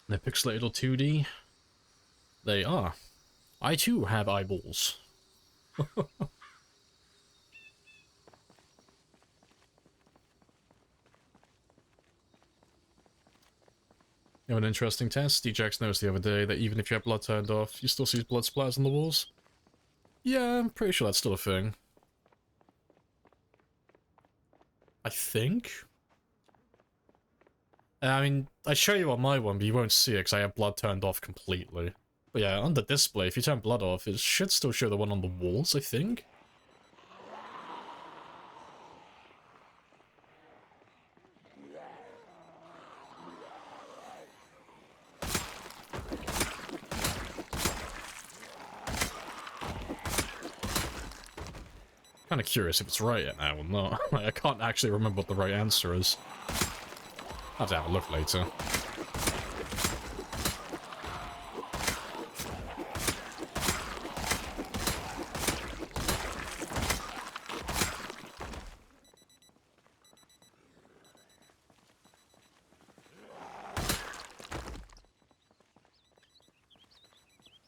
They're pixelated or 2D? They are. I too have eyeballs. You have an interesting test. DJX noticed the other day that even if you have blood turned off, you still see blood splatters on the walls. Yeah, I'm pretty sure that's still a thing. I think? I mean, I show you on my one, but you won't see it because I have blood turned off completely. But yeah, on the display, if you turn blood off, it should still show the one on the walls, I think? Kind of curious if it's right now or not. Like, I can't actually remember what the right answer is. I'll have to have a look later.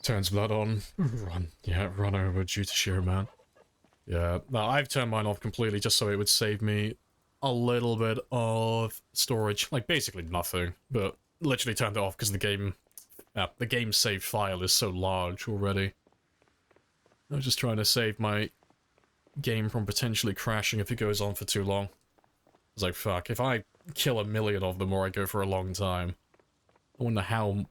Turns blood on. Run. Yeah, run over due to sheer amount. Yeah, no, I've turned mine off completely just so it would save me a little bit of storage. Like, basically nothing, but literally turned it off because the game save file is so large already. I was just trying to save my game from potentially crashing if it goes on for too long. I was like, fuck, if I kill 1 million of them or I go for a long time, I wonder how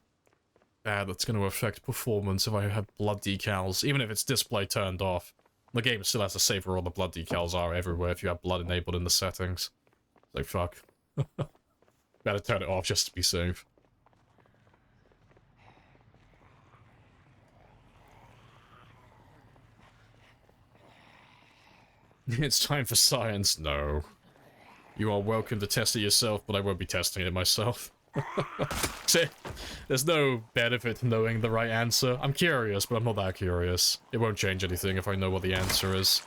bad that's going to affect performance if I have blood decals, even if it's display turned off. The game still has to save where all the blood decals are everywhere if you have blood enabled in the settings. So fuck. Better turn it off just to be safe. It's time for science. No. You are welcome to test it yourself, but I won't be testing it myself. See, there's no benefit to knowing the right answer. I'm curious, but I'm not that curious. It won't change anything if I know what the answer is.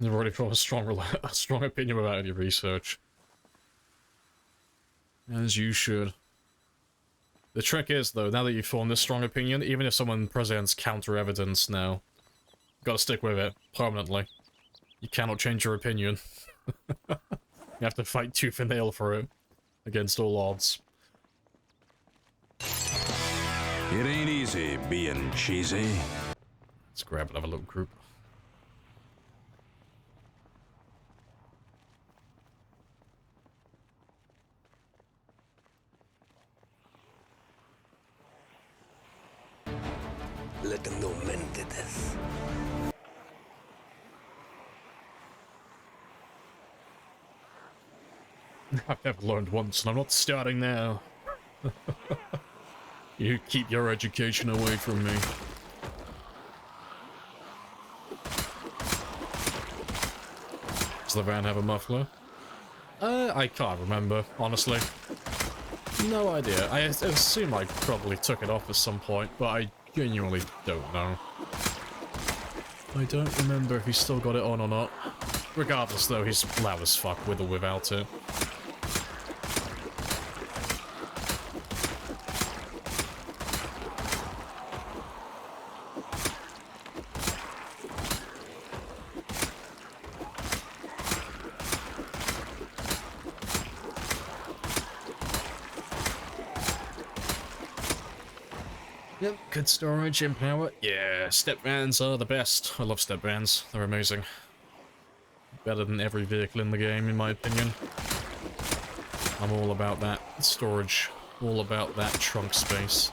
You've already got a strong opinion without any research. As you should. The trick is, though, now that you've formed this strong opinion, even if someone presents counter-evidence now, you've got to stick with it, permanently. You cannot change your opinion. You have to fight tooth and nail for it, against all odds. It ain't easy being cheesy. Let's grab another little group. Letamente this. I've never learned once, and I'm not starting now. You keep your education away from me. Does the van have a muffler? I can't remember, honestly. No idea. I assume I probably took it off at some point, but I genuinely don't know. I don't remember if he's still got it on or not. Regardless, though, he's loud as fuck with or without it. Yep, good storage and power. Yeah, step vans are the best. I love step vans. They're amazing. Better than every vehicle in the game, in my opinion. I'm all about that storage. All about that trunk space.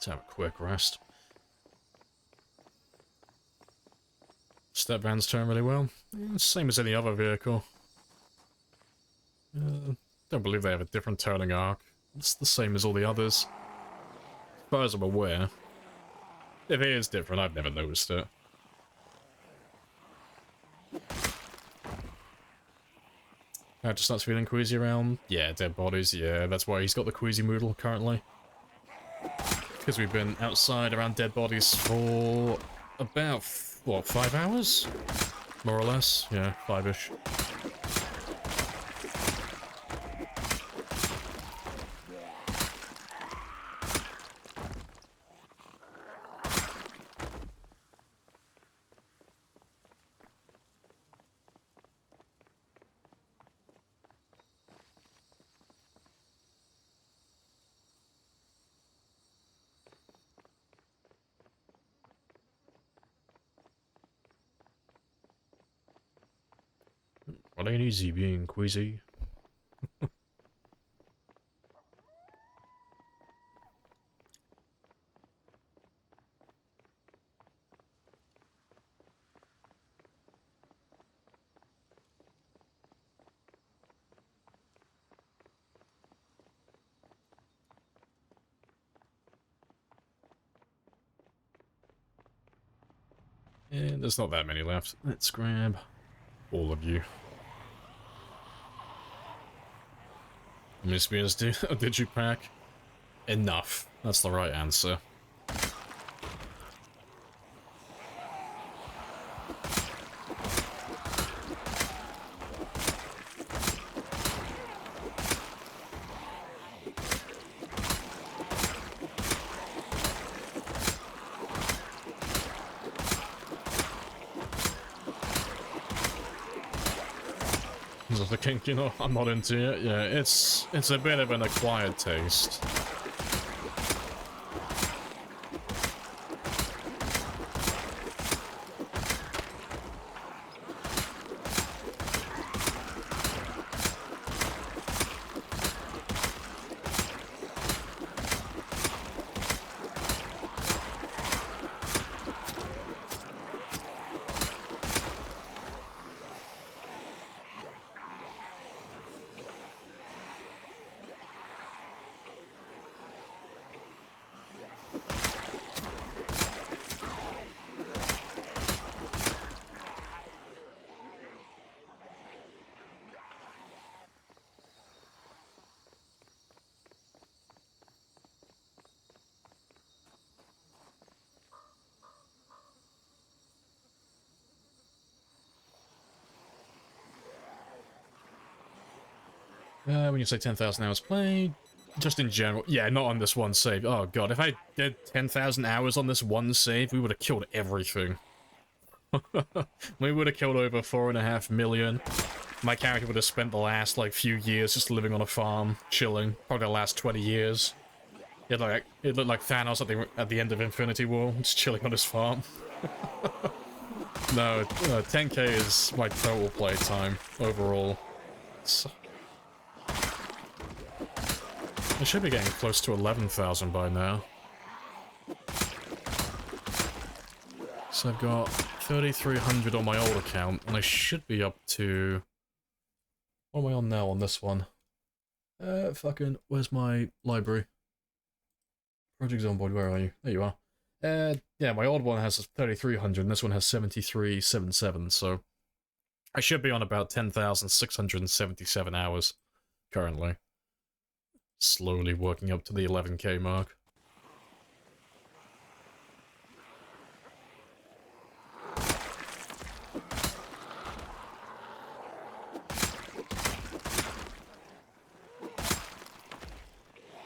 Let's have a quick rest. Step vans turn really well. Same as any other vehicle. Don't believe they have a different turning arc. It's the same as all the others. As far as I'm aware. If it is different, I've never noticed it. Just starts feeling queasy around. Yeah, dead bodies. Yeah, that's why he's got the queasy moodle currently. Because we've been outside around dead bodies for about, what, 5 hours? More or less. Yeah, 5-ish. Well, ain't easy being queasy. And there's not that many left. Let's grab all of you. How many spears did you pack? Enough. That's the right answer. I think, you know, I'm not into it. Yeah, it's a bit of an acquired taste. When you say 10,000 hours played, just in general, yeah, not on this one save. Oh god, if I did 10,000 hours on this one save, we would have killed everything. We would have killed over 4.5 million. My character would have spent the last, like, few years just living on a farm, chilling. Probably the last 20 years. It looked like Thanos at the end of Infinity War, just chilling on his farm. No, 10k is my total playtime overall. So I should be getting close to 11,000 by now. So I've got 3,300 on my old account, and I should be up to... What am I on now on this one? Where's my library? Project's on board, where are you? There you are. Yeah, my old one has 3,300, and this one has 7,377, so... I should be on about 10,677 hours, currently. Slowly working up to the 11k mark.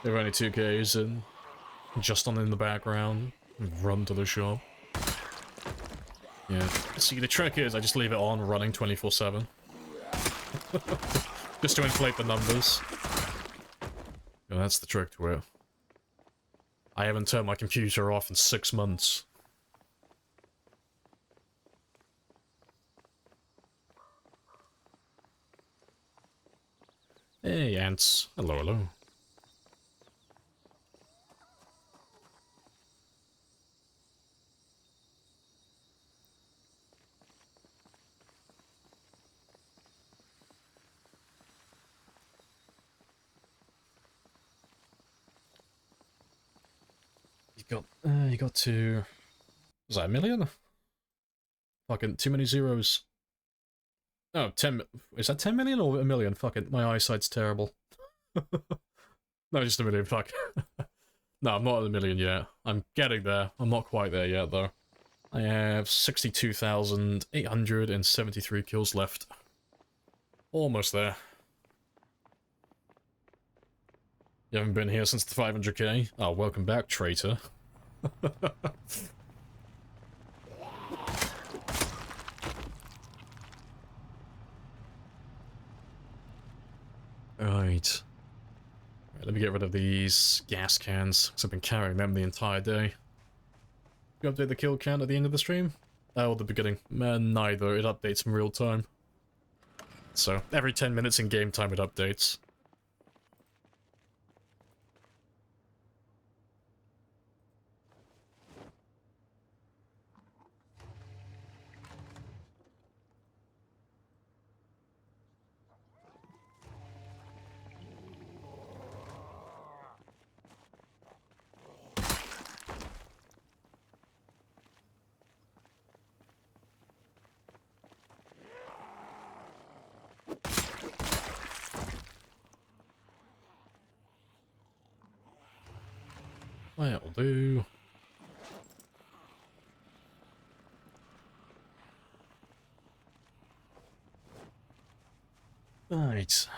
There are only 2Ks and just on in the background, run to the shop. Yeah, see the trick is I just leave it on running 24/7. Just to inflate the numbers. Yeah, that's the trick to it. I haven't turned my computer off in 6 months. Hey, ants. Hello, hello. You got to... Was that 1 million? Fucking too many zeros. Oh, 10... Is that 10 million or 1 million? Fuck it, my eyesight's terrible. No, just 1 million, fuck. No, I'm not at 1 million yet. I'm getting there. I'm not quite there yet, though. I have 62,873 kills left. Almost there. You haven't been here since the 500k? Oh, welcome back, traitor. Right. Let me get rid of these gas cans, because I've been carrying them the entire day. You update the kill count at the end of the stream? Oh, the beginning. Neither. It updates in real time. So, every 10 minutes in game time it updates. That'll do. Right.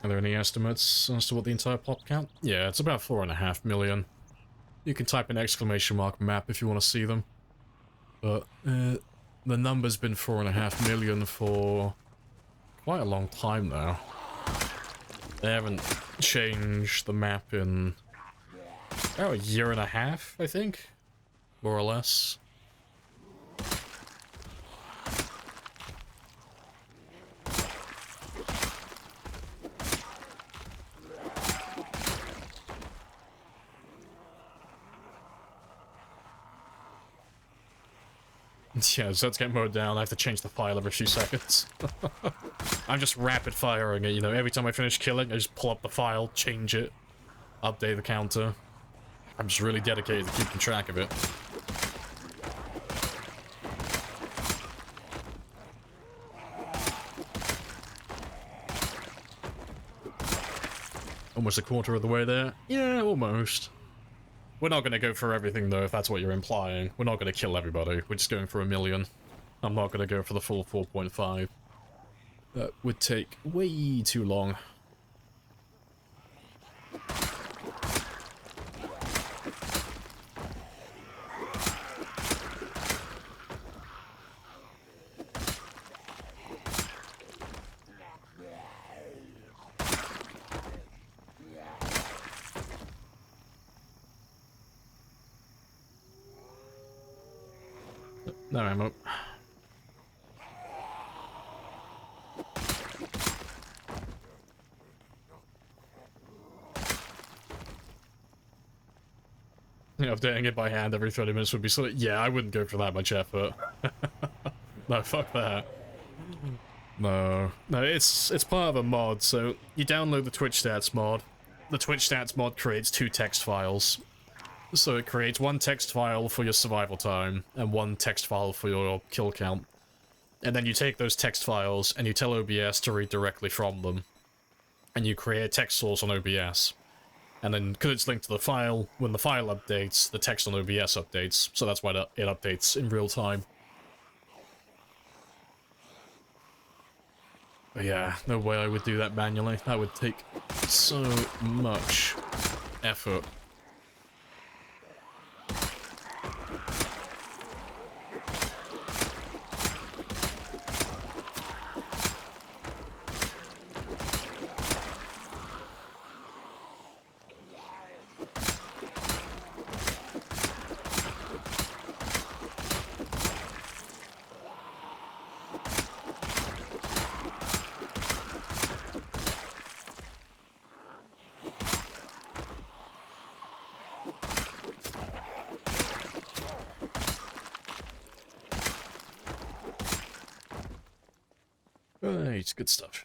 Are there any estimates as to what the entire plot count? Yeah, it's about 4.5 million. You can type an exclamation mark map if you want to see them. But, the number's been 4.5 million for quite a long time now. They haven't changed the map in about 1.5 years, I think, more or less. Yeah, so let's get mowed down. I have to change the file every few seconds. I'm just rapid firing it, you know, every time I finish killing, I just pull up the file, change it, update the counter. I'm just really dedicated to keeping track of it. Almost a quarter of the way there. Yeah, almost. We're not going to go for everything, though, if that's what you're implying. We're not going to kill everybody. We're just going for 1 million. I'm not going to go for the full 4.5. That would take way too long. No ammo. Yeah, updating it by hand every 30 minutes would be sort of... Yeah, I wouldn't go for that much effort. No, fuck that. No. No, it's part of a mod, so you download the Twitch stats mod. The Twitch stats mod creates 2 text files. So it creates 1 text file for your survival time, and 1 text file for your kill count. And then you take those text files, and you tell OBS to read directly from them. And you create a text source on OBS. And then, because it's linked to the file, when the file updates, the text on OBS updates. So that's why it updates in real time. But yeah, no way I would do that manually. That would take so much effort. Right, good stuff.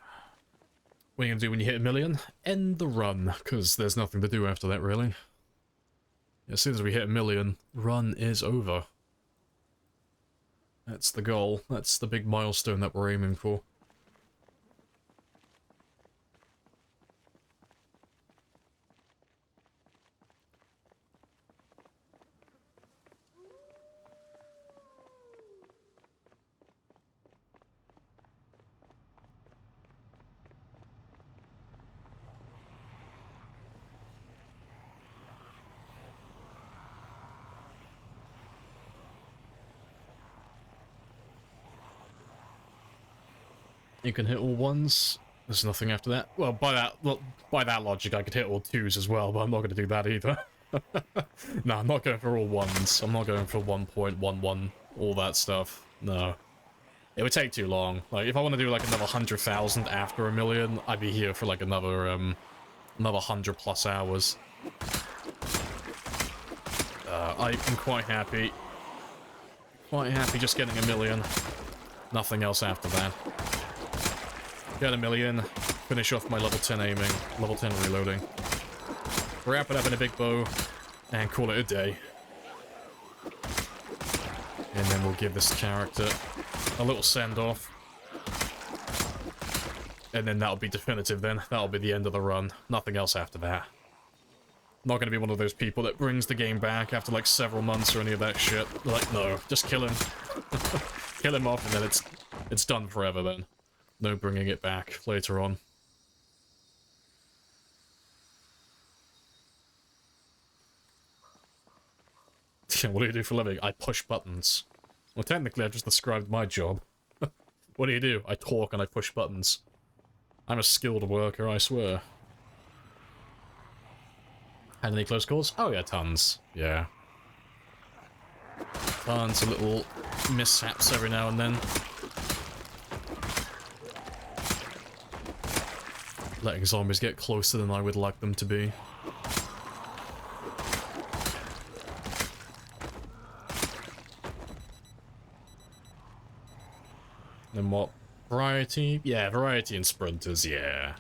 What are you gonna do when you hit 1 million? End the run, because there's nothing to do after that, really. As soon as we hit 1 million, run is over. That's the goal. That's the big milestone that we're aiming for. You can hit all ones. There's nothing after that. Well, by that logic, I could hit all twos as well, but I'm not going to do that either. No, I'm not going for all ones. I'm not going for 1.11, all that stuff. No. It would take too long. Like, if I want to do like another 100,000 after 1 million, I'd be here for like another 100+ hours. I'm quite happy. Quite happy just getting 1 million. Nothing else after that. Get 1 million, finish off my level 10 aiming, level 10 reloading. Wrap it up in a big bow, and call it a day. And then we'll give this character a little send-off. And then that'll be definitive then. That'll be the end of the run. Nothing else after that. Not gonna be one of those people that brings the game back after like several months or any of that shit. Like, no, just kill him. Kill him off and then it's done forever then. No bringing it back later on. What do you do for a living? I push buttons. Well, technically, I've just described my job. What do? I talk and I push buttons. I'm a skilled worker, I swear. Had any close calls? Oh yeah, tons. Yeah. Tons of little mishaps every now and then. Letting zombies get closer than I would like them to be. And what? Variety? Yeah, variety and sprinters, yeah.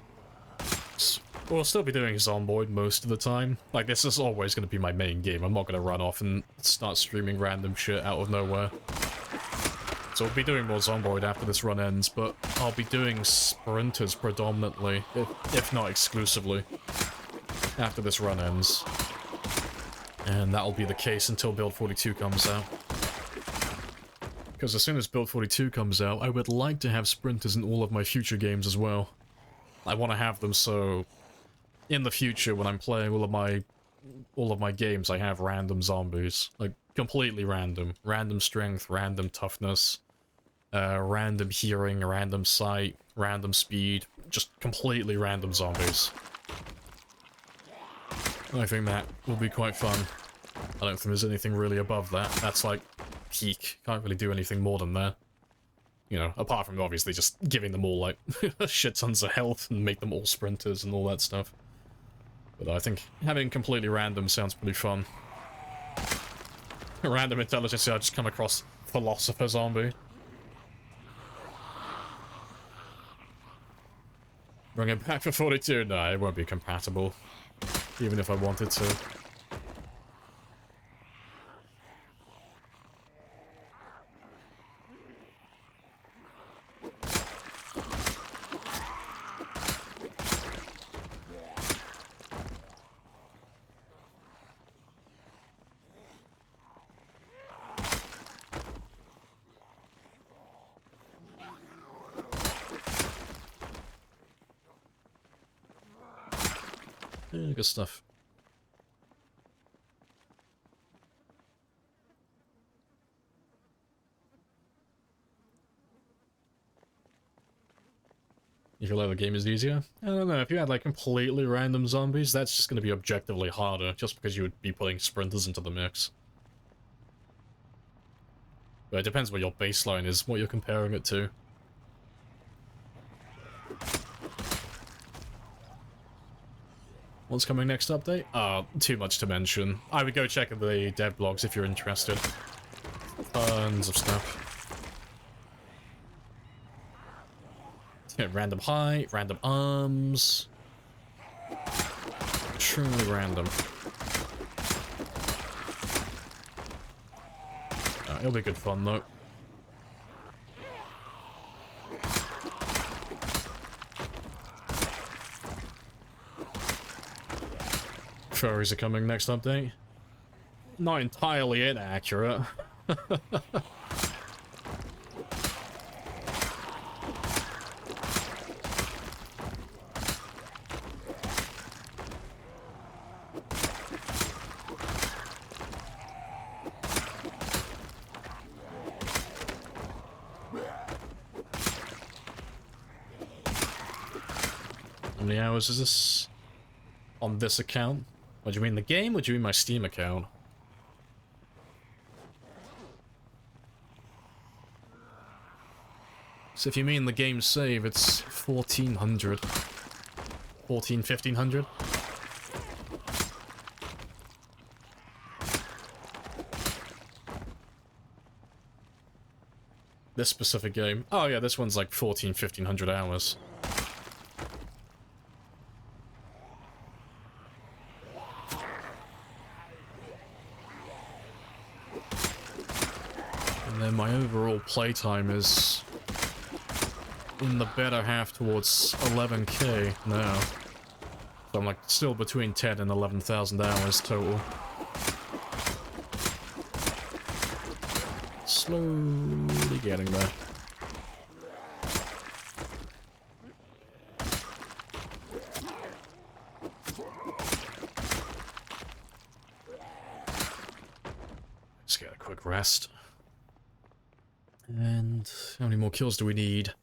We'll still be doing Zomboid most of the time. Like, this is always going to be my main game. I'm not going to run off and start streaming random shit out of nowhere. So we'll be doing more Zomboid after this run ends, but I'll be doing sprinters predominantly, if not exclusively, after this run ends. And that'll be the case until Build 42 comes out. Because as soon as Build 42 comes out, I would like to have sprinters in all of my future games as well. I want to have them so in the future when I'm playing all of my games, I have random zombies. Like, completely random. Random strength, random toughness, random hearing, random sight, random speed. Just completely random zombies. I think that will be quite fun. I don't think there's anything really above that. That's like peak. Can't really do anything more than that. You know, apart from obviously just giving them all like shit tons of health and make them all sprinters and all that stuff. But I think having completely random sounds pretty fun. Random intelligence, I just come across Philosopher Zombie. Bring it back for 42? No, it won't be compatible. Even if I wanted to. Yeah, good stuff. You feel like the game is easier? I don't know, if you had like completely random zombies, that's just going to be objectively harder, just because you would be putting sprinters into the mix. But it depends what your baseline is, what you're comparing it to. What's coming next update? Too much to mention. I would go check the dev blogs if you're interested. Tons of stuff. Yeah, random height, random arms. Truly random. it'll be good fun though. Furries are coming next update. Not entirely inaccurate. How many hours is this on this account? What do you mean the game, or do you mean my Steam account? So if you mean the game save, it's 1400. 1500? This specific game. Oh yeah, this one's like 1500 hours. And then my overall playtime is in the better half towards 11k now. So I'm like still between 10 and 11,000 hours total. Slowly getting there. Let's get a quick rest. And how many more kills do we need?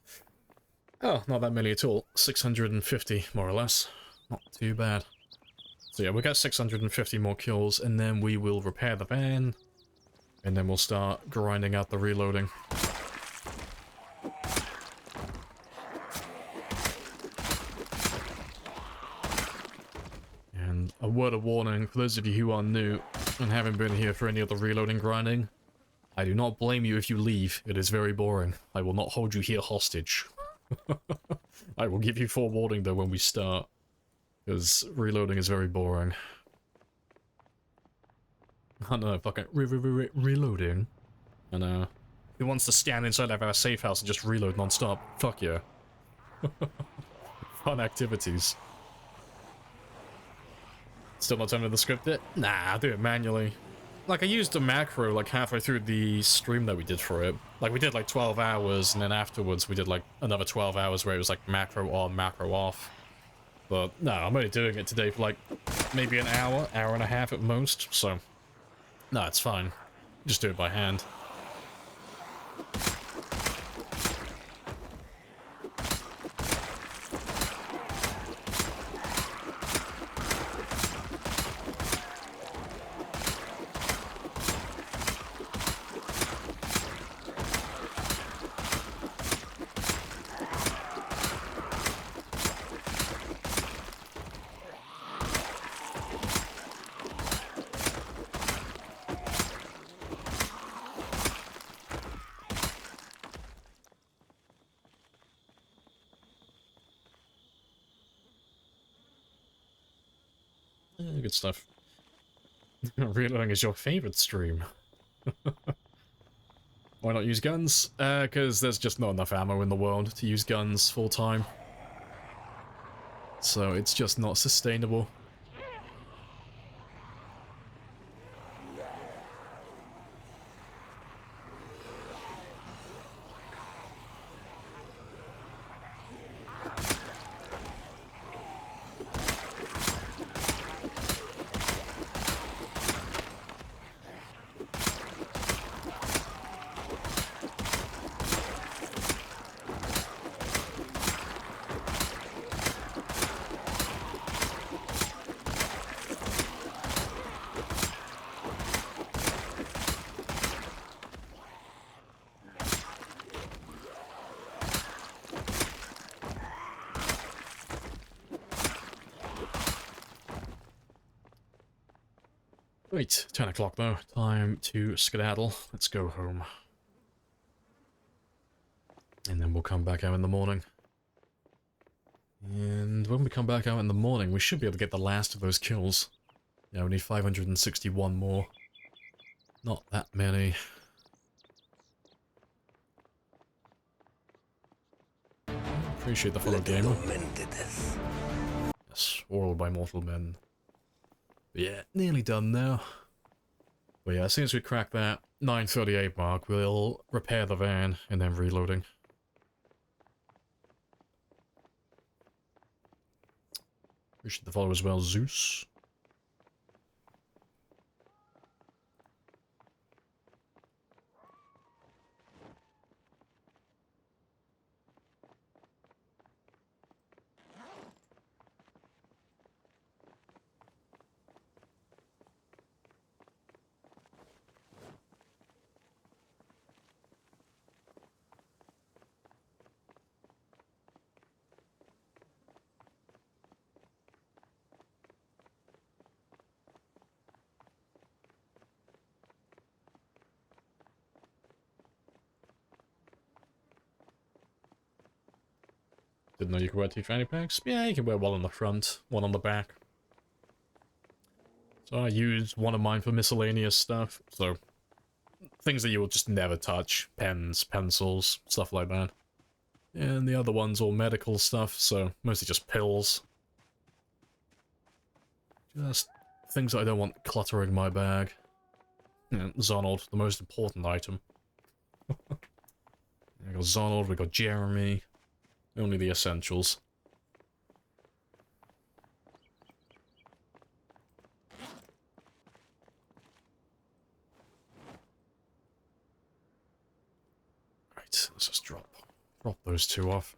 Oh, not that many at all. 650, more or less. Not too bad. So yeah, we'll get 650 more kills, and then we will repair the van, and then we'll start grinding out the reloading. And a word of warning, for those of you who are new and haven't been here for any of the reloading grinding, I do not blame you if you leave. It is very boring. I will not hold you here hostage. I will give you forewarning though when we start, because reloading is very boring. I don't know, fucking reloading. And who wants to stand inside of our safe house and just reload non-stop? Fuck yeah. Fun activities. Still not time to script it? Nah, I'll do it manually. Like, I used a macro, like, halfway through the stream that we did for it. Like, we did, like, 12 hours, and then afterwards we did, like, another 12 hours where it was, like, macro on, macro off. But, no, I'm only doing it today for, like, maybe an hour and a half at most, so... No, it's fine. Just do it by hand. Good stuff. Reloading is your favorite stream. Why not use guns? Because there's just not enough ammo in the world to use guns full time. So it's just not sustainable. Right, 10 o'clock though. Time to skedaddle. Let's go home. And then we'll come back out in the morning. And when we come back out in the morning, we should be able to get the last of those kills. Yeah, we need 561 more. Not that many. Appreciate the follow, Let the gamer. Nomentidus. Yes, all by mortal men. But yeah, nearly done now. But yeah, as soon as we crack that 9:38 mark, we'll repair the van and then reloading. Appreciate the follow as well, Zeus. Didn't know you could wear two fanny packs. Yeah, you can wear one on the front, one on the back. So I used one of mine for miscellaneous stuff. So things that you will just never touch. Pens, pencils, stuff like that. And the other one's all medical stuff, so mostly just pills. Just things that I don't want cluttering my bag. Yeah, Zonald, the most important item. We got Zonald, we got Jeremy. Only the essentials. Right, let's just drop those two off.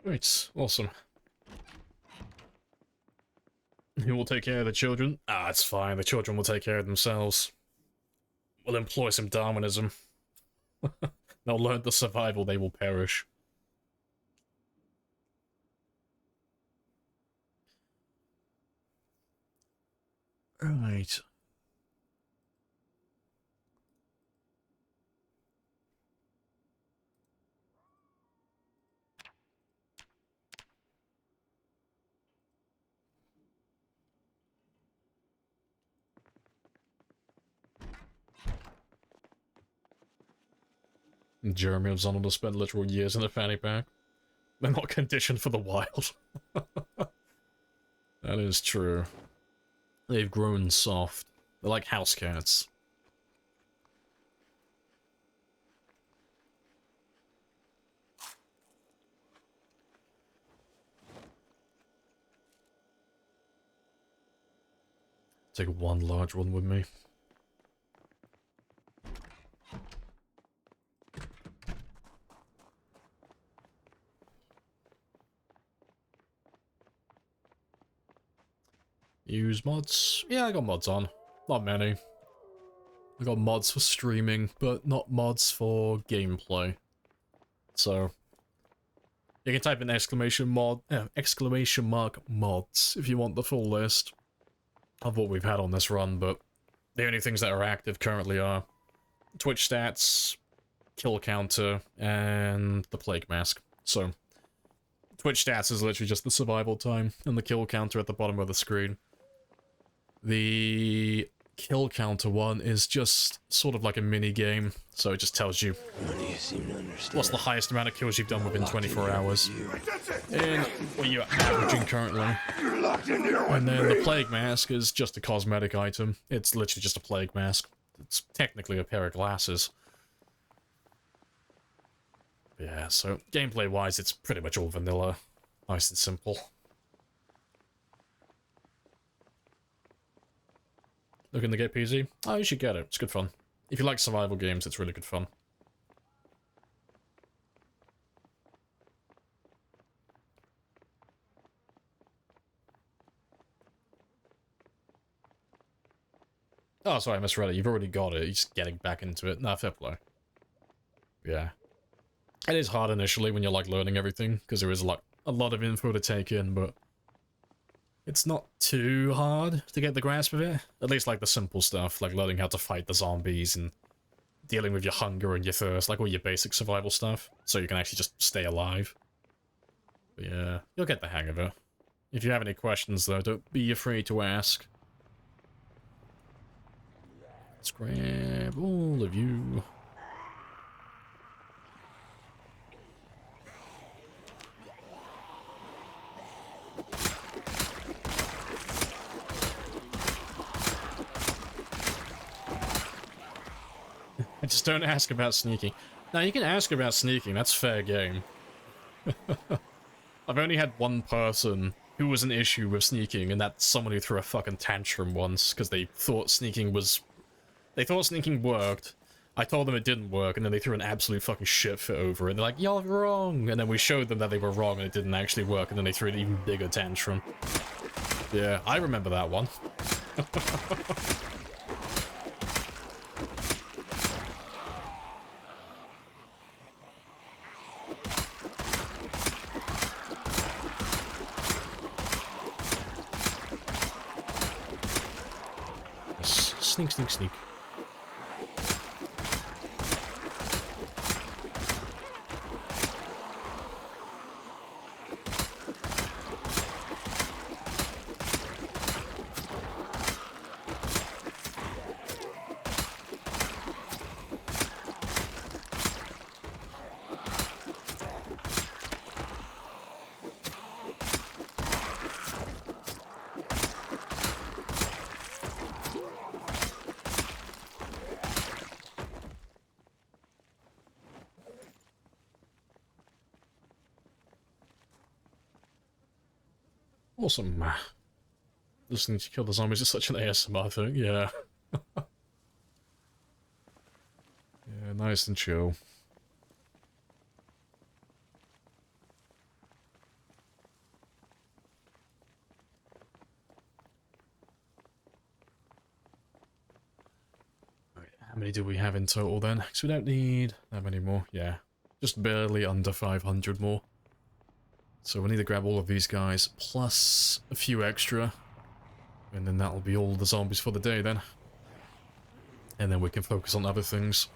Right, awesome. Who will take care of the children? Ah, it's fine. The children will take care of themselves. We'll employ some Darwinism. They'll learn the survival, they will perish. Right. Jeremy and Zonald have spent literal years in a fanny pack. They're not conditioned for the wild. That is true. They've grown soft. They're like house cats. Take one large one with me. Use mods? Yeah, I got mods on. Not many. I got mods for streaming, but not mods for gameplay. So you can type in exclamation mark mods if you want the full list of what we've had on this run, but the only things that are active currently are Twitch stats, kill counter, and the plague mask. So Twitch stats is literally just the survival time, and the kill counter at the bottom of the screen. The kill counter one is just sort of like a mini game, so it just tells you what's the highest amount of kills you've done within 24 hours, and what you're averaging currently. And then the plague mask is just a cosmetic item. It's literally just a plague mask. It's technically a pair of glasses. Yeah, so gameplay-wise, it's pretty much all vanilla. Nice and simple. Looking to get PC? Oh, you should get it. It's good fun. If you like survival games, it's really good fun. Oh, sorry, I misread it. You've already got it. You're just getting back into it. Nah, fair play. Yeah. It is hard initially when you're, like, learning everything, because there is, like, a lot of info to take in, but it's not too hard to get the grasp of it. At least, like, the simple stuff, like learning how to fight the zombies and dealing with your hunger and your thirst, like all your basic survival stuff, so you can actually just stay alive. But yeah, you'll get the hang of it. If you have any questions, though, don't be afraid to ask. Let's grab all of you. I just don't ask about sneaking. Now, you can ask about sneaking, that's fair game. I've only had one person who was an issue with sneaking, and that's someone who threw a fucking tantrum once, because they thought sneaking was... They thought sneaking worked. I told them it didn't work, and then they threw an absolute fucking shit fit over it. They're like, "You're wrong!" And then we showed them that they were wrong and it didn't actually work, and then they threw an even bigger tantrum. Yeah, I remember that one. Sneak, sneak, sneak. Awesome. Listening to kill the zombies is such an ASMR thing, yeah. Yeah, nice and chill. Right, how many do we have in total then? Because we don't need that many more, yeah. Just barely under 500 more. So we need to grab all of these guys, plus a few extra. And then that'll be all the zombies for the day then. And then we can focus on other things.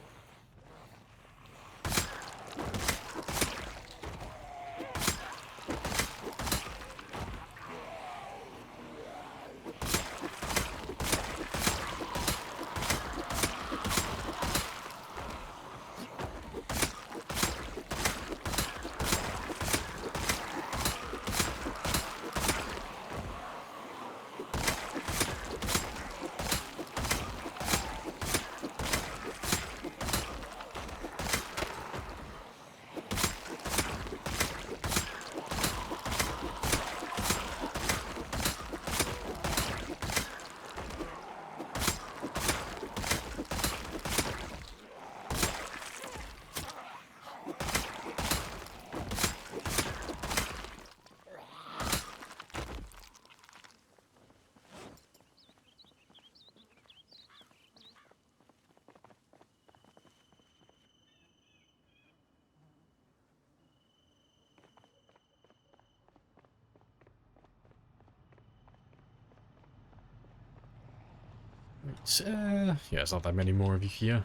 Right, yeah, it's not that many more of you here.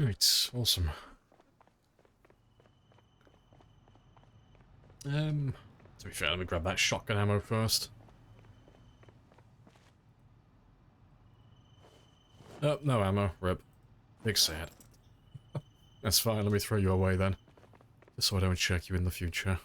Right, awesome. To be fair, let me grab that shotgun ammo first. Oh, no ammo. Rip. Big sad. That's fine, let me throw you away then. Just so I don't check you in the future.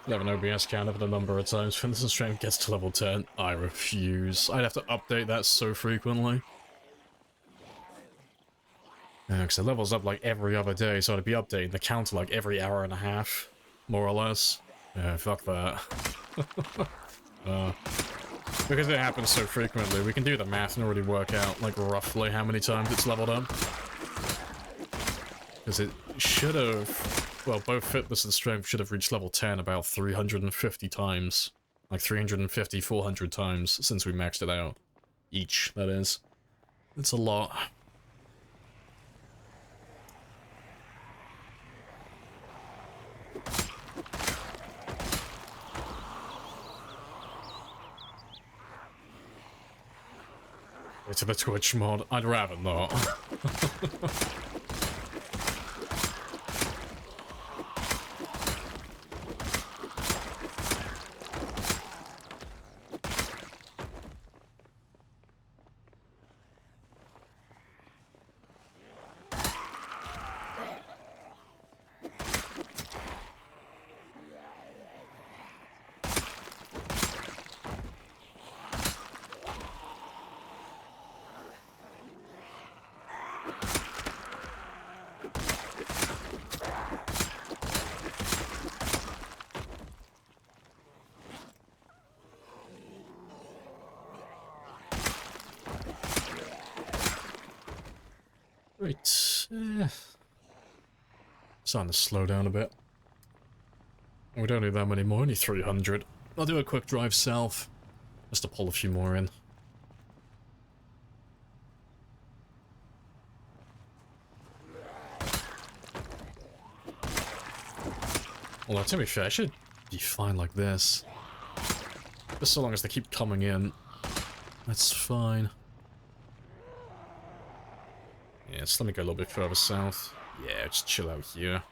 I have an OBS counter for the number of times when this strength gets to level 10. I refuse. I'd have to update that so frequently. Because the level's up like every other day, so I'd be updating the counter like every hour and a half, more or less. Yeah, fuck that. Because it happens so frequently, we can do the math and already work out, like, roughly how many times it's leveled up. Because it should have... Well, both fitness and strength should have reached level 10 about 350 times. Like 350, 400 times since we maxed it out. Each, that is. It's a lot. To the Twitch mod, I'd rather not. Right, starting to slow down a bit. We don't need that many more, only 300. I'll do a quick drive south, just to pull a few more in. Although, to be fair, I should be fine like this. Just so long as they keep coming in, that's fine. Yeah, just let me go a little bit further south. Yeah, just chill out here.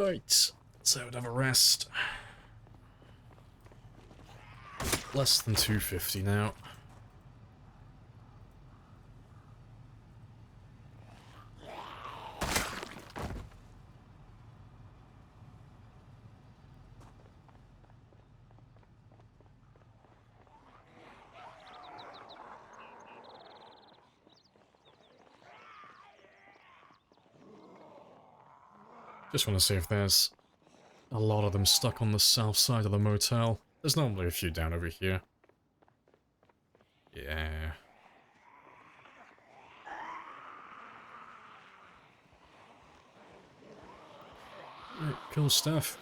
Right, so have a rest. Less than 250 now. Just want to see if there's a lot of them stuck on the south side of the motel. There's normally a few down over here. Yeah. Right, cool stuff.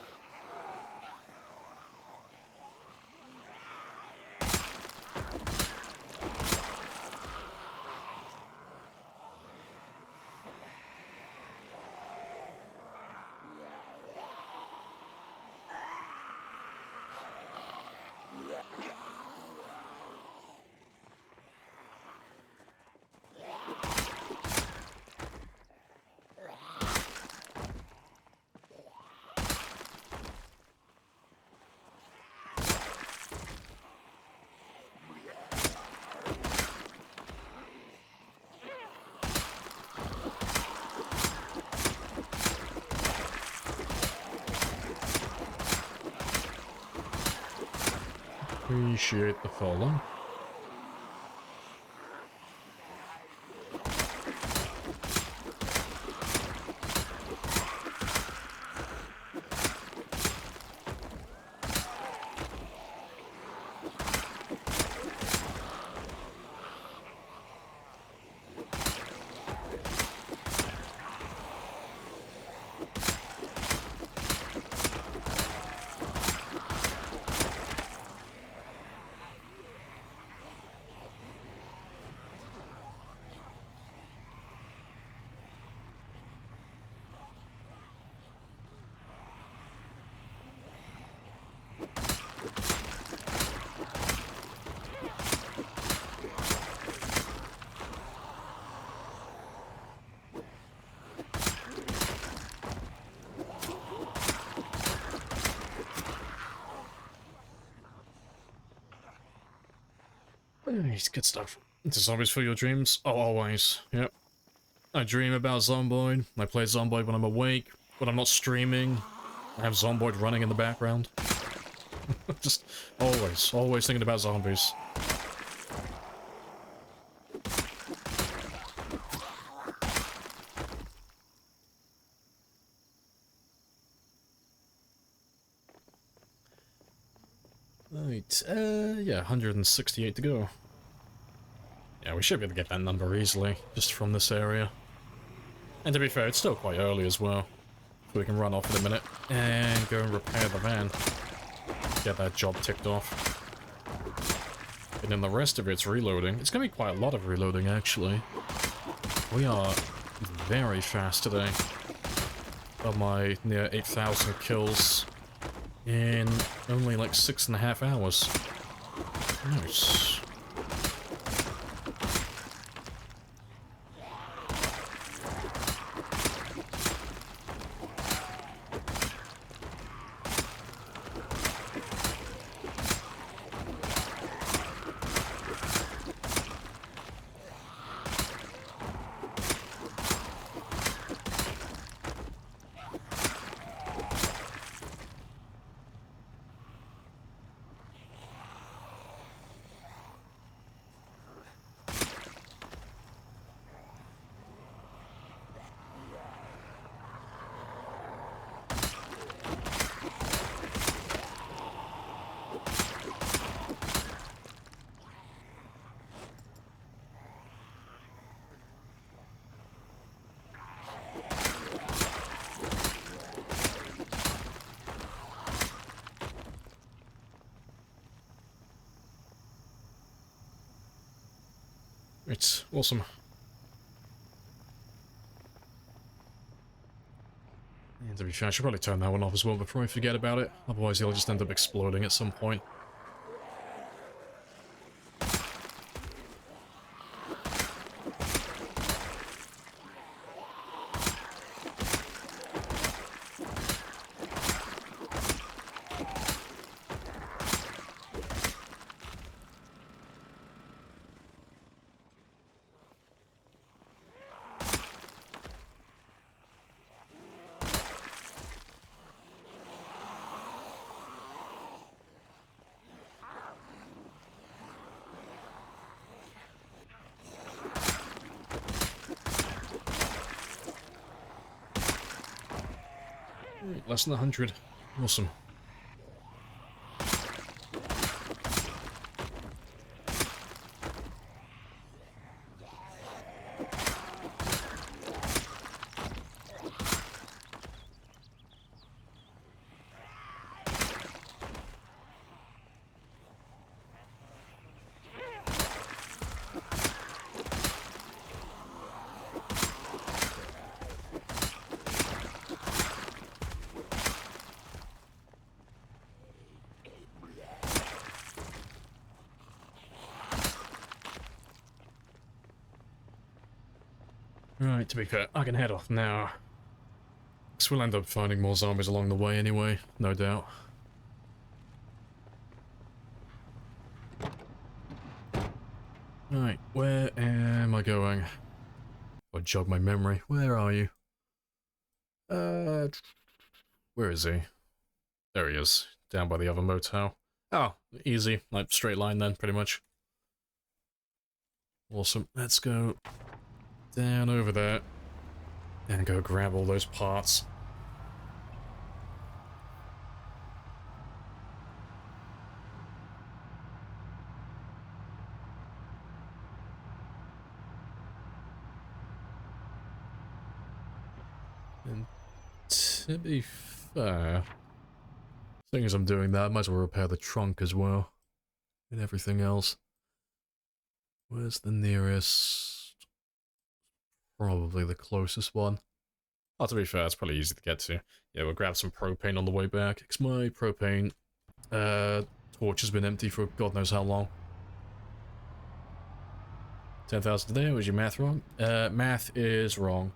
Appreciate the follow. Nice, good stuff. Into zombies for your dreams? Oh, always. Yep. I dream about Zomboid. I play Zomboid when I'm awake. When I'm not streaming, I have Zomboid running in the background. Just always thinking about zombies. Right, yeah, 168 to go. Yeah, we should be able to get that number easily, just from this area. And to be fair, it's still quite early as well. So we can run off in a minute and go and repair the van. Get that job ticked off. And then the rest of it's reloading. It's going to be quite a lot of reloading, actually. We are very fast today. Got my near 8,000 kills in only like 6.5 hours. Nice. It's awesome. And to be fair, I should probably turn that one off as well before I forget about it. Otherwise, it'll just end up exploding at some point. less than 100. Awesome. Right, to be fair, I can head off now. Because we'll end up finding more zombies along the way anyway, no doubt. Right, where am I going? I'll jog my memory. Where are you? Where is he? There he is, down by the other motel. Oh, easy, like straight line then, pretty much. Awesome, let's go down over there and go grab all those parts. And to be fair, seeing as I'm doing that, I might as well repair the trunk as well and everything else. Where's the nearest? Probably the closest one. Oh, to be fair, it's probably easy to get to. Yeah, we'll grab some propane on the way back, because my propane torch has been empty for God knows how long. 10,000 today, was your math wrong? Math is wrong.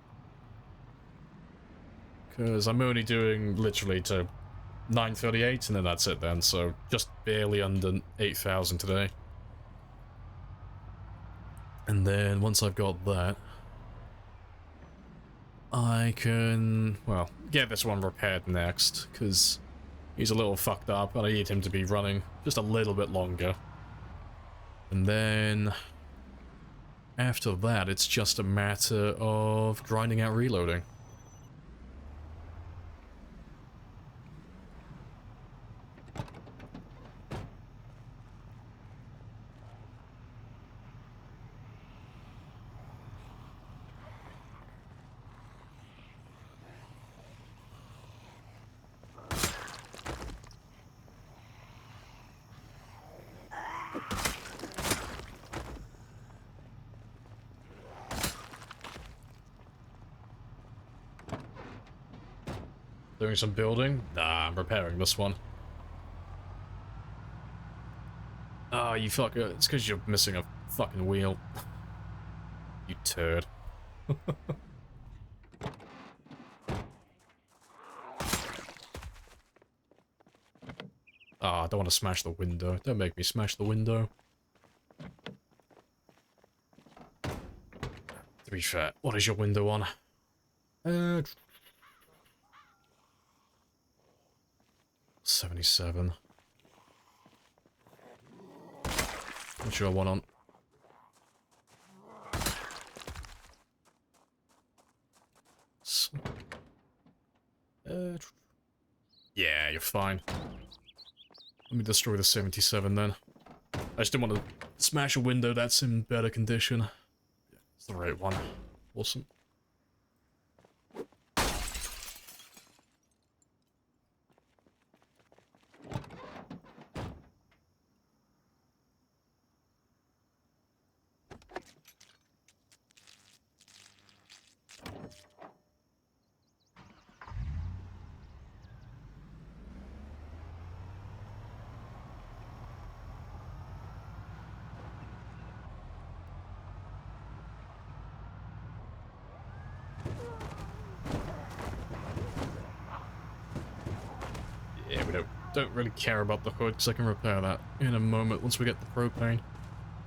Because I'm only doing literally to 938, and then that's it then, so just barely under 8,000 today. And then once I've got that, I can, well, get this one repaired next, because he's a little fucked up, and I need him to be running just a little bit longer. And then, after that, it's just a matter of grinding out reloading. Doing some building? Nah, I'm repairing this one. Oh, you fucker. It's because you're missing a fucking wheel. You turd. Ah, I don't want to smash the window. Don't make me smash the window. To be fair, what is your window on? 77. Not sure what on. Yeah, you're fine. Let me destroy the 77 then. I just didn't want to smash a window that's in better condition. Yeah, it's the right one. Awesome. Yeah, we don't really care about the hood, because I can repair that in a moment once we get the propane.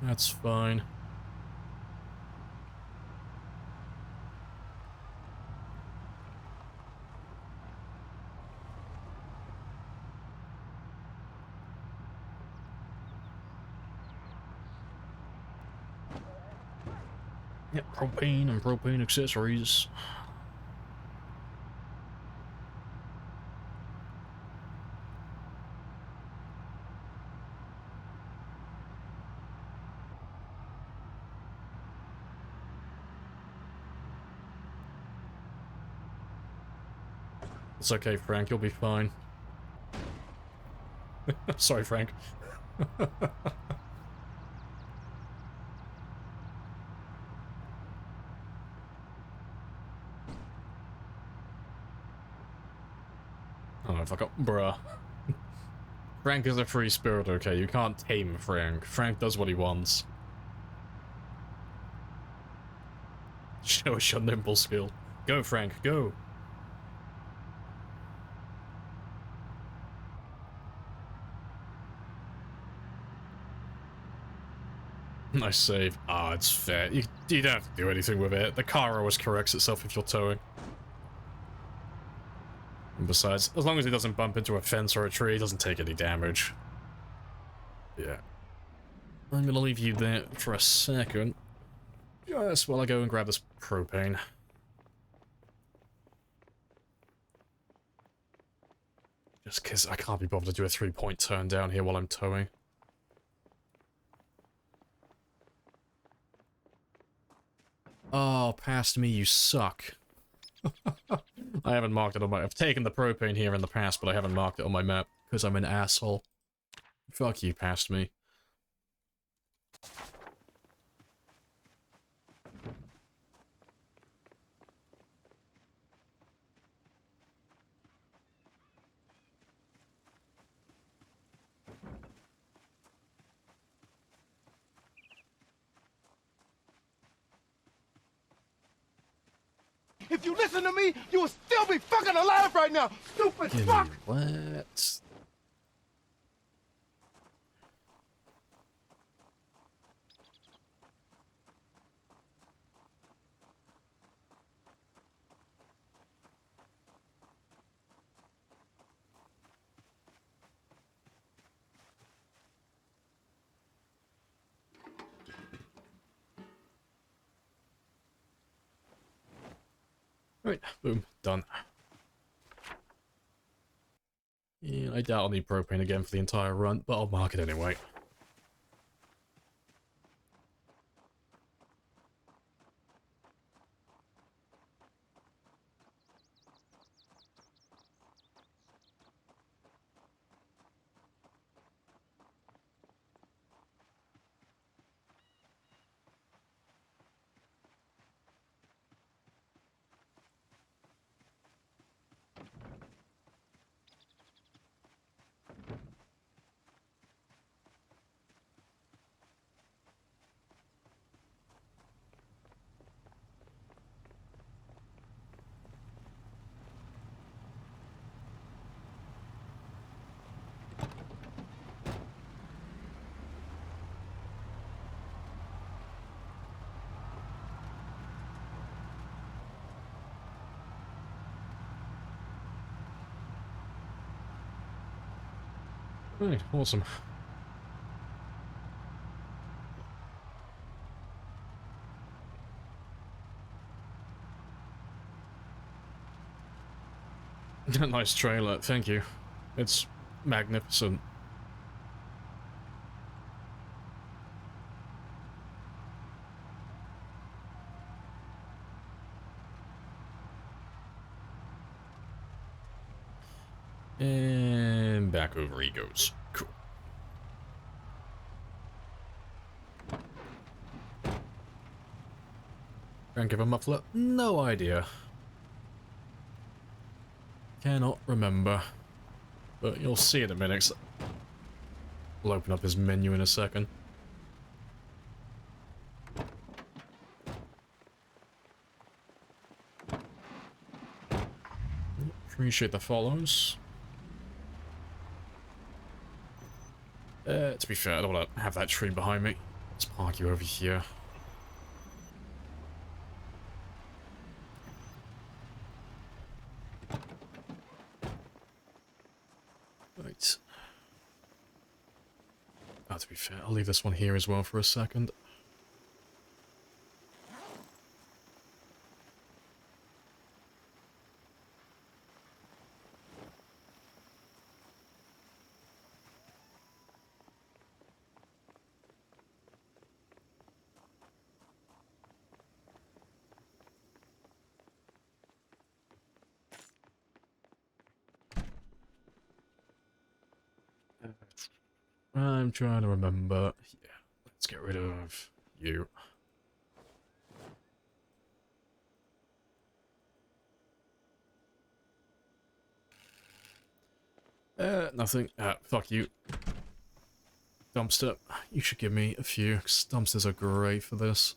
That's fine. Yep, propane and propane accessories. It's okay, Frank. You'll be fine. Sorry, Frank. Oh, fuck up. Bruh. Frank is a free spirit, okay? You can't tame Frank. Frank does what he wants. Show us your nimble skill. Go, Frank, go! Nice save. Ah, it's fair. You don't have to do anything with it. The car always corrects itself if you're towing. And besides, as long as he doesn't bump into a fence or a tree, he doesn't take any damage. Yeah. I'm gonna leave you there for a second. Just while I go and grab this propane. Just because I can't be bothered to do a 3-point turn down here while I'm towing. Oh, past me, you suck. I haven't marked it on my... I've taken the propane here in the past, but I haven't marked it on my map, because I'm an asshole. Fuck you, past me. If you listen to me, you will still be fucking alive right now, stupid fuck! What? Right, boom, done. Yeah, I doubt I'll need propane again for the entire run, but I'll mark it anyway. Right, awesome. Nice trailer, thank you. It's magnificent. And back over he goes. Cool. Rank of a muffler? No idea. Cannot remember. But you'll see in a minute. We'll open up his menu in a second. Appreciate the follows. To be fair, I don't want to have that tree behind me. Let's park you over here. Right. Oh, to be fair, I'll leave this one here as well for a second. I'm trying to remember. Yeah, let's get rid of you. Nothing. Fuck you. Dumpster. You should give me a few, 'cause dumpsters are great for this.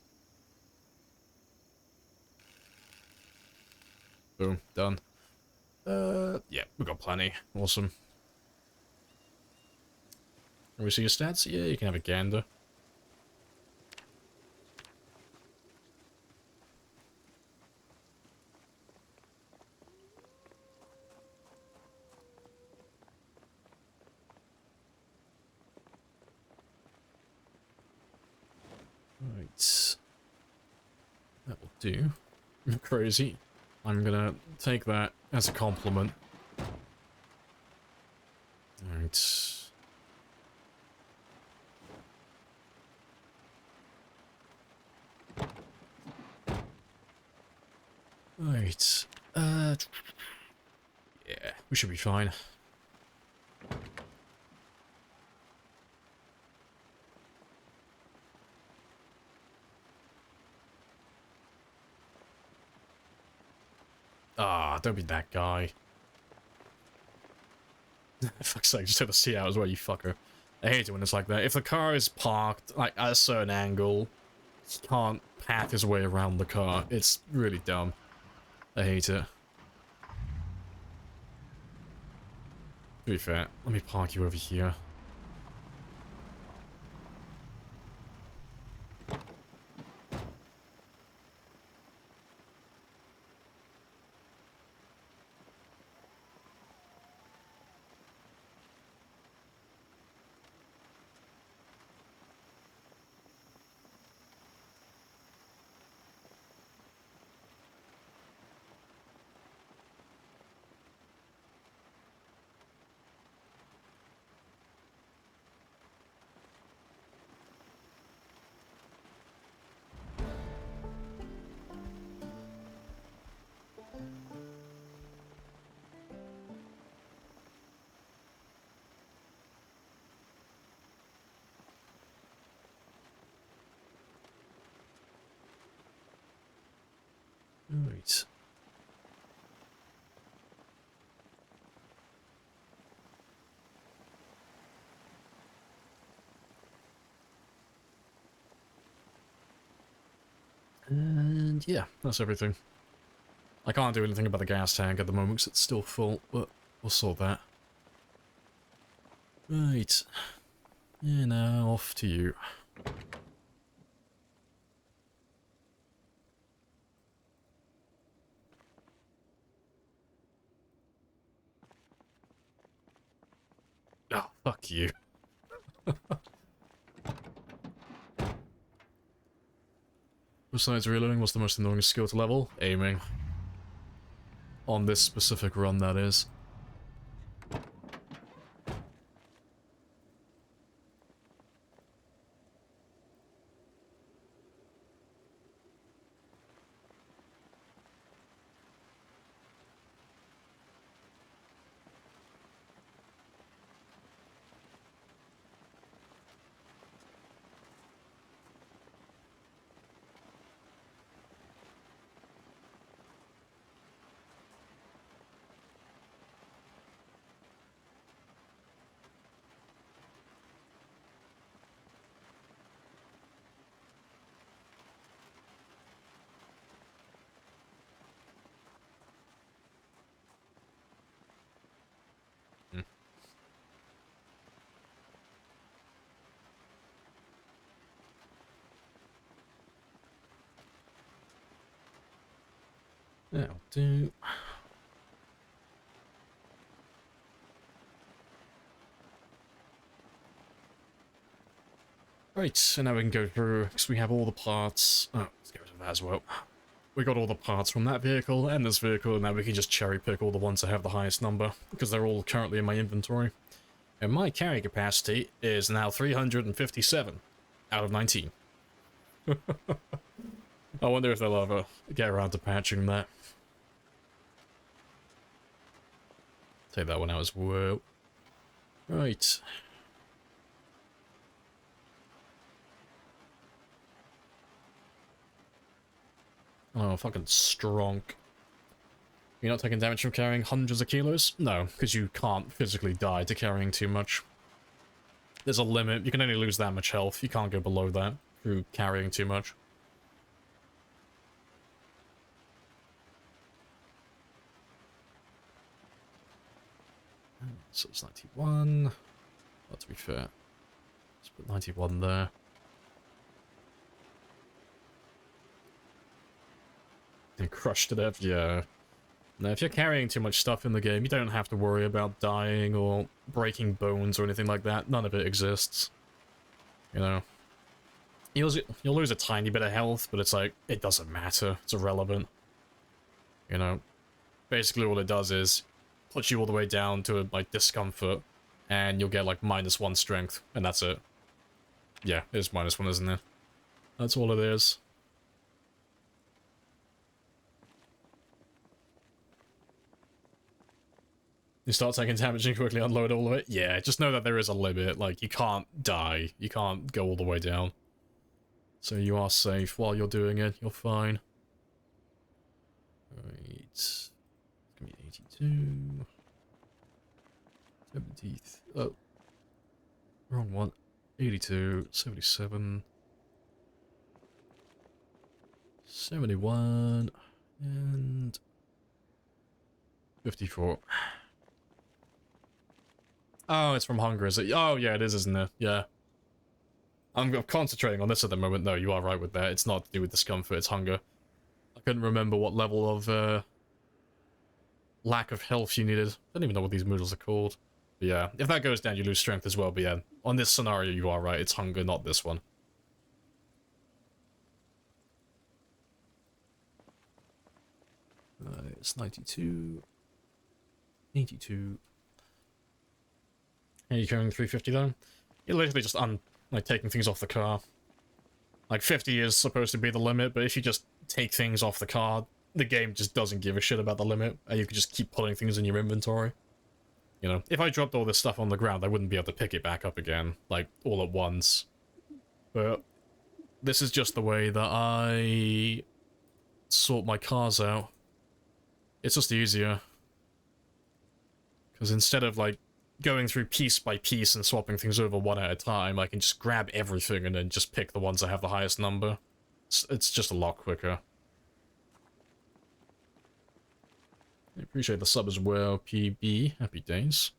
Boom. Done. Yeah, we got plenty. Awesome. Can we see your stats? Yeah, you can have a gander. Right. That will do. Crazy. I'm gonna take that as a compliment. Alright. Right. Yeah, we should be fine. Ah, don't be that guy. Fuck's sake, just take the seat out as well, you fucker. I hate it when it's like that. If the car is parked, like, at a certain angle, he can't path his way around the car. It's really dumb. I hate it. To be fair, let me park you over here. Right. And yeah, that's everything. I can't do anything about the gas tank at the moment because it's still full, but we'll sort that. Right. And now off to you. Oh, fuck you. Besides reloading, what's the most annoying skill to level? Aiming. On this specific run, that is. That'll do. Right, so now we can go through, because we have all the parts. Oh, let's get rid of that as well. We got all the parts from that vehicle and this vehicle, and now we can just cherry pick all the ones that have the highest number, because they're all currently in my inventory. And my carrying capacity is now 357 out of 19. I wonder if they'll ever get around to patching that. Take that one out as well. Right. Oh, fucking strong. You're not taking damage from carrying hundreds of kilos? No, because you can't physically die to carrying too much. There's a limit. You can only lose that much health. You can't go below that through carrying too much. So it's 91. Well, to be fair, let's put 91 there. And crushed to death, yeah. Now, if you're carrying too much stuff in the game, you don't have to worry about dying or breaking bones or anything like that. None of it exists. You know? You'll lose a tiny bit of health, but it's like, it doesn't matter. It's irrelevant. You know? Basically all it does is puts you all the way down to, like, discomfort, and you'll get, like, -1 strength, and that's it. Yeah, it's -1, isn't it? That's all it is. You start taking damage and quickly unload all of it? Yeah, just know that there is a limit. Like, you can't die. You can't go all the way down. So you are safe while you're doing it. You're fine. Right. It's gonna be 82. 70. Oh. Wrong one. 82. 77. 71. And 54. Oh, it's from hunger, is it? Oh, yeah, it is, isn't it? Yeah. I'm concentrating on this at the moment. No, you are right with that. It's not to do with discomfort, it's hunger. I couldn't remember what level of, lack of health you needed. I don't even know what these moodles are called. But yeah, if that goes down, you lose strength as well. But yeah, on this scenario, you are right. It's hunger, not this one. It's 92. 82. Are you carrying 350 though? You're literally just like taking things off the car. Like 50 is supposed to be the limit, but if you just take things off the car, the game just doesn't give a shit about the limit, and you can just keep putting things in your inventory. You know, if I dropped all this stuff on the ground, I wouldn't be able to pick it back up again, like, all at once. But this is just the way that I sort my cars out. It's just easier. Because instead of, like, going through piece by piece and swapping things over one at a time, I can just grab everything and then just pick the ones that have the highest number. It's just a lot quicker. I appreciate the sub as well, PB. Happy days.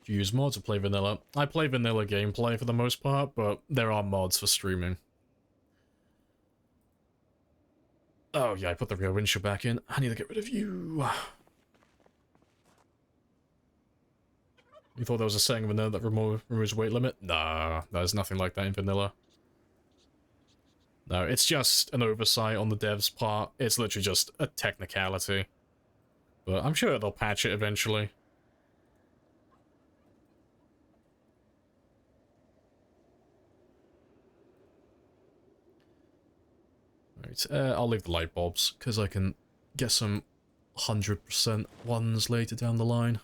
Do you use mods or play vanilla? I play vanilla gameplay for the most part, but there are mods for streaming. Oh yeah, I put the rear windshield back in. I need to get rid of you. You thought there was a setting in vanilla that removes weight limit? Nah, there's nothing like that in vanilla. No, it's just an oversight on the devs' part. It's literally just a technicality. But I'm sure they'll patch it eventually. Right, I'll leave the light bulbs, because I can get some 100% ones later down the line.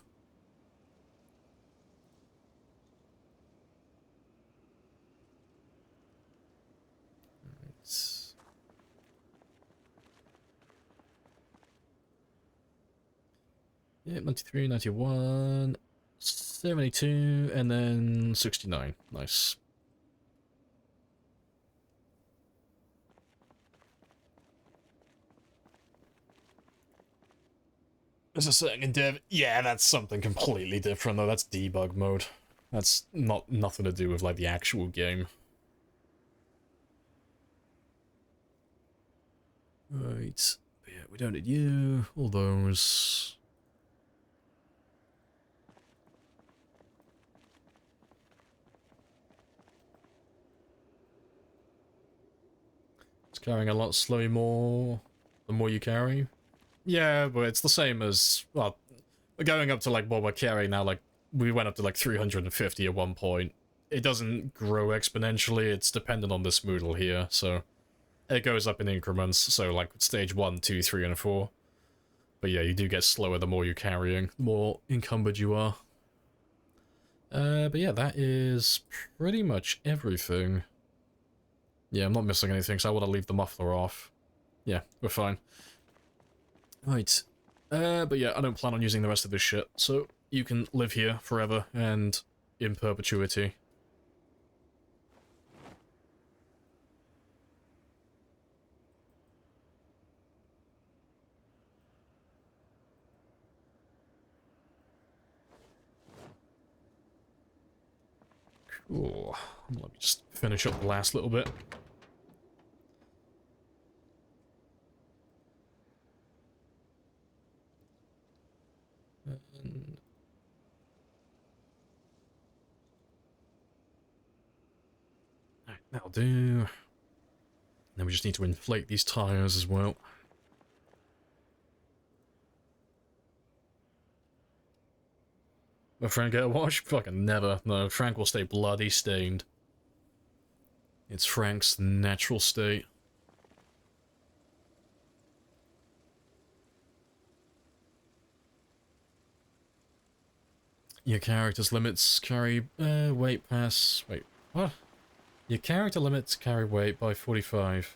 Yeah, 93, 91, 72, and then 69. Nice. There's a setting in dev. Yeah, that's something completely different, though. That's debug mode. That's nothing to do with, like, the actual game. Right. Yeah, we don't need you. All those. It's carrying a lot slowly more the more you carry. Yeah, but it's the same as, well, we're going up to, like, what we're carrying now. Like, we went up to, like, 350 at one point. It doesn't grow exponentially. It's dependent on this Moodle here, so it goes up in increments. So, like, stage 1, 2, 3, and 4. But yeah, you do get slower the more you're carrying, the more encumbered you are. But yeah, that is pretty much everything. Yeah, I'm not missing anything, so I want to leave the muffler off. Yeah, we're fine. Right. But yeah, I don't plan on using the rest of this shit, so you can live here forever and in perpetuity. Cool. Let me just finish up the last little bit. And... Alright, that'll do. Then we just need to inflate these tires as well. Will Frank get a wash? Fucking never. No, Frank will stay bloody stained. It's Frank's natural state. Your character's limits carry weight pass... Wait, what? Your character limits carry weight by 45.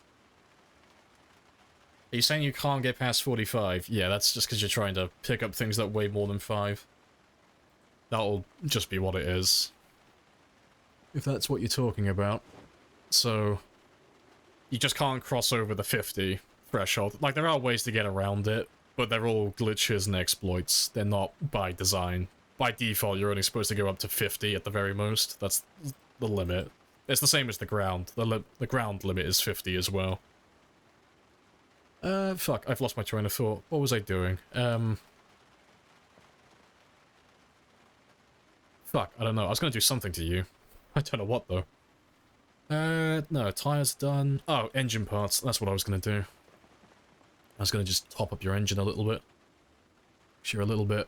Are you saying you can't get past 45? Yeah, that's just because you're trying to pick up things that weigh more than 5. That'll just be what it is. If that's what you're talking about. So, you just can't cross over the 50 threshold. Like, there are ways to get around it, but they're all glitches and exploits. They're not by design. By default, you're only supposed to go up to 50 at the very most. That's the limit. It's the same as the ground. The ground limit is 50 as well. Fuck, I've lost my train of thought. What was I doing? Fuck, I don't know. I was gonna do something to you. I don't know what, though. No, tires done. Oh, engine parts. That's what I was gonna do. I was gonna just top up your engine a little bit. 'Cause you're a little bit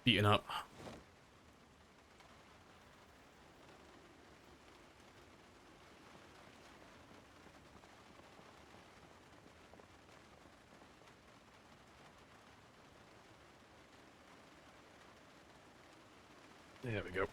beaten up. There we go.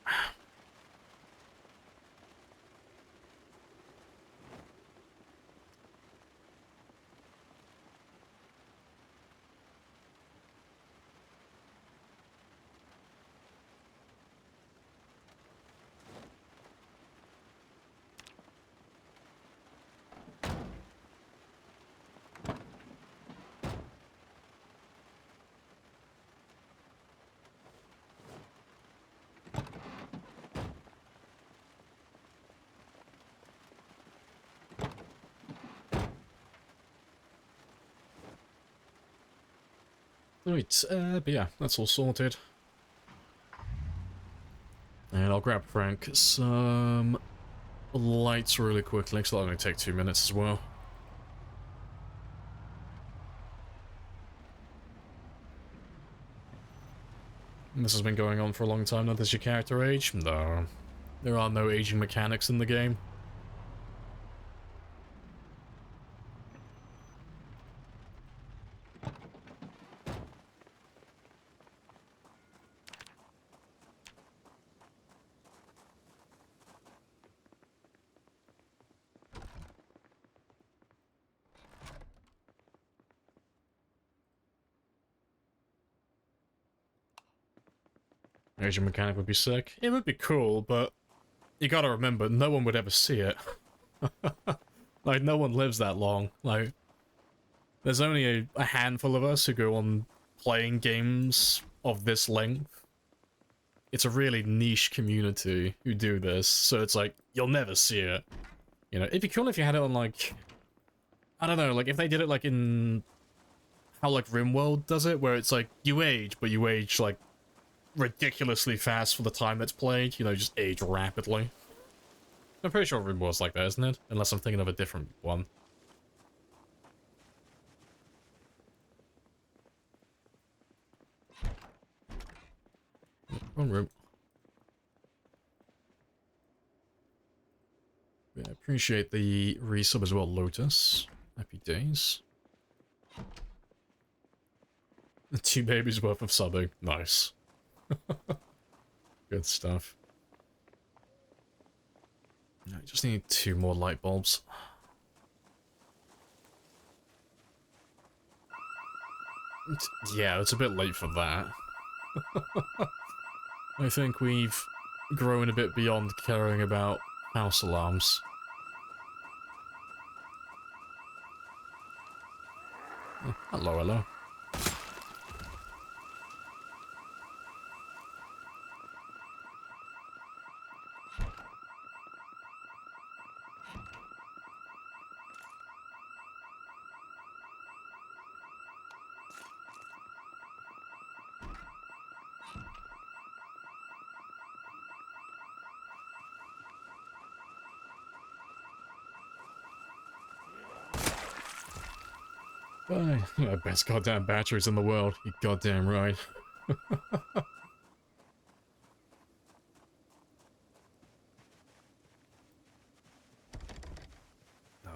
Right, but yeah, that's all sorted. And I'll grab Frank some lights really quickly, because that'll only take 2 minutes as well. And this has been going on for a long time now. Does your character age? No. There are no aging mechanics in the game. Aging mechanic would be sick. It would be cool, but you gotta remember, no one would ever see it. Like, no one lives that long. Like, there's only a handful of us who go on playing games of this length. It's a really niche community who do this, so it's like, you'll never see it. You know, it'd be cool if you had it on, like, I don't know, like, if they did it, like, in how, like, RimWorld does it, where it's like, you age, but you age, like, ridiculously fast for the time that's played, you know, just age rapidly. I'm pretty sure RimWorld's like that, isn't it? Unless I'm thinking of a different one. Wrong room. Yeah, appreciate the resub as well, Lotus. Happy days. 2 babies worth of subbing. Nice. Good stuff. I just need 2 more light bulbs. Yeah, it's a bit late for that. I think we've grown a bit beyond caring about house alarms. Oh, hello, hello. Best goddamn batteries in the world. You goddamn right. Oh,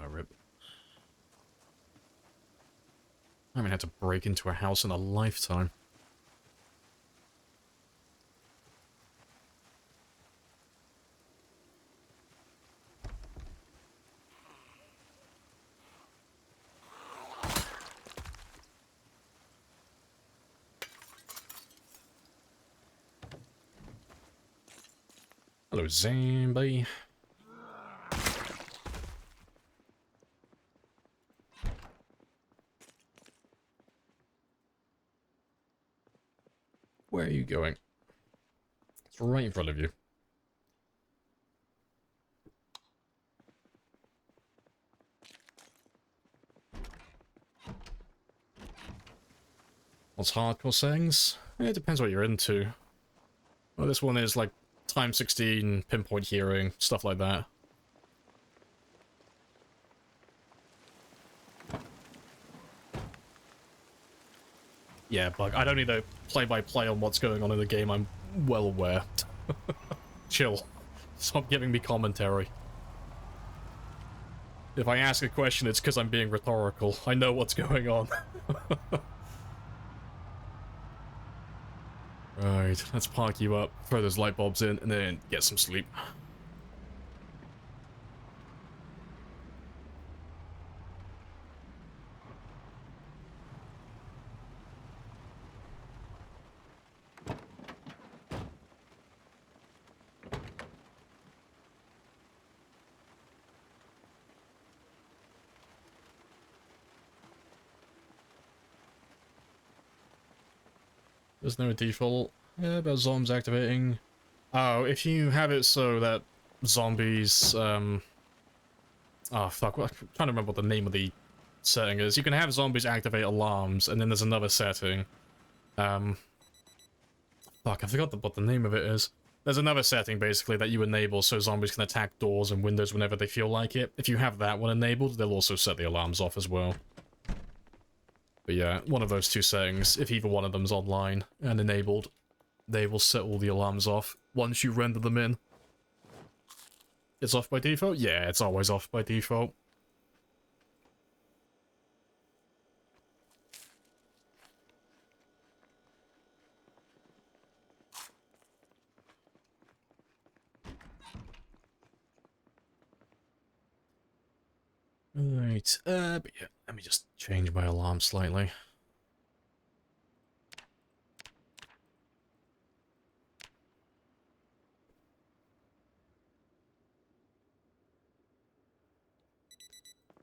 rip. I haven't had to break into a house in a lifetime. Hello, zombie. Where are you going? It's right in front of you. What's hardcore settings? It depends what you're into. Well, this one is like times 16, pinpoint hearing, stuff like that. Yeah, Bug, I don't need a play-by-play on what's going on in the game, I'm well aware. Chill. Stop giving me commentary. If I ask a question, it's because I'm being rhetorical. I know what's going on. Right, let's park you up, throw those light bulbs in, and then get some sleep. There's no default. Yeah, about zombies activating. Oh, if you have it so that zombies, oh fuck, I'm trying to remember what the name of the setting is. You can have zombies activate alarms, and then there's another setting. Fuck, I forgot what the name of it is. There's another setting, basically, that you enable so zombies can attack doors and windows whenever they feel like it. If you have that one enabled, they'll also set the alarms off as well. But yeah, one of those two settings, if either one of them's online and enabled, they will set all the alarms off once you render them in. It's off by default? Yeah, it's always off by default. Right, but yeah, let me just change my alarm slightly.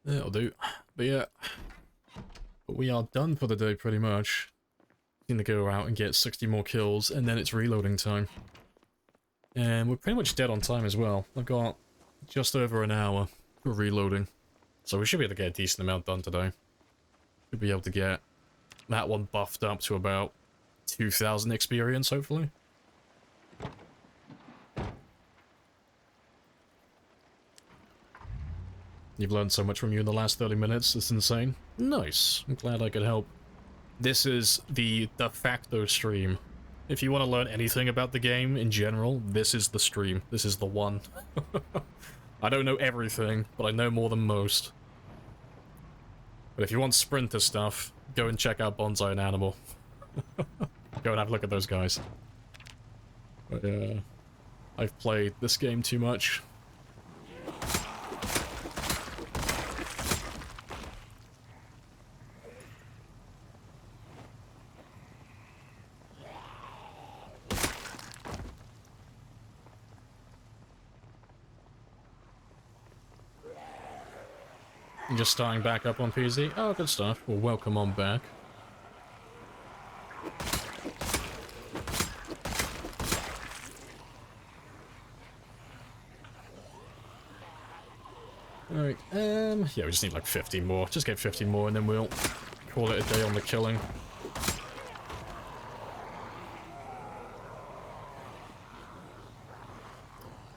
That'll do. But yeah, but we are done for the day pretty much. Gonna go out and get 60 more kills, and then it's reloading time. And we're pretty much dead on time as well. I've got just over an hour for reloading. So we should be able to get a decent amount done today. Should be able to get that one buffed up to about 2,000 experience, hopefully. You've learned so much from you in the last 30 minutes, it's insane. Nice, I'm glad I could help. This is the de facto stream. If you want to learn anything about the game in general, this is the stream. This is the one. I don't know everything, but I know more than most. But if you want sprinter stuff, go and check out Bonsai and Animal. Go and have a look at those guys. But I've played this game too much. You're just starting back up on PC? Oh, good stuff. Well, welcome on back. Alright, yeah, we just need like 50 more. Just get 50 more and then we'll call it a day on the killing.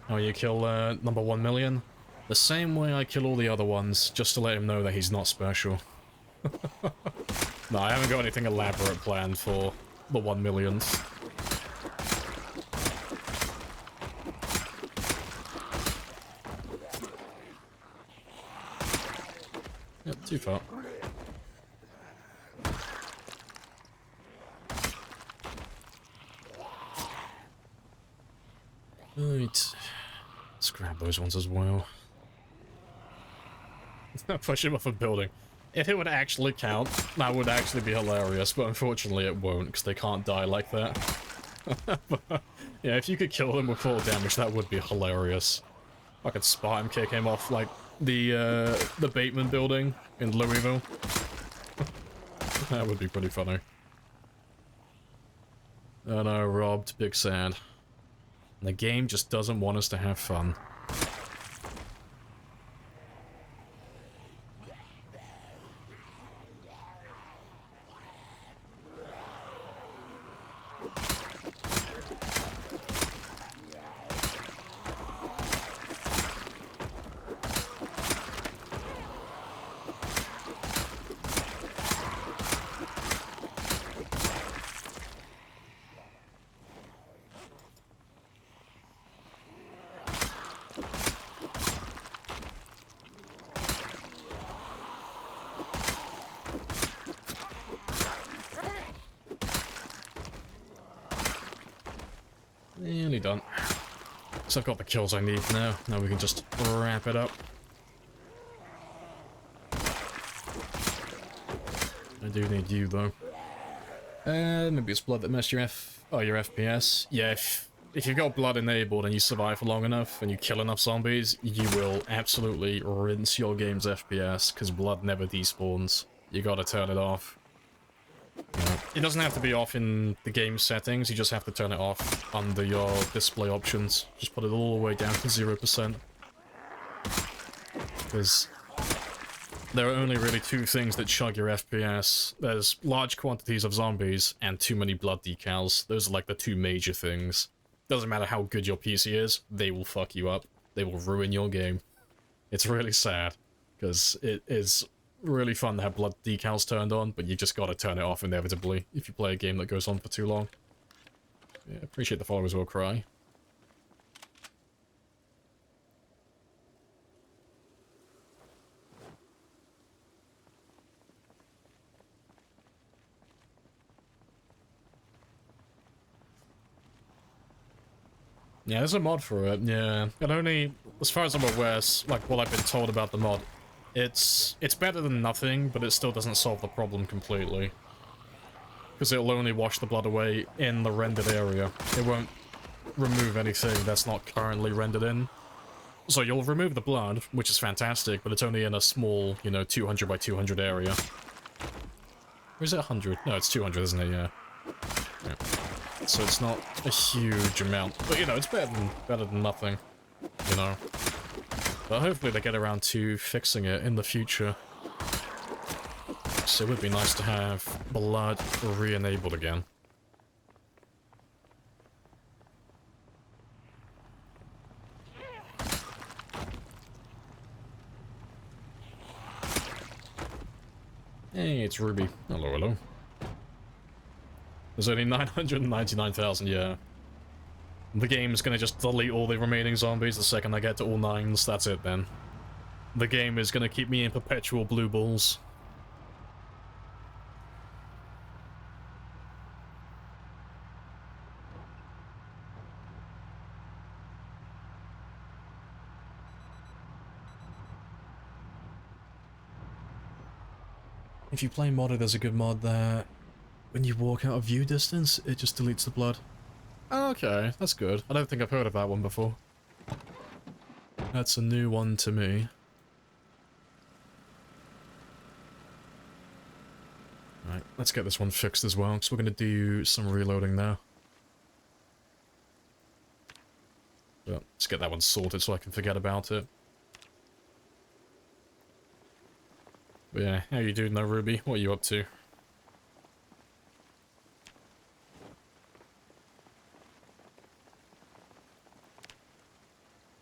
How you kill number 1 million? The same way I kill all the other ones, just to let him know that he's not special. No, I haven't got anything elaborate planned for the 1 millionth. Yep, too far. Right. Let's grab those ones as well. Push him off a building. If it would actually count, that would actually be hilarious, but unfortunately it won't, because they can't die like that. But, yeah, if you could kill them with full damage, that would be hilarious. I could Spartan kick him off, like, the Bateman building in Louisville. That would be pretty funny. Oh no, robbed, big sad. The game just doesn't want us to have fun. Nearly done. So I've got the kills I need now. Now we can just wrap it up. I do need you though. Maybe it's blood that messed your your FPS. Yeah, if you've got blood enabled and you survive for long enough and you kill enough zombies, you will absolutely rinse your game's FPS because blood never despawns. You gotta turn it off. It doesn't have to be off in the game settings, you just have to turn it off under your display options. Just put it all the way down to 0%. Because there are only really two things that chug your FPS. There's large quantities of zombies and too many blood decals. Those are like the two major things. Doesn't matter how good your PC is, they will fuck you up. They will ruin your game. It's really sad, because it is really fun to have blood decals turned on, but you just gotta turn it off inevitably if you play a game that goes on for too long. Yeah, appreciate the followers will cry. Yeah, there's a mod for it, yeah. And only, as far as I'm aware, like what I've been told about the mod, it's better than nothing, but it still doesn't solve the problem completely. Because it'll only wash the blood away in the rendered area. It won't remove anything that's not currently rendered in. So you'll remove the blood, which is fantastic, but it's only in a small, you know, 200 by 200 area. Or is it 100? No, it's 200, isn't it? Yeah. So it's not a huge amount, but you know, it's better than nothing, you know. But hopefully they get around to fixing it in the future. So it would be nice to have blood re-enabled again. Hey, it's Ruby. Hello, hello. There's only 999,000, yeah. The game's gonna just delete all the remaining zombies the second I get to all 9s, that's it then. The game is gonna keep me in perpetual blue balls. If you play modded, there's a good mod there. When you walk out of view distance, it just deletes the blood. Oh, okay, that's good. I don't think I've heard of that one before. That's a new one to me. Alright, let's get this one fixed as well, because we're going to do some reloading now. But let's get that one sorted so I can forget about it. But yeah, how you doing though, Ruby? What are you up to?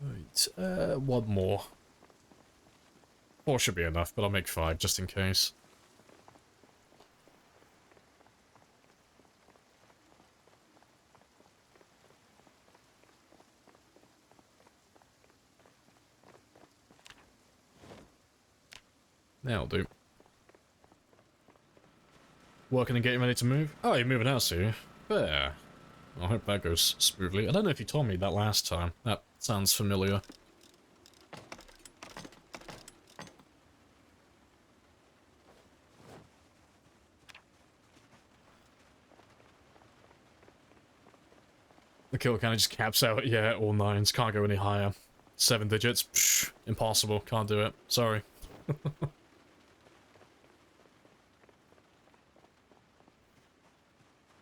Right, one more. 4 should be enough, but I'll make 5 just in case. That'll do. Working and getting ready to move? Oh, you're moving out, you? Fair. I hope that goes smoothly. I don't know if you told me that last time. That sounds familiar. The kill kind of just caps out, yeah, all 9s. Can't go any higher. 7 digits? Psh, impossible. Can't do it. Sorry.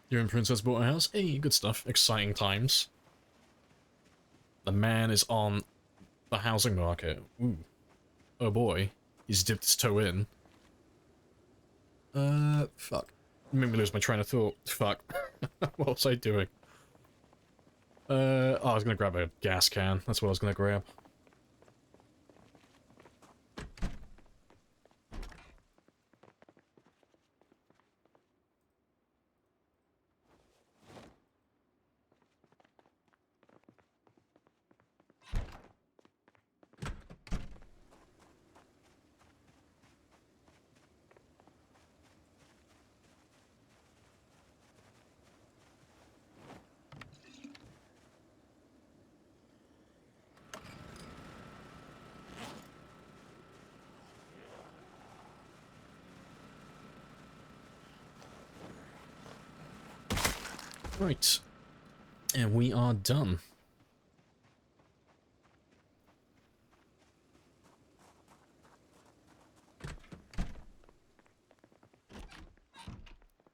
You're in Princess bought a house? Hey, good stuff. Exciting times. The man is on the housing market. Ooh. Oh boy. He's dipped his toe in. Fuck. Made me lose my train of thought. Fuck. What was I doing? Oh, I was gonna grab a gas can. That's what I was gonna grab. Right. And we are done.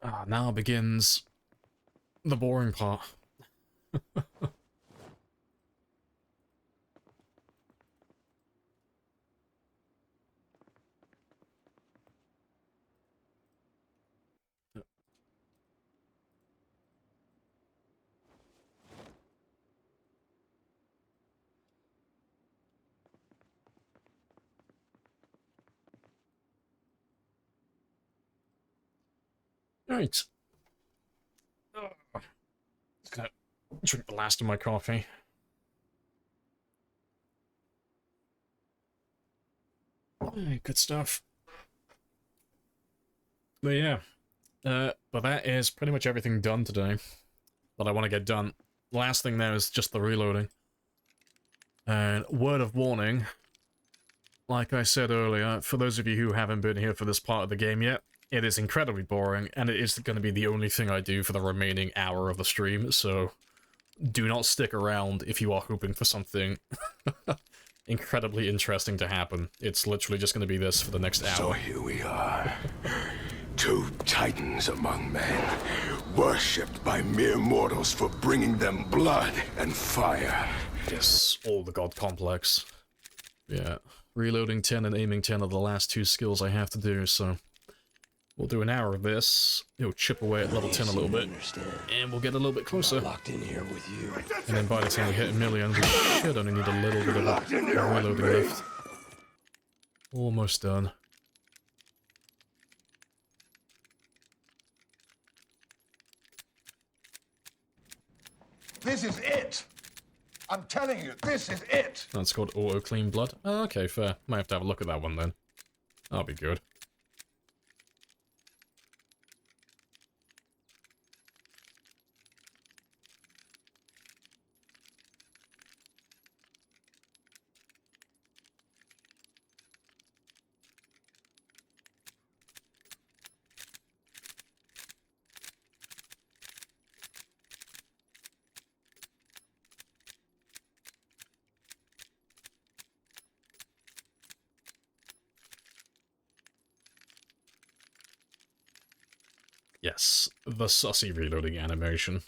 Ah, now begins the boring part. Right. Just gonna drink the last of my coffee. Good stuff. But yeah. But that is pretty much everything done today that I want to get done. Last thing there is just the reloading. And word of warning, like I said earlier, for those of you who haven't been here for this part of the game yet, it is incredibly boring, and it is going to be the only thing I do for the remaining hour of the stream, so do not stick around if you are hoping for something incredibly interesting to happen. It's literally just going to be this for the next hour. So here we are. 2 titans among men, worshipped by mere mortals for bringing them blood and fire. Yes, all the god complex. Yeah, reloading 10 and aiming 10 are the last 2 skills I have to do, so we'll do an hour of this. It'll chip away at level 10 a little bit, and we'll get a little bit closer. Locked in here with you. And then by the time we hit 1 million, we should only need a little bit of a reloading left. Almost done. This is it. I'm telling you, this is it. That's called Auto Clean Blood. Oh, okay, fair. Might have to have a look at that one then. That'll be good. Yes, the sussy reloading animation.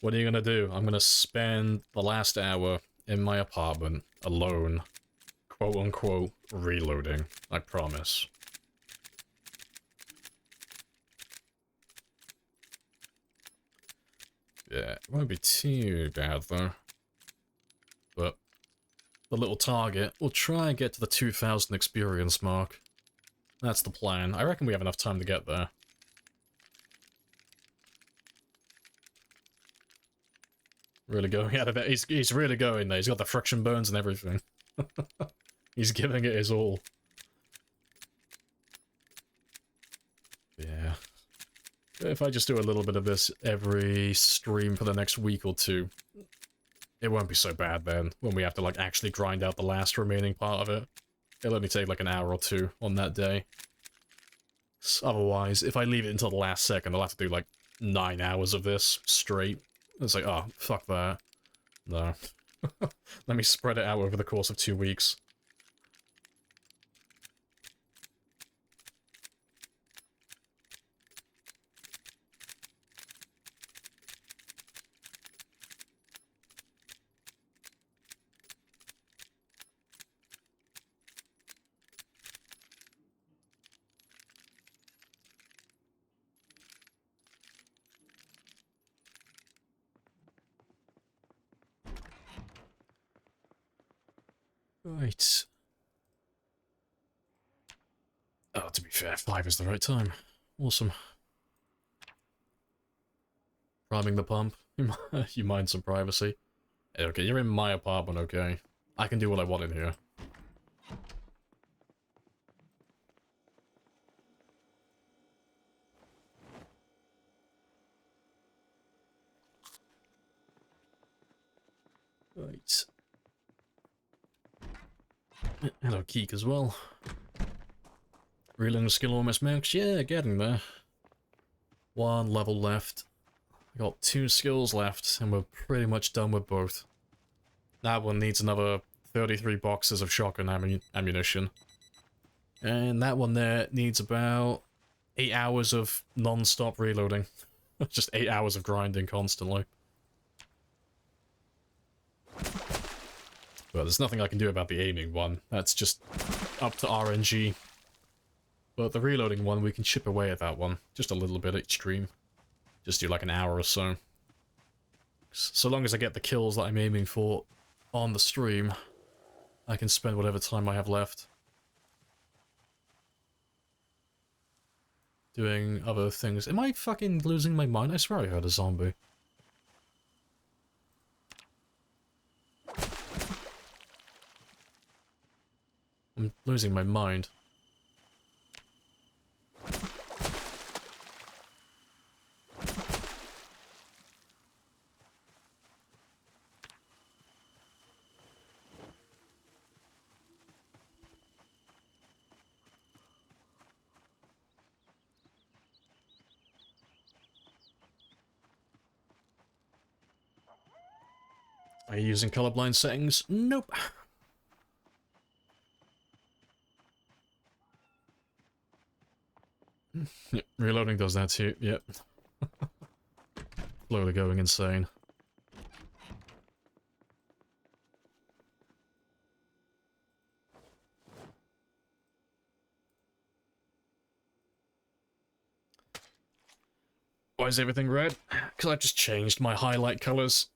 What are you gonna do? I'm gonna spend the last hour in my apartment, alone, quote-unquote, reloading. I promise. Yeah, it won't be too bad, though. But the little target, we'll try and get to the 2,000 experience mark. That's the plan. I reckon we have enough time to get there. Really going out of it. He's really going there. He's got the friction burns and everything. He's giving it his all. Yeah. If I just do a little bit of this every stream for the next week or two, it won't be so bad then, when we have to, like, actually grind out the last remaining part of it. It'll only take, like, an hour or two on that day. Otherwise, if I leave it until the last second, I'll have to do, like, 9 hours of this straight. It's like, oh, fuck that. No. Let me spread it out over the course of 2 weeks. Right. Oh, to be fair, 5 is the right time. Awesome. Priming the pump. You mind some privacy? Okay, you're in my apartment, okay? I can do what I want in here. Right. Hello, Keek as well. Reeling skill almost max? Yeah, getting there. 1 level left. I got 2 skills left, and we're pretty much done with both. That one needs another 33 boxes of shotgun ammunition. And that one there needs about 8 hours of non-stop reloading. Just 8 hours of grinding constantly. But there's nothing I can do about the aiming one. That's just up to RNG. But the reloading one, we can chip away at that one. Just a little bit each stream. Just do like an hour or so. So long as I get the kills that I'm aiming for on the stream, I can spend whatever time I have left doing other things. Am I fucking losing my mind? I swear I heard a zombie. I'm losing my mind. Are you using colorblind settings? Nope. Yep, reloading does that too, yep. Slowly going insane. Why is everything red? Because I just changed my highlight colors.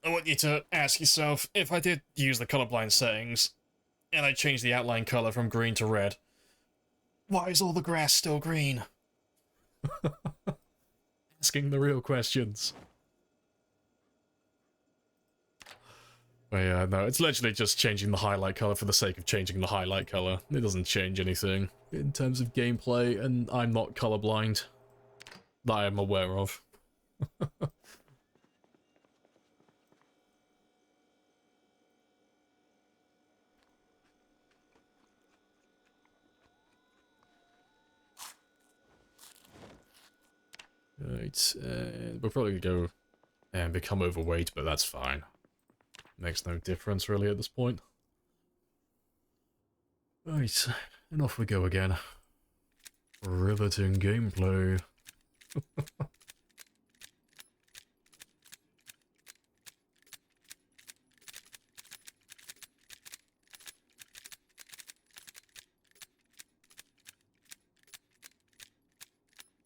I want you to ask yourself, if I did use the colorblind settings, and I changed the outline color from green to red, why is all the grass still green? Asking the real questions. But yeah, no, it's literally just changing the highlight color for the sake of changing the highlight color. It doesn't change anything in terms of gameplay, and I'm not colorblind that I am aware of. Right, we'll probably go and become overweight, but that's fine. Makes no difference really at this point. Right, and off we go again. Riveting gameplay.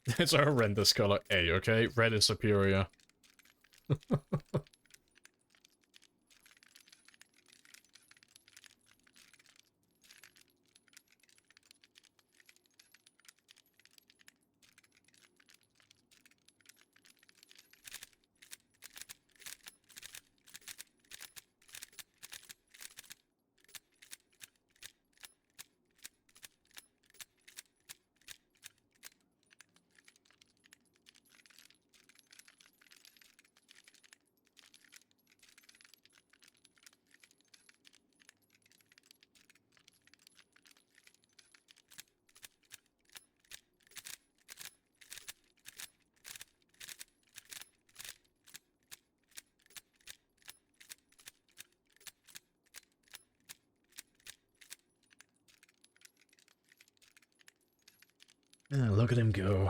It's a horrendous color. A, okay? Red is superior. Yeah, look at him go.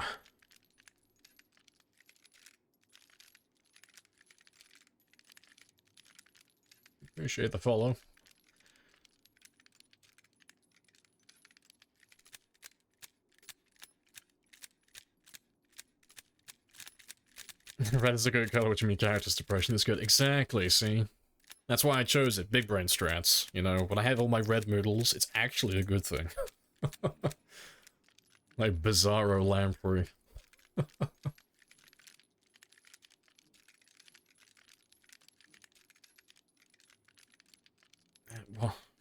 Appreciate the follow. Red is a good color, which means character's depression is good. Exactly, see? That's why I chose it. Big brain strats. You know, when I have all my red moodles, it's actually a good thing. Like Bizarro Lamprey.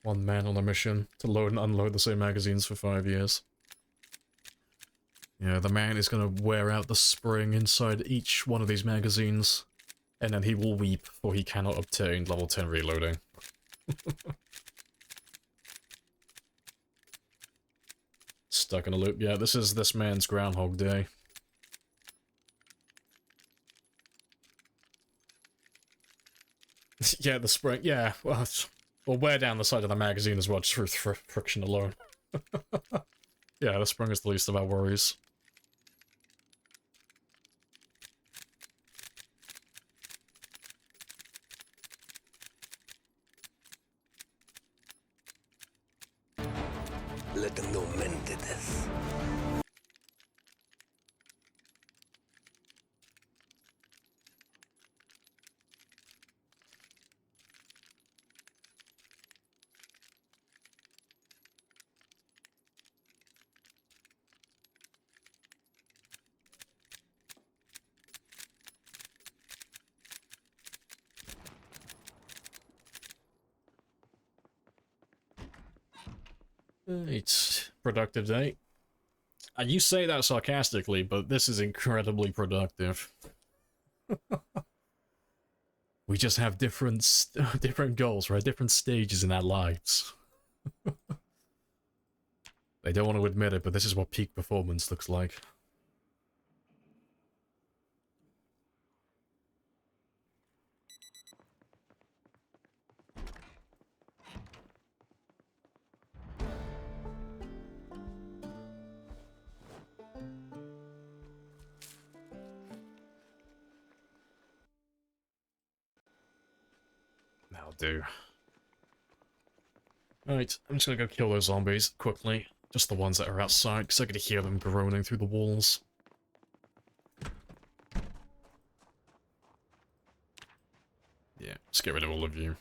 One man on a mission to load and unload the same magazines for 5 years. Yeah, the man is gonna wear out the spring inside each one of these magazines, and then he will weep for he cannot obtain level 10 reloading. Stuck in a loop. Yeah, this is this man's Groundhog Day. Yeah, the spring. Yeah, well, we'll wear down the side of the magazine as well, just for friction alone. Yeah, the spring is the least of our worries. Let them know men did this. It's productive day. And you say that sarcastically, but this is incredibly productive. We just have different goals, right? Different stages in our lives. They don't want to admit it, but this is what peak performance looks like. That'll do. Alright, I'm just gonna go kill those zombies quickly. Just the ones that are outside, because I can hear them groaning through the walls. Yeah, just get rid of all of you.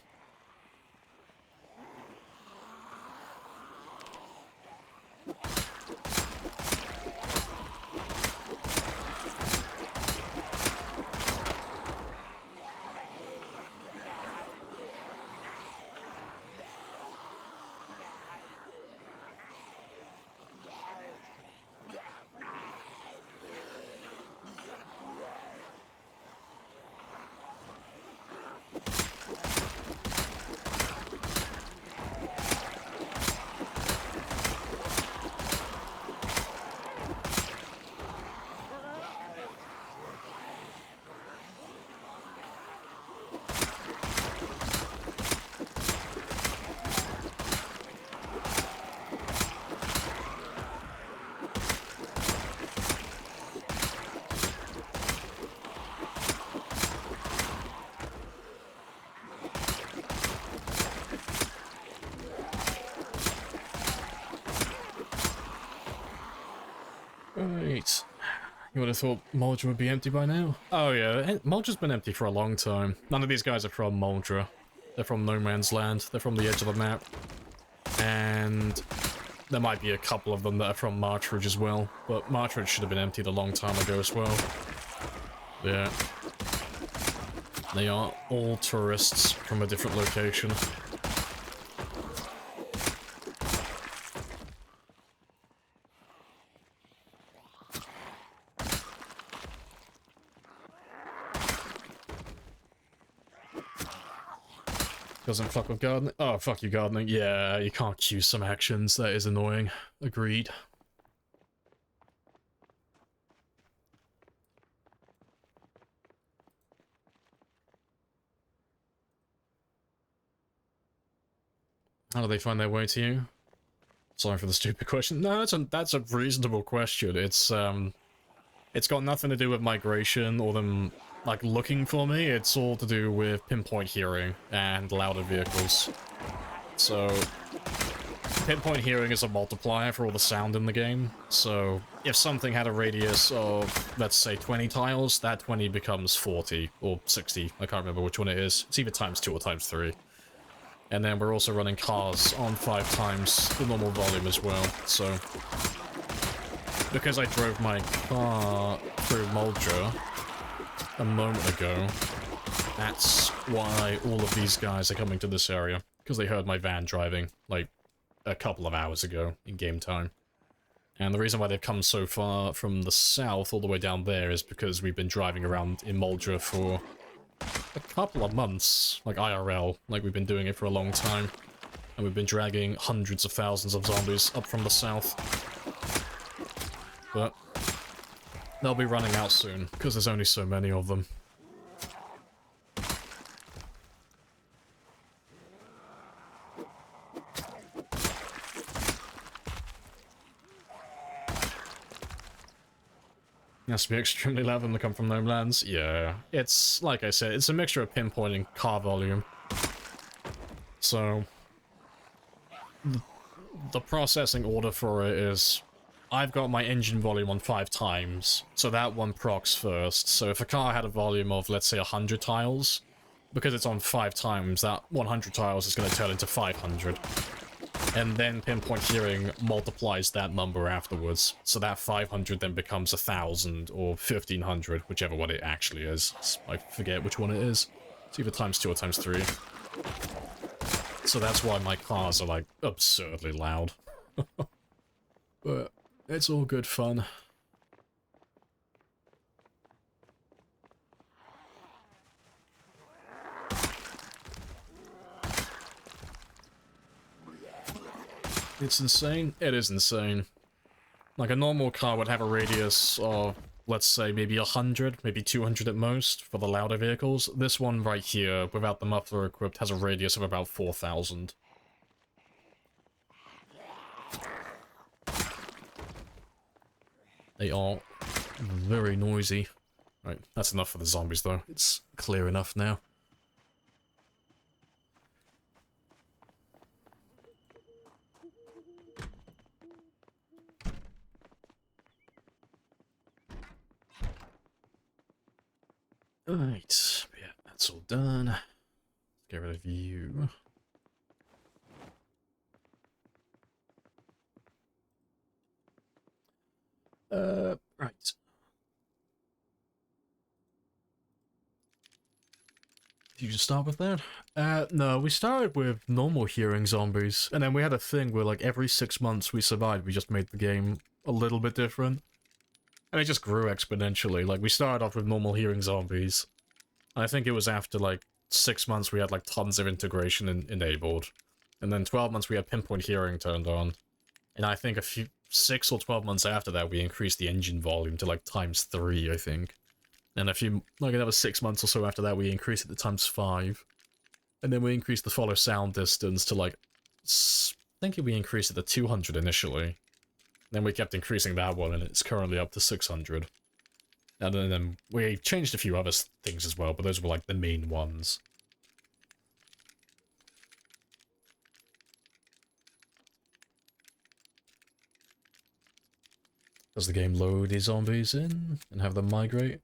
You would have thought Moldra would be empty by now. Oh yeah, Moldra's been empty for a long time. None of these guys are from Moldra. They're from No Man's Land. They're from the edge of the map. And there might be a couple of them that are from Martridge as well. But Martridge should have been emptied a long time ago as well. Yeah. They are all tourists from a different location. Doesn't fuck with gardening. Oh, fuck you, gardening. Yeah, you can't queue some actions. That is annoying. Agreed. How do they find their way to you? Sorry for the stupid question. No, that's a reasonable question. It's got nothing to do with migration or them like looking for me. It's all to do with pinpoint hearing and louder vehicles. So pinpoint hearing is a multiplier for all the sound in the game. So if something had a radius of, let's say, 20 tiles, that 20 becomes 40 or 60. I can't remember which one it is. It's either times 2 or times 3. And then we're also running cars on 5 times the normal volume as well, so... Because I drove my car through Moldra a moment ago, that's why all of these guys are coming to this area. Because they heard my van driving, like, a couple of hours ago in game time. And the reason why they've come so far from the south all the way down there is because we've been driving around in Moldra for a couple of months, like IRL, like we've been doing it for a long time. And we've been dragging hundreds of thousands of zombies up from the south. But they'll be running out soon, because there's only so many of them. It has to be extremely loud when they come from no lands. Yeah, it's, like I said, it's a mixture of pinpoint and car volume. So, the processing order for it is, I've got my engine volume on 5 times, so that one procs first. So if a car had a volume of, let's say, 100 tiles, because it's on 5 times, that 100 tiles is going to turn into 500. And then pinpoint hearing multiplies that number afterwards, so that 500 then becomes 1,000 or 1,500, whichever one it actually is. I forget which one it is. It's either times 2 or times 3. So that's why my cars are, like, absurdly loud. But it's all good fun. It's insane. It is insane. Like, a normal car would have a radius of, let's say, maybe 100, maybe 200 at most for the louder vehicles. This one right here, without the muffler equipped, has a radius of about 4,000. They are very noisy. Right, that's enough for the zombies, though. It's clear enough now. Right, yeah, that's all done. Let's get rid of you. Right. Did you just start with that? No, we started with normal hearing zombies, and then we had a thing where, like, every 6 months we survived, we just made the game a little bit different. And it just grew exponentially. Like, we started off with normal hearing zombies. And I think it was after, like, 6 months we had, like, tons of integration enabled. And then 12 months we had pinpoint hearing turned on. And I think 6 or 12 months after that we increased the engine volume to, like, times 3, I think. And like, another 6 months or so after that we increased it to times 5. And then we increased the follow sound distance to, like, I think we increased it to 200 initially. Then we kept increasing that one, and it's currently up to 600. And then we changed a few other things as well, but those were, like, the main ones. Does the game load these zombies in and have them migrate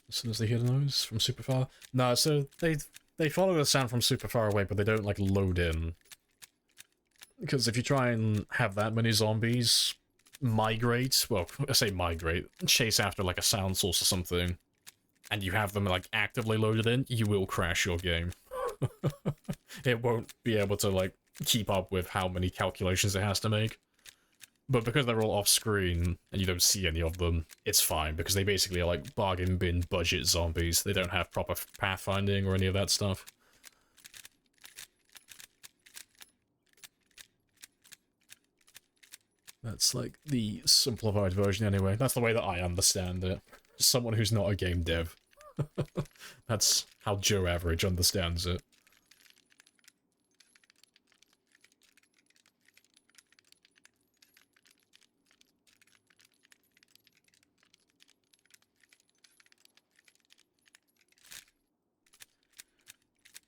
as soon as they hear the noise from super far? No, so they follow the sound from super far away, but they don't like load in. Because if you try and have that many zombies migrate, well, I say migrate, chase after like a sound source or something, and you have them like actively loaded in, you will crash your game. It won't be able to like keep up with how many calculations it has to make. But because they're all off-screen, and you don't see any of them, it's fine, because they basically are like bargain bin budget zombies. They don't have proper pathfinding or any of that stuff. That's like the simplified version anyway. That's the way that I understand it. Someone who's not a game dev. That's how Joe Average understands it.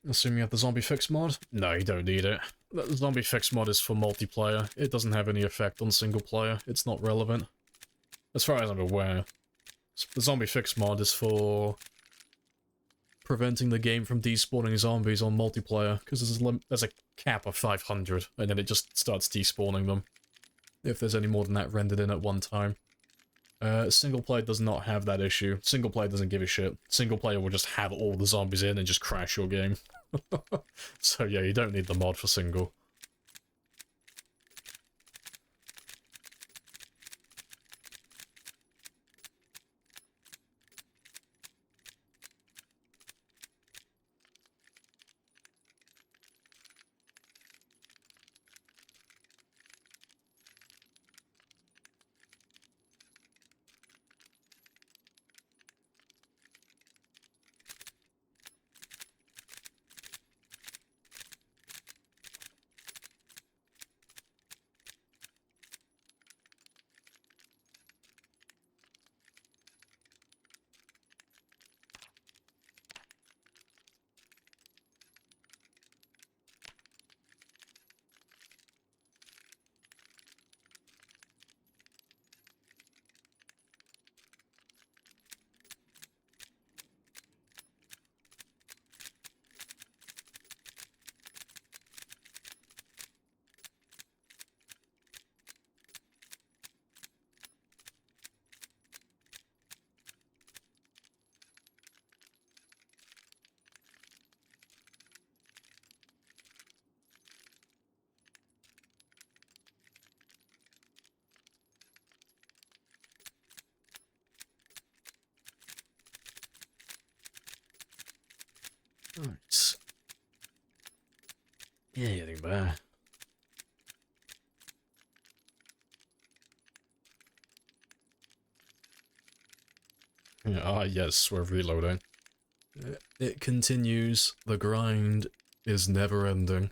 Assume you have the zombie fix mod? No, you don't need it. The zombie fix mod is for multiplayer. It doesn't have any effect on single player. It's not relevant. As far as I'm aware. The zombie fix mod is for preventing the game from despawning zombies on multiplayer, because there's a cap of 500, and then it just starts despawning them. If there's any more than that rendered in at one time. Single player does not have that issue. Single player doesn't give a shit. Single player will just have all the zombies in and just crash your game. So yeah, you don't need the mod for single. Right. Yeah, getting there. Yeah, ah, yes, we're reloading. It continues. The grind is never ending.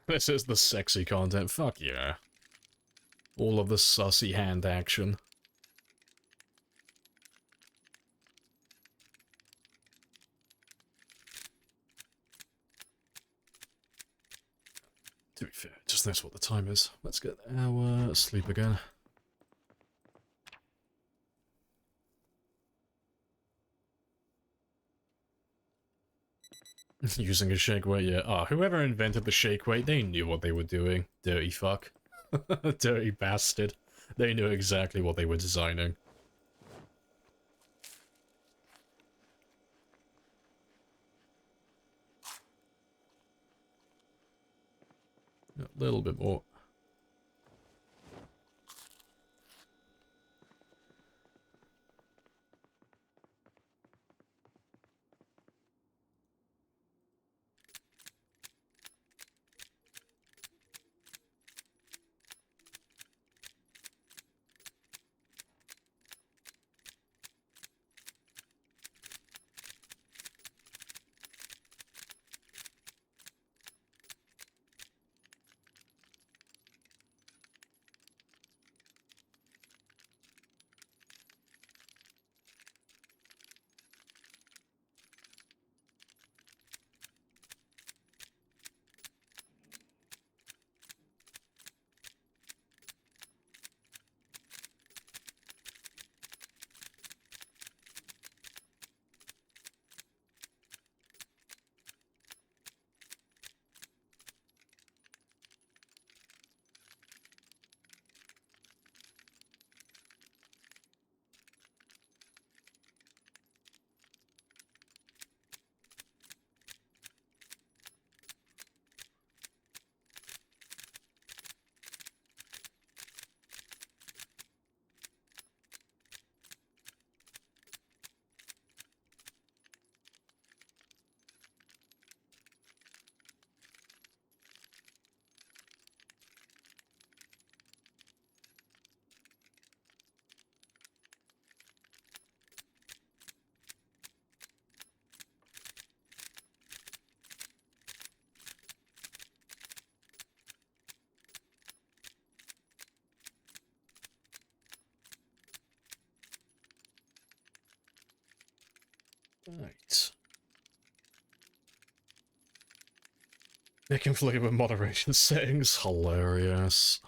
This is the sexy content, fuck yeah. All of the sussy hand action. To be fair, just notice what the time is. Let's get our sleep again. Using a shake weight, yeah. Ah, whoever invented the shake weight, they knew what they were doing. Dirty fuck. Dirty bastard. They knew exactly what they were designing. A little bit more. Right. They can play with moderation settings. Hilarious.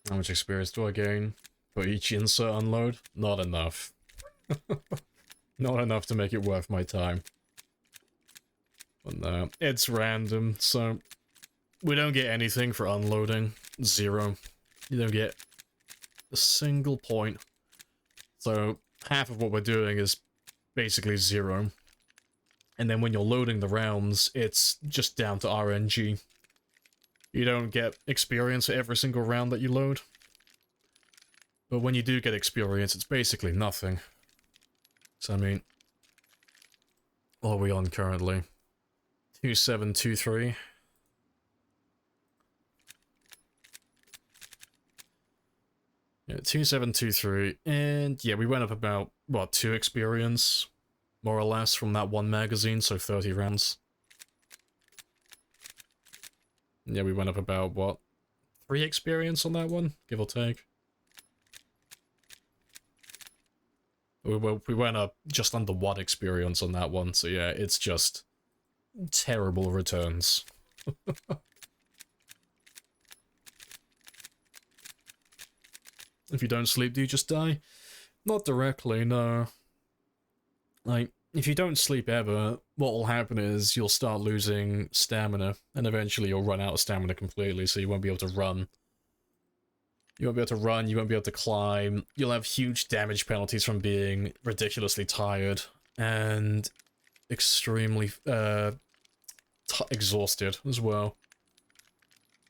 How much experience do I gain for each insert unload? Not enough. Not enough to make it worth my time. But no, it's random, so we don't get anything for unloading. 0. You don't get a single point. So half of what we're doing is basically 0. And then when you're loading the rounds, it's just down to RNG. You don't get experience for every single round that you load. But when you do get experience, it's basically nothing. So, I mean, what are we on currently? 2723. Yeah, 2723. And yeah, we went up about, what, 2 experience? More or less from that one magazine, so 30 rounds. Yeah, we went up about, what, 3 experience on that one, give or take. We went up just under 1 experience on that one, so yeah, it's just terrible returns. If you don't sleep, do you just die? Not directly, no. Like, if you don't sleep ever, what will happen is you'll start losing stamina, and eventually you'll run out of stamina completely, so you won't be able to run. You won't be able to run, you won't be able to climb, you'll have huge damage penalties from being ridiculously tired, and extremely, exhausted as well.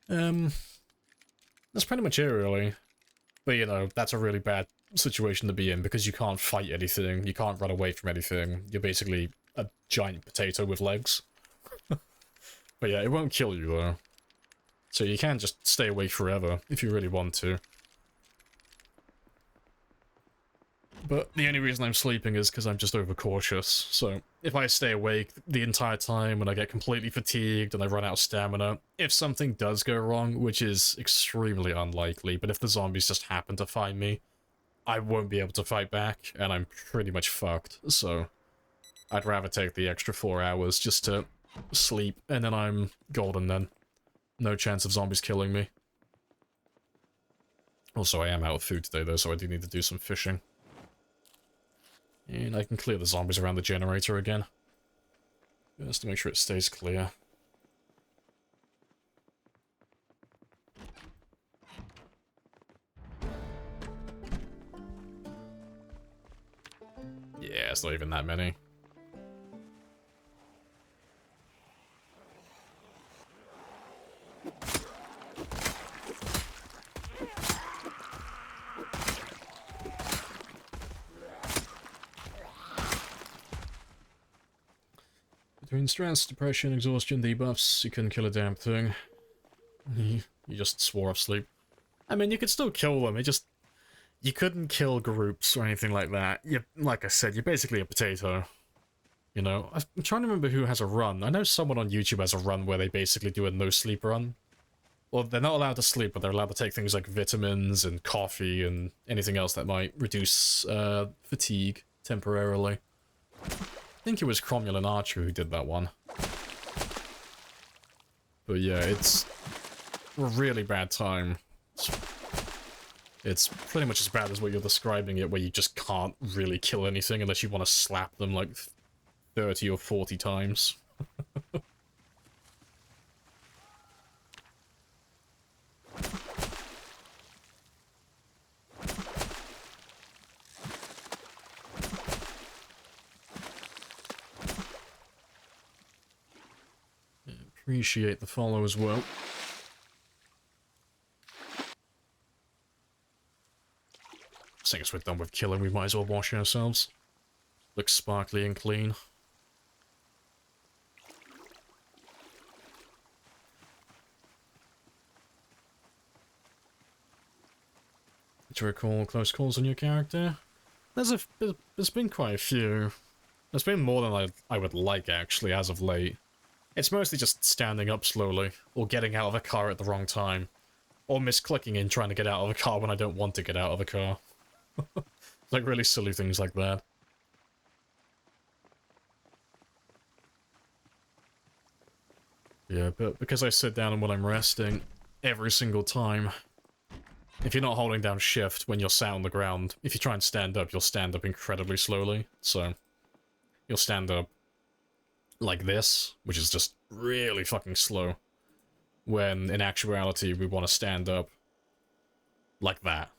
That's pretty much it, really. But, you know, that's a really bad situation to be in, because you can't fight anything, you can't run away from anything, you're basically a giant potato with legs. But yeah, it won't kill you, though. So you can just stay awake forever, if you really want to. But the only reason I'm sleeping is because I'm just overcautious, so if I stay awake the entire time and I get completely fatigued and I run out of stamina, if something does go wrong, which is extremely unlikely, but if the zombies just happen to find me, I won't be able to fight back, and I'm pretty much fucked, so I'd rather take the extra 4 hours just to sleep, and then I'm golden then. No chance of zombies killing me. Also, I am out of food today, though, so I do need to do some fishing. And I can clear the zombies around the generator again. Just to make sure it stays clear. Yeah, it's not even that many. Between stress, depression, exhaustion, debuffs, you couldn't kill a damn thing. You just swore off sleep. I mean, you could still kill them, it just... You couldn't kill groups or anything like that. Like I said, you're basically a potato. You know? I'm trying to remember who has a run. I know someone on YouTube has a run where they basically do a no-sleep run. Well, they're not allowed to sleep, but they're allowed to take things like vitamins and coffee and anything else that might reduce fatigue temporarily. I think it was Cromulent Archer who did that one. But yeah, it's a really bad time. It's pretty much as bad as what you're describing it, where you just can't really kill anything unless you want to slap them like 30 or 40 times. Appreciate the follow as well. I think as we're done with killing, we might as well wash ourselves. Looks sparkly and clean. Do you recall close calls on your character? There's been quite a few. There's been more than I would like, actually, as of late. It's mostly just standing up slowly, or getting out of a car at the wrong time, or misclicking in trying to get out of a car when I don't want to get out of a car. Like really silly things like that. Yeah, but because I sit down and when I'm resting, every single time, if you're not holding down shift when you're sat on the ground, if you try and stand up, you'll stand up incredibly slowly. So, you'll stand up like this, which is just really fucking slow. When, in actuality, we want to stand up like that.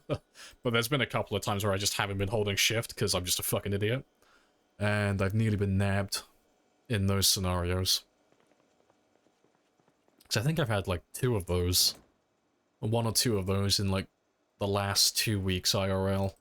But there's been a couple of times where I just haven't been holding shift because I'm just a fucking idiot. And I've nearly been nabbed in those scenarios. Because I think I've had like 2 of those. 1 or 2 of those in like the last 2 weeks IRL.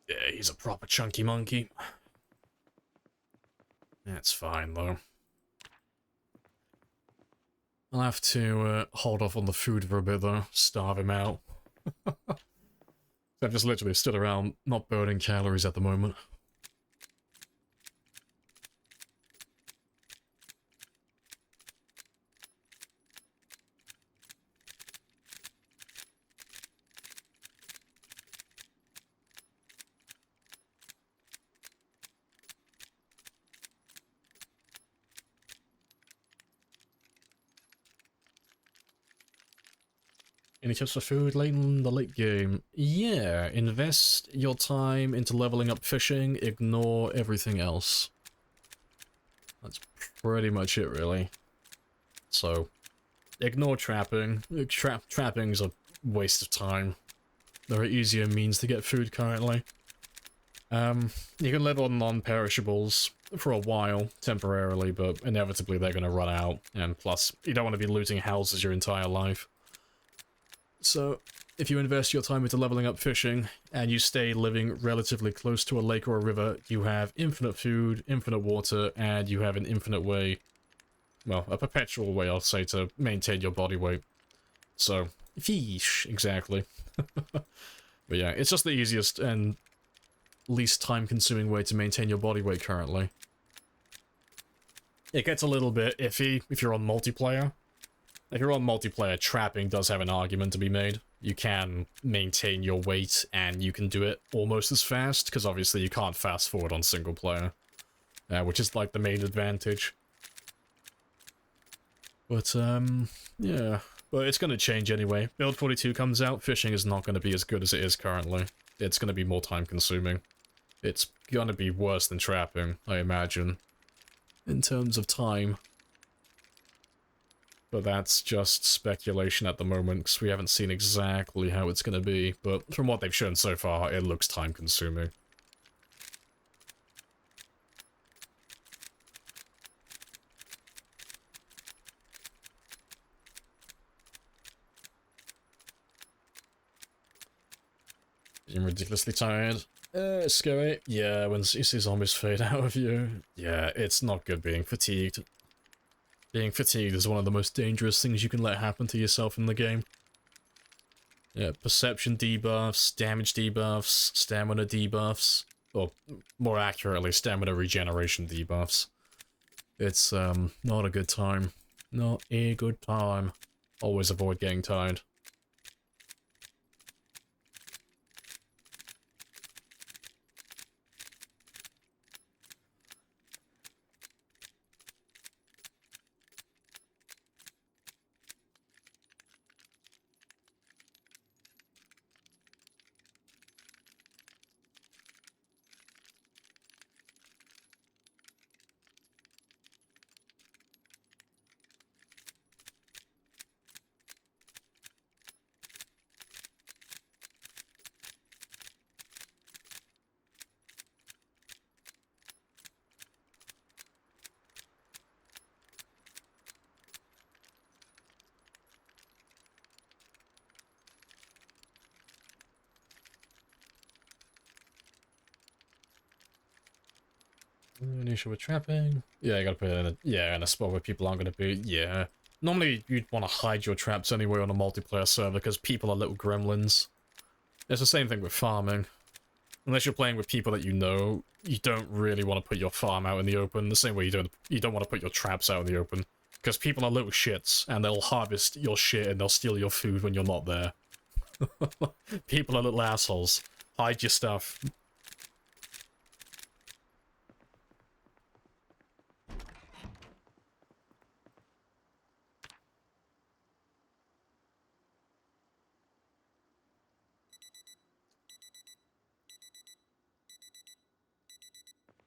Yeah, he's a proper chunky monkey. That's fine, though. I'll have to hold off on the food for a bit, though. Starve him out. I've just literally stood around not burning calories at the moment. Any tips for food late in the late game? Yeah, invest your time into leveling up fishing, ignore everything else. That's pretty much it, really. So, ignore trapping. Trapping's a waste of time. There are easier means to get food currently. You can live on non-perishables for a while, temporarily, but inevitably they're going to run out. And plus, you don't want to be looting houses your entire life. So, if you invest your time into leveling up fishing, and you stay living relatively close to a lake or a river, you have infinite food, infinite water, and you have an infinite way, well, a perpetual way, I'll say, to maintain your body weight. So, yeesh, exactly. But yeah, it's just the easiest and least time-consuming way to maintain your body weight currently. It gets a little bit iffy if you're on multiplayer. If you're on multiplayer, trapping does have an argument to be made. You can maintain your weight, and you can do it almost as fast, because obviously you can't fast forward on single player. Which is like the main advantage. But, yeah. But it's gonna change anyway. Build 42 comes out, fishing is not gonna be as good as it is currently. It's gonna be more time consuming. It's gonna be worse than trapping, I imagine. In terms of time. But that's just speculation at the moment, because we haven't seen exactly how it's going to be. But from what they've shown so far, it looks time-consuming. Being ridiculously tired. Scary. Yeah, when you see zombies fade out of you. Yeah, it's not good being fatigued. Being fatigued is one of the most dangerous things you can let happen to yourself in the game. Yeah, perception debuffs, damage debuffs, stamina debuffs, or more accurately, stamina regeneration debuffs. It's, not a good time. Not a good time. Always avoid getting tired. An issue with trapping. Yeah, you gotta put it in a spot where people aren't gonna be. Yeah. Normally, you'd want to hide your traps anyway on a multiplayer server because people are little gremlins. It's the same thing with farming. Unless you're playing with people that you know, you don't really want to put your farm out in the open. The same way you don't want to put your traps out in the open. Because people are little shits, and they'll harvest your shit and they'll steal your food when you're not there. People are little assholes. Hide your stuff.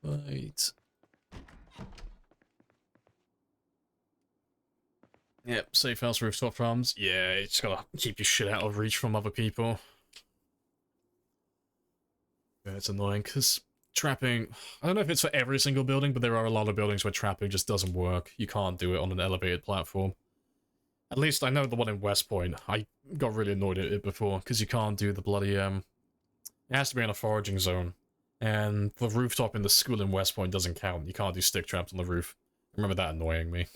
Right. Yep, safe house, rooftop farms. Yeah, you just gotta keep your shit out of reach from other people. Yeah, it's annoying, because trapping... I don't know if it's for every single building, but there are a lot of buildings where trapping just doesn't work. You can't do it on an elevated platform. At least I know the one in West Point. I got really annoyed at it before, because you can't do the bloody, It has to be in a foraging zone. And the rooftop in the school in West Point doesn't count. You can't do stick traps on the roof. I remember that annoying me.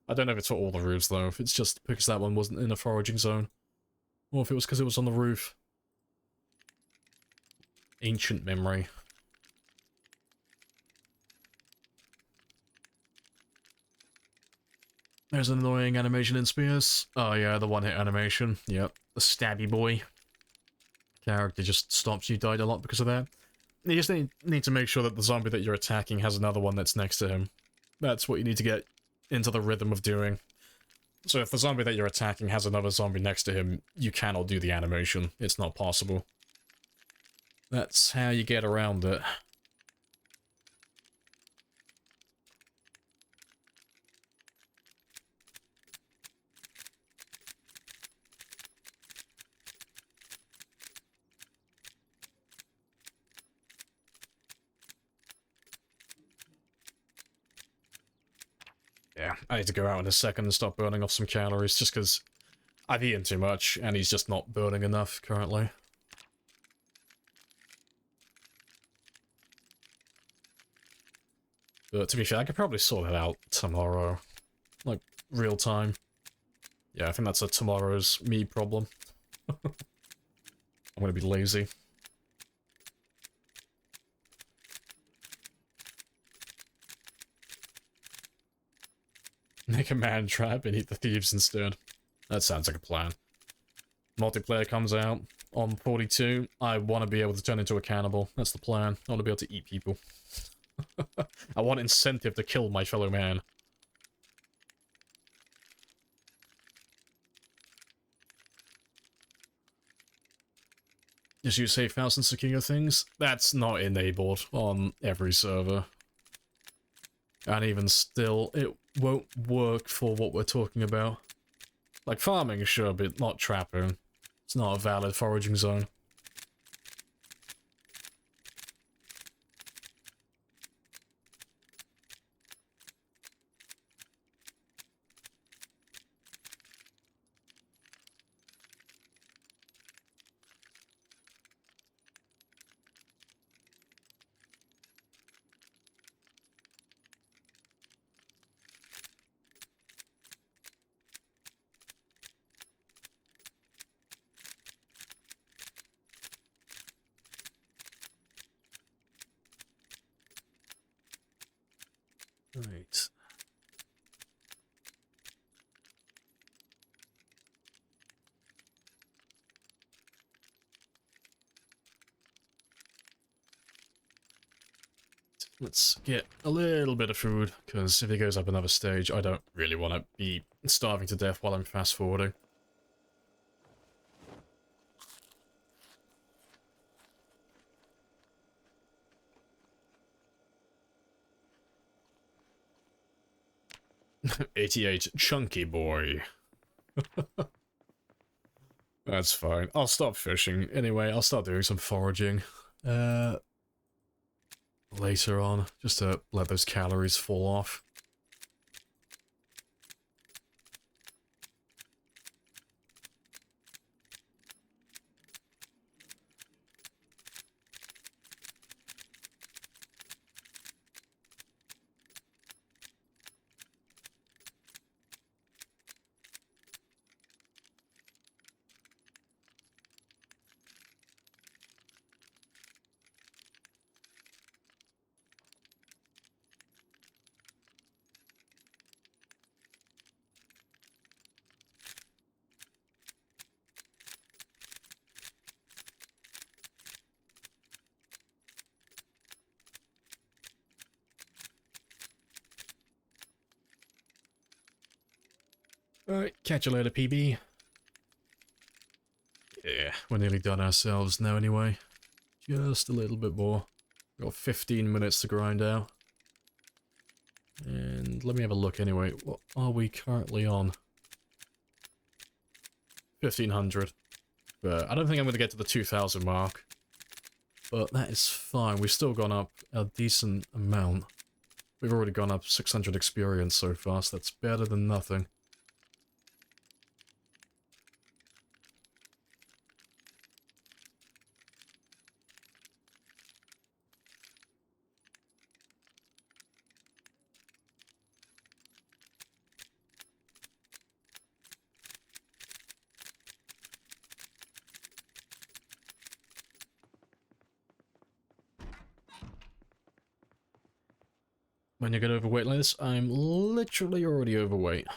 I don't know if it's for all the roofs, though. If it's just because that one wasn't in a foraging zone. Or if it was because it was on the roof. Ancient memory. There's an annoying animation in Spears. Oh yeah, the one-hit animation. Yep, the stabby boy. Character just stops you died a lot because of that. You just need to make sure that the zombie that you're attacking has another one that's next to him. That's what you need to get into the rhythm of doing. So if the zombie that you're attacking has another zombie next to him, you cannot do the animation. It's not possible. That's how you get around it. Yeah, I need to go out in a second and start burning off some calories, just because I've eaten too much, and he's just not burning enough currently. But to be fair, I could probably sort it out tomorrow. Like, real time. Yeah, I think that's a tomorrow's me problem. I'm gonna be lazy. Make a man trap and eat the thieves instead. That sounds like a plan. Multiplayer comes out on 42. I want to be able to turn into a cannibal. That's the plan. I want to be able to eat people. I want incentive to kill my fellow man. Just use safe house and secure things? That's not enabled on every server. And even still, it won't work for what we're talking about. Like, farming, sure, but not trapping. It's not a valid foraging zone. Right. Let's get a little bit of food, because if he goes up another stage, I don't really want to be starving to death while I'm fast-forwarding. '88 Chunky Boy. That's fine. I'll stop fishing. Anyway, I'll start doing some foraging. Later on, just to let those calories fall off. Alright, catch you later, PB. Yeah, we're nearly done ourselves now anyway. Just a little bit more. Got 15 minutes to grind out. And let me have a look anyway. What are we currently on? 1500. But I don't think I'm going to get to the 2000 mark. But that is fine. We've still gone up a decent amount. We've already gone up 600 experience so far, so that's better than nothing. When you get overweight like this, I'm literally already overweight.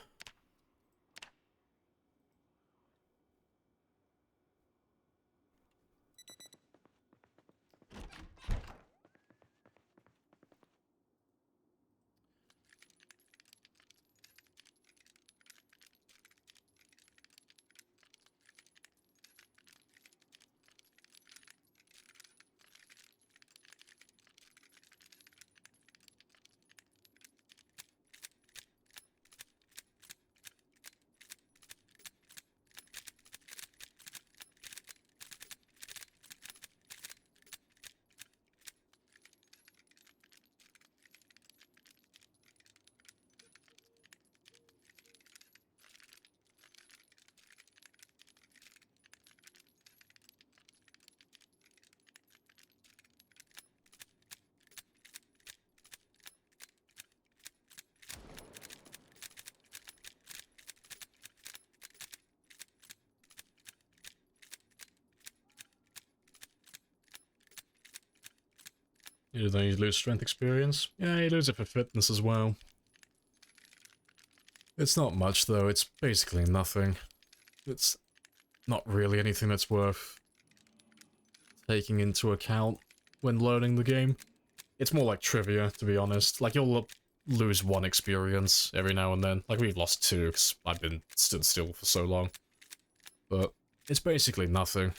You don't lose strength experience? Yeah, you lose it for fitness as well. It's not much though, it's basically nothing. It's not really anything that's worth taking into account when loading the game. It's more like trivia, to be honest. Like, you'll lose 1 experience every now and then. Like, we've lost 2 because I've been stood still for so long. But it's basically nothing.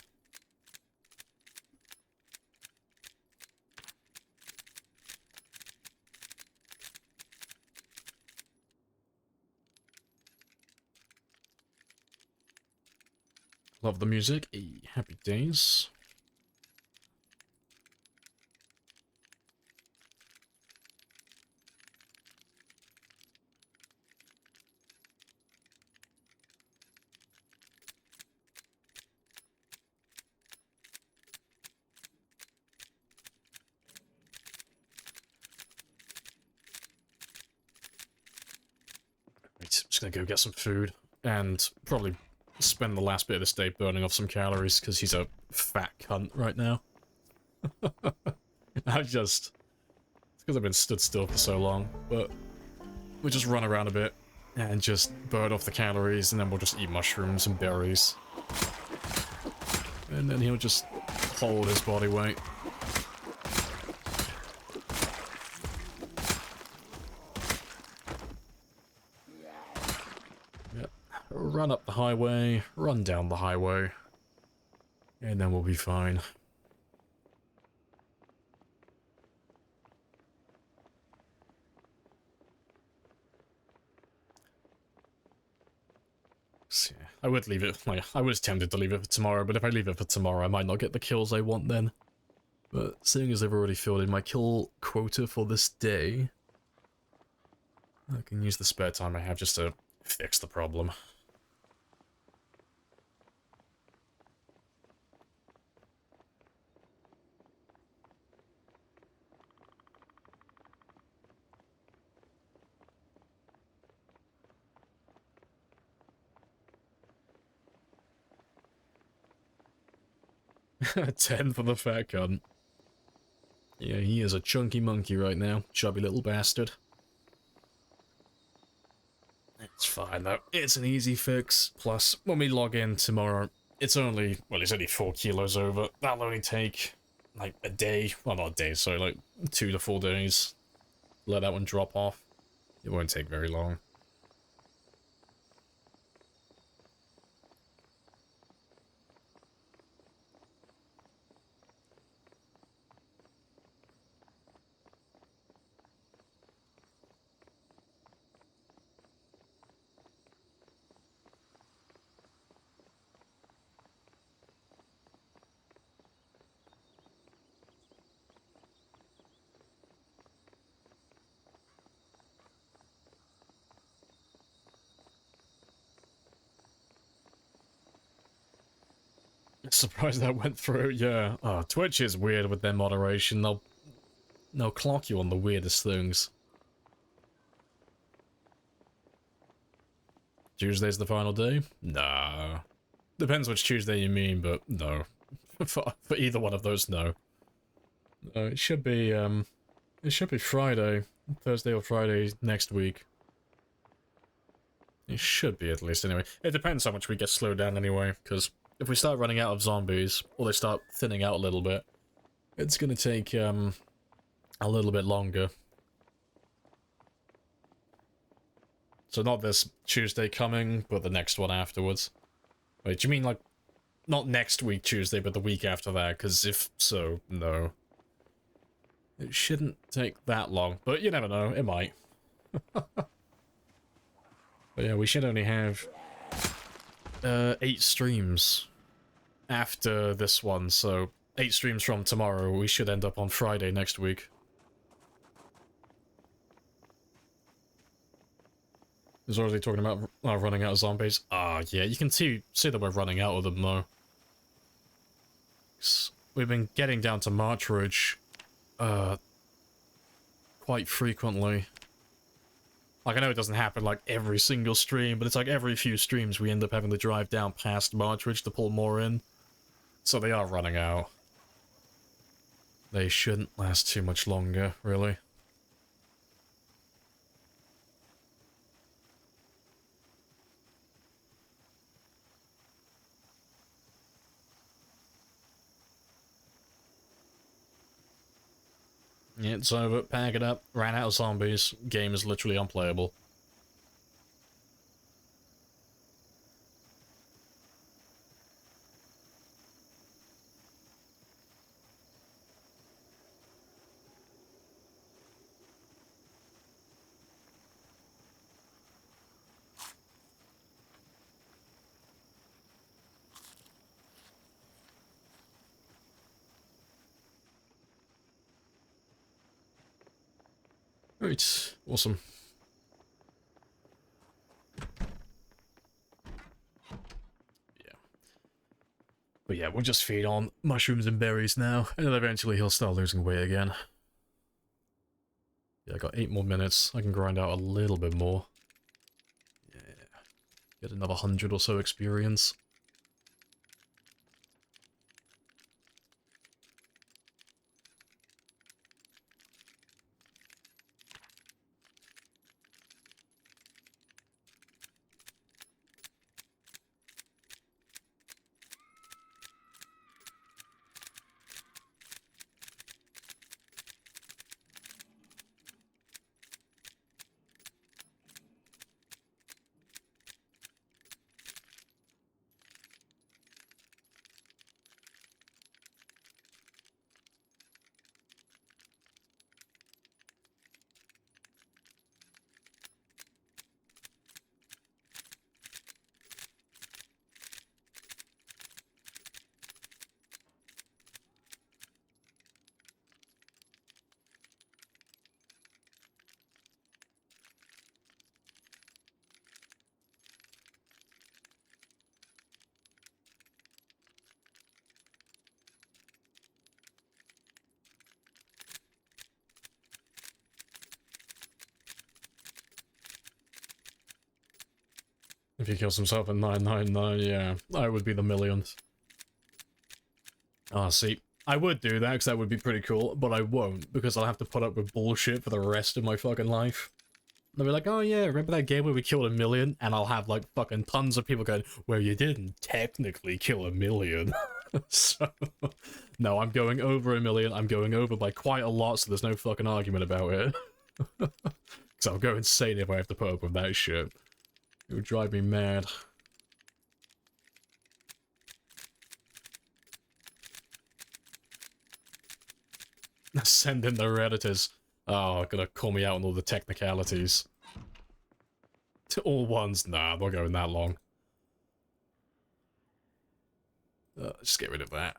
Love the music. Happy days. Right, just gonna go get some food and probably spend the last bit of this day burning off some calories because he's a fat cunt right now. It's because I've been stood still for so long, but we'll just run around a bit and just burn off the calories, and then we'll just eat mushrooms and berries. And then he'll just hold his body weight. Yep. Run up the highway, run down the highway, and then we'll be fine. So, yeah, I would leave it, like, I was tempted to leave it for tomorrow, but if I leave it for tomorrow, I might not get the kills I want then. But seeing as I've already filled in my kill quota for this day, I can use the spare time I have just to fix the problem. $10 for the fat cunt. Yeah, he is a chunky monkey right now. Chubby little bastard. It's fine though. It's an easy fix. Plus, when we log in tomorrow, it's only, well, it's only 4 kilos over. That'll only take, like, a day. Well, not a day, sorry, like 2 to 4 days. Let that one drop off. It won't take very long. Surprised that went through, yeah. Oh, Twitch is weird with their moderation. They'll clock you on the weirdest things. Tuesday's the final day? Nah. Depends which Tuesday you mean, but no. for either one of those, no. It should be Friday. Thursday or Friday next week. It should be, at least, anyway. It depends how much we get slowed down anyway, because if we start running out of zombies, or they start thinning out a little bit, it's gonna take, a little bit longer. So not this Tuesday coming, but the next one afterwards. Wait, do you mean, like, not next week Tuesday, but the week after that? Because if so, no. It shouldn't take that long, but you never know, it might. But yeah, we should only have 8 streams after this one, so 8 streams from tomorrow. We should end up on Friday next week. Is already talking about running out of zombies. Ah, yeah, you can see that we're running out of them, though. We've been getting down to March Ridge quite frequently. Like, I know it doesn't happen, like, every single stream, but it's like every few streams we end up having to drive down past March Ridge to pull more in. So they are running out. They shouldn't last too much longer, really. Yeah, it's over. Pack it up. Ran out of zombies. Game is literally unplayable. Right, awesome. Yeah. But yeah, we'll just feed on mushrooms and berries now, and then eventually he'll start losing weight again. Yeah, I got 8 more minutes. I can grind out a little bit more. Yeah. Get another 100 or so experience. If he kills himself at 999, yeah, I would be the millionth. Ah, see, I would do that because that would be pretty cool, but I won't because I'll have to put up with bullshit for the rest of my fucking life. They'll be like, oh yeah, remember that game where we killed 1 million? And I'll have like fucking tons of people going, well, you didn't technically kill 1 million. So, no, I'm going over 1 million. I'm going over by quite a lot, so there's no fucking argument about it. Because I'll go insane if I have to put up with that shit. It would drive me mad. Send in the Redditors. Oh, gonna call me out on all the technicalities. To all ones? Nah, I'm not going that long. Just get rid of that.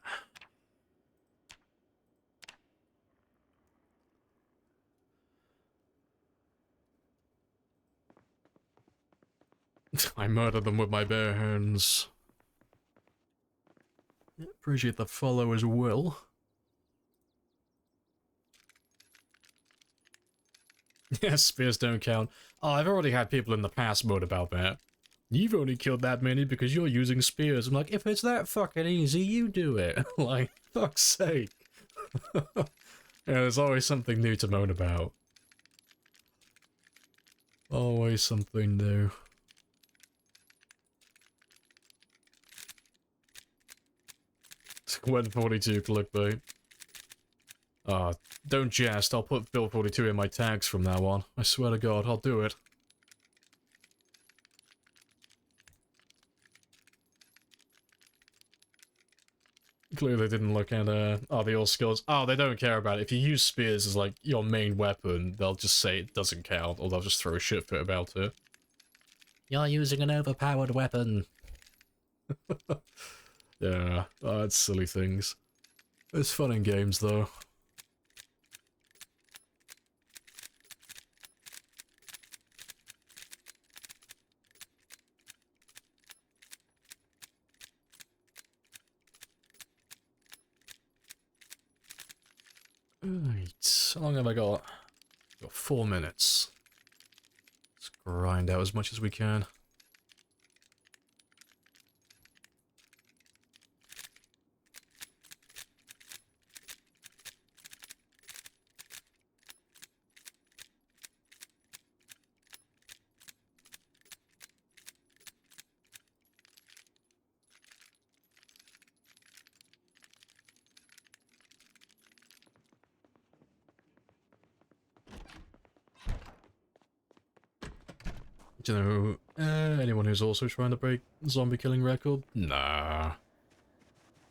I murdered them with my bare hands. Appreciate the follow as well. Yeah, spears don't count. Oh, I've already had people in the past moan about that. You've only killed that many because you're using spears. I'm like, if it's that fucking easy, you do it. Like, fuck's sake. Yeah, there's always something new to moan about. Always something new. When 42 clickbait. Don't jest, I'll put Build 42 in my tags from now on. I swear to God, I'll do it. Clearly didn't look at, the all skills. Oh, they don't care about it. If you use spears as, like, your main weapon, they'll just say it doesn't count, or they'll just throw a shit fit about it. You're using an overpowered weapon. Yeah, it's silly things. It's fun in games, though. Right, how long have I got? Got 4 minutes. Let's grind out as much as we can. Do you know anyone who's also trying to break zombie killing record? Nah.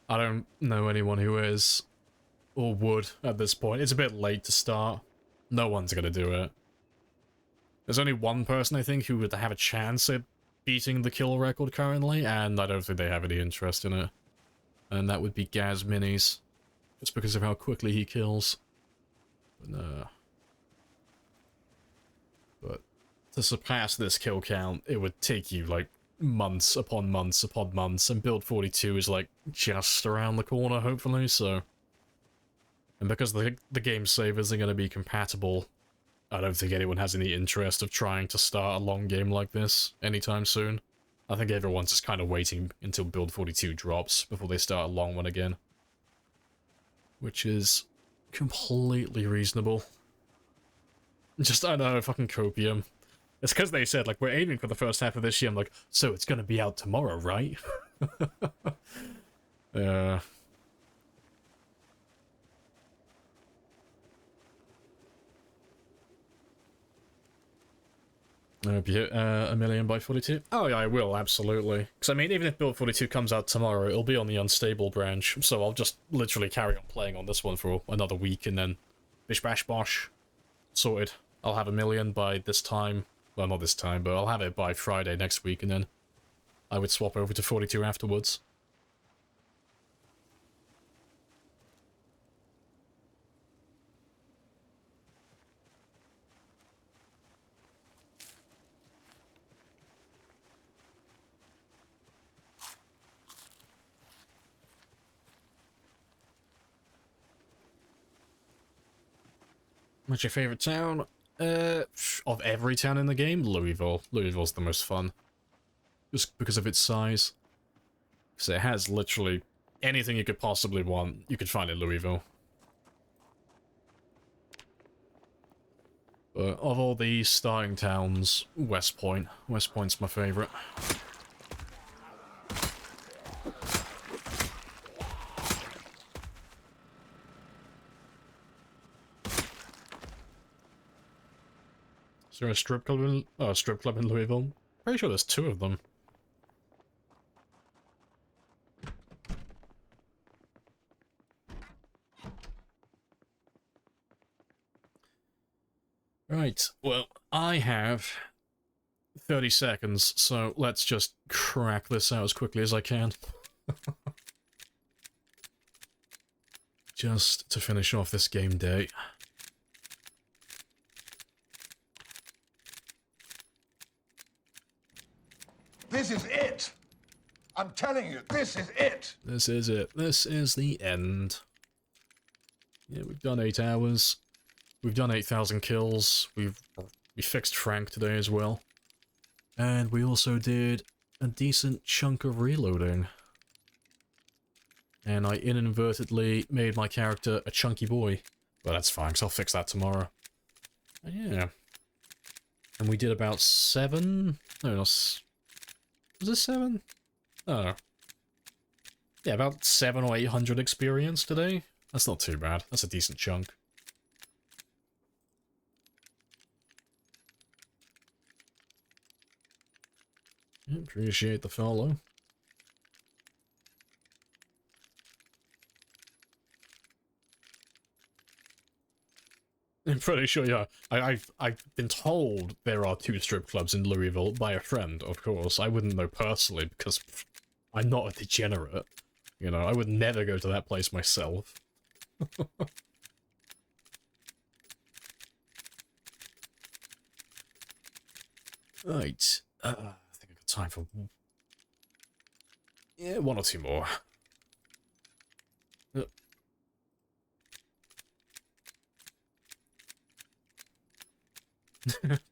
I don't know anyone who is, or would, at this point. It's a bit late to start. No one's gonna do it. There's only one person, I think, who would have a chance at beating the kill record currently, and I don't think they have any interest in it. And that would be Gaz Minis. Just because of how quickly he kills. But no. But to surpass this kill count, it would take you, like, months upon months upon months, and Build 42 is, like, just around the corner, hopefully, so... And because the game savers are going to be compatible, I don't think anyone has any interest of trying to start a long game like this anytime soon. I think everyone's just kind of waiting until Build 42 drops before they start a long one again. Which is completely reasonable. Just, I don't know, fucking copium. It's because they said, like, we're aiming for the first half of this year. I'm like, so it's gonna be out tomorrow, right? Yeah. I hope you hit 1 million by 42. Oh yeah, I will, absolutely. Because I mean, even if Build 42 comes out tomorrow, it'll be on the unstable branch, so I'll just literally carry on playing on this one for another week, and then bish bash bosh. Sorted. I'll have 1 million by this time. Well, not this time, but I'll have it by Friday next week, and then I would swap over to 42 afterwards. What's your favorite town? Of every town in the game? Louisville. Louisville's the most fun. just because of its size. Because it has literally anything you could possibly want, you could find in Louisville. But of all the starting towns, West Point's my favourite. Is there a strip club in Louisville? Pretty sure there's 2 of them. Right, well, I have 30 seconds, so let's just crack this out as quickly as I can. Just to finish off this game day. This is it! I'm telling you, this is it! This is it. This is the end. Yeah, we've done 8 hours. We've done 8,000 kills. We fixed Frank today as well. And we also did a decent chunk of reloading. And I inadvertently made my character a chunky boy. But that's fine, because I'll fix that tomorrow. And yeah. And we did about 7? No, was it 7? Oh. Yeah, about 700 or 800 experience today. That's not too bad. That's a decent chunk. Appreciate the follow. I'm pretty sure, yeah. I've been told there are 2 strip clubs in Louisville by a friend, of course. I wouldn't know personally because I'm not a degenerate. You know, I would never go to that place myself. Right. I think I've got time for... Yeah, 1 or 2 more.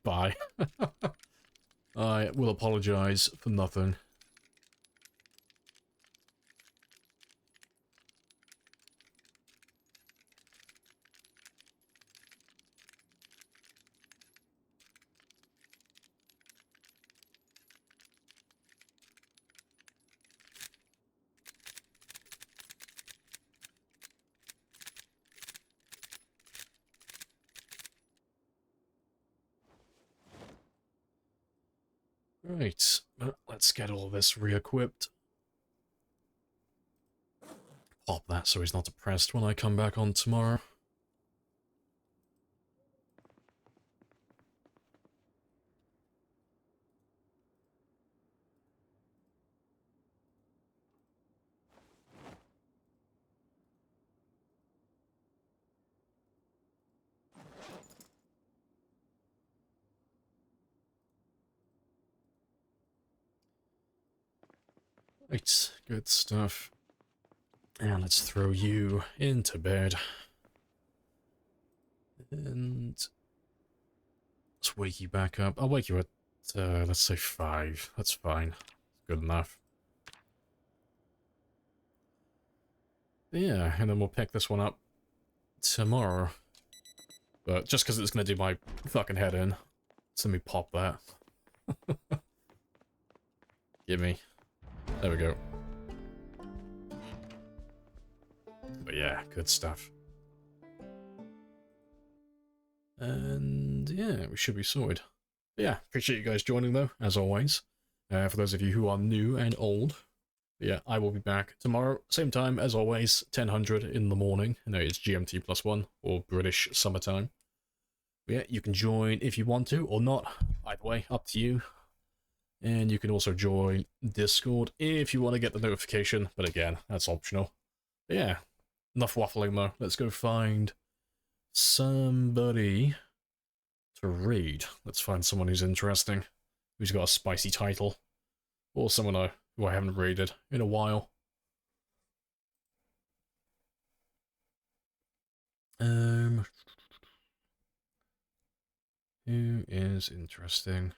Bye. I will apologize for nothing. Right, let's get all this re-equipped. Pop that so he's not depressed when I come back on tomorrow. Right, good stuff. And let's throw you into bed. And let's wake you back up. I'll wake you at, let's say 5. That's fine. Good enough. Yeah, and then we'll pick this one up tomorrow. But just because it's going to do my fucking head in, let's let me pop that. Gimme. There we go. But yeah, good stuff. And yeah, we should be sorted. But yeah, appreciate you guys joining though, as always. For those of you who are new and old, yeah, I will be back tomorrow, same time as always, 10:00 in the morning. I know it's GMT +1 or British summertime. But yeah, you can join if you want to or not. Either way, up to you. And you can also join Discord if you want to get the notification, but again, that's optional. But yeah, enough waffling though. Let's go find somebody to read. Let's find someone who's interesting, who's got a spicy title, or someone who I haven't raided in a while. Who is interesting?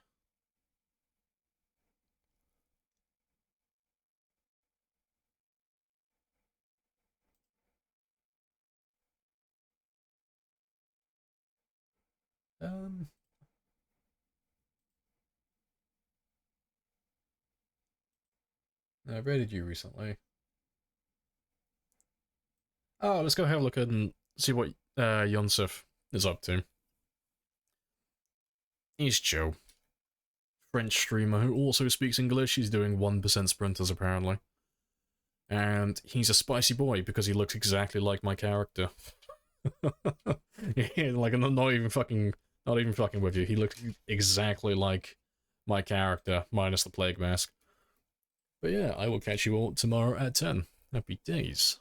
I raided you recently. Oh, let's go have a look and see what Yonsef is up to. He's Joe. French streamer who also speaks English. He's doing 1% sprinters apparently. And he's a spicy boy because he looks exactly like my character. Yeah, like I'm not even fucking with you. He looks exactly like my character, minus the plague mask. But yeah, I will catch you all tomorrow at 10. Happy days.